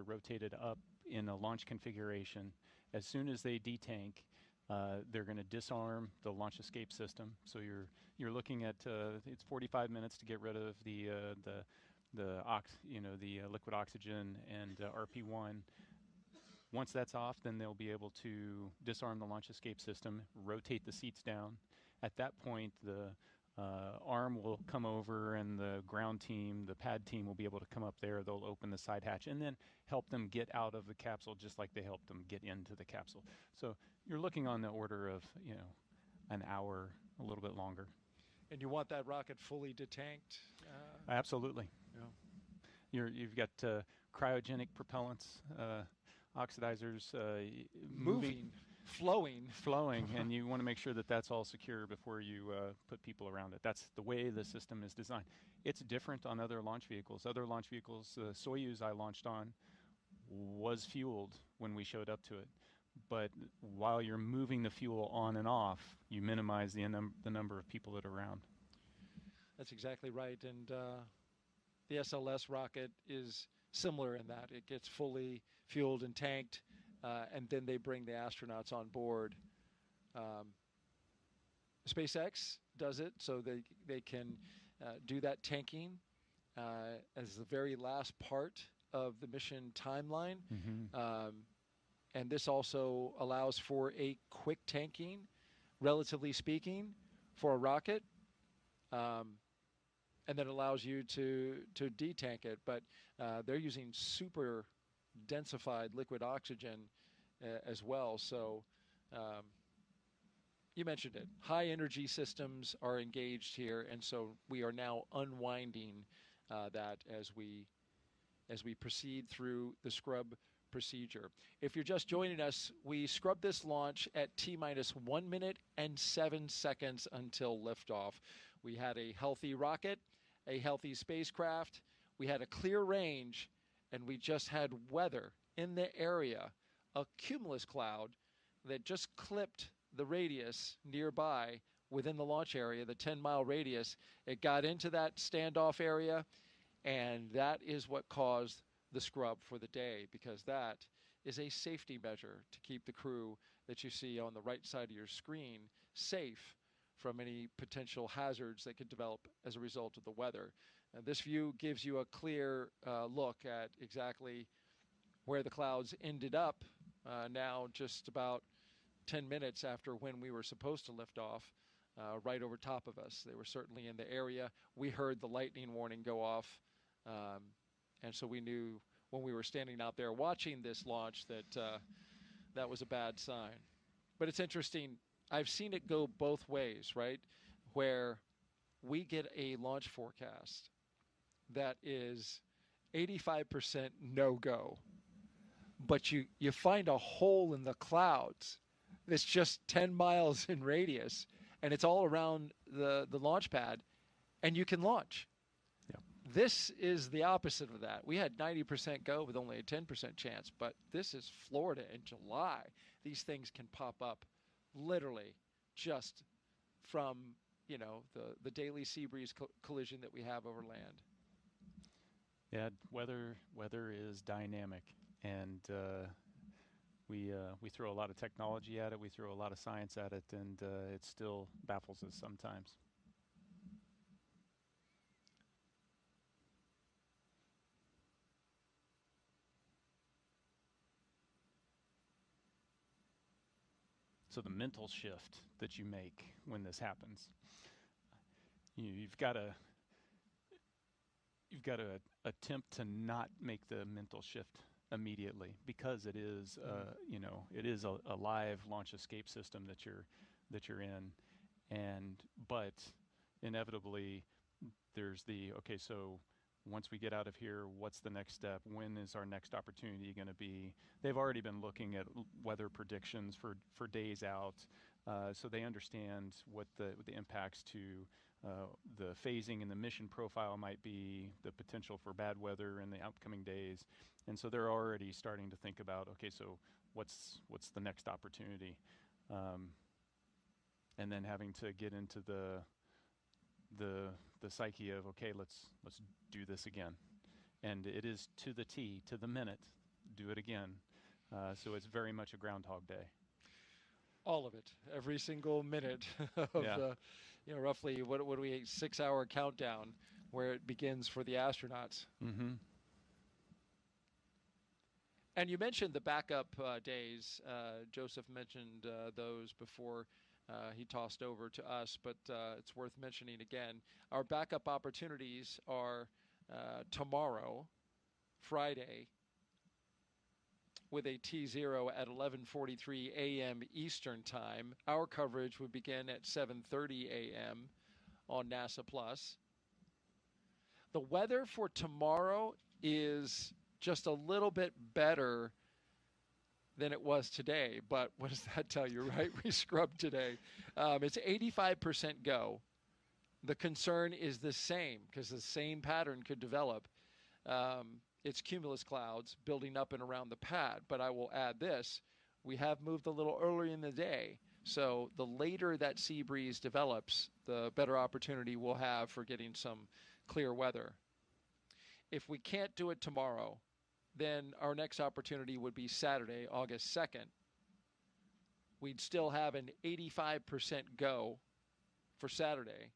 rotated up in a launch configuration. As soon as they detank, they're going to disarm the launch escape system. So you're looking at it's 45 minutes to get rid of the liquid oxygen and RP1. Once that's off, then they'll be able to disarm the launch escape system, rotate the seats down. At that point, the arm will come over and the ground team, the pad team, will be able to come up there. They'll open the side hatch and then help them get out of the capsule just like they helped them get into the capsule. So you're looking on the order of, an hour, a little bit longer. And you want that rocket fully detanked? Absolutely. Yeah. You've got cryogenic propellants, oxidizers moving, flowing, and you want to make sure that that's all secure before you put people around it. That's the way the system is designed. It's different on other launch vehicles. Other launch vehicles, Soyuz I launched on, was fueled when we showed up to it. But while you're moving the fuel on and off, you minimize the number of people that are around. That's exactly right. And the SLS rocket is similar in that it gets fully fueled and tanked, and then they bring the astronauts on board. SpaceX does it so they can do that tanking as the very last part of the mission timeline. And this also allows for a quick tanking, relatively speaking, for a rocket. And then allows you to detank it. But they're using super densified liquid oxygen as well. So you mentioned it. High energy systems are engaged here, and so we are now unwinding that as we proceed through the scrub procedure. If you're just joining us, we scrubbed this launch at T-minus 1 minute and 7 seconds until liftoff. We had a healthy rocket, a healthy spacecraft, we had a clear range, and we just had weather in the area, a cumulus cloud that just clipped the radius nearby within the launch area, the 10-mile radius. It got into that standoff area, and that is what caused the scrub for the day, because that is a safety measure to keep the crew that you see on the right side of your screen safe from any potential hazards that could develop as a result of the weather. This view gives you a clear look at exactly where the clouds ended up now just about 10 minutes after when we were supposed to lift off, right over top of us. They were certainly in the area. We heard the lightning warning go off, and so we knew when we were standing out there watching this launch that that was a bad sign. But it's interesting. I've seen it go both ways, right? Where we get a launch forecast that is 85% no-go, but you find a hole in the clouds that's just 10 miles in radius, and it's all around the launch pad, and you can launch. This is the opposite of that. We had 90% go with only a 10% chance, but this is Florida in July. These things can pop up literally just from, the daily sea breeze collision that we have over land. Yeah, weather is dynamic, and we throw a lot of technology at it. We throw a lot of science at it, and it still baffles us sometimes. So the mental shift that you make when this happens, you've got to you've got to attempt to not make the mental shift immediately, because it is it is a live launch escape system that you're in, but inevitably there's okay, so once we get out of here, what's the next step? When is our next opportunity going to be? They've already been looking at weather predictions for days out, so they understand what the impacts to the phasing and the mission profile might be, the potential for bad weather in the upcoming days. And so they're already starting to think about, okay, so what's the next opportunity? And then having to get into the psyche of, okay, let's do this again. And it is to the T, to the minute, do it again. So it's very much a Groundhog Day. All of it, every single minute of roughly, what do we, 6-hour countdown where it begins for the astronauts. Mm-hmm. And you mentioned the backup days. Joseph mentioned those before he tossed over to us, but it's worth mentioning again. Our backup opportunities are tomorrow, Friday, with a T0 at 11:43 a.m. Eastern Time. Our coverage would begin at 7:30 a.m. on NASA Plus. The weather for tomorrow is just a little bit better than it was today, but what does that tell you, right? We scrubbed today. It's 85% go. The concern is the same, because the same pattern could develop. It's cumulus clouds building up and around the pad, but I will add this. We have moved a little earlier in the day, so the later that sea breeze develops, the better opportunity we'll have for getting some clear weather. If we can't do it tomorrow, then our next opportunity would be Saturday, August 2nd. We'd still have an 85% go for Saturday.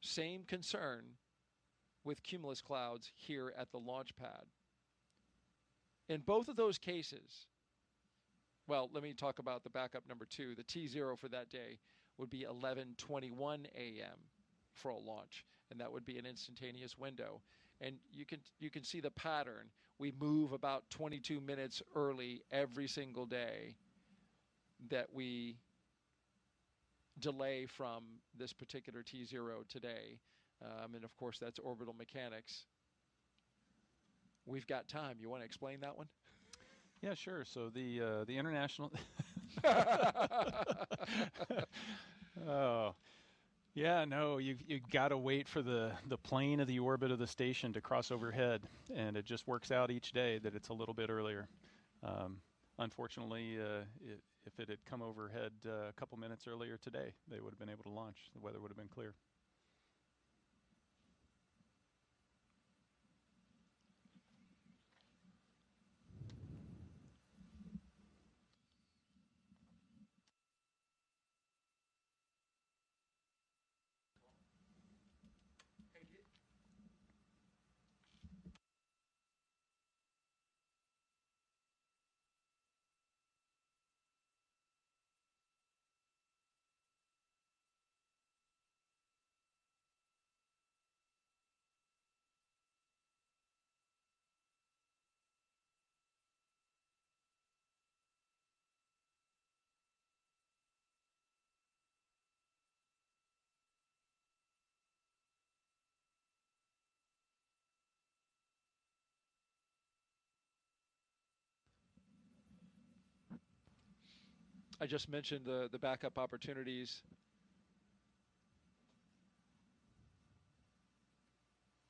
Same concern with cumulus clouds here at the launch pad. In both of those cases, well, let me talk about the backup number 2. The T0 for that day would be 11:21 a.m. for a launch, and that would be an instantaneous window. And you can see the pattern. We move about 22 minutes early every single day that we delay from this particular T0 today. And of course, that's orbital mechanics. We've got time. You want to explain that one? Yeah, sure. So the international. Oh, yeah. No, you've got to wait for the plane of the orbit of the station to cross overhead, and it just works out each day that it's a little bit earlier. Unfortunately, if it had come overhead a couple minutes earlier today, they would have been able to launch. The weather would have been clear. I just mentioned the backup opportunities.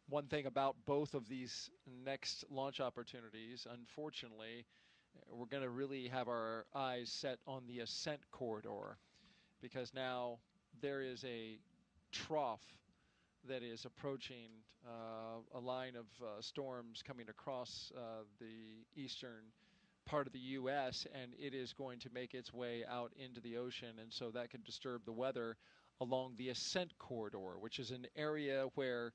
One thing about both of these next launch opportunities, unfortunately, we're going to really have our eyes set on the ascent corridor, because now there is a trough that is approaching a line of storms coming across the eastern part of the U.S., and it is going to make its way out into the ocean, and so that could disturb the weather along the ascent corridor, which is an area where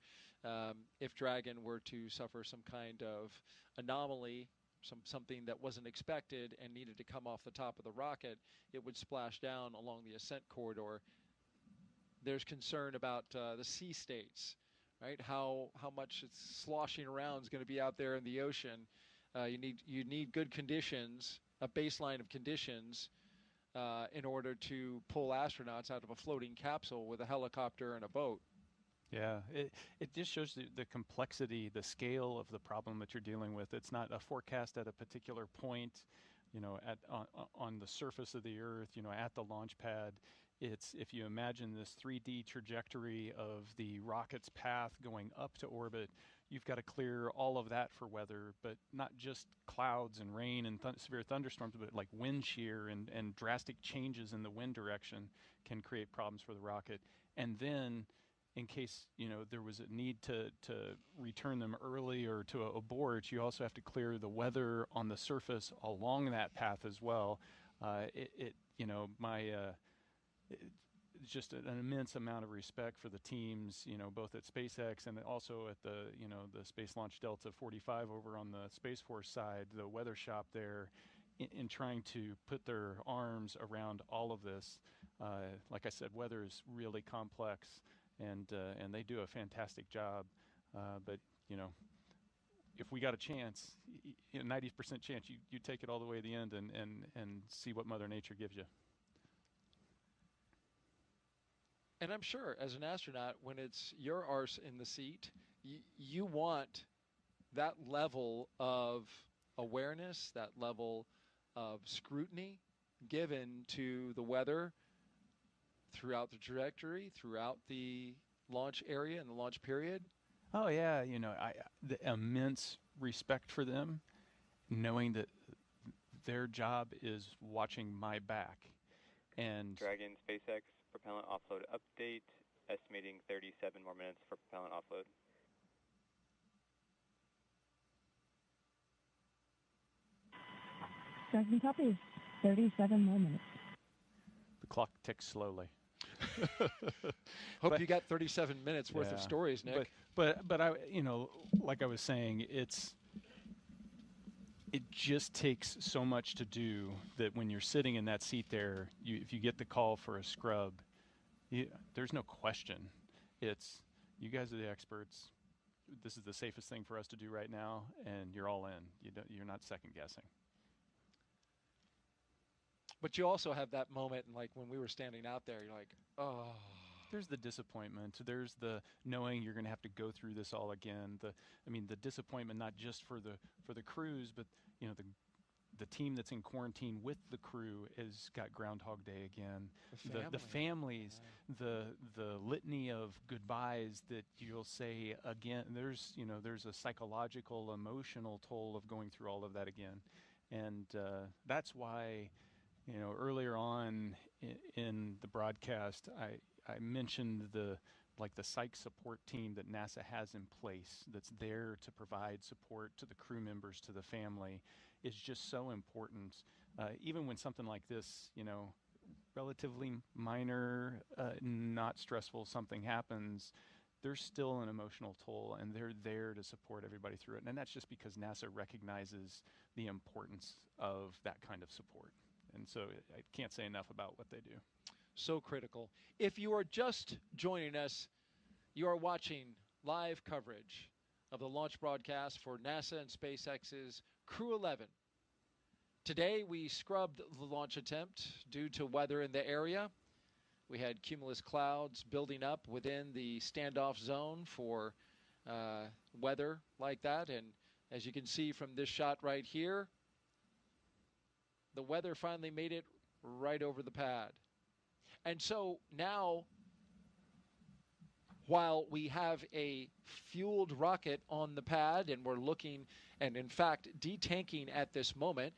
if Dragon were to suffer some kind of anomaly, something that wasn't expected and needed to come off the top of the rocket, it would splash down along the ascent corridor. There's concern about the sea states, right? How much it's sloshing around is going to be out there in the ocean. You need good conditions, a baseline of conditions, in order to pull astronauts out of a floating capsule with a helicopter and a boat. Yeah, it just shows the complexity, the scale of the problem that you're dealing with. It's not a forecast at a particular point, on the surface of the Earth, at the launch pad. It's, if you imagine this 3D trajectory of the rocket's path going up to orbit, you've got to clear all of that for weather, but not just clouds and rain and severe thunderstorms, but like wind shear and drastic changes in the wind direction can create problems for the rocket. And then, in case there was a need to return them early or to abort, you also have to clear the weather on the surface along that path as well. Just an immense amount of respect for the teams, both at SpaceX and also at the Space Launch Delta 45 over on the Space Force side, the weather shop there, in trying to put their arms around all of this. Like I said, weather is really complex, and they do a fantastic job. But if we got a chance, 90% chance, you take it all the way to the end and see what Mother Nature gives you. And I'm sure, as an astronaut, when it's your arse in the seat, you want that level of awareness, that level of scrutiny given to the weather throughout the trajectory, throughout the launch area and the launch period. Oh yeah, the immense respect for them, knowing that their job is watching my back. And Dragon SpaceX propellant offload update, estimating 37 more minutes for propellant offload. Dragon copies. 37 more minutes. The clock ticks slowly. Hope you got 37 minutes worth of stories, Nick. But I, like I was saying, it just takes so much to do that when you're sitting in that seat there, if you get the call for a scrub, there's no question. It's, you guys are the experts. This is the safest thing for us to do right now, and you're all in. You're not second guessing. But you also have that moment, like when we were standing out there, you're like, oh. There's the disappointment. There's the knowing you're going to have to go through this all again. The disappointment not just for the crews, but the team that's in quarantine with the crew has got Groundhog Day again. The families, the litany of goodbyes that you'll say again. There's a psychological, emotional toll of going through all of that again, and that's why. Earlier on in the broadcast, I mentioned the psych support team that NASA has in place that's there to provide support to the crew members, to the family, is just so important. Even when something like this, relatively minor, not stressful something happens, there's still an emotional toll, and they're there to support everybody through it. And that's just because NASA recognizes the importance of that kind of support. And so I can't say enough about what they do. So critical. If you are just joining us, you are watching live coverage of the launch broadcast for NASA and SpaceX's Crew 11. Today we scrubbed the launch attempt due to weather in the area. We had cumulus clouds building up within the standoff zone for weather like that. And as you can see from this shot right here, the weather finally made it right over the pad. And so now, while we have a fueled rocket on the pad and we're looking and, in fact, detanking at this moment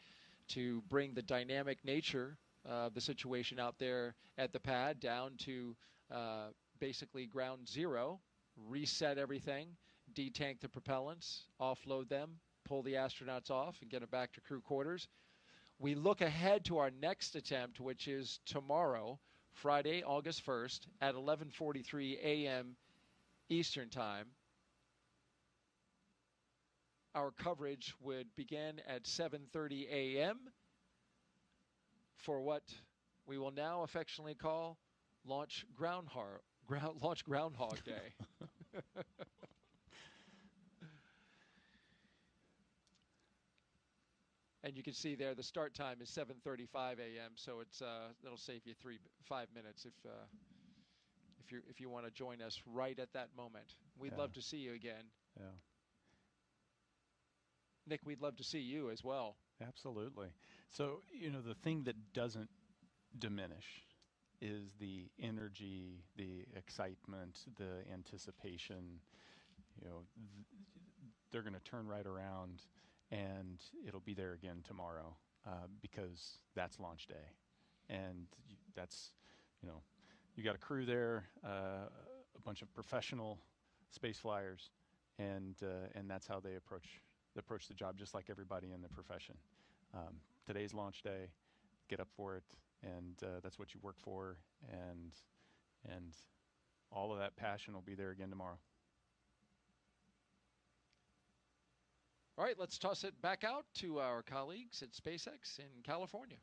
to bring the dynamic nature of the situation out there at the pad down to basically ground zero, reset everything, detank the propellants, offload them, pull the astronauts off, and get them back to crew quarters. We look ahead to our next attempt, which is tomorrow, Friday, August 1st, at 11:43 a.m. Eastern Time. Our coverage would begin at 7:30 a.m. for what we will now affectionately call Launch Groundhog Day. And you can see there the start time is 7:35 a.m. So it's that'll save you 5 minutes if you want to join us right at that moment. We'd love to see you again. Yeah. Nick, we'd love to see you as well. Absolutely. So, the thing that doesn't diminish is the energy, the excitement, the anticipation. They're going to turn right around and it'll be there again tomorrow because that's launch day. And that's, you got a crew there, a bunch of professional space flyers, and that's how they approach the job, just like everybody in the profession. Today's launch day, get up for it, and that's what you work for, and all of that passion will be there again tomorrow. All right, let's toss it back out to our colleagues at SpaceX in California.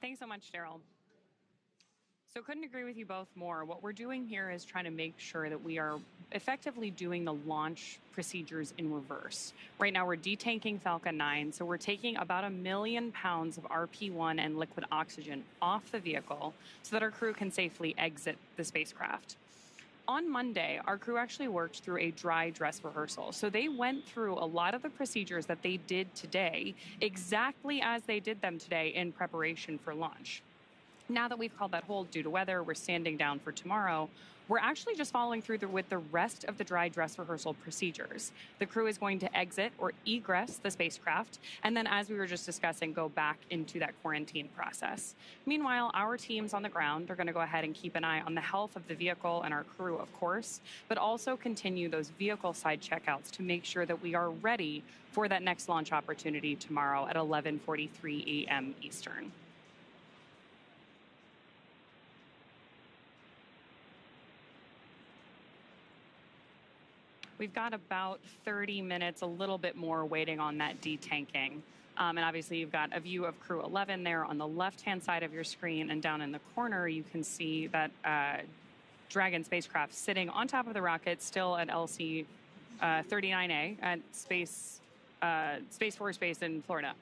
Thanks so much, Daryl. So couldn't agree with you both more. What we're doing here is trying to make sure that we are effectively doing the launch procedures in reverse. Right now we're detanking Falcon 9, so we're taking about 1 million pounds of RP-1 and liquid oxygen off the vehicle so that our crew can safely exit the spacecraft. On Monday, our crew actually worked through a dry dress rehearsal. So they went through a lot of the procedures that they did today exactly as they did them today in preparation for launch. Now that we've called that hold due to weather, we're standing down for tomorrow. We're actually just following through with the rest of the dry dress rehearsal procedures. The crew is going to exit or egress the spacecraft, and then, as we were just discussing, go back into that quarantine process. Meanwhile, our teams on the ground are going to go ahead and keep an eye on the health of the vehicle and our crew, of course, but also continue those vehicle side checkouts to make sure that we are ready for that next launch opportunity tomorrow at 11:43 a.m. Eastern. We've got about 30 minutes, a little bit more, waiting on that detanking. And obviously, you've got a view of Crew 11 there on the left-hand side of your screen. And down in the corner, you can see that Dragon spacecraft sitting on top of the rocket, still at LC 39A at Space Force Base in Florida.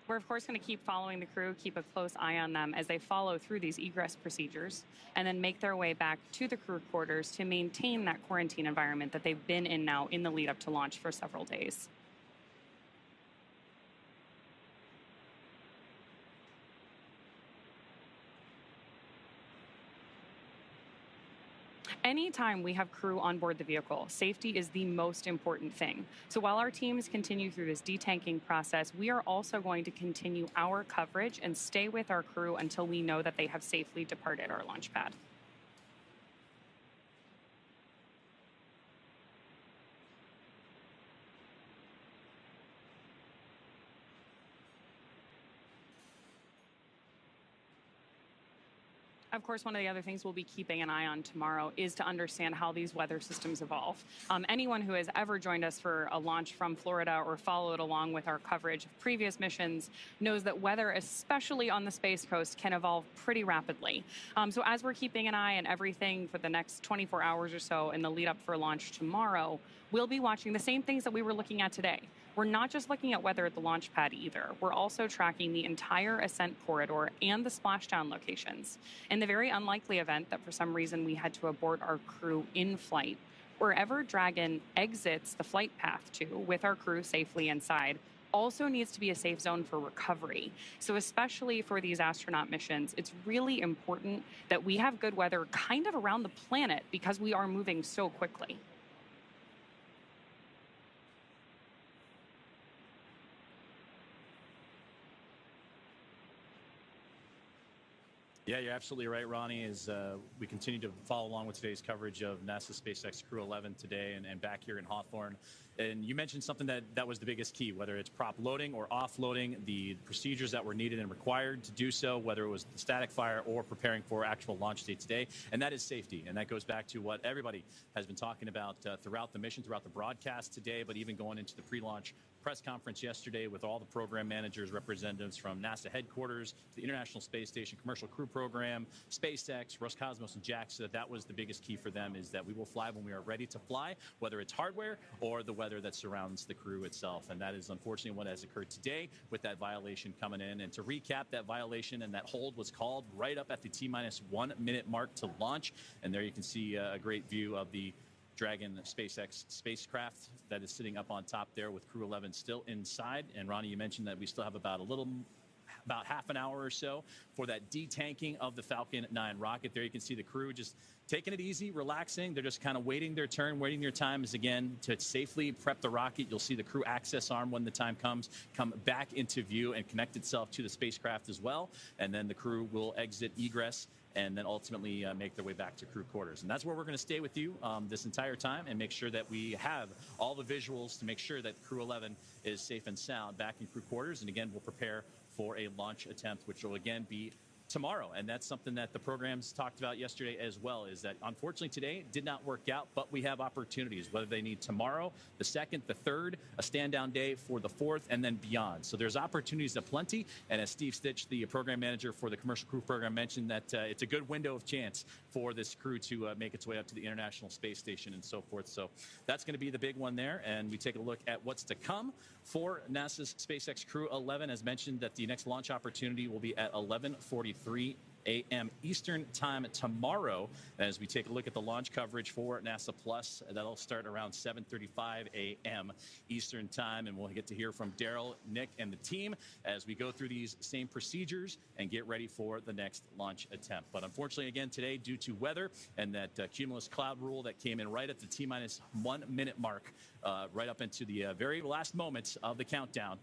We're, of course, going to keep following the crew, keep a close eye on them as they follow through these egress procedures and then make their way back to the crew quarters to maintain that quarantine environment that they've been in now in the lead up to launch for several days. Anytime we have crew on board the vehicle, safety is the most important thing. So while our teams continue through this detanking process, we are also going to continue our coverage and stay with our crew until we know that they have safely departed our launch pad. Of course, one of the other things we'll be keeping an eye on tomorrow is to understand how these weather systems evolve. Anyone who has ever joined us for a launch from Florida or followed along with our coverage of previous missions knows that weather, especially on the Space Coast, can evolve pretty rapidly. So as we're keeping an eye on everything for the next 24 hours or so in the lead up for launch tomorrow, we'll be watching the same things that we were looking at today. We're not just looking at weather at the launch pad either. We're also tracking the entire ascent corridor and the splashdown locations. In the very unlikely event that for some reason we had to abort our crew in flight, wherever Dragon exits the flight path to with our crew safely inside also needs to be a safe zone for recovery. So especially for these astronaut missions, it's really important that we have good weather kind of around the planet because we are moving so quickly. Yeah, you're absolutely right, Ronnie, as we continue to follow along with today's coverage of NASA SpaceX Crew 11 today and back here in Hawthorne. And you mentioned something that was the biggest key, whether it's prop loading or offloading, the procedures that were needed and required to do so, whether it was the static fire or preparing for actual launch day today. And that is safety. And that goes back to what everybody has been talking about throughout the mission, throughout the broadcast today, but even going into the pre-launch press conference yesterday with all the program managers, representatives from NASA headquarters, the International Space Station Commercial Crew Program, SpaceX, Roscosmos, and JAXA. That was the biggest key for them, is that we will fly when we are ready to fly, whether it's hardware or the weather that surrounds the crew itself. And that is unfortunately what has occurred today with that violation coming in. And to recap, that violation and that hold was called right up at the T-1 minute mark to launch. And there you can see a great view of the Dragon SpaceX spacecraft that is sitting up on top there with Crew 11 still inside. And Ronnie, you mentioned that we still have about half an hour or so for that detanking of the Falcon 9 rocket. There you can see the crew just taking it easy, relaxing. They're just kind of waiting their turn, waiting their time is again to safely prep the rocket. You'll see the crew access arm when the time comes, come back into view and connect itself to the spacecraft as well. And then the crew will exit egress and then ultimately make their way back to crew quarters. And that's where we're going to stay with you this entire time and make sure that we have all the visuals to make sure that Crew 11 is safe and sound back in crew quarters. And again, we'll prepare for a launch attempt, which will again be tomorrow. And that's something that the programs talked about yesterday as well, is that unfortunately today did not work out, but we have opportunities, whether they need tomorrow, the 2nd, the 3rd, a stand down day for the 4th, and then beyond. So there's opportunities aplenty. And as Steve Stitch, the program manager for the commercial crew program, mentioned, that it's a good window of chance for this crew to make its way up to the International Space Station and so forth. So that's going to be the big one there. And we take a look at what's to come for NASA's SpaceX Crew 11. As mentioned, that the next launch opportunity will be at 11:43 a.m. Eastern time tomorrow. As we take a look at the launch coverage for NASA Plus, that'll start around 7:35 a.m. Eastern time, and we'll get to hear from Daryl, Nick, and the team as we go through these same procedures and get ready for the next launch attempt. But unfortunately, again, today, due to weather and that cumulus cloud rule that came in right at the T-1 minute mark, right up into the very last moments of the countdown,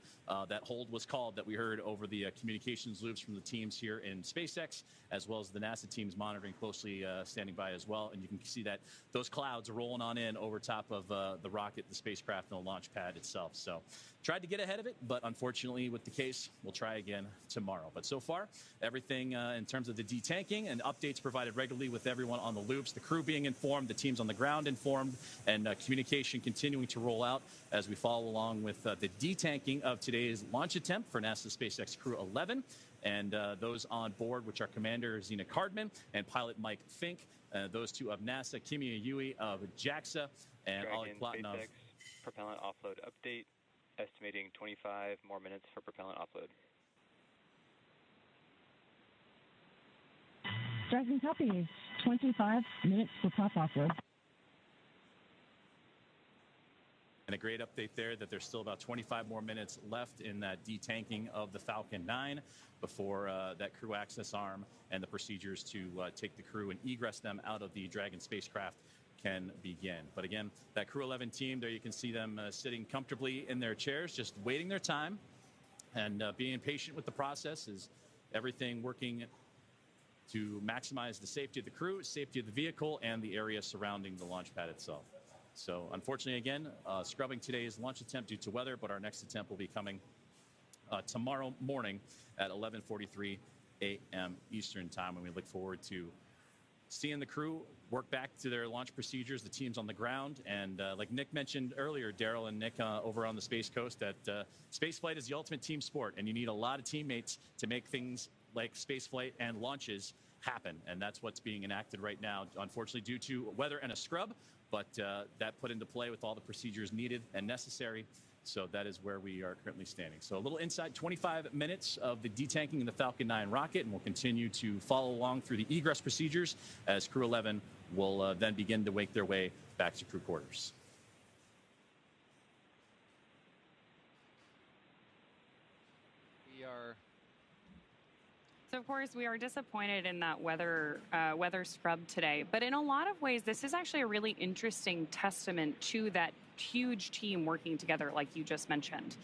that hold was called that we heard over the communications loops from the teams here in SpaceX, as well as the NASA teams monitoring closely, standing by as well. And you can see that those clouds are rolling on in over top of the rocket, the spacecraft, and the launch pad itself. So tried to get ahead of it, but unfortunately with the case, we'll try again tomorrow. But so far, everything in terms of the detanking and updates provided regularly with everyone on the loops, the crew being informed, the teams on the ground informed, and communication continuing to roll out as we follow along with the detanking of today's launch attempt for NASA SpaceX Crew 11. And those on board, which are Commander Zena Cardman and pilot Mike Fincke, those two of NASA, Kimiya Yui of JAXA, and Oleg Platonov. SpaceX propellant offload update, estimating 25 more minutes for propellant offload. Dragon copy, 25 minutes for prop offload. And a great update there that there's still about 25 more minutes left in that detanking of the Falcon 9 before that crew access arm and the procedures to take the crew and egress them out of the Dragon spacecraft can begin. But again, that Crew 11 team, there you can see them sitting comfortably in their chairs, just waiting their time and being patient with the process, is everything working to maximize the safety of the crew, safety of the vehicle, and the area surrounding the launch pad itself. So unfortunately, again, scrubbing today's launch attempt due to weather, but our next attempt will be coming tomorrow morning at 11:43 a.m. Eastern time, when we look forward to seeing the crew work back to their launch procedures, the teams on the ground. And like Nick mentioned earlier, Daryl and Nick over on the Space Coast, that spaceflight is the ultimate team sport, and you need a lot of teammates to make things like spaceflight and launches happen. And that's what's being enacted right now, unfortunately, due to weather and a scrub. But that put into play with all the procedures needed and necessary. So that is where we are currently standing. So a little inside 25 minutes of the detanking of the Falcon 9 rocket, and we'll continue to follow along through the egress procedures as Crew 11 will then begin to make their way back to crew quarters. We are... So, of course, we are disappointed in that weather scrub today. But in a lot of ways, this is actually a really interesting testament to that huge team working together, like you just mentioned.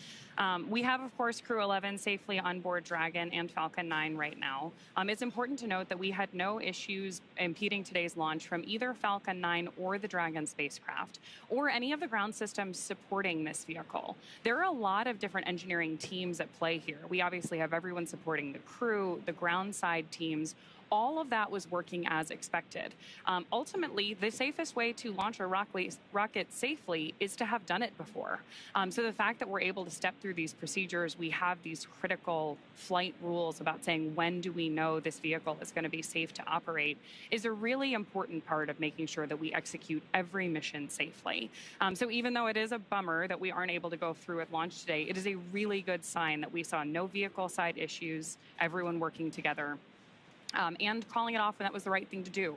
We have, of course, Crew 11 safely on board Dragon and Falcon 9 right now. It's important to note that we had no issues impeding today's launch from either Falcon 9 or the Dragon spacecraft, or any of the ground systems supporting this vehicle. There are a lot of different engineering teams at play here. We obviously have everyone supporting the crew, the ground side teams, all of that was working as expected. Ultimately, the safest way to launch a rocket safely is to have done it before. So the fact that we're able to step through these procedures, we have these critical flight rules about saying when do we know this vehicle is going to be safe to operate, is a really important part of making sure that we execute every mission safely. So even though it is a bummer that we aren't able to go through with launch today, it is a really good sign that we saw no vehicle side issues, everyone working together, and calling it off when that was the right thing to do.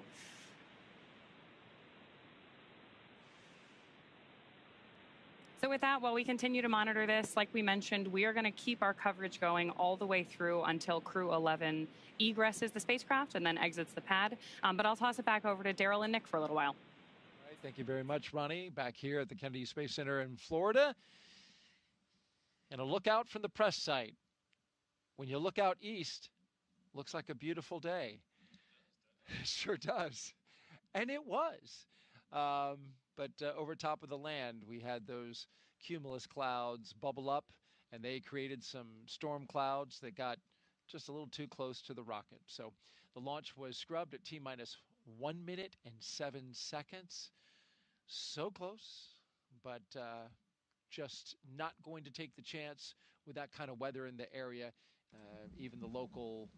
So with that, while we continue to monitor this, like we mentioned, we are going to keep our coverage going all the way through until Crew 11 egresses the spacecraft and then exits the pad. But I'll toss it back over to Daryl and Nick for a little while. All right, thank you very much, Ronnie. Back here at the Kennedy Space Center in Florida. And a look out from the press site. When you look out east, looks like a beautiful day. It sure does. And it was. But over top of the land, we had those cumulus clouds bubble up, and they created some storm clouds that got just a little too close to the rocket. So the launch was scrubbed at T-minus 1 minute and 7 seconds. So close, but just not going to take the chance with that kind of weather in the area. Even the local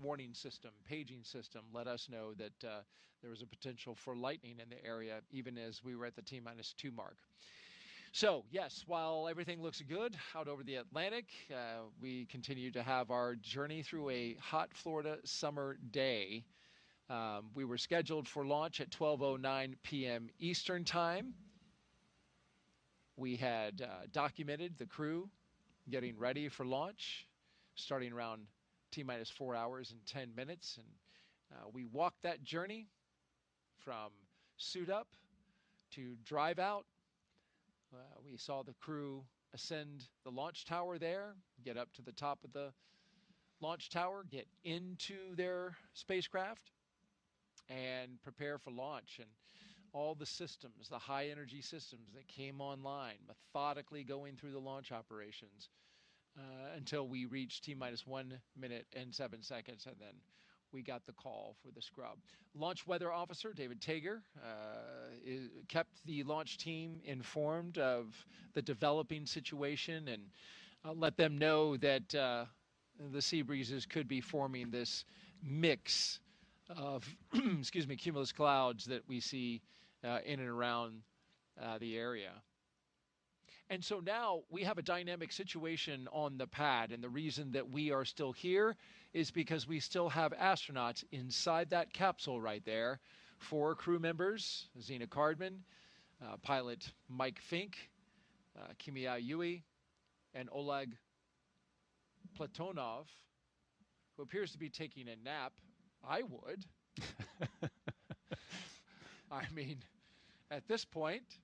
warning system, paging system, let us know that there was a potential for lightning in the area, even as we were at the T-minus 2 mark. So, yes, while everything looks good out over the Atlantic, we continue to have our journey through a hot Florida summer day. We were scheduled for launch at 12:09 p.m. Eastern Time. We had documented the crew getting ready for launch, starting around T-minus 4 hours and 10 minutes. And we walked that journey from suit up to drive out. We saw the crew ascend the launch tower there, get up to the top of the launch tower, get into their spacecraft, and prepare for launch. And all the systems, the high energy systems that came online, methodically going through the launch operations until we reached T-minus 1 minute and 7 seconds, and then we got the call for the scrub. Launch weather officer David Tager kept the launch team informed of the developing situation and let them know that the sea breezes could be forming this mix of cumulus clouds that we see in and around the area. And so now we have a dynamic situation on the pad, and the reason that we are still here is because we still have astronauts inside that capsule right there. 4 crew members, Zena Cardman, pilot Mike Fincke, Kimiya Yui, and Oleg Platonov, who appears to be taking a nap. I would. I mean, at this point,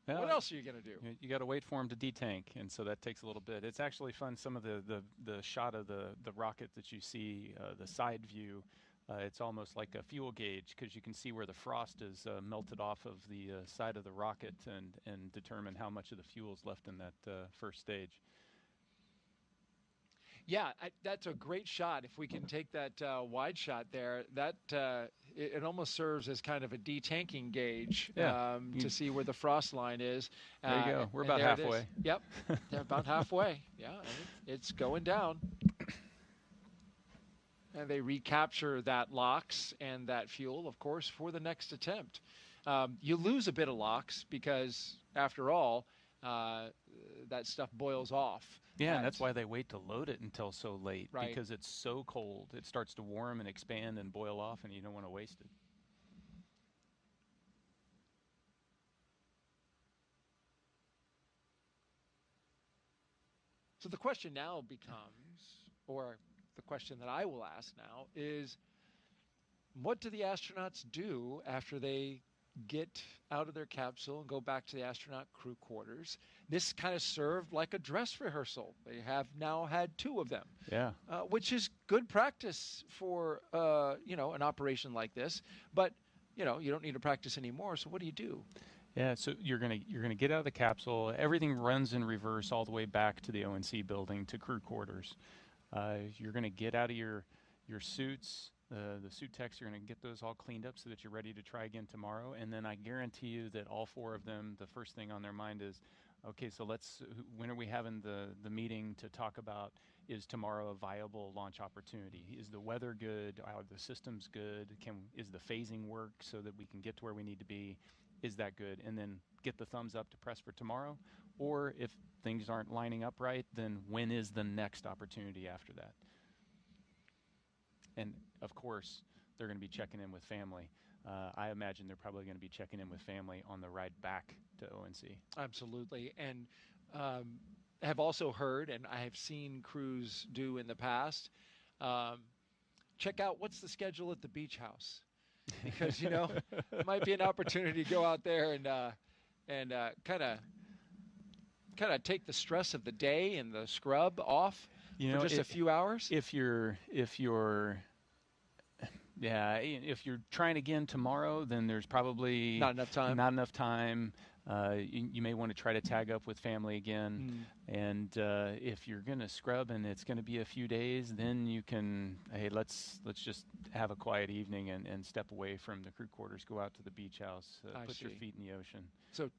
what else are you going to do? You got to wait for them to detank, and so that takes a little bit. It's actually fun. Some of the shot of the rocket that you see, the side view, it's almost like a fuel gauge because you can see where the frost is melted off of the side of the rocket and determine how much of the fuel is left in that first stage. Yeah, that's a great shot. If we can take that wide shot there, that it almost serves as kind of a detanking gauge to see where the frost line is. There you go. We're about halfway. Yep, they're about halfway. Yeah, it's going down. And they recapture that LOX and that fuel, of course, for the next attempt. You lose a bit of LOX because, after all, that stuff boils off. Yeah, and that's why they wait to load it until so late, right, because it's so cold. It starts to warm and expand and boil off, and you don't want to waste it. So the question now becomes, or the question that I will ask now is, what do the astronauts do after they get out of their capsule and go back to the astronaut crew quarters? This kind of served like a dress rehearsal. They have now had 2 of them, which is good practice for an operation like this. But you don't need to practice anymore. So what do you do? Yeah, so you're gonna get out of the capsule. Everything runs in reverse all the way back to the ONC building to crew quarters. You're gonna get out of your suits. The suit techs are going to get those all cleaned up so that you're ready to try again tomorrow. And then I guarantee you that all 4 of them, the first thing on their mind is, okay, so when are we having the meeting to talk about, is tomorrow a viable launch opportunity? Is the weather good? Are the systems good? Is the phasing work so that we can get to where we need to be? Is that good? And then get the thumbs up to press for tomorrow. Or if things aren't lining up right, then when is the next opportunity after that? And of course, they're going to be checking in with family. I imagine they're probably going to be checking in with family on the ride back to ONC. Absolutely. And have also heard, and I have seen crews do in the past, check out what's the schedule at the beach house. Because, you know, it might be an opportunity to go out there and kind of take the stress of the day and the scrub off for just a few hours. If you're trying again tomorrow, then there's probably not enough time. You may want to try to tag up with family again. And if you're going to scrub and it's going to be a few days, then you can, hey, let's just have a quiet evening and step away from the crew quarters, go out to the beach house, put your feet in the ocean. So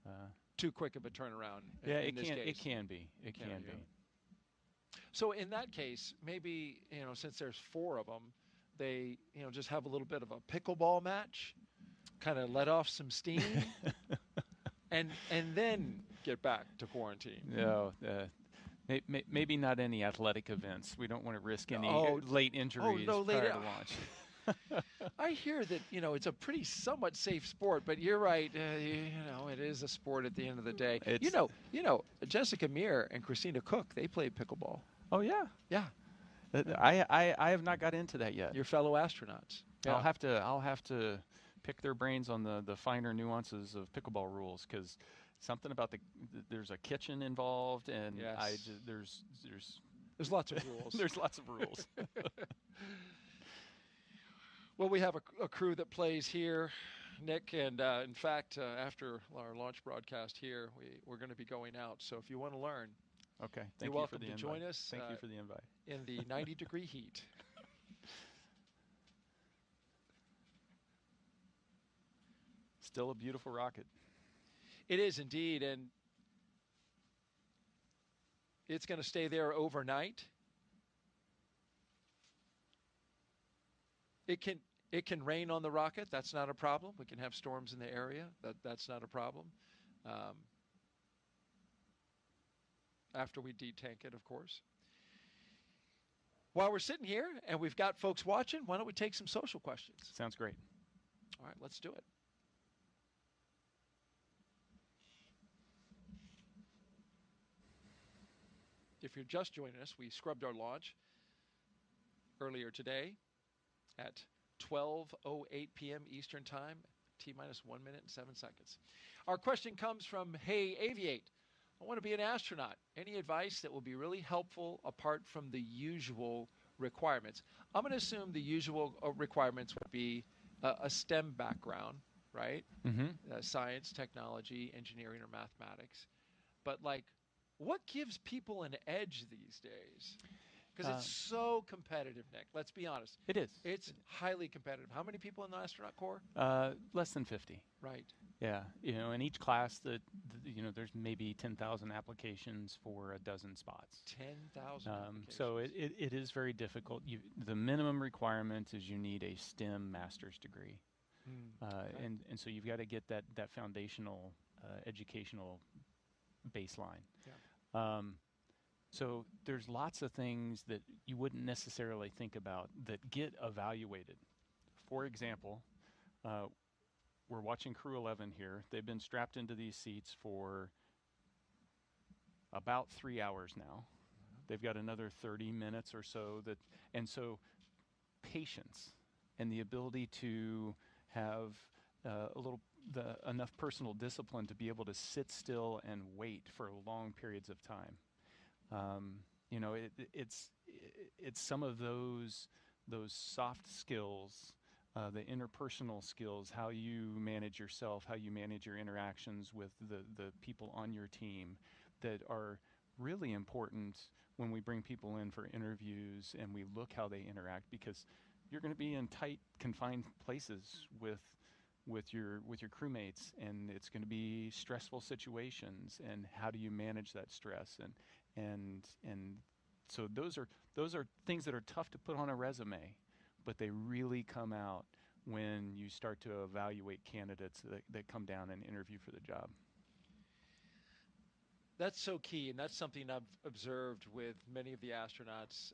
too quick of a turnaround. Yeah, in this case. It can be. It can be. So in that case, maybe, you know, since there's 4 of them, they, you know, just have a little bit of a pickleball match, kind of let off some steam, and then get back to quarantine. No, maybe not any athletic events. We don't want to risk any late injuries prior to launch. I hear that, you know, it's a pretty somewhat safe sport, but you're right. You know, it is a sport at the end of the day. You know, Jessica Meir and Christina Cook, they play pickleball. Oh yeah, yeah. I have not got into that yet. Your fellow astronauts. Yeah. I'll have to pick their brains on the finer nuances of pickleball rules, because something about there's a kitchen involved, and there's lots of rules. There's lots of rules. Well, we have a crew that plays here, Nick, and in fact, after our launch broadcast here, we're going to be going out. So if you want to learn, okay, you're welcome to join us. Thank you for the invite. In the 90-degree heat. Still a beautiful rocket. It is indeed, and it's going to stay there overnight. It can rain on the rocket. That's not a problem. We can have storms in the area. That's not a problem. After we detank it, of course. While we're sitting here and we've got folks watching, why don't we take some social questions? Sounds great. All right, let's do it. If you're just joining us, we scrubbed our launch earlier today at 12:08 p.m. Eastern Time, T-minus 1 minute and 7 seconds. Our question comes from Hey Aviate. I want to be an astronaut. Any advice that will be really helpful apart from the usual requirements? I'm going to assume the usual requirements would be a STEM background, right? Mm-hmm. Science, technology, engineering, or mathematics. But, like, what gives people an edge these days? Because it's so competitive, Nick. Let's be honest. It is. It's highly competitive. How many people in the astronaut corps? Less than 50. Right. Yeah. You know, in each class, there's maybe 10,000 applications for a dozen spots. 10,000 applications. So it is very difficult. The minimum requirement is you need a STEM master's degree. Okay. And so you've got to get that foundational educational baseline. Yeah. So there's lots of things that you wouldn't necessarily think about that get evaluated. For example, we're watching Crew 11 here. They've been strapped into these seats for about 3 hours now. They've got another 30 minutes or so. And so patience and the ability to have enough personal discipline to be able to sit still and wait for long periods of time. You know, it's some of those soft skills, the interpersonal skills, how you manage yourself, how you manage your interactions with the people on your team, that are really important when we bring people in for interviews and we look how they interact, because you're going to be in tight, confined places with your crewmates, and it's going to be stressful situations. And how do you manage that stress? And so those are things that are tough to put on a resume, but they really come out when you start to evaluate candidates that come down and interview for the job. That's so key, and that's something I've observed with many of the astronauts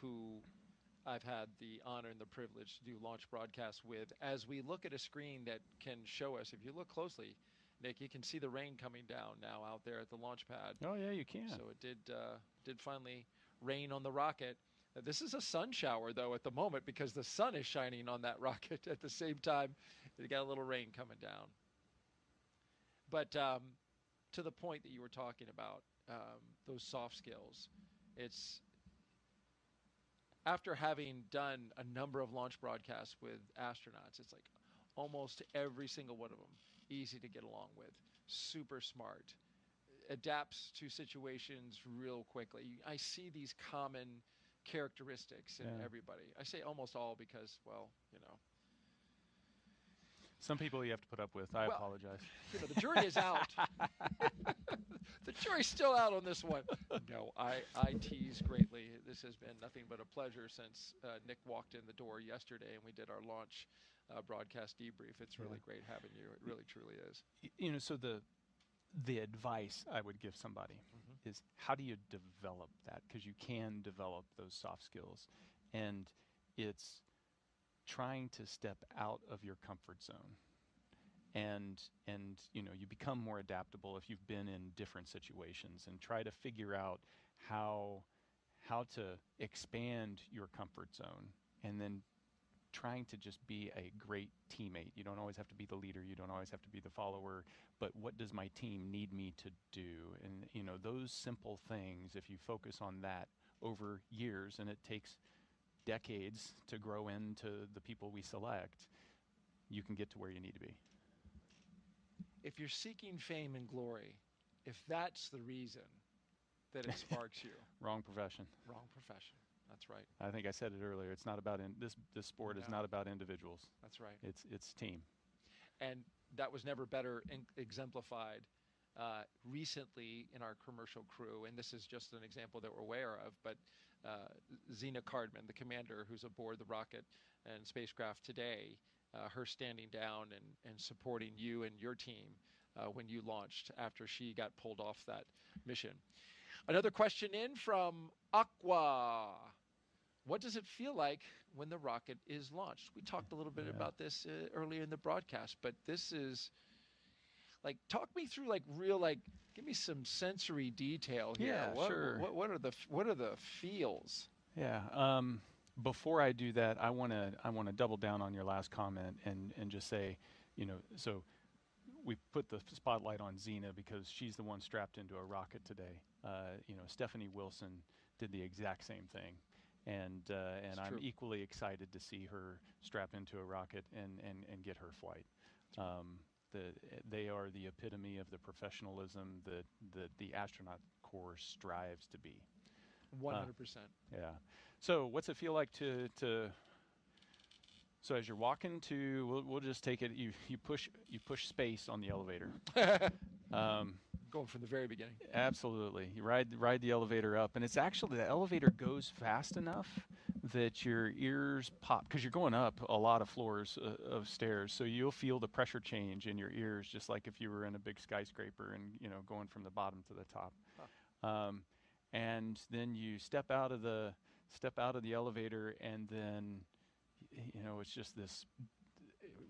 who I've had the honor and the privilege to do launch broadcasts with. As we look at a screen that can show us, if you look closely, Nick, you can see the rain coming down now out there at the launch pad. Oh yeah, you can. So it did finally rain on the rocket. This is a sun shower though at the moment because the sun is shining on that rocket at the same time. It got a little rain coming down. But to the point that you were talking about, those soft skills, it's after having done a number of launch broadcasts with astronauts, it's like almost every single one of them easy to get along with, super smart, adapts to situations real quickly. I see these common characteristics in everybody. I say almost all because, well, you know. Some people you have to put up with. I apologize. You know, the jury is out. The jury's still out on this one. No, I tease greatly. This has been nothing but a pleasure since Nick walked in the door yesterday and we did our launch broadcast debrief. It's really great having you. It really, truly is. You know, so the advice I would give somebody is how do you develop that? Because you can develop those soft skills. And it's trying to step out of your comfort zone. And you know, you become more adaptable if you've been in different situations, and try to figure out how to expand your comfort zone, and then trying to just be a great teammate. You don't always have to be the leader, you don't always have to be the follower, but what does my team need me to do? And you know, those simple things, if you focus on that over years, and it takes decades to grow into the people we select, you can get to where you need to be. If you're seeking fame and glory, if that's the reason that it sparks you. Wrong profession. Wrong profession. That's right. I think I said it earlier. It's not about this sport is not about individuals. That's right. It's team. And that was never better exemplified recently in our commercial crew. And this is just an example that we're aware of. But Zena Cardman, the commander who's aboard the rocket and spacecraft today, her standing down and supporting you and your team when you launched after she got pulled off that mission. Another question in from Aqua. What does it feel like when the rocket is launched? We talked a little bit about this earlier in the broadcast, but this is like, talk me through like real, like, give me some sensory detail here. Yeah, sure. What are the feels? Yeah. Before I do that, I want to double down on your last comment and just say, you know, so we put the spotlight on Zena because she's the one strapped into a rocket today. You know, Stephanie Wilson did the exact same thing, and I'm equally excited to see her strap into a rocket and get her flight. They are the epitome of the professionalism that the astronaut corps strives to be. 100%. Yeah. So what's it feel like to so as you're walking to, we'll just take it, you push space on the elevator. Going from the very beginning. Absolutely. You ride the elevator up, and it's actually, the elevator goes fast enough that your ears pop, because you're going up a lot of floors of stairs, so you'll feel the pressure change in your ears, just like if you were in a big skyscraper and, you know, going from the bottom to the top. Huh. And then you step out of the elevator, and then, you know, it's just this,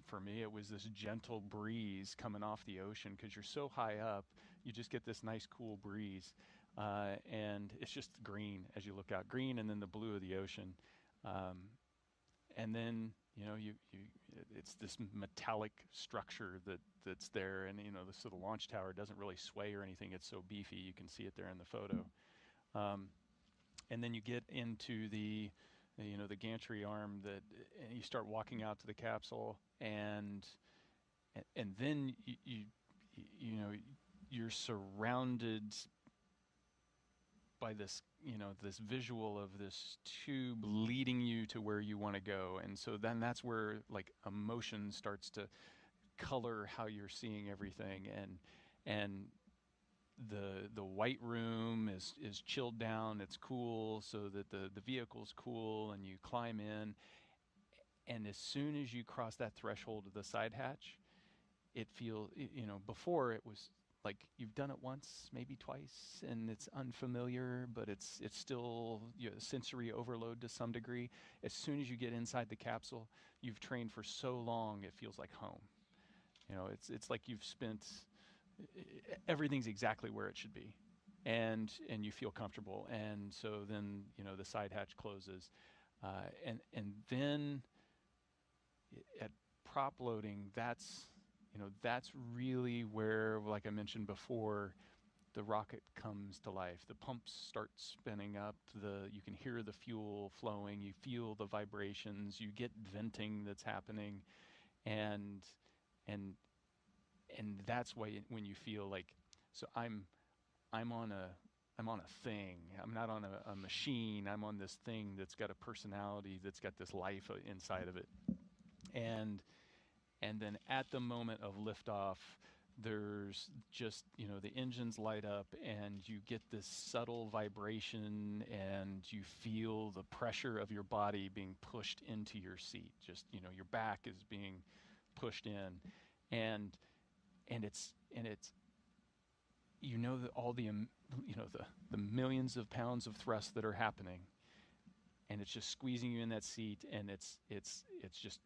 for me, it was this gentle breeze coming off the ocean, because you're so high up, you just get this nice cool breeze. And it's just green as you look out, green, and then the blue of the ocean. And then, you know, it's this metallic structure that's there, and, you know, so the launch tower doesn't really sway or anything. It's so beefy, you can see it there in the photo. And then you get into the gantry arm and you start walking out to the capsule, and then you know, you're surrounded by this, this visual of this tube leading you to where you want to go. And so then that's where like emotion starts to color how you're seeing everything. And the white room is chilled down, it's cool, so that the vehicle's cool, and you climb in. And as soon as you cross that threshold of the side hatch, it feels, before it was like you've done it once, maybe twice, and it's unfamiliar, but it's still sensory overload to some degree. As soon as you get inside the capsule, you've trained for so long, it feels like home. It's like you've spent, everything's exactly where it should be, and you feel comfortable. And so then, the side hatch closes, and then at prop loading, that's really where, like I mentioned before, the rocket comes to life. The pumps start spinning up. You can hear the fuel flowing. You feel the vibrations. You get venting that's happening, and that's why when you feel like, so I'm on a thing. I'm not on a machine. I'm on this thing that's got a personality, that's got this life inside of it. And then at the moment of liftoff, there's just, the engines light up, and you get this subtle vibration, and you feel the pressure of your body being pushed into your seat. Just, your back is being pushed in, and it's that all the the millions of pounds of thrust that are happening, and it's just squeezing you in that seat, and it's just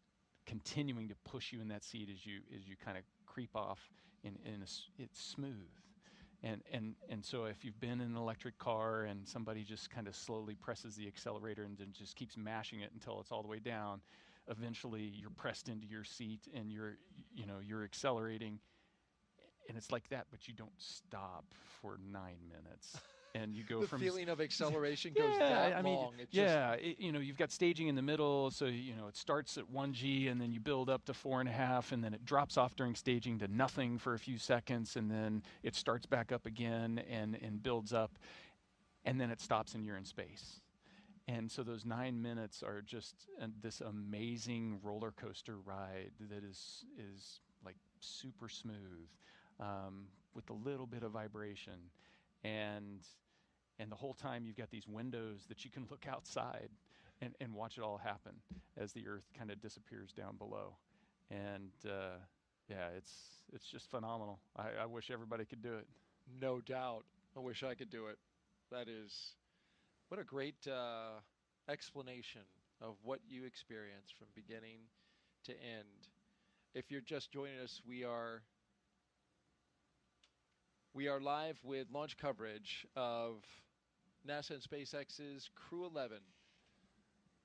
continuing to push you in that seat as you kind of creep off, it's smooth. And so if you've been in an electric car and somebody just kind of slowly presses the accelerator and then just keeps mashing it until it's all the way down, eventually you're pressed into your seat, and you're accelerating, and it's like that, but you don't stop for 9 minutes. And you go the from feeling of acceleration goes that long. You've got staging in the middle, so it starts at 1G, and then you build up to 4.5, and then it drops off during staging to nothing for a few seconds, and then it starts back up again and builds up, and then it stops, and you're in space. And so those 9 minutes are just this amazing roller coaster ride that is like super smooth, with a little bit of vibration. And the whole time you've got these windows that you can look outside and watch it all happen as the Earth kind of disappears down below. And it's just phenomenal. I wish everybody could do it. No doubt. I wish I could do it. That is, what a great explanation of what you experienced from beginning to end. If you're just joining us, we are live with launch coverage of NASA and SpaceX's Crew 11.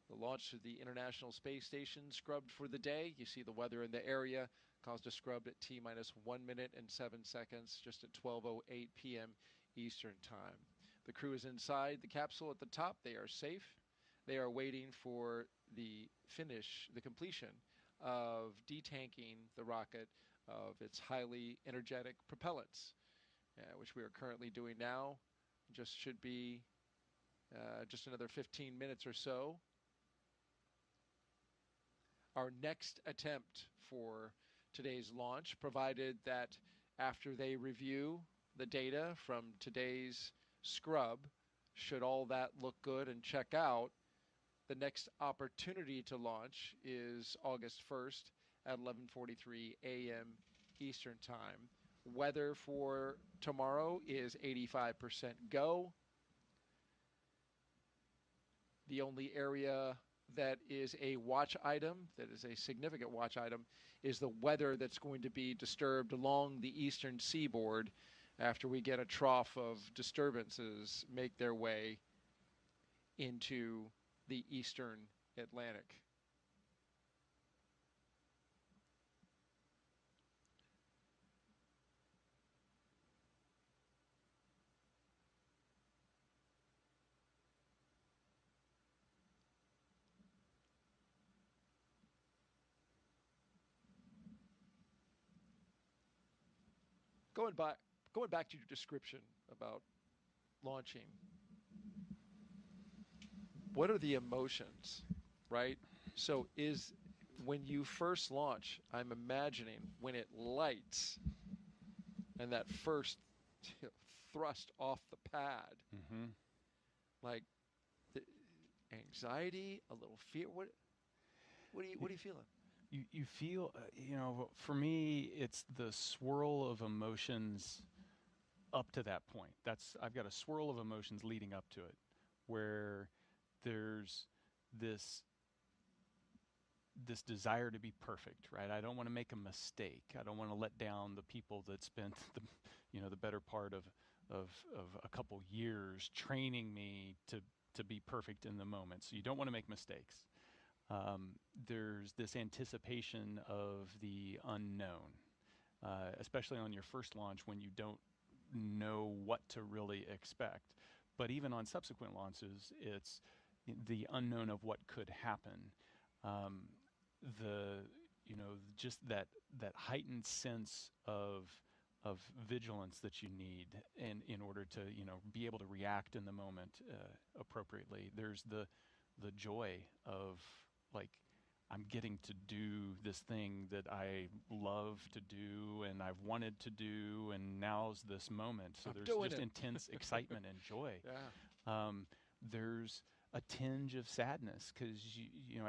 The launch to the International Space Station scrubbed for the day. You see the weather in the area caused a scrub at T-minus 1 minute and 7 seconds, just at 12:08 p.m. Eastern Time. The crew is inside the capsule at the top. They are safe. They are waiting for the completion of detanking the rocket of its highly energetic propellants, which we are currently doing now. Just should be just another 15 minutes or so. Our next attempt for today's launch, provided that after they review the data from today's scrub, should all that look good and check out, the next opportunity to launch is August 1st at 11:43 a.m. Eastern Time. Weather for tomorrow is 85% go. The only area that is a watch item, that is a significant watch item, is the weather that's going to be disturbed along the eastern seaboard after we get a trough of disturbances make their way into the eastern Atlantic. Going back to your description about launching, what are the emotions, right? So when you first launch, I'm imagining when it lights and that first thrust off the pad, like the anxiety, a little fear. What are you feeling? You feel, for me, it's the swirl of emotions up to that point. I've got a swirl of emotions leading up to it, where there's this desire to be perfect, right? I don't want to make a mistake. I don't want to let down the people that spent the better part of a couple years training me to be perfect in the moment. So you don't want to make mistakes. There's this anticipation of the unknown, especially on your first launch when you don't know what to really expect. But even on subsequent launches, it's the unknown of what could happen. Just that heightened sense of vigilance that you need in order to be able to react in the moment appropriately. There's the joy of, like, I'm getting to do this thing that I love to do and I've wanted to do, and now's this moment. So there's just intense excitement and joy. Yeah. There's a tinge of sadness because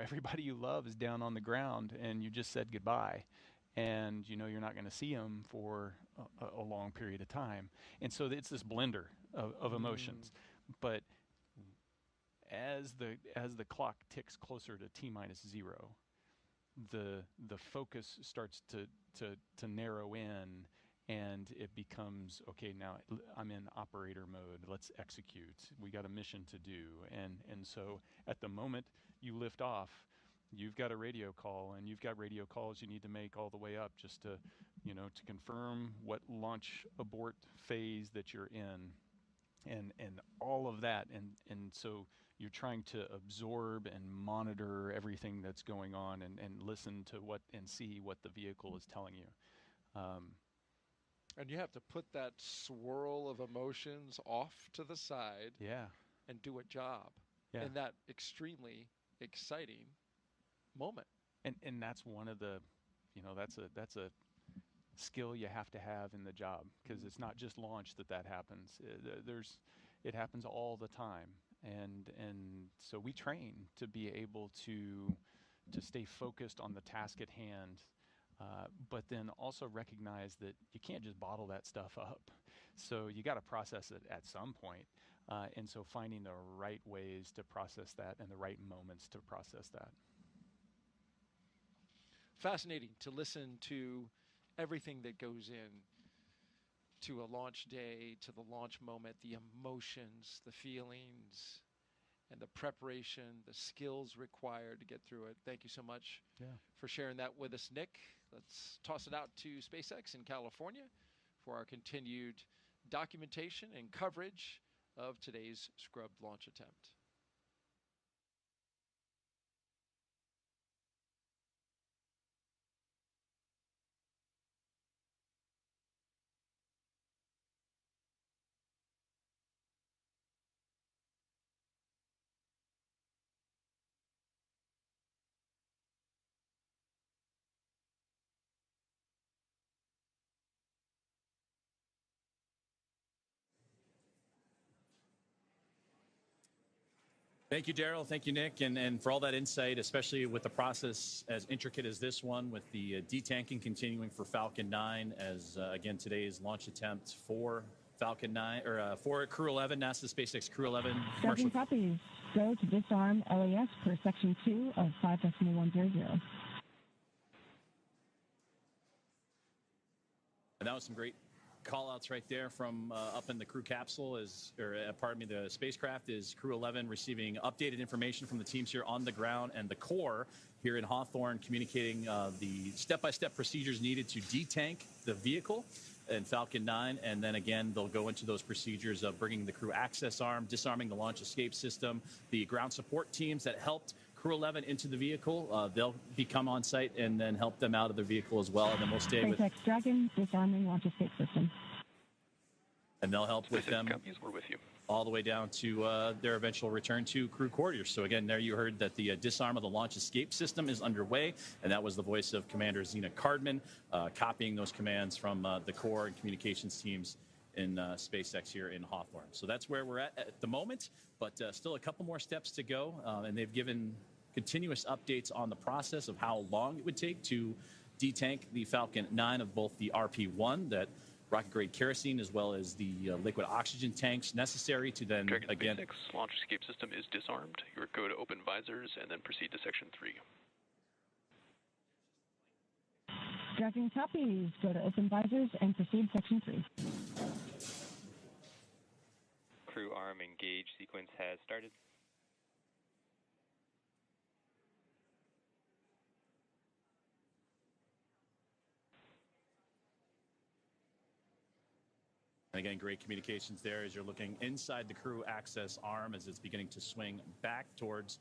everybody you love is down on the ground and you just said goodbye, and you're not going to see them for a long period of time, and so it's this blender of emotions. But as the clock ticks closer to T-0, the focus starts to narrow in, and it becomes, okay, now I'm in operator mode. Let's execute. We got a mission to do. And so at the moment you lift off, you've got a radio call, and you've got radio calls you need to make all the way up just to confirm what launch abort phase that you're in, and all of that. And so you're trying to absorb and monitor everything that's going on and listen to and see what the vehicle is telling you. And you have to put that swirl of emotions off to the side, and do a job in that extremely exciting moment. And that's one of the, that's a skill you have to have in the job, because it's not just launch that happens. It happens all the time, and so we train to be able to stay focused on the task at hand. But then also recognize that you can't just bottle that stuff up. So you got to process it at some point. And so finding the right ways to process that and the right moments to process that. Fascinating to listen to everything that goes in to a launch day, to the launch moment, the emotions, the feelings, and the preparation, the skills required to get through it. Thank you so much for sharing that with us, Nick. Let's toss it out to SpaceX in California for our continued documentation and coverage of today's scrubbed launch attempt. Thank you, Daryl. Thank you, Nick, and for all that insight, especially with the process as intricate as this one, with the detanking continuing for Falcon 9 as, again, today's launch attempt for Falcon 9, or for Crew 11, NASA SpaceX Crew 11. Dragon copies. Go to disarm LAS per section 2 of 5.100. And that was some great call-outs right there from up in the crew capsule, the spacecraft, is Crew 11 receiving updated information from the teams here on the ground, and the core here in Hawthorne communicating the step-by-step procedures needed to detank the vehicle in Falcon 9, and then again they'll go into those procedures of bringing the crew access arm, disarming the launch escape system, the ground support teams that helped Crew 11 into the vehicle. They'll become on site and then help them out of their vehicle as well. And then we'll stay with SpaceX Dragon disarming launch escape system. And they'll help with them. Companies, we're with you. all the way down to their eventual return to crew quarters. So again, there you heard that the disarm of the launch escape system is underway, and that was the voice of Commander Zena Cardman, copying those commands from the core and communications teams in SpaceX here in Hawthorne. So that's where we're at the moment, but still a couple more steps to go, and they've given continuous updates on the process of how long it would take to detank the Falcon 9 of both the RP-1, that rocket-grade kerosene, as well as the liquid oxygen tanks necessary to then, Dragon again... SpaceX launch escape system is disarmed. You would go to open visors and then proceed to Section 3. Dragon copies. Go to open visors and proceed Section 3. Crew arm engage sequence has started. And again, great communications there as you're looking inside the crew access arm as it's beginning to swing back towards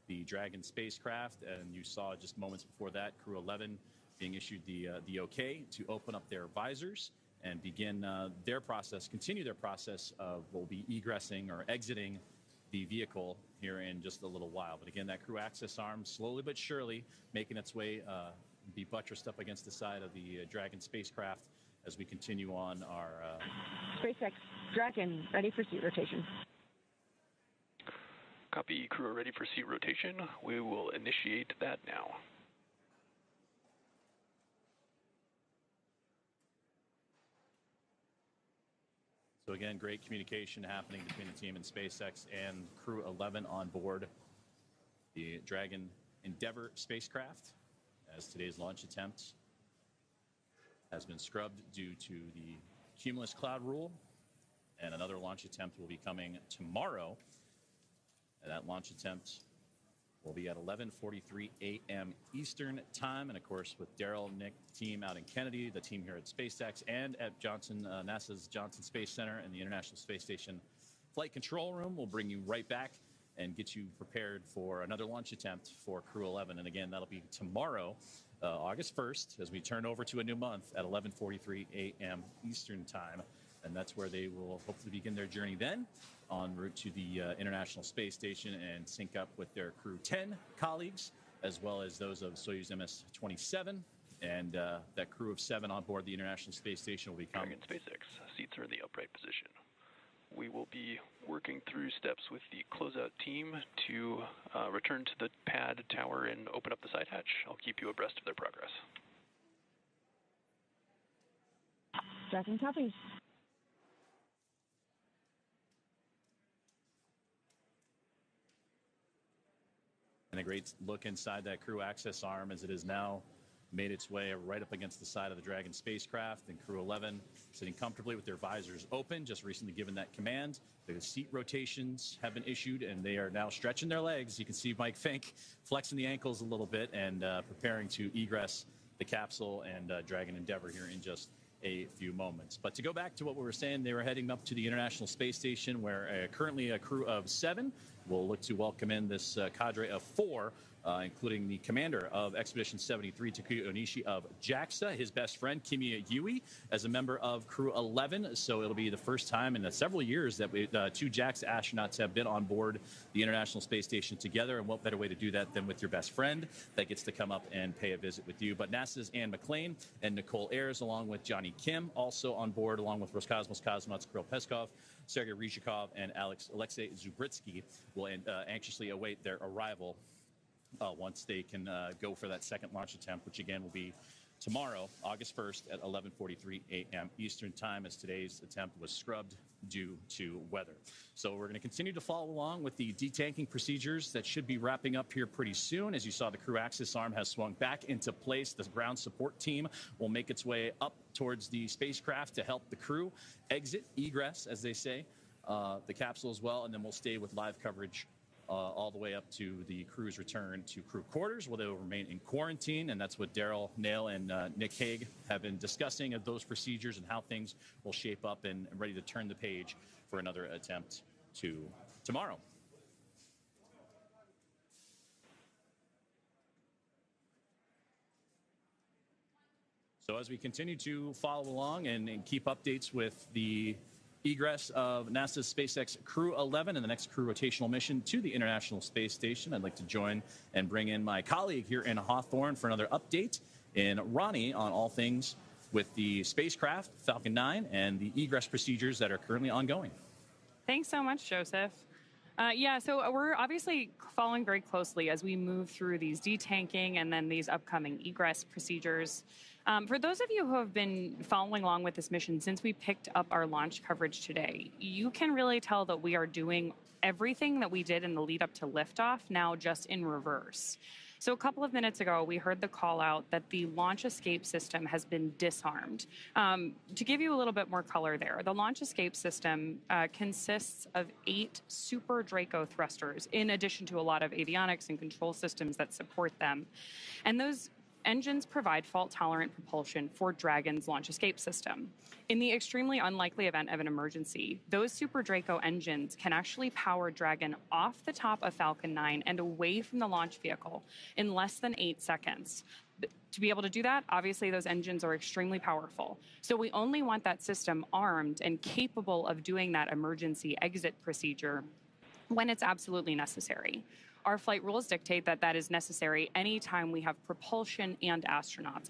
the Dragon spacecraft. And you saw just moments before that, Crew 11 being issued the okay to open up their visors and begin their process, continue their process of will be egressing or exiting the vehicle here in just a little while. But again, that crew access arm slowly but surely making its way, be buttressed up against the side of the Dragon spacecraft as we continue on our... SpaceX Dragon, ready for seat rotation. Copy, crew are ready for seat rotation. We will initiate that now. So again, great communication happening between the team in SpaceX and Crew 11 on board the Dragon Endeavour spacecraft as today's launch attempt has been scrubbed due to the cumulus cloud rule, and another launch attempt will be coming tomorrow. And that launch attempt will be at 11:43 a.m. Eastern time, and of course with Daryl, Nick, team out in Kennedy, the team here at SpaceX, and at NASA's Johnson Space Center and the International Space Station Flight Control Room. We'll bring you right back and get you prepared for another launch attempt for Crew 11. And again, that'll be tomorrow, August 1st, as we turn over to a new month at 11:43 a.m. Eastern time. And that's where they will hopefully begin their journey then, en route to the International Space Station and sync up with their Crew 10 colleagues, as well as those of Soyuz MS-27. And that crew of 7 on board the International Space Station will become... Dragon SpaceX, seats are in the upright position. We will be working through steps with the closeout team to return to the pad tower and open up the side hatch. I'll keep you abreast of their progress. Dragon copies. And a great look inside that crew access arm as it has now made its way right up against the side of the Dragon spacecraft, and Crew 11 sitting comfortably with their visors open, just recently given that command. The seat rotations have been issued, and they are now stretching their legs. You can see Mike Fincke flexing the ankles a little bit and preparing to egress the capsule and Dragon Endeavour here in just a few moments. But to go back to what we were saying, they were heading up to the International Space Station, where currently a crew of 7 will look to welcome in this cadre of 4, including the commander of Expedition 73, Takuya Onishi of JAXA, his best friend, Kimiya Yui, as a member of Crew 11. So it'll be the first time in several years that 2 JAXA astronauts have been on board the International Space Station together. And what better way to do that than with your best friend that gets to come up and pay a visit with you. But NASA's Anne McClain and Nicole Ayers, along with Johnny Kim, also on board, along with Roscosmos cosmonauts Kirill Peskov, Sergei Ryzhikov, and Alexei Zubritsky, will anxiously await their arrival once they can go for that second launch attempt, which again will be tomorrow, August 1st at 11:43 a.m. Eastern time, as today's attempt was scrubbed due to weather. So we're going to continue to follow along with the detanking procedures that should be wrapping up here pretty soon. As you saw, the crew access arm has swung back into place. The ground support team will make its way up towards the spacecraft to help the crew exit, egress, as they say, the capsule as well, and then we'll stay with live coverage all the way up to the crew's return to crew quarters, where they will remain in quarantine. And that's what Daryl Nail and Nick Hague have been discussing of those procedures and how things will shape up and ready to turn the page for another attempt tomorrow. So as we continue to follow along and keep updates with the egress of NASA's SpaceX Crew 11 and the next crew rotational mission to the International Space Station. I'd like to join and bring in my colleague here in Hawthorne for another update, in Ronnie, on all things with the spacecraft, Falcon 9, and the egress procedures that are currently ongoing. Thanks so much, Joseph. Yeah, so we're obviously following very closely as we move through these detanking and then these upcoming egress procedures. For those of you who have been following along with this mission since we picked up our launch coverage today, you can really tell that we are doing everything that we did in the lead up to liftoff now just in reverse. So a couple of minutes ago, we heard the call out that the launch escape system has been disarmed. To give you a little bit more color there, the launch escape system consists of 8 Super Draco thrusters, in addition to a lot of avionics and control systems that support them. And those engines provide fault-tolerant propulsion for Dragon's launch escape system. In the extremely unlikely event of an emergency, those Super Draco engines can actually power Dragon off the top of Falcon 9 and away from the launch vehicle in less than 8 seconds. To be able to do that, obviously those engines are extremely powerful. So we only want that system armed and capable of doing that emergency exit procedure when it's absolutely necessary. Our flight rules dictate that that is necessary anytime we have propulsion and astronauts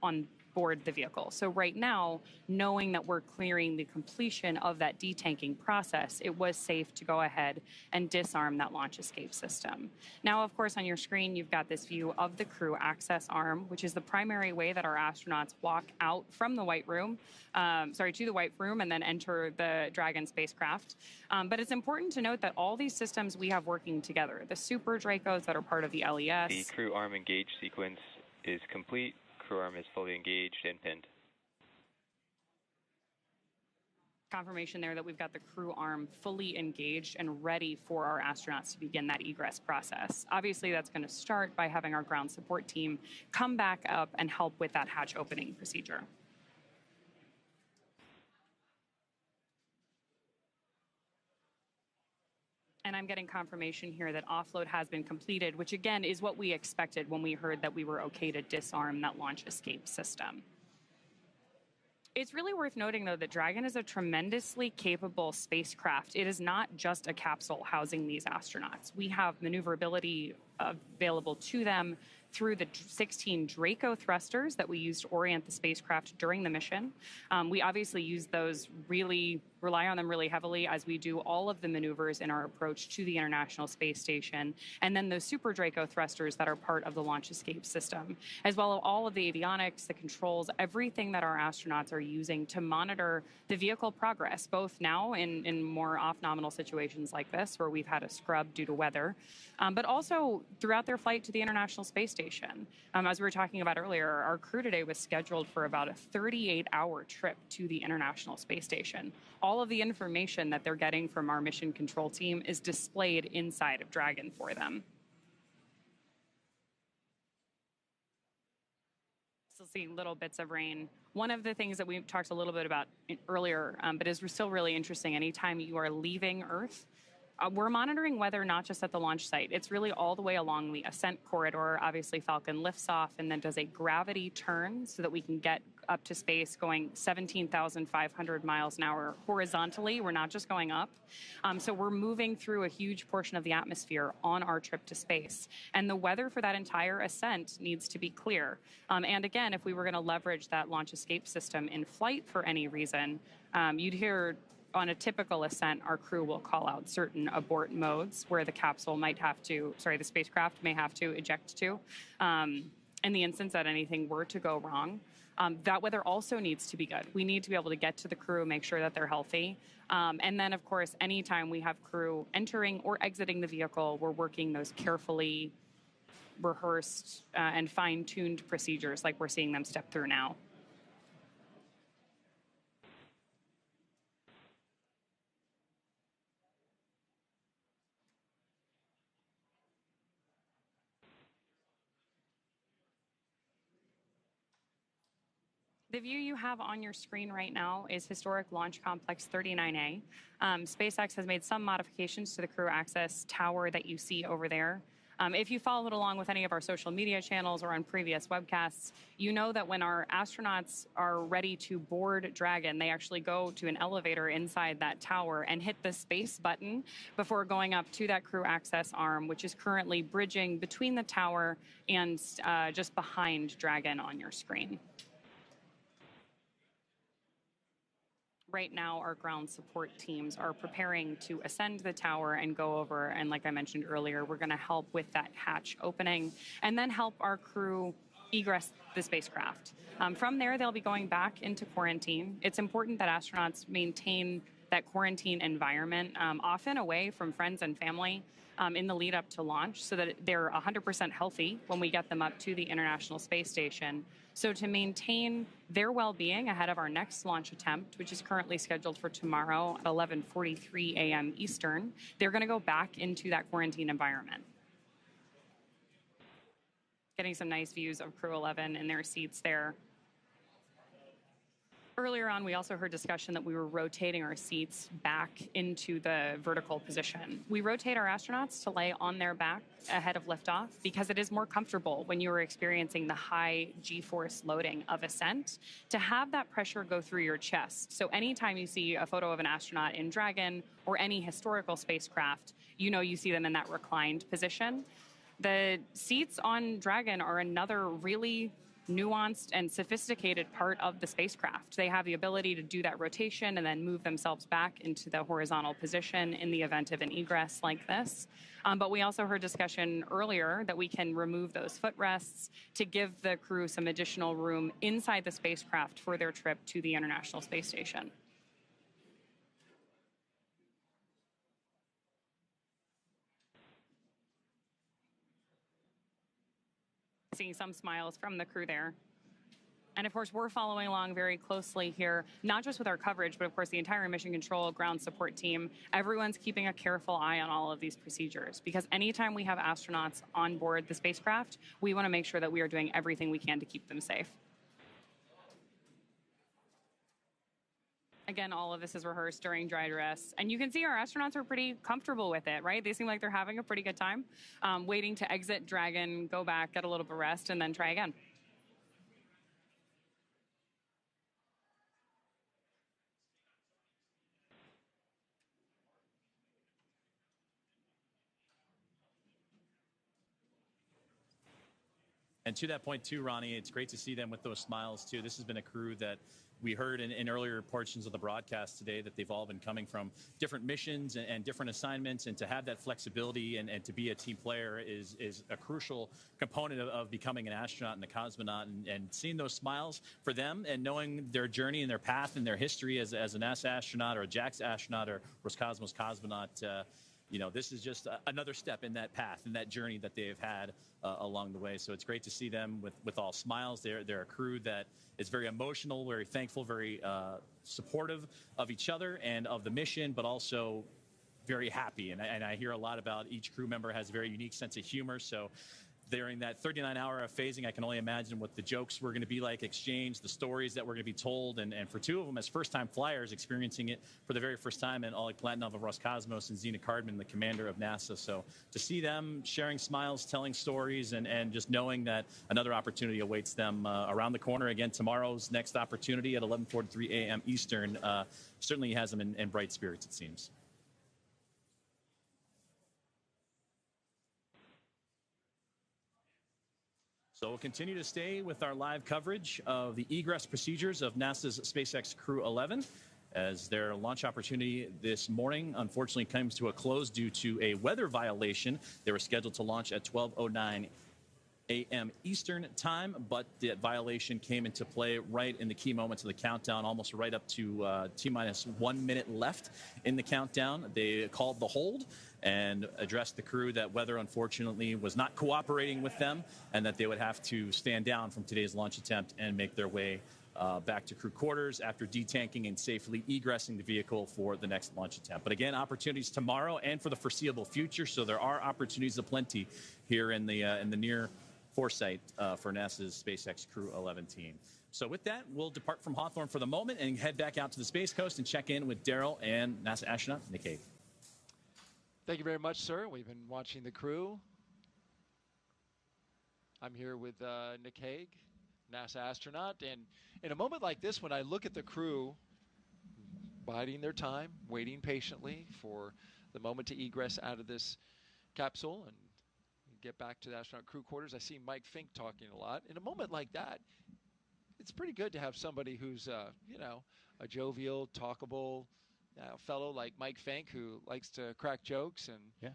on board the vehicle. So right now, knowing that we're clearing the completion of that detanking process, it was safe to go ahead and disarm that launch escape system. Now, of course, on your screen, you've got this view of the crew access arm, which is the primary way that our astronauts walk out from the White Room, to the White Room and then enter the Dragon spacecraft. But it's important to note that all these systems we have working together, the Super Dracos that are part of the LES. The crew arm engage sequence is complete. Crew arm is fully engaged and pinned. Confirmation there that we've got the crew arm fully engaged and ready for our astronauts to begin that egress process. Obviously, that's going to start by having our ground support team come back up and help with that hatch opening procedure. And I'm getting confirmation here that offload has been completed, which again is what we expected when we heard that we were okay to disarm that launch escape system. It's really worth noting, though, that Dragon is a tremendously capable spacecraft. It is not just a capsule housing these astronauts. We have maneuverability available to them through the 16 Draco thrusters that we used to orient the spacecraft during the mission. We obviously use those, rely on them really heavily as we do all of the maneuvers in our approach to the International Space Station. And then those Super Draco thrusters that are part of the launch escape system, as well as all of the avionics, the controls, everything that our astronauts are using to monitor the vehicle progress, both now in more off-nominal situations like this, where we've had a scrub due to weather, but also throughout their flight to the International Space Station. As we were talking about earlier, our crew today was scheduled for about a 38-hour trip to the International Space Station. All of the information that they're getting from our mission control team is displayed inside of Dragon for them. Still seeing little bits of rain. One of the things that we talked a little bit about earlier, but is still really interesting, anytime you are leaving Earth, we're monitoring weather not just at the launch site. It's really all the way along the ascent corridor. Obviously, Falcon lifts off and then does a gravity turn so that we can get up to space going 17,500 miles an hour horizontally. We're not just going up. So we're moving through a huge portion of the atmosphere on our trip to space. And the weather for that entire ascent needs to be clear. And again, if we were going to leverage that launch escape system in flight for any reason, you'd hear on a typical ascent, our crew will call out certain abort modes where the capsule might have to, the spacecraft may have to eject to, in the instance that anything were to go wrong. That weather also needs to be good. We need to be able to get to the crew, make sure that they're healthy. And then, of course, anytime we have crew entering or exiting the vehicle, we're working those carefully rehearsed and fine-tuned procedures like we're seeing them step through now. The view you have on your screen right now is Historic Launch Complex 39A. SpaceX has made some modifications to the crew access tower that you see over there. If you followed along with any of our social media channels or on previous webcasts, you know that when our astronauts are ready to board Dragon, they actually go to an elevator inside that tower and hit the space button before going up to that crew access arm, which is currently bridging between the tower and just behind Dragon on your screen. Right now, our ground support teams are preparing to ascend the tower and go over. And like I mentioned earlier, we're going to help with that hatch opening and then help our crew egress the spacecraft. From there, they'll be going back into quarantine. It's important that astronauts maintain that quarantine environment, often away from friends and family in the lead up to launch, so that they're 100% healthy when we get them up to the International Space Station. So to maintain their well-being ahead of our next launch attempt, which is currently scheduled for tomorrow at 11:43 a.m. Eastern, they're going to go back into that quarantine environment. Getting some nice views of Crew 11 in their seats there. Earlier on, we also heard discussion that we were rotating our seats back into the vertical position. We rotate our astronauts to lay on their back ahead of liftoff because it is more comfortable when you are experiencing the high G-force loading of ascent to have that pressure go through your chest. So anytime you see a photo of an astronaut in Dragon or any historical spacecraft, you know you see them in that reclined position. The seats on Dragon are another really nuanced and sophisticated part of the spacecraft. They have the ability to do that rotation and then move themselves back into the horizontal position in the event of an egress like this. But we also heard discussion earlier that we can remove those footrests to give the crew some additional room inside the spacecraft for their trip to the International Space Station. Seeing some smiles from the crew there. And of course, we're following along very closely here, not just with our coverage, but of course the entire mission control ground support team. Everyone's keeping a careful eye on all of these procedures because anytime we have astronauts on board the spacecraft, we want to make sure that we are doing everything we can to keep them safe. Again, all of this is rehearsed during dry dress. And you can see our astronauts are pretty comfortable with it, right? They seem like they're having a pretty good time, waiting to exit Dragon, go back, get a little bit of rest, and then try again. And to that point too, Ronnie, it's great to see them with those smiles too. This has been a crew that we heard in earlier portions of the broadcast today that they've all been coming from different missions and different assignments, and to have that flexibility and to be a team player is a crucial component of becoming an astronaut and a cosmonaut, and seeing those smiles for them and knowing their journey and their path and their history as a NASA astronaut or a JAXA astronaut or Roscosmos cosmonaut. You know, this is just another step in that path and that journey that they have had along the way. So it's great to see them with all smiles. They're a crew that is very emotional, very thankful, very supportive of each other and of the mission, but also very happy. And I hear a lot about each crew member has a very unique sense of humor. So during that 39-hour of phasing, I can only imagine what the jokes were going to be like exchanged, the stories that were going to be told, and for two of them as first-time flyers experiencing it for the very first time, and Oleg Platonov of Roscosmos and Zena Cardman, the commander of NASA. So to see them sharing smiles, telling stories, and just knowing that another opportunity awaits them around the corner. Again, tomorrow's next opportunity at 11:43 a.m. Eastern certainly has them in bright spirits, it seems. So we'll continue to stay with our live coverage of the egress procedures of NASA's SpaceX Crew 11 as their launch opportunity this morning unfortunately comes to a close due to a weather violation. They were scheduled to launch at 12:09 a.m. Eastern time, but that violation came into play right in the key moments of the countdown, almost right up to T-minus 1 minute left in the countdown. They called the hold and addressed the crew that weather, unfortunately, was not cooperating with them and that they would have to stand down from today's launch attempt and make their way back to crew quarters after detanking and safely egressing the vehicle for the next launch attempt. But again, opportunities tomorrow and for the foreseeable future, so there are opportunities aplenty here in the near foresight for NASA's SpaceX Crew 11 team. So with that, we'll depart from Hawthorne for the moment and head back out to the Space Coast and check in with Daryl and NASA astronaut Nick Cave. Thank you very much, sir. We've been watching the crew I'm here with Nick Hague, NASA astronaut, and in a moment like this, when I look at the crew biding their time, waiting patiently for the moment to egress out of this capsule and get back to the astronaut crew quarters, I see Mike Fincke talking a lot. In a moment like that, it's pretty good to have somebody who's, you know, a jovial, talkable fellow like Mike Fincke who likes to crack jokes and. Yeah.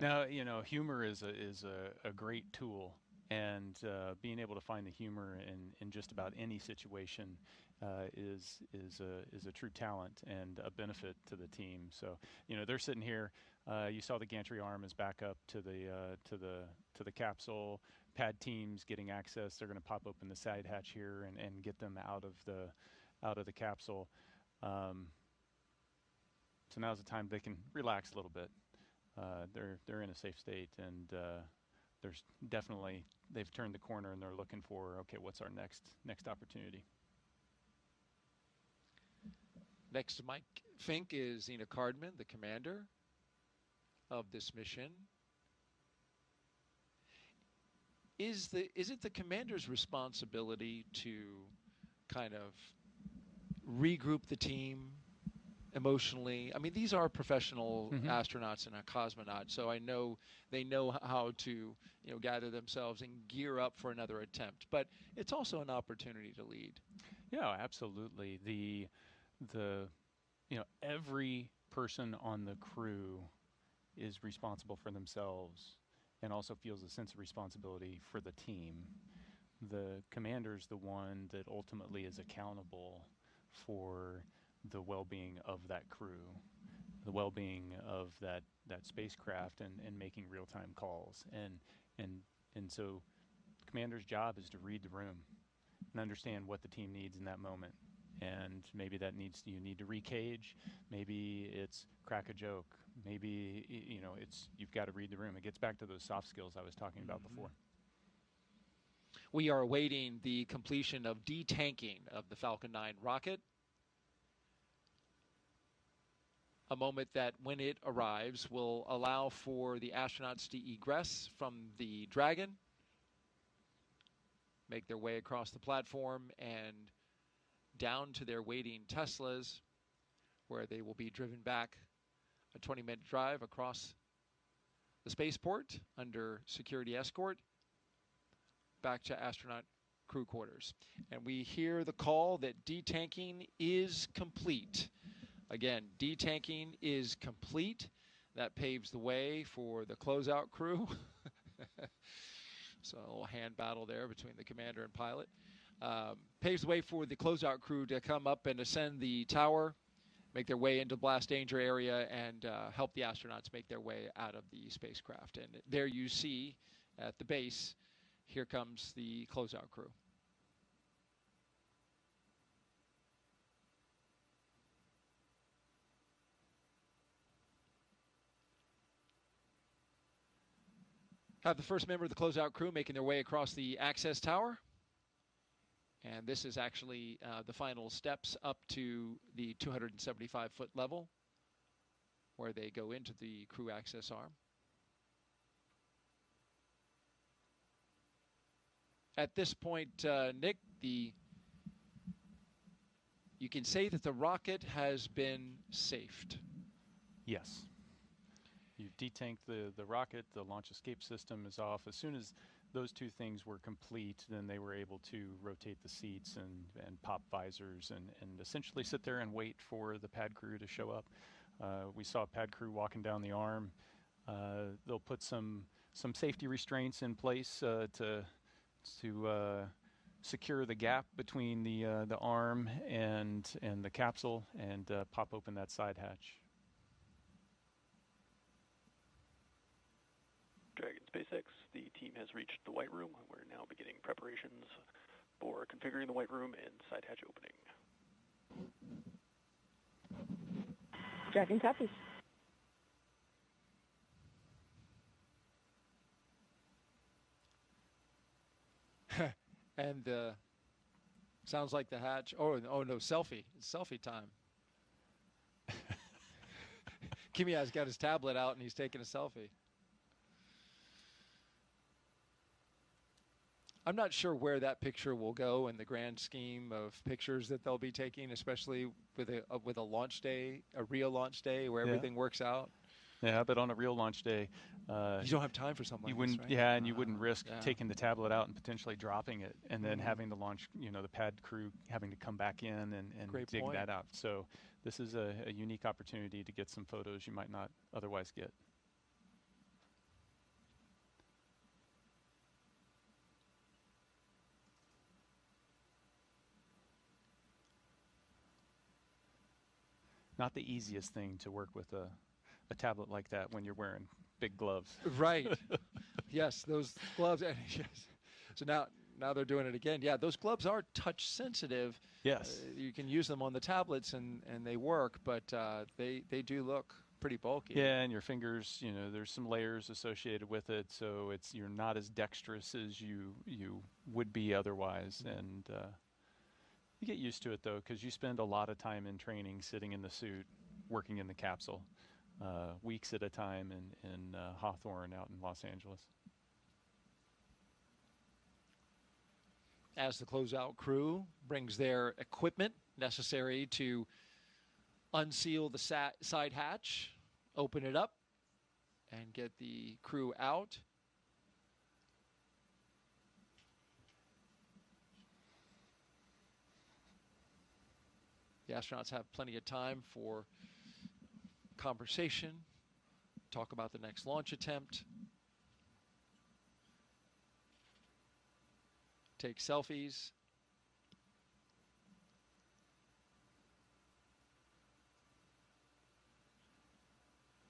Now, you know, humor is a great tool, and being able to find the humor in just about any situation is a true talent and a benefit to the team. So, you know, they're sitting here. You saw the gantry arm is back up to the capsule. Pad teams getting access. They're going to pop open the side hatch here and get them out of the capsule. So now's the time they can relax a little bit. They're in a safe state, and there's definitely they've turned the corner and they're looking for, okay, what's our next opportunity. Next to Mike Fincke is Zena Cardman, the commander of this mission. Is it the commander's responsibility to kind of regroup the team emotionally? I mean, these are professional astronauts and a cosmonaut, so I know they know how to, you know, gather themselves and gear up for another attempt. But it's also an opportunity to lead. Yeah, absolutely. The you know, every person on the crew is responsible for themselves and also feels a sense of responsibility for the team. The commander's the one that ultimately is accountable for the well-being of that crew, the well-being of that spacecraft, and making real-time calls. And so the commander's job is to read the room and understand what the team needs in that moment. And maybe that you need to recage, maybe it's crack a joke, maybe, you know, you've got to read the room. It gets back to those soft skills I was talking about before. We are awaiting the completion of detanking of the Falcon 9 rocket. A moment that, when it arrives, will allow for the astronauts to egress from the Dragon, make their way across the platform and down to their waiting Teslas, where they will be driven back a 20-minute drive across the spaceport under security escort back to astronaut crew quarters. And we hear the call that detanking is complete. Again, detanking is complete. That paves the way for the closeout crew. So a little hand battle there between the commander and pilot. Paves the way for the closeout crew to come up and ascend the tower, make their way into blast danger area, and help the astronauts make their way out of the spacecraft. And there you see at the base, here comes the closeout crew. Have the first member of the closeout crew making their way across the access tower. And this is actually the final steps up to the 275-foot level, where they go into the crew access arm. At this point, Nick, you can say that the rocket has been safed. Yes. You've detanked the rocket, the launch escape system is off. As soon as those two things were complete, then they were able to rotate the seats and pop visors and essentially sit there and wait for the pad crew to show up. We saw a pad crew walking down the arm. They'll put some safety restraints in place to secure the gap between the arm and the capsule and pop open that side hatch. Dragon SpaceX, the team has reached the White Room. We're now beginning preparations for configuring the White Room and side hatch opening. Dragon copies. And sounds like the hatch. Oh no, selfie. It's selfie time. Kimiya's got his tablet out and he's taking a selfie. I'm not sure where that picture will go in the grand scheme of pictures that they'll be taking, especially with a launch day, a real launch day where everything works out. Yeah, but on a real launch day, you don't have time for something like this, right? Yeah, and you wouldn't risk taking the tablet out and potentially dropping it, and then having the launch, the pad crew having to come back in and dig that out. So this is a unique opportunity to get some photos you might not otherwise get. Not the easiest thing to work with a tablet like that when you're wearing big gloves. Right. Yes, those gloves. Yes. So now they're doing it again. Yeah, those gloves are touch sensitive. Yes. You can use them on the tablets and they work, but they do look pretty bulky. Yeah, and your fingers, there's some layers associated with it, so you're not as dexterous as you would be otherwise. And you get used to it, though, because you spend a lot of time in training sitting in the suit, working in the capsule. Weeks at a time in Hawthorne out in Los Angeles. As the closeout crew brings their equipment necessary to unseal the side hatch, open it up, and get the crew out. The astronauts have plenty of time for conversation, talk about the next launch attempt, take selfies.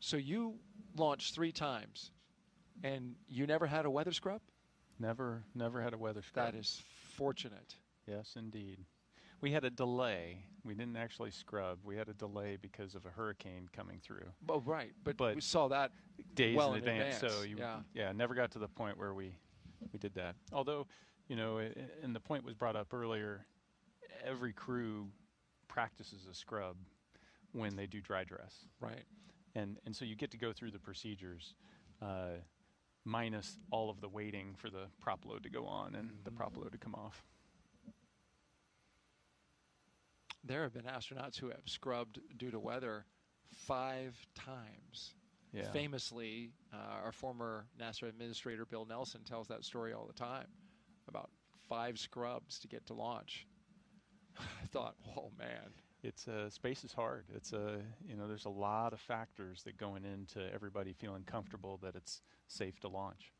So you launched 3 times, and you never had a weather scrub? Never had a weather scrub. That is fortunate. Yes, indeed. We had a delay. We didn't actually scrub. We had a delay because of a hurricane coming through. Oh, right. But we saw that days well in advance. So yeah, never got to the point where we did that. Although, and the point was brought up earlier, every crew practices a scrub when they do dry dress. Right. And so you get to go through the procedures, minus all of the waiting for the prop load to go on and the prop load to come off. There have been astronauts who have scrubbed due to weather 5 times. Yeah. Famously, our former NASA administrator Bill Nelson tells that story all the time about 5 scrubs to get to launch. I thought, oh man. Space is hard. There's a lot of factors that going into everybody feeling comfortable that it's safe to launch.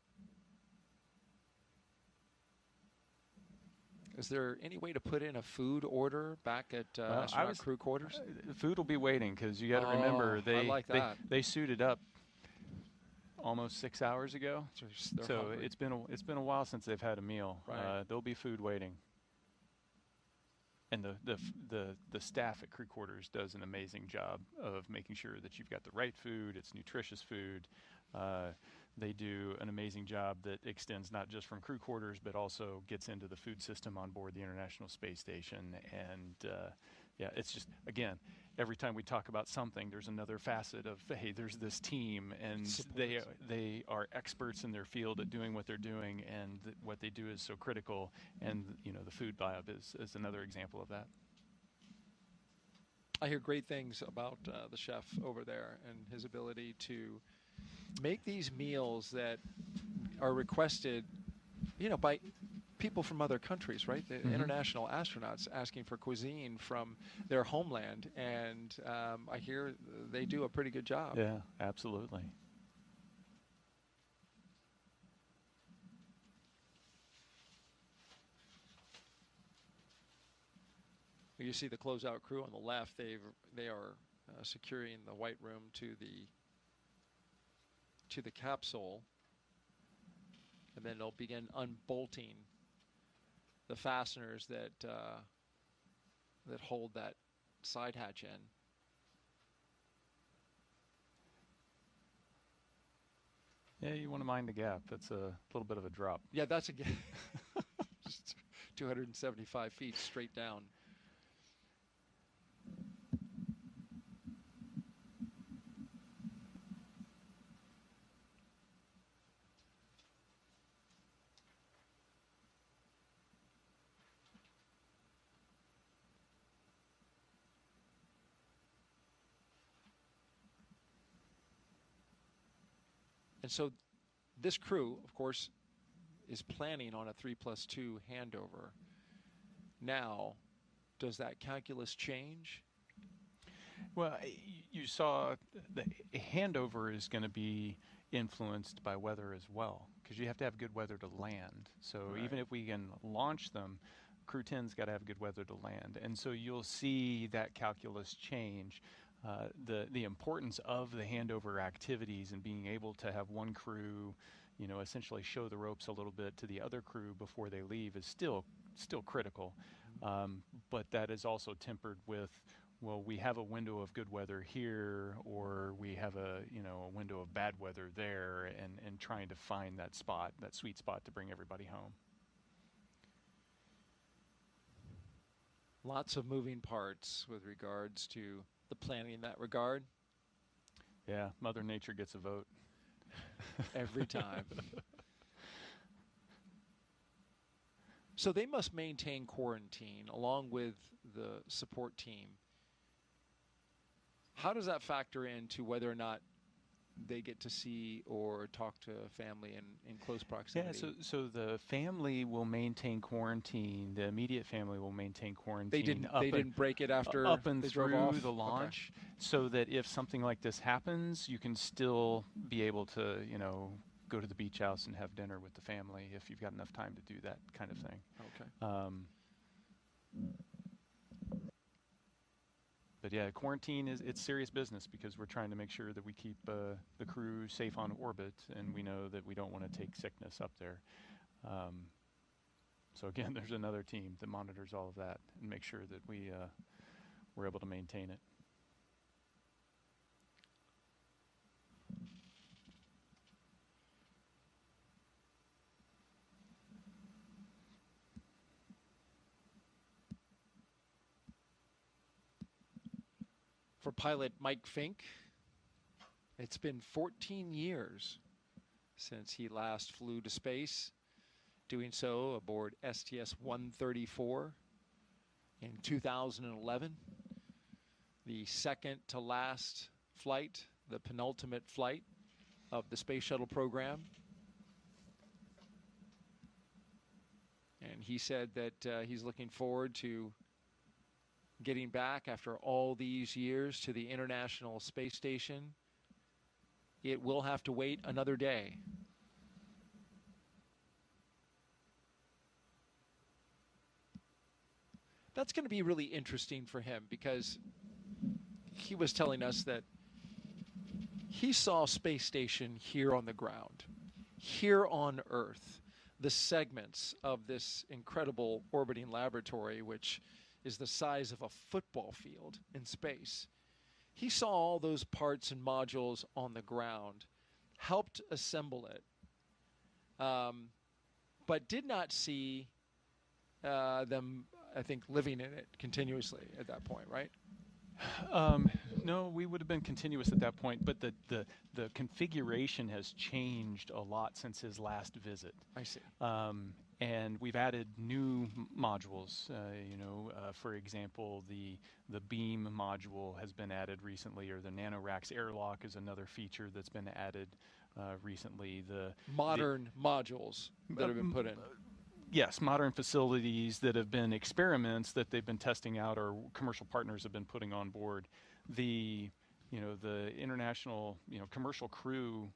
Is there any way to put in a food order back at astronaut crew quarters? Food will be waiting because you got to remember they suited up almost 6 hours ago. So hungry. it's been a while since they've had a meal. Right. There'll be food waiting. And the staff at crew quarters does an amazing job of making sure that you've got the right food, it's nutritious food. They do an amazing job that extends not just from crew quarters, but also gets into the food system on board the International Space Station. And it's just, again, every time we talk about something, there's another facet of, hey, there's this team, and they are experts in their field at doing what they're doing, and what they do is so critical. And the food lab is another example of that. I hear great things about the chef over there and his ability to make these meals that are requested, by people from other countries, right? The international astronauts asking for cuisine from their homeland, and I hear they do a pretty good job. Yeah, absolutely. You see the closeout crew on the left. They are securing the white room to the capsule, and then they'll begin unbolting the fasteners that hold that side hatch in. Yeah, you want to mind the gap. That's a little bit of a drop. Yeah, that's a just 275 feet straight down. And so this crew, of course, is planning on a 3+2 handover. Now, does that calculus change? Well, you saw the handover is going to be influenced by weather as well, because you have to have good weather to land. So even if we can launch them, Crew 10's got to have good weather to land. And so you'll see that calculus change. The importance of the handover activities and being able to have one crew, essentially show the ropes a little bit to the other crew before they leave is still critical. But that is also tempered with, well, we have a window of good weather here, or we have a window of bad weather there, and trying to find that spot, that sweet spot to bring everybody home. Lots of moving parts with regards to the planning in that regard. Yeah, Mother Nature gets a vote. Every time. So they must maintain quarantine along with the support team. How does that factor into whether or not they get to see or talk to family in close proximity? Yeah, so the family will maintain quarantine. The immediate family will maintain quarantine. They didn't break it after up and they through drove off? the launch, so that if something like this happens, you can still be able to, go to the beach house and have dinner with the family if you've got enough time to do that kind of thing. Okay. But yeah, quarantine it's serious business, because we're trying to make sure that we keep the crew safe on orbit, and we know that we don't want to take sickness up there. So again, there's another team that monitors all of that and make sure that we're able to maintain it. For pilot Mike Fincke, it's been 14 years since he last flew to space, doing so aboard STS-134 in 2011, the second to last flight, the penultimate flight of the Space Shuttle program. And he said that he's looking forward to getting back after all these years to the International Space Station. It will have to wait another day. That's going to be really interesting for him, because he was telling us that he saw Space Station here on the ground, here on Earth, the segments of this incredible orbiting laboratory, which is the size of a football field in space. He saw all those parts and modules on the ground, helped assemble it, but did not see them, I think, living in it continuously at that point, right? No, we would have been continuous at that point, but the configuration has changed a lot since his last visit. I see. And we've added new modules. For example, the beam module has been added recently, or the NanoRacks airlock is another feature that's been added recently. The modern modules that have been put in. Yes, modern facilities that have been experiments that they've been testing out, or commercial partners have been putting on board. The international commercial crew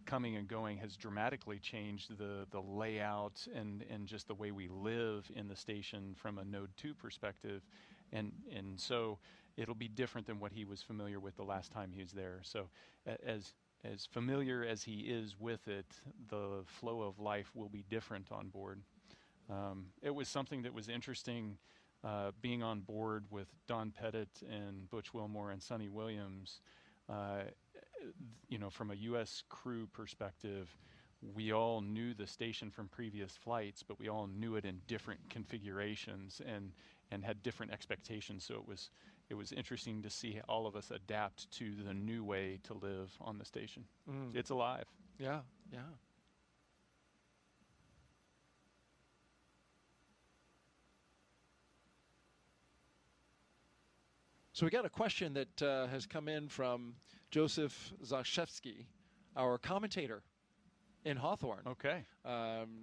coming and going has dramatically changed the layout and just the way we live in the station from a Node 2 perspective, and so it'll be different than what he was familiar with the last time he was there. So as familiar as he is with it, the flow of life will be different on board. It was something that was interesting being on board with Don Pettit and Butch Wilmore and Sonny Williams. From a U.S. crew perspective, we all knew the station from previous flights, but we all knew it in different configurations and had different expectations. So it was interesting to see all of us adapt to the new way to live on the station. It's alive. Yeah. So we got a question that has come in from Joseph Zashevsky, our commentator in Hawthorne. Okay.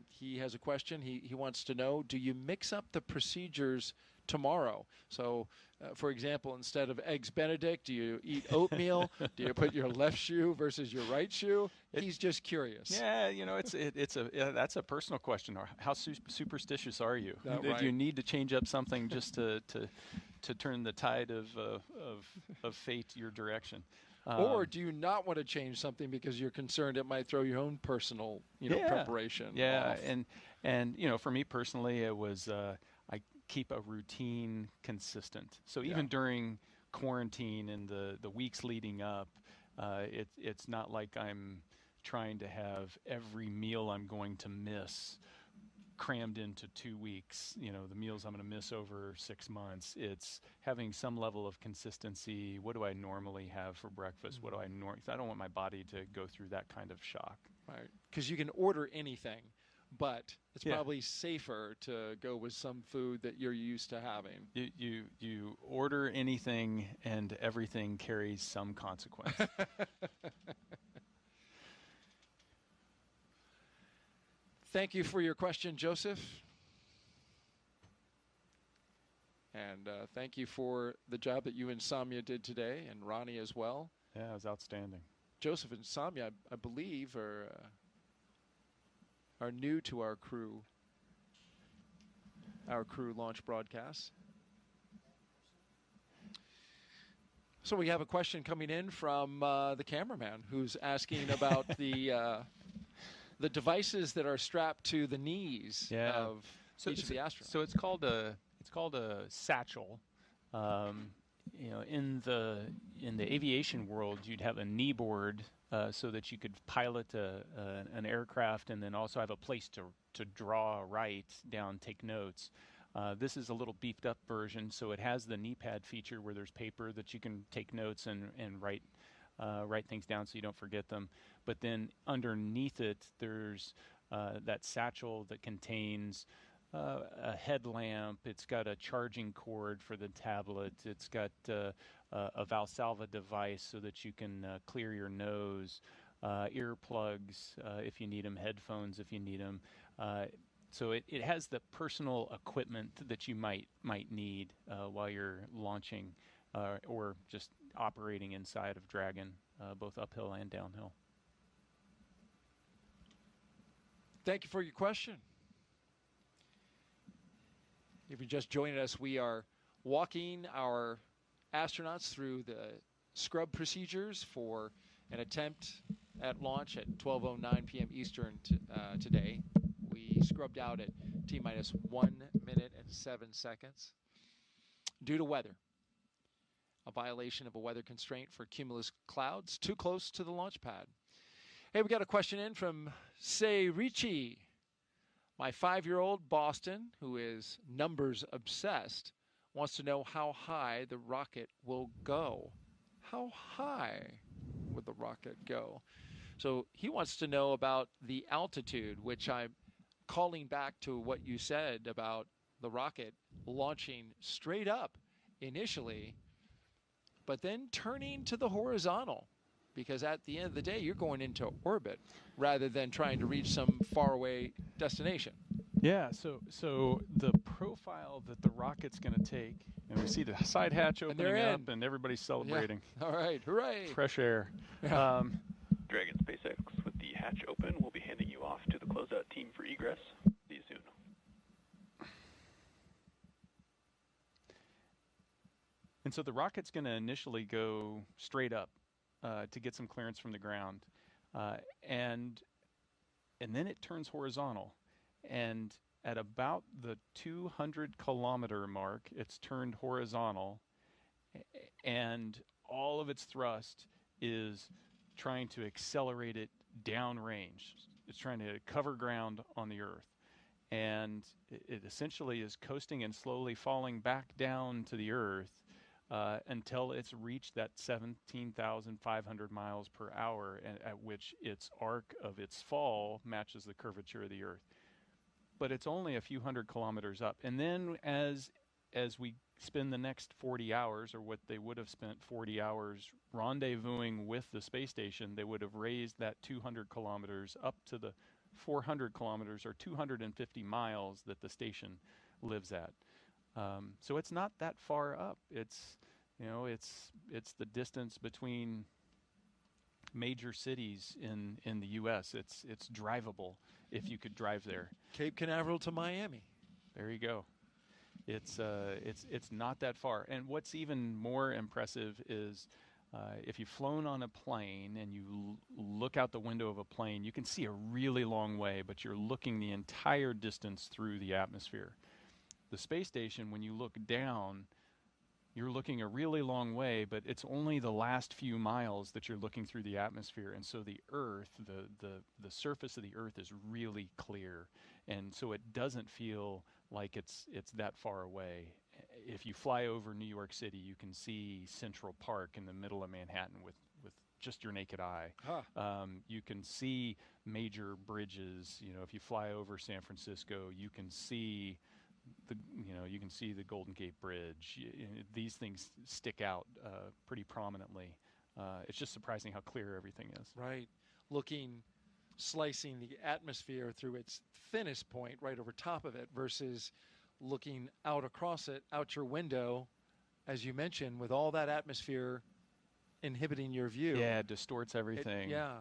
He has a question. He wants to know, do you mix up the procedures tomorrow? So, for example, instead of Eggs Benedict, do you eat oatmeal? Do you put your left shoe versus your right shoe? He's just curious. Yeah, you know, that's a personal question. How superstitious are you? Right. Do you need to change up something just to turn the tide of fate your direction? Or do you not want to change something because you're concerned it might throw your own personal, preparation off? and you know, for me personally, it was I keep a routine consistent. So even during quarantine and the weeks leading up, it's not like I'm trying to have every meal I'm going to miss crammed into 2 weeks, you know, the meals I'm going to miss over 6 months. It's having some level of consistency. What do I normally have for breakfast? What do I I don't want my body to go through that kind of shock. Right, because you can order anything, but it's probably safer to go with some food that you're used to having. You order anything, and everything carries some consequence. Thank you for your question, Joseph. And thank you for the job that you and Samya did today, and Ronnie as well. Yeah, it was outstanding. Joseph and Samya, I believe, are new to our crew launch broadcasts. So we have a question coming in from the cameraman who's asking about the devices that are strapped to the knees of each of the astronauts. So it's called a satchel. You know, in the aviation world, you'd have a knee board so that you could pilot an aircraft, and then also have a place to draw, write down, take notes. This is a little beefed up version, so it has the knee pad feature where there's paper that you can take notes and write things down so you don't forget them. But then underneath it, there's that satchel that contains a headlamp. It's got a charging cord for the tablet. It's got a Valsalva device so that you can clear your nose, earplugs if you need them, headphones if you need them. So it has the personal equipment that you might need while you're launching or just operating inside of Dragon, both uphill and downhill. Thank you for your question. If you're just joining us, we are walking our astronauts through the scrub procedures for an attempt at launch at 12:09 p.m. Eastern today. We scrubbed out at T-minus 1 minute and 7 seconds due to weather. A violation of a weather constraint for cumulus clouds too close to the launch pad. Hey, we got a question in from Say Richie. My 5-year-old Boston, who is numbers obsessed, wants to know how high the rocket will go. How high would the rocket go? So he wants to know about the altitude, which I'm calling back to what you said about the rocket launching straight up initially, but then turning to the horizontal, because at the end of the day, you're going into orbit rather than trying to reach some faraway destination. Yeah, so the profile that the rocket's going to take, and we see the side hatch opening up, and everybody's celebrating. Yeah. All right, hooray! Fresh air. Yeah. Dragon SpaceX, with the hatch open, we'll be handing you off to the closeout team for egress. See you soon. And so the rocket's going to initially go straight up to get some clearance from the ground, and then it turns horizontal. And at about the 200-kilometer mark, it's turned horizontal, and all of its thrust is trying to accelerate it downrange. It's trying to cover ground on the Earth. And it essentially is coasting and slowly falling back down to the Earth until it's reached that 17,500 miles per hour, at which its arc of its fall matches the curvature of the Earth. But it's only a few hundred kilometers up. And then as as we spend the next 40 hours, or what they would have spent 40 hours rendezvousing with the space station, they would have raised that 200 kilometers up to the 400 kilometers or 250 miles that the station lives at. So it's not that far up. It's, you know, it's the distance between major cities in the U.S. It's drivable if you could drive there. Cape Canaveral to Miami. There you go. It's not that far. And what's even more impressive is if you've flown on a plane and you look out the window of a plane, you can see a really long way, but you're looking the entire distance through the atmosphere. The space station, when you look down, you're looking a really long way, but it's only the last few miles that you're looking through the atmosphere. And so the Earth, the surface of the Earth is really clear. And so it doesn't feel like it's that far away. If you fly over New York City, you can see Central Park in the middle of Manhattan with just your naked eye. Huh. You can see major bridges. You know, if you fly over San Francisco, you can see the Golden Gate Bridge. These things stick out pretty prominently. It's just surprising how clear everything is. Right. Slicing the atmosphere through its thinnest point right over top of it versus looking out across it, out your window, as you mentioned, with all that atmosphere inhibiting your view. Yeah, it distorts everything. Yeah.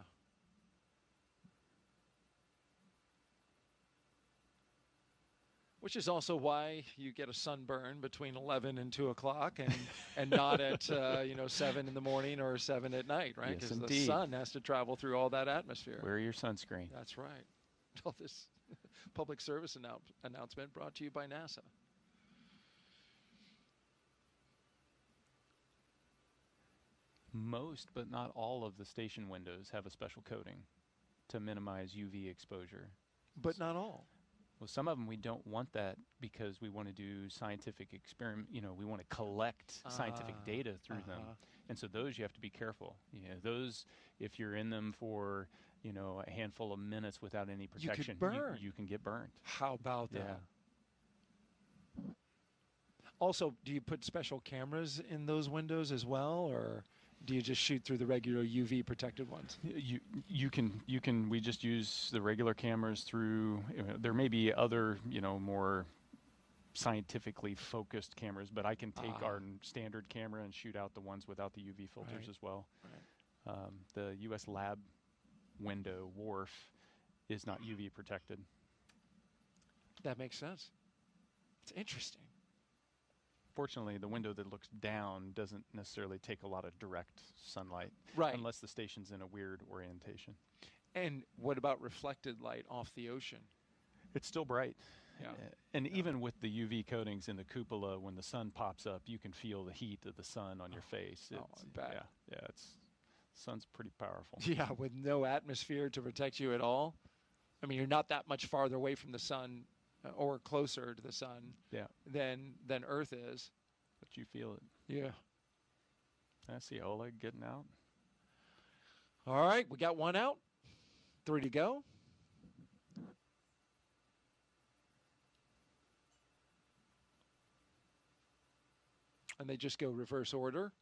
Which is also why you get a sunburn between 11 and 2 o'clock and not at 7 in the morning or 7 at night, right? Yes, Because the indeed. sun has to travel through all that atmosphere. Wear your sunscreen. That's right. All this public service announcement brought to you by NASA. Most, but not all, of the station windows have a special coating to minimize UV exposure. But not all. Well, some of them we don't want that because we want to do scientific experiment. You know, we want to collect scientific data through them, and so those you have to be careful. You know, those, if you're in them for a handful of minutes without any protection, you can get burned. How about that? Yeah. Also, do you put special cameras in those windows as well, or do you just shoot through the regular UV protected ones? You can. We just use the regular cameras through. There may be other, more scientifically focused cameras, but I can take our standard camera and shoot out the ones without the UV filters as well. Right. The U.S. lab window wharf is not UV protected. That makes sense. It's interesting. Fortunately, the window that looks down doesn't necessarily take a lot of direct sunlight, right? Unless the station's in a weird orientation. And what about reflected light off the ocean? It's still bright. Yeah. And even with the UV coatings in the cupola, when the sun pops up, you can feel the heat of the sun on your face. I bet. Yeah, sun's pretty powerful. Yeah, with no atmosphere to protect you at all. I mean, you're not that much farther away from the sun or closer to the sun than Earth is. But you feel it. Yeah. I see Oleg getting out. All right, we got one out. 3 to go. And they just go reverse order.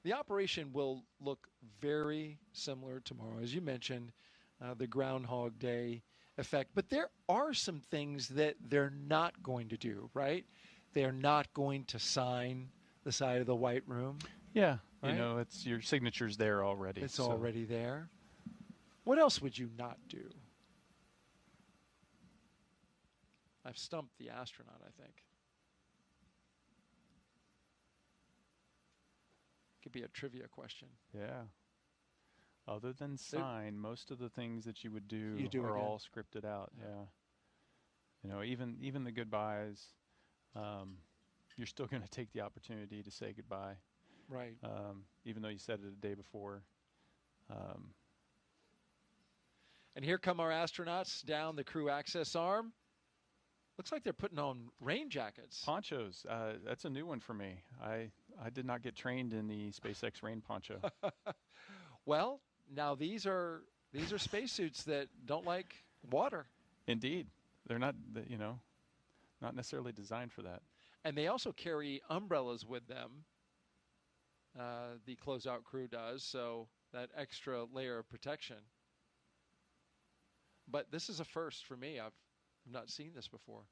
The operation will look very similar tomorrow, as you mentioned, the Groundhog Day effect. But there are some things that they're not going to do, right? They're not going to sign the side of the White Room. Yeah, right? It's your signature's there already. It's already there. What else would you not do? I've stumped the astronaut, I think. Could be a trivia question. Yeah. Other than sign, most of the things that you would do are all scripted out. Yeah. Even the goodbyes, you're still going to take the opportunity to say goodbye. Right. Even though you said it a day before. And here come our astronauts down the crew access arm. Looks like they're putting on rain jackets. Ponchos. That's a new one for me. I did not get trained in the SpaceX rain poncho. Well, now these are spacesuits that don't like water. Indeed. They're not, not necessarily designed for that. And they also carry umbrellas with them. The closeout crew does, so that extra layer of protection. But this is a first for me. I've not seen this before.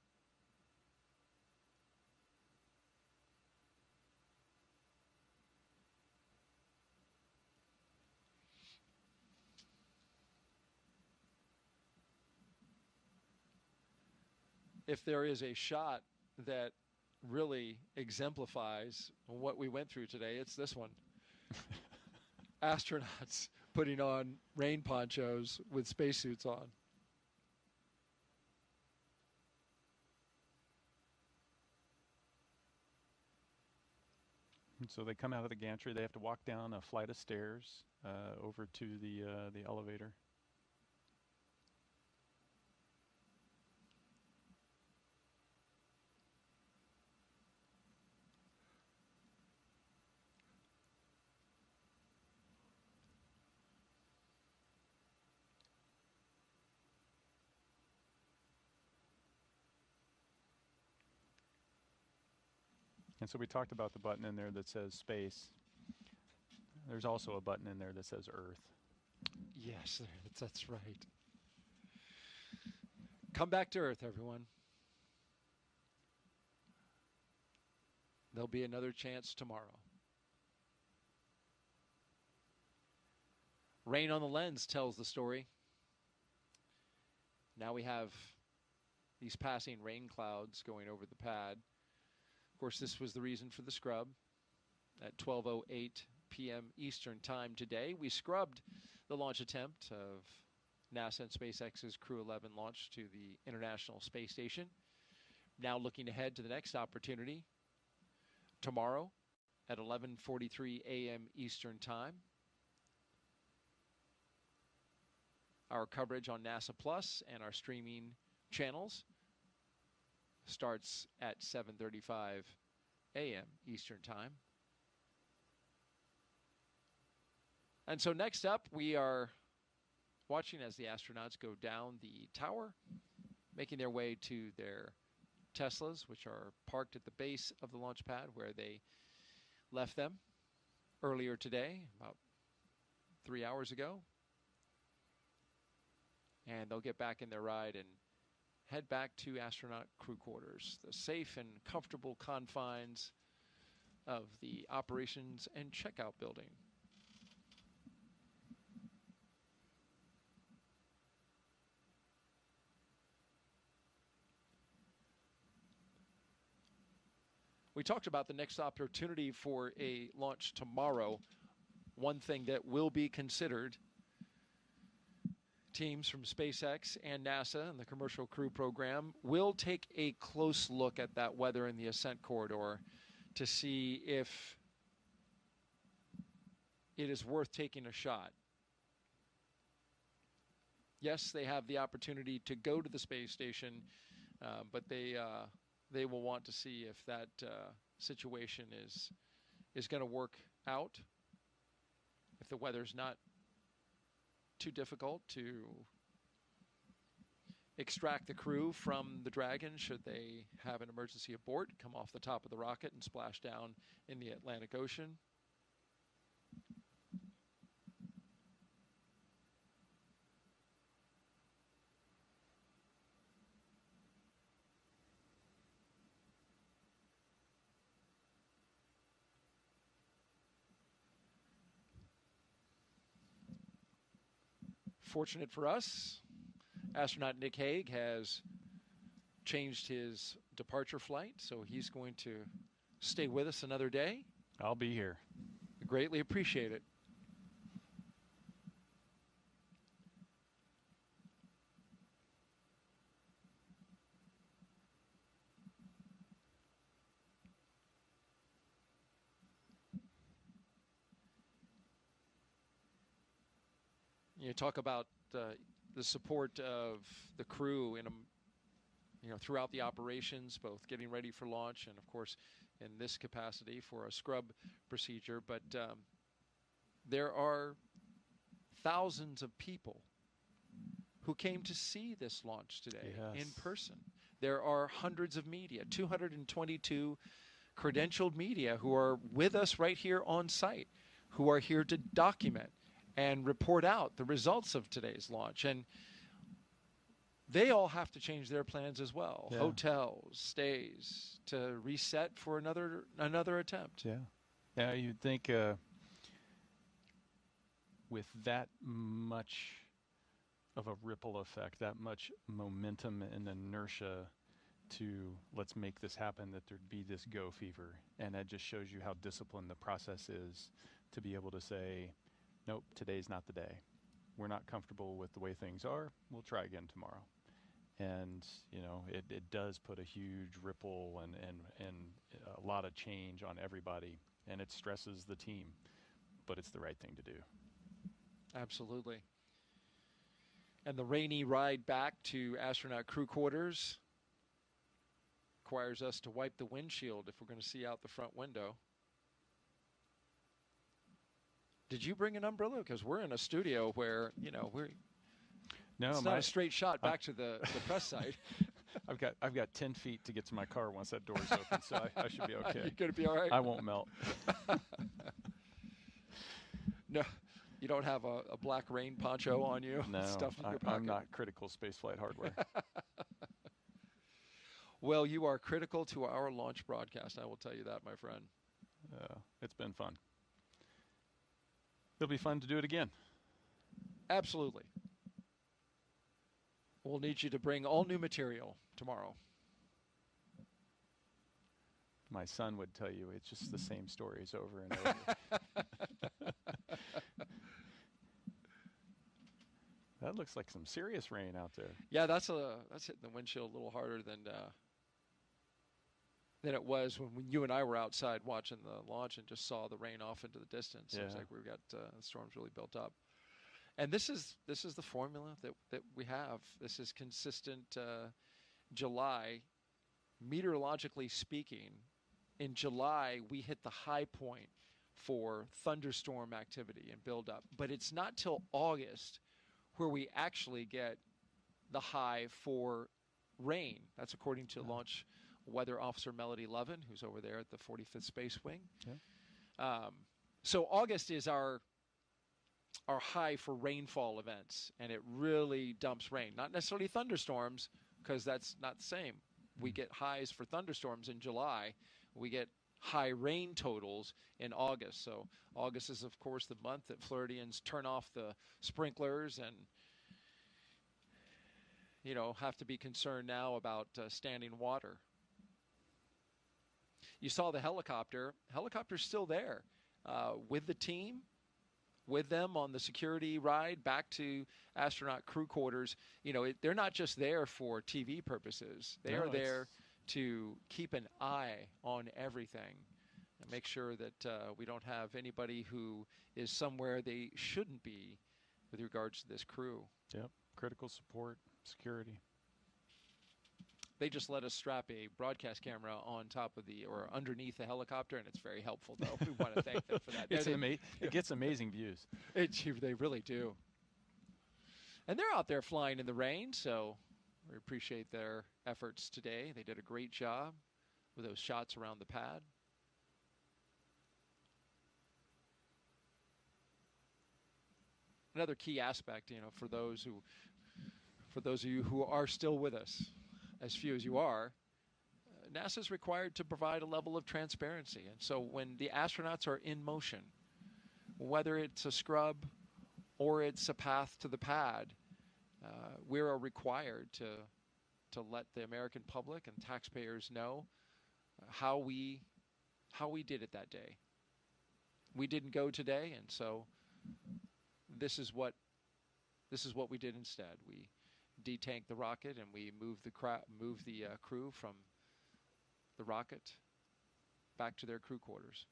If there is a shot that really exemplifies what we went through today, it's this one. Astronauts putting on rain ponchos with spacesuits on. So they come out of the gantry. They have to walk down a flight of stairs over to the elevator. And so we talked about the button in there that says space. There's also a button in there that says Earth. Yes, that's right. Come back to Earth, everyone. There'll be another chance tomorrow. Rain on the lens tells the story. Now we have these passing rain clouds going over the pad. Of course, this was the reason for the scrub. At 12:08 p.m. Eastern Time today, we scrubbed the launch attempt of NASA and SpaceX's Crew 11 launch to the International Space Station. Now looking ahead to the next opportunity, tomorrow at 11:43 a.m. Eastern Time. Our coverage on NASA Plus and our streaming channels starts at 7:35 a.m. Eastern Time. And so next up, we are watching as the astronauts go down the tower, making their way to their Teslas, which are parked at the base of the launch pad where they left them earlier today, about 3 hours ago. And they'll get back in their ride and head back to astronaut crew quarters, the safe and comfortable confines of the operations and checkout building. We talked about the next opportunity for a launch tomorrow. One thing that will be considered, teams from SpaceX and NASA and the Commercial Crew Program will take a close look at that weather in the ascent corridor to see if it is worth taking a shot. Yes, they have the opportunity to go to the space station, but they will want to see if that situation is going to work out, if the weather's not too difficult to extract the crew from the Dragon should they have an emergency abort, come off the top of the rocket and splash down in the Atlantic Ocean. Fortunate for us, astronaut Nick Hague has changed his departure flight, so he's going to stay with us another day. I'll be here. I greatly appreciate it. You talk about the support of the crew in throughout the operations, both getting ready for launch and, of course, in this capacity for a scrub procedure. But there are thousands of people who came to see this launch today in person. There are hundreds of media, 222 credentialed media who are with us right here on site, who are here to document and report out the results of today's launch. And they all have to change their plans as well. Yeah. Hotels, stays, to reset for another attempt. Yeah. Yeah, you'd think with that much of a ripple effect, that much momentum and inertia to let's make this happen, that there'd be this go fever. And that just shows you how disciplined the process is to be able to say, nope, today's not the day. We're not comfortable with the way things are. We'll try again tomorrow. And, it does put a huge ripple and a lot of change on everybody. And it stresses the team, but it's the right thing to do. Absolutely. And the rainy ride back to astronaut crew quarters requires us to wipe the windshield if we're going to see out the front window. Did you bring an umbrella? Because we're in a studio where, it's not a straight shot back to the press site. I've got 10 feet to get to my car once that door's open, so I should be okay. You're going to be all right? I won't melt. No, you don't have a black rain poncho on you? No, Stuff in your pocket. I'm not critical spaceflight hardware. Well, you are critical to our launch broadcast, I will tell you that, my friend. It's been fun. It'll be fun to do it again. Absolutely. We'll need you to bring all new material tomorrow. My son would tell you it's just the same stories over and over. That looks like some serious rain out there. Yeah, that's hitting the windshield a little harder than it was when you and I were outside watching the launch and just saw the rain off into the distance. It was like we've got the storms really built up. And this is the formula that we have. This is consistent July. Meteorologically speaking, in July, we hit the high point for thunderstorm activity and buildup. But it's not till August where we actually get the high for rain. That's according to Launch Weather Officer Melody Levin, who's over there at the 45th Space Wing. Yeah. So August is our high for rainfall events, and it really dumps rain. Not necessarily thunderstorms, because that's not the same. We get highs for thunderstorms in July. We get high rain totals in August. So August is, of course, the month that Floridians turn off the sprinklers and, have to be concerned now about standing water. You saw the helicopter. Helicopter's still there with the team, with them on the security ride back to astronaut crew quarters. They're not just there for TV purposes. They are there to keep an eye on everything and make sure that we don't have anybody who is somewhere they shouldn't be with regards to this crew. Yep, critical support, security. They just let us strap a broadcast camera on top of or underneath the helicopter, and it's very helpful, though. We want to thank them for that. It gets amazing views. They really do. And they're out there flying in the rain, so we appreciate their efforts today. They did a great job with those shots around the pad. Another key aspect, for those of you who are still with us, as few as you are, NASA is required to provide a level of transparency. And so when the astronauts are in motion, whether it's a scrub or it's a path to the pad, we are required to let the American public and taxpayers know how we did it that day. We didn't go today, and so this is what we did instead. We detanked the rocket and we moved the crew from the rocket back to their crew quarters.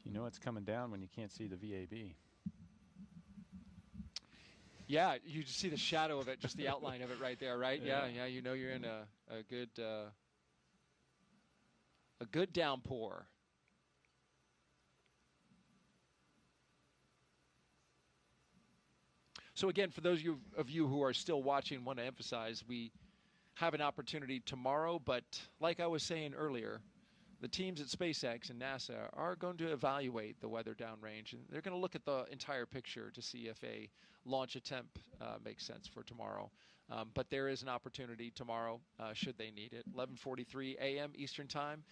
You know it's coming down when you can't see the VAB. Yeah, you just see the shadow of it, just the outline of it right there, right? Yeah, you know you're in a good downpour. So again, for those of you who are still watching, want to emphasize we have an opportunity tomorrow, but like I was saying earlier, the teams at SpaceX and NASA are going to evaluate the weather downrange, and they're going to look at the entire picture to see if a launch attempt makes sense for tomorrow. But there is an opportunity tomorrow, should they need it. 11:43 a.m. Eastern Time.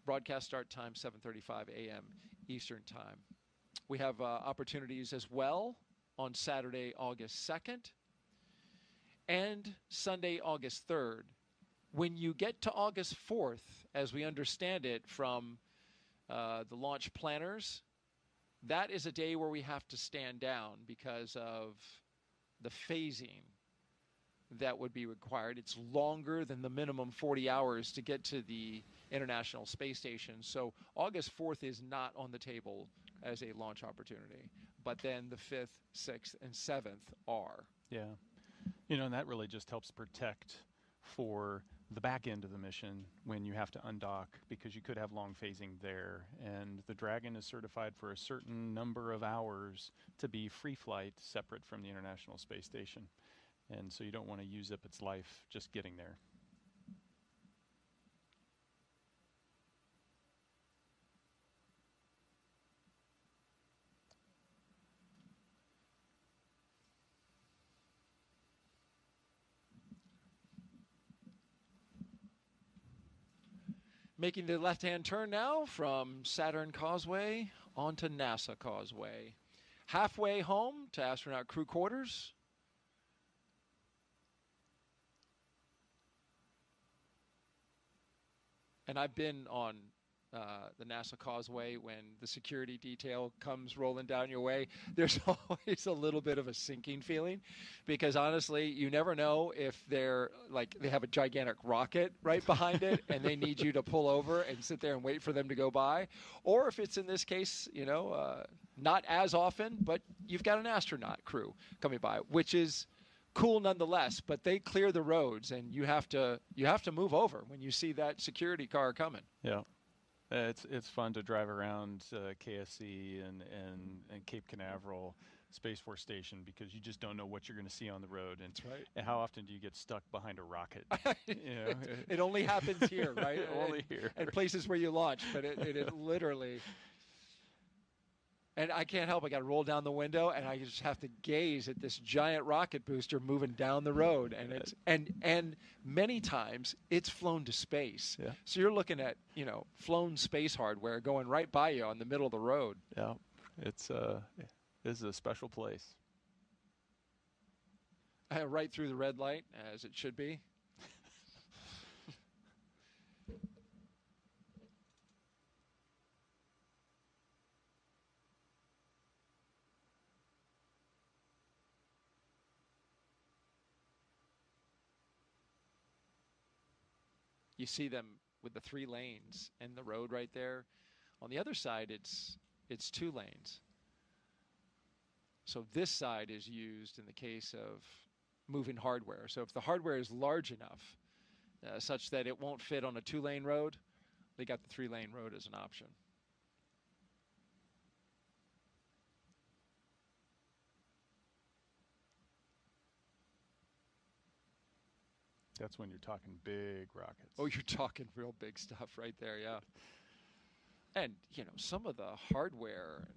Broadcast start time, 7:35 a.m. Eastern Time. We have opportunities as well on Saturday, August 2nd, and Sunday, August 3rd. When you get to August 4th, as we understand it from the launch planners, that is a day where we have to stand down because of the phasing that would be required. It's longer than the minimum 40 hours to get to the International Space Station. So August 4th is not on the table as a launch opportunity. But then the 5th, 6th, and 7th are. Yeah. You know, and that really just helps protect for the back end of the mission when you have to undock, because you could have long phasing there. And the Dragon is certified for a certain number of hours to be free flight separate from the International Space Station. And so you don't want to use up its life just getting there. Making the left-hand turn now from Saturn Causeway onto NASA Causeway. Halfway home to astronaut crew quarters. And I've been on the NASA Causeway when the security detail comes rolling down your way. There's always a little bit of a sinking feeling because honestly, you never know if they're like they have a gigantic rocket right behind it and they need you to pull over and sit there and wait for them to go by. Or if it's in this case, you know, not as often, but you've got an astronaut crew coming by, which is cool nonetheless, but they clear the roads and you have to move over when you see that security car coming. Yeah. It's fun to drive around KSC and Cape Canaveral Space Force Station because you just don't know what you're going to see on the road. And, that's right. And how often do you get stuck behind a rocket? You know? It only happens here, right? Only here. And places where you launch, but it literally... And I can't help. I got to roll down the window, and I just have to gaze at this giant rocket booster moving down the road. And it's and many times it's flown to space. Yeah. So you're looking at flown space hardware going right by you on the middle of the road. Yeah, this is a special place. Right through the red light, as it should be. You see them with the 3 lanes and the road right there. On the other side, it's 2 lanes. So this side is used in the case of moving hardware. So if the hardware is large enough such that it won't fit on a 2-lane road, they got the 3-lane road as an option. That's when you're talking big rockets. Oh, you're talking real big stuff right there, yeah. And, some of the hardware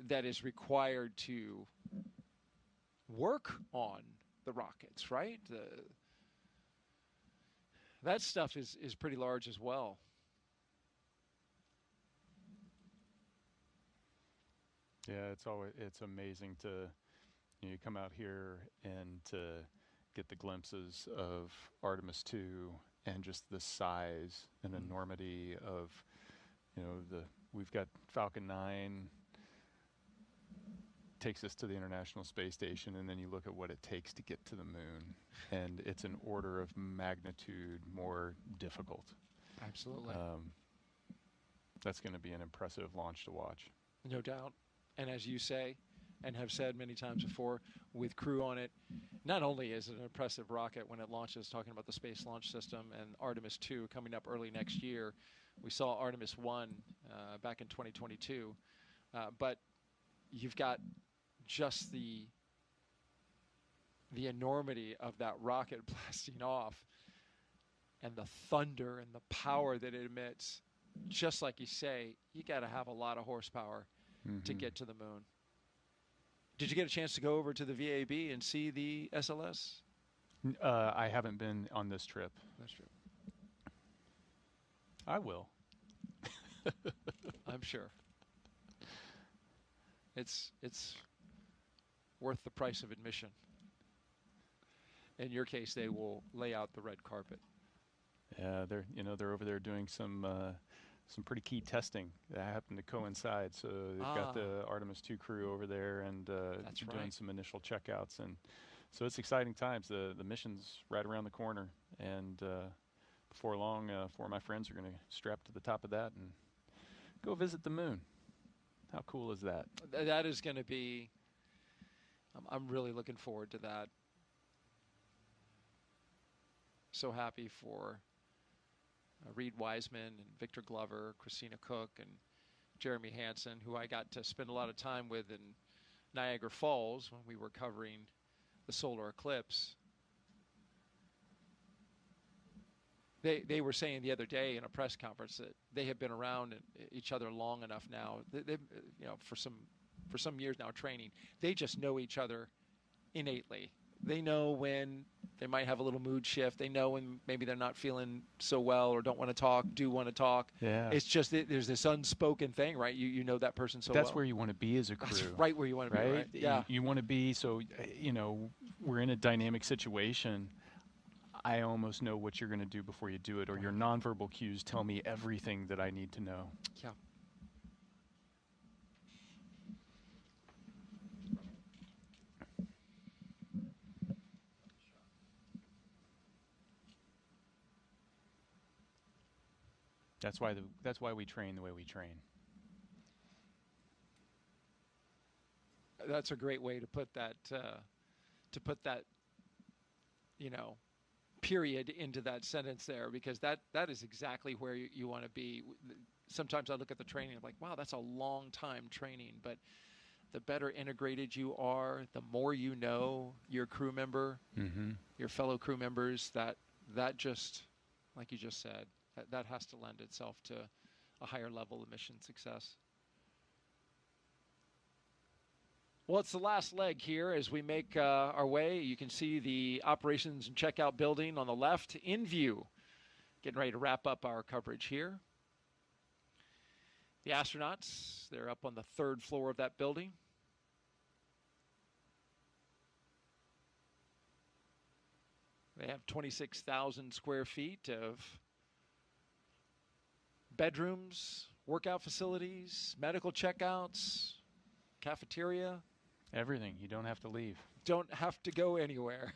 that is required to work on the rockets, right? That stuff is pretty large as well. Yeah, it's amazing to you come out here and to get the glimpses of Artemis II and just the size and enormity of, we've got Falcon 9 takes us to the International Space Station, and then you look at what it takes to get to the moon, and it's an order of magnitude more difficult. Absolutely. that's going to be an impressive launch to watch. No doubt. And as you say, and have said many times before, with crew on it, not only is it an impressive rocket when it launches, talking about the Space Launch System, and Artemis 2 coming up early next year. We saw Artemis 1 back in 2022. But you've got just the enormity of that rocket blasting off and the thunder and the power that it emits. Just like you say, you got to have a lot of horsepower to get to the moon. Did you get a chance to go over to the VAB and see the SLS? I haven't been on this trip. That's true. I will. I'm sure. It's worth the price of admission. In your case, they will lay out the red carpet. Yeah, they're over there doing some pretty key testing that happened to coincide. So they've got the Artemis 2 crew over there and doing some initial checkouts, and so it's exciting times. The mission's right around the corner, and before long, four of my friends are going to strap to the top of that and go visit the moon. How cool is that? That is going to be. I'm really looking forward to that. So happy for Reed Wiseman and Victor Glover, Christina Cook, and Jeremy Hansen, who I got to spend a lot of time with in Niagara Falls when we were covering the solar eclipse. They were saying the other day in a press conference that they have been around each other long enough now. They've for some years now training. They just know each other innately. They know when they might have a little mood shift. They know when maybe they're not feeling so well or don't want to talk, do want to talk. Yeah. It's just there's this unspoken thing, right? You know that person so well. That's where you want to be as a crew. That's right where you want to be, right? Yeah. You want to be, so, we're in a dynamic situation. I almost know what you're going to do before you do it, or your nonverbal cues tell me everything that I need to know. Yeah. That's why we train the way we train. That's a great way to put that. Period into that sentence there, because that is exactly where you want to be. Sometimes I look at the training, I'm like, wow, that's a long time training. But the better integrated you are, the more you know your crew member, your fellow crew members. That just, like you just said. That has to lend itself to a higher level of mission success. Well, it's the last leg here as we make our way. You can see the operations and checkout building on the left in view. Getting ready to wrap up our coverage here. The astronauts, they're up on the third floor of that building. They have 26,000 square feet of bedrooms, workout facilities, medical checkouts, cafeteria. Everything. You don't have to leave. Don't have to go anywhere.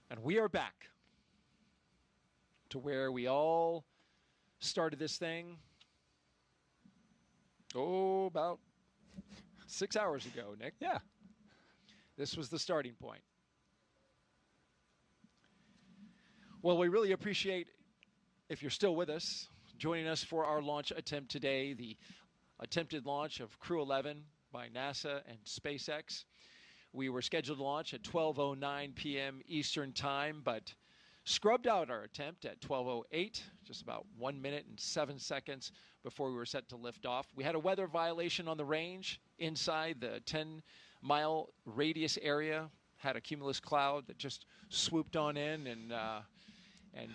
And we are back to where we all started this thing, about 6 hours ago, Nick. Yeah. This was the starting point. Well, we really appreciate, if you're still with us, joining us for our launch attempt today, the attempted launch of Crew 11 by NASA and SpaceX. We were scheduled to launch at 12:09 p.m. Eastern Time, but scrubbed out our attempt at 12:08, just about 1 minute and 7 seconds before we were set to lift off. We had a weather violation on the range inside the 10-mile radius area, had a cumulus cloud that just swooped on in and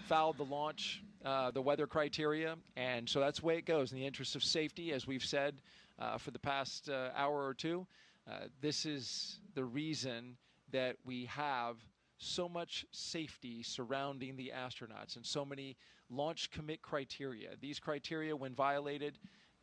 fouled the launch, the weather criteria. And so that's the way it goes. In the interest of safety, as we've said for the past hour or two, This is the reason that we have so much safety surrounding the astronauts and so many launch commit criteria. These criteria, when violated,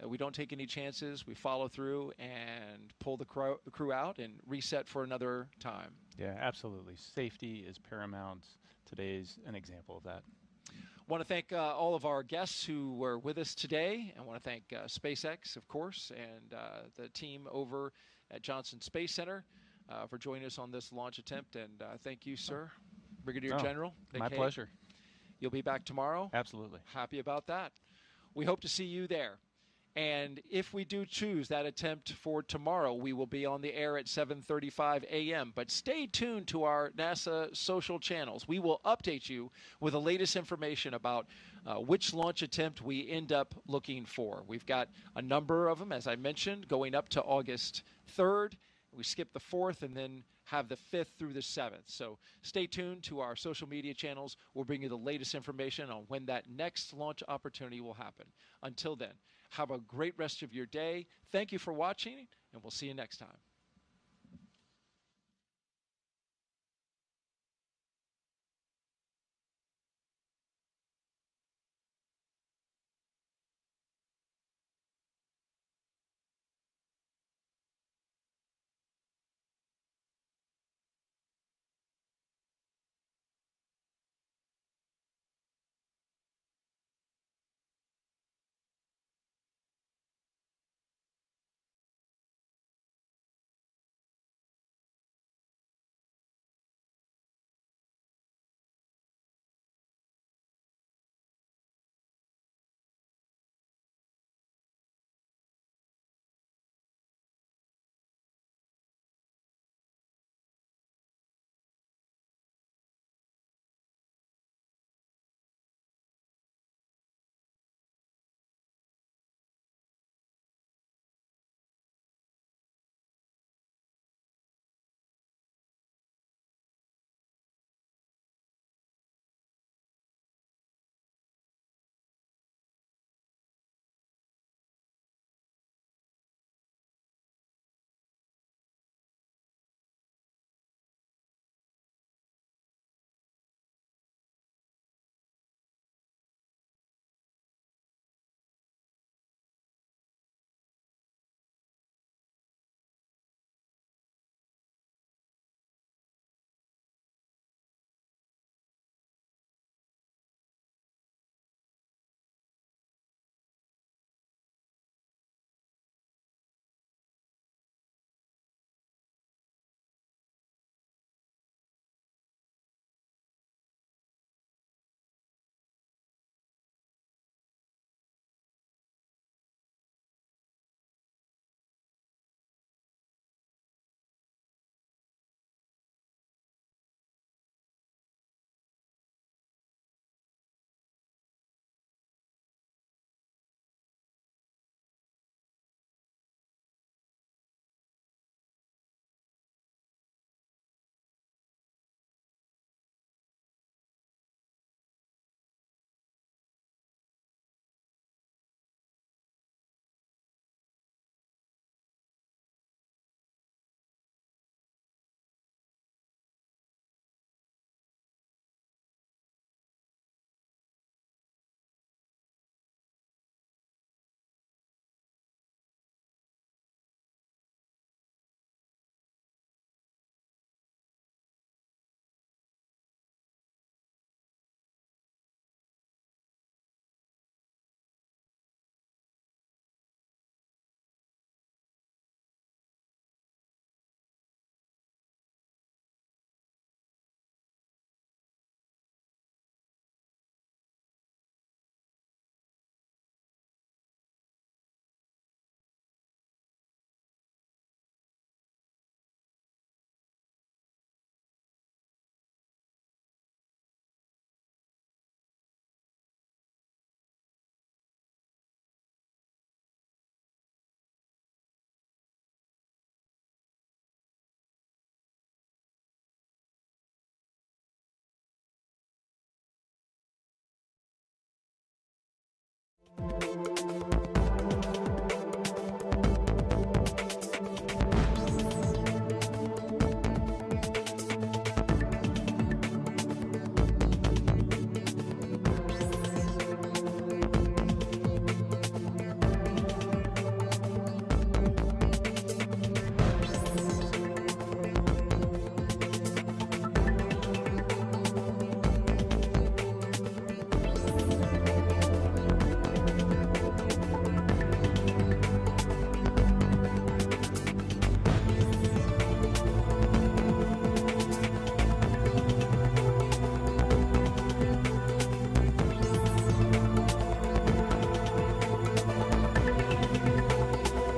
we don't take any chances. We follow through and pull the crew out and reset for another time. Yeah, absolutely. Safety is paramount. Today's an example of that. I want to thank all of our guests who were with us today. I want to thank SpaceX, of course, and the team over at Johnson Space Center for joining us on this launch attempt. And thank you, sir, Brigadier General. My pleasure. You'll be back tomorrow? Absolutely. Happy about that. We hope to see you there. And if we do choose that attempt for tomorrow, we will be on the air at 7:35 a.m. But stay tuned to our NASA social channels. We will update you with the latest information about which launch attempt we end up looking for. We've got a number of them, as I mentioned, going up to August 3rd. We skip the 4th and then have the 5th through the 7th. So stay tuned to our social media channels. We'll bring you the latest information on when that next launch opportunity will happen. Until then, have a great rest of your day. Thank you for watching, and we'll see you next time.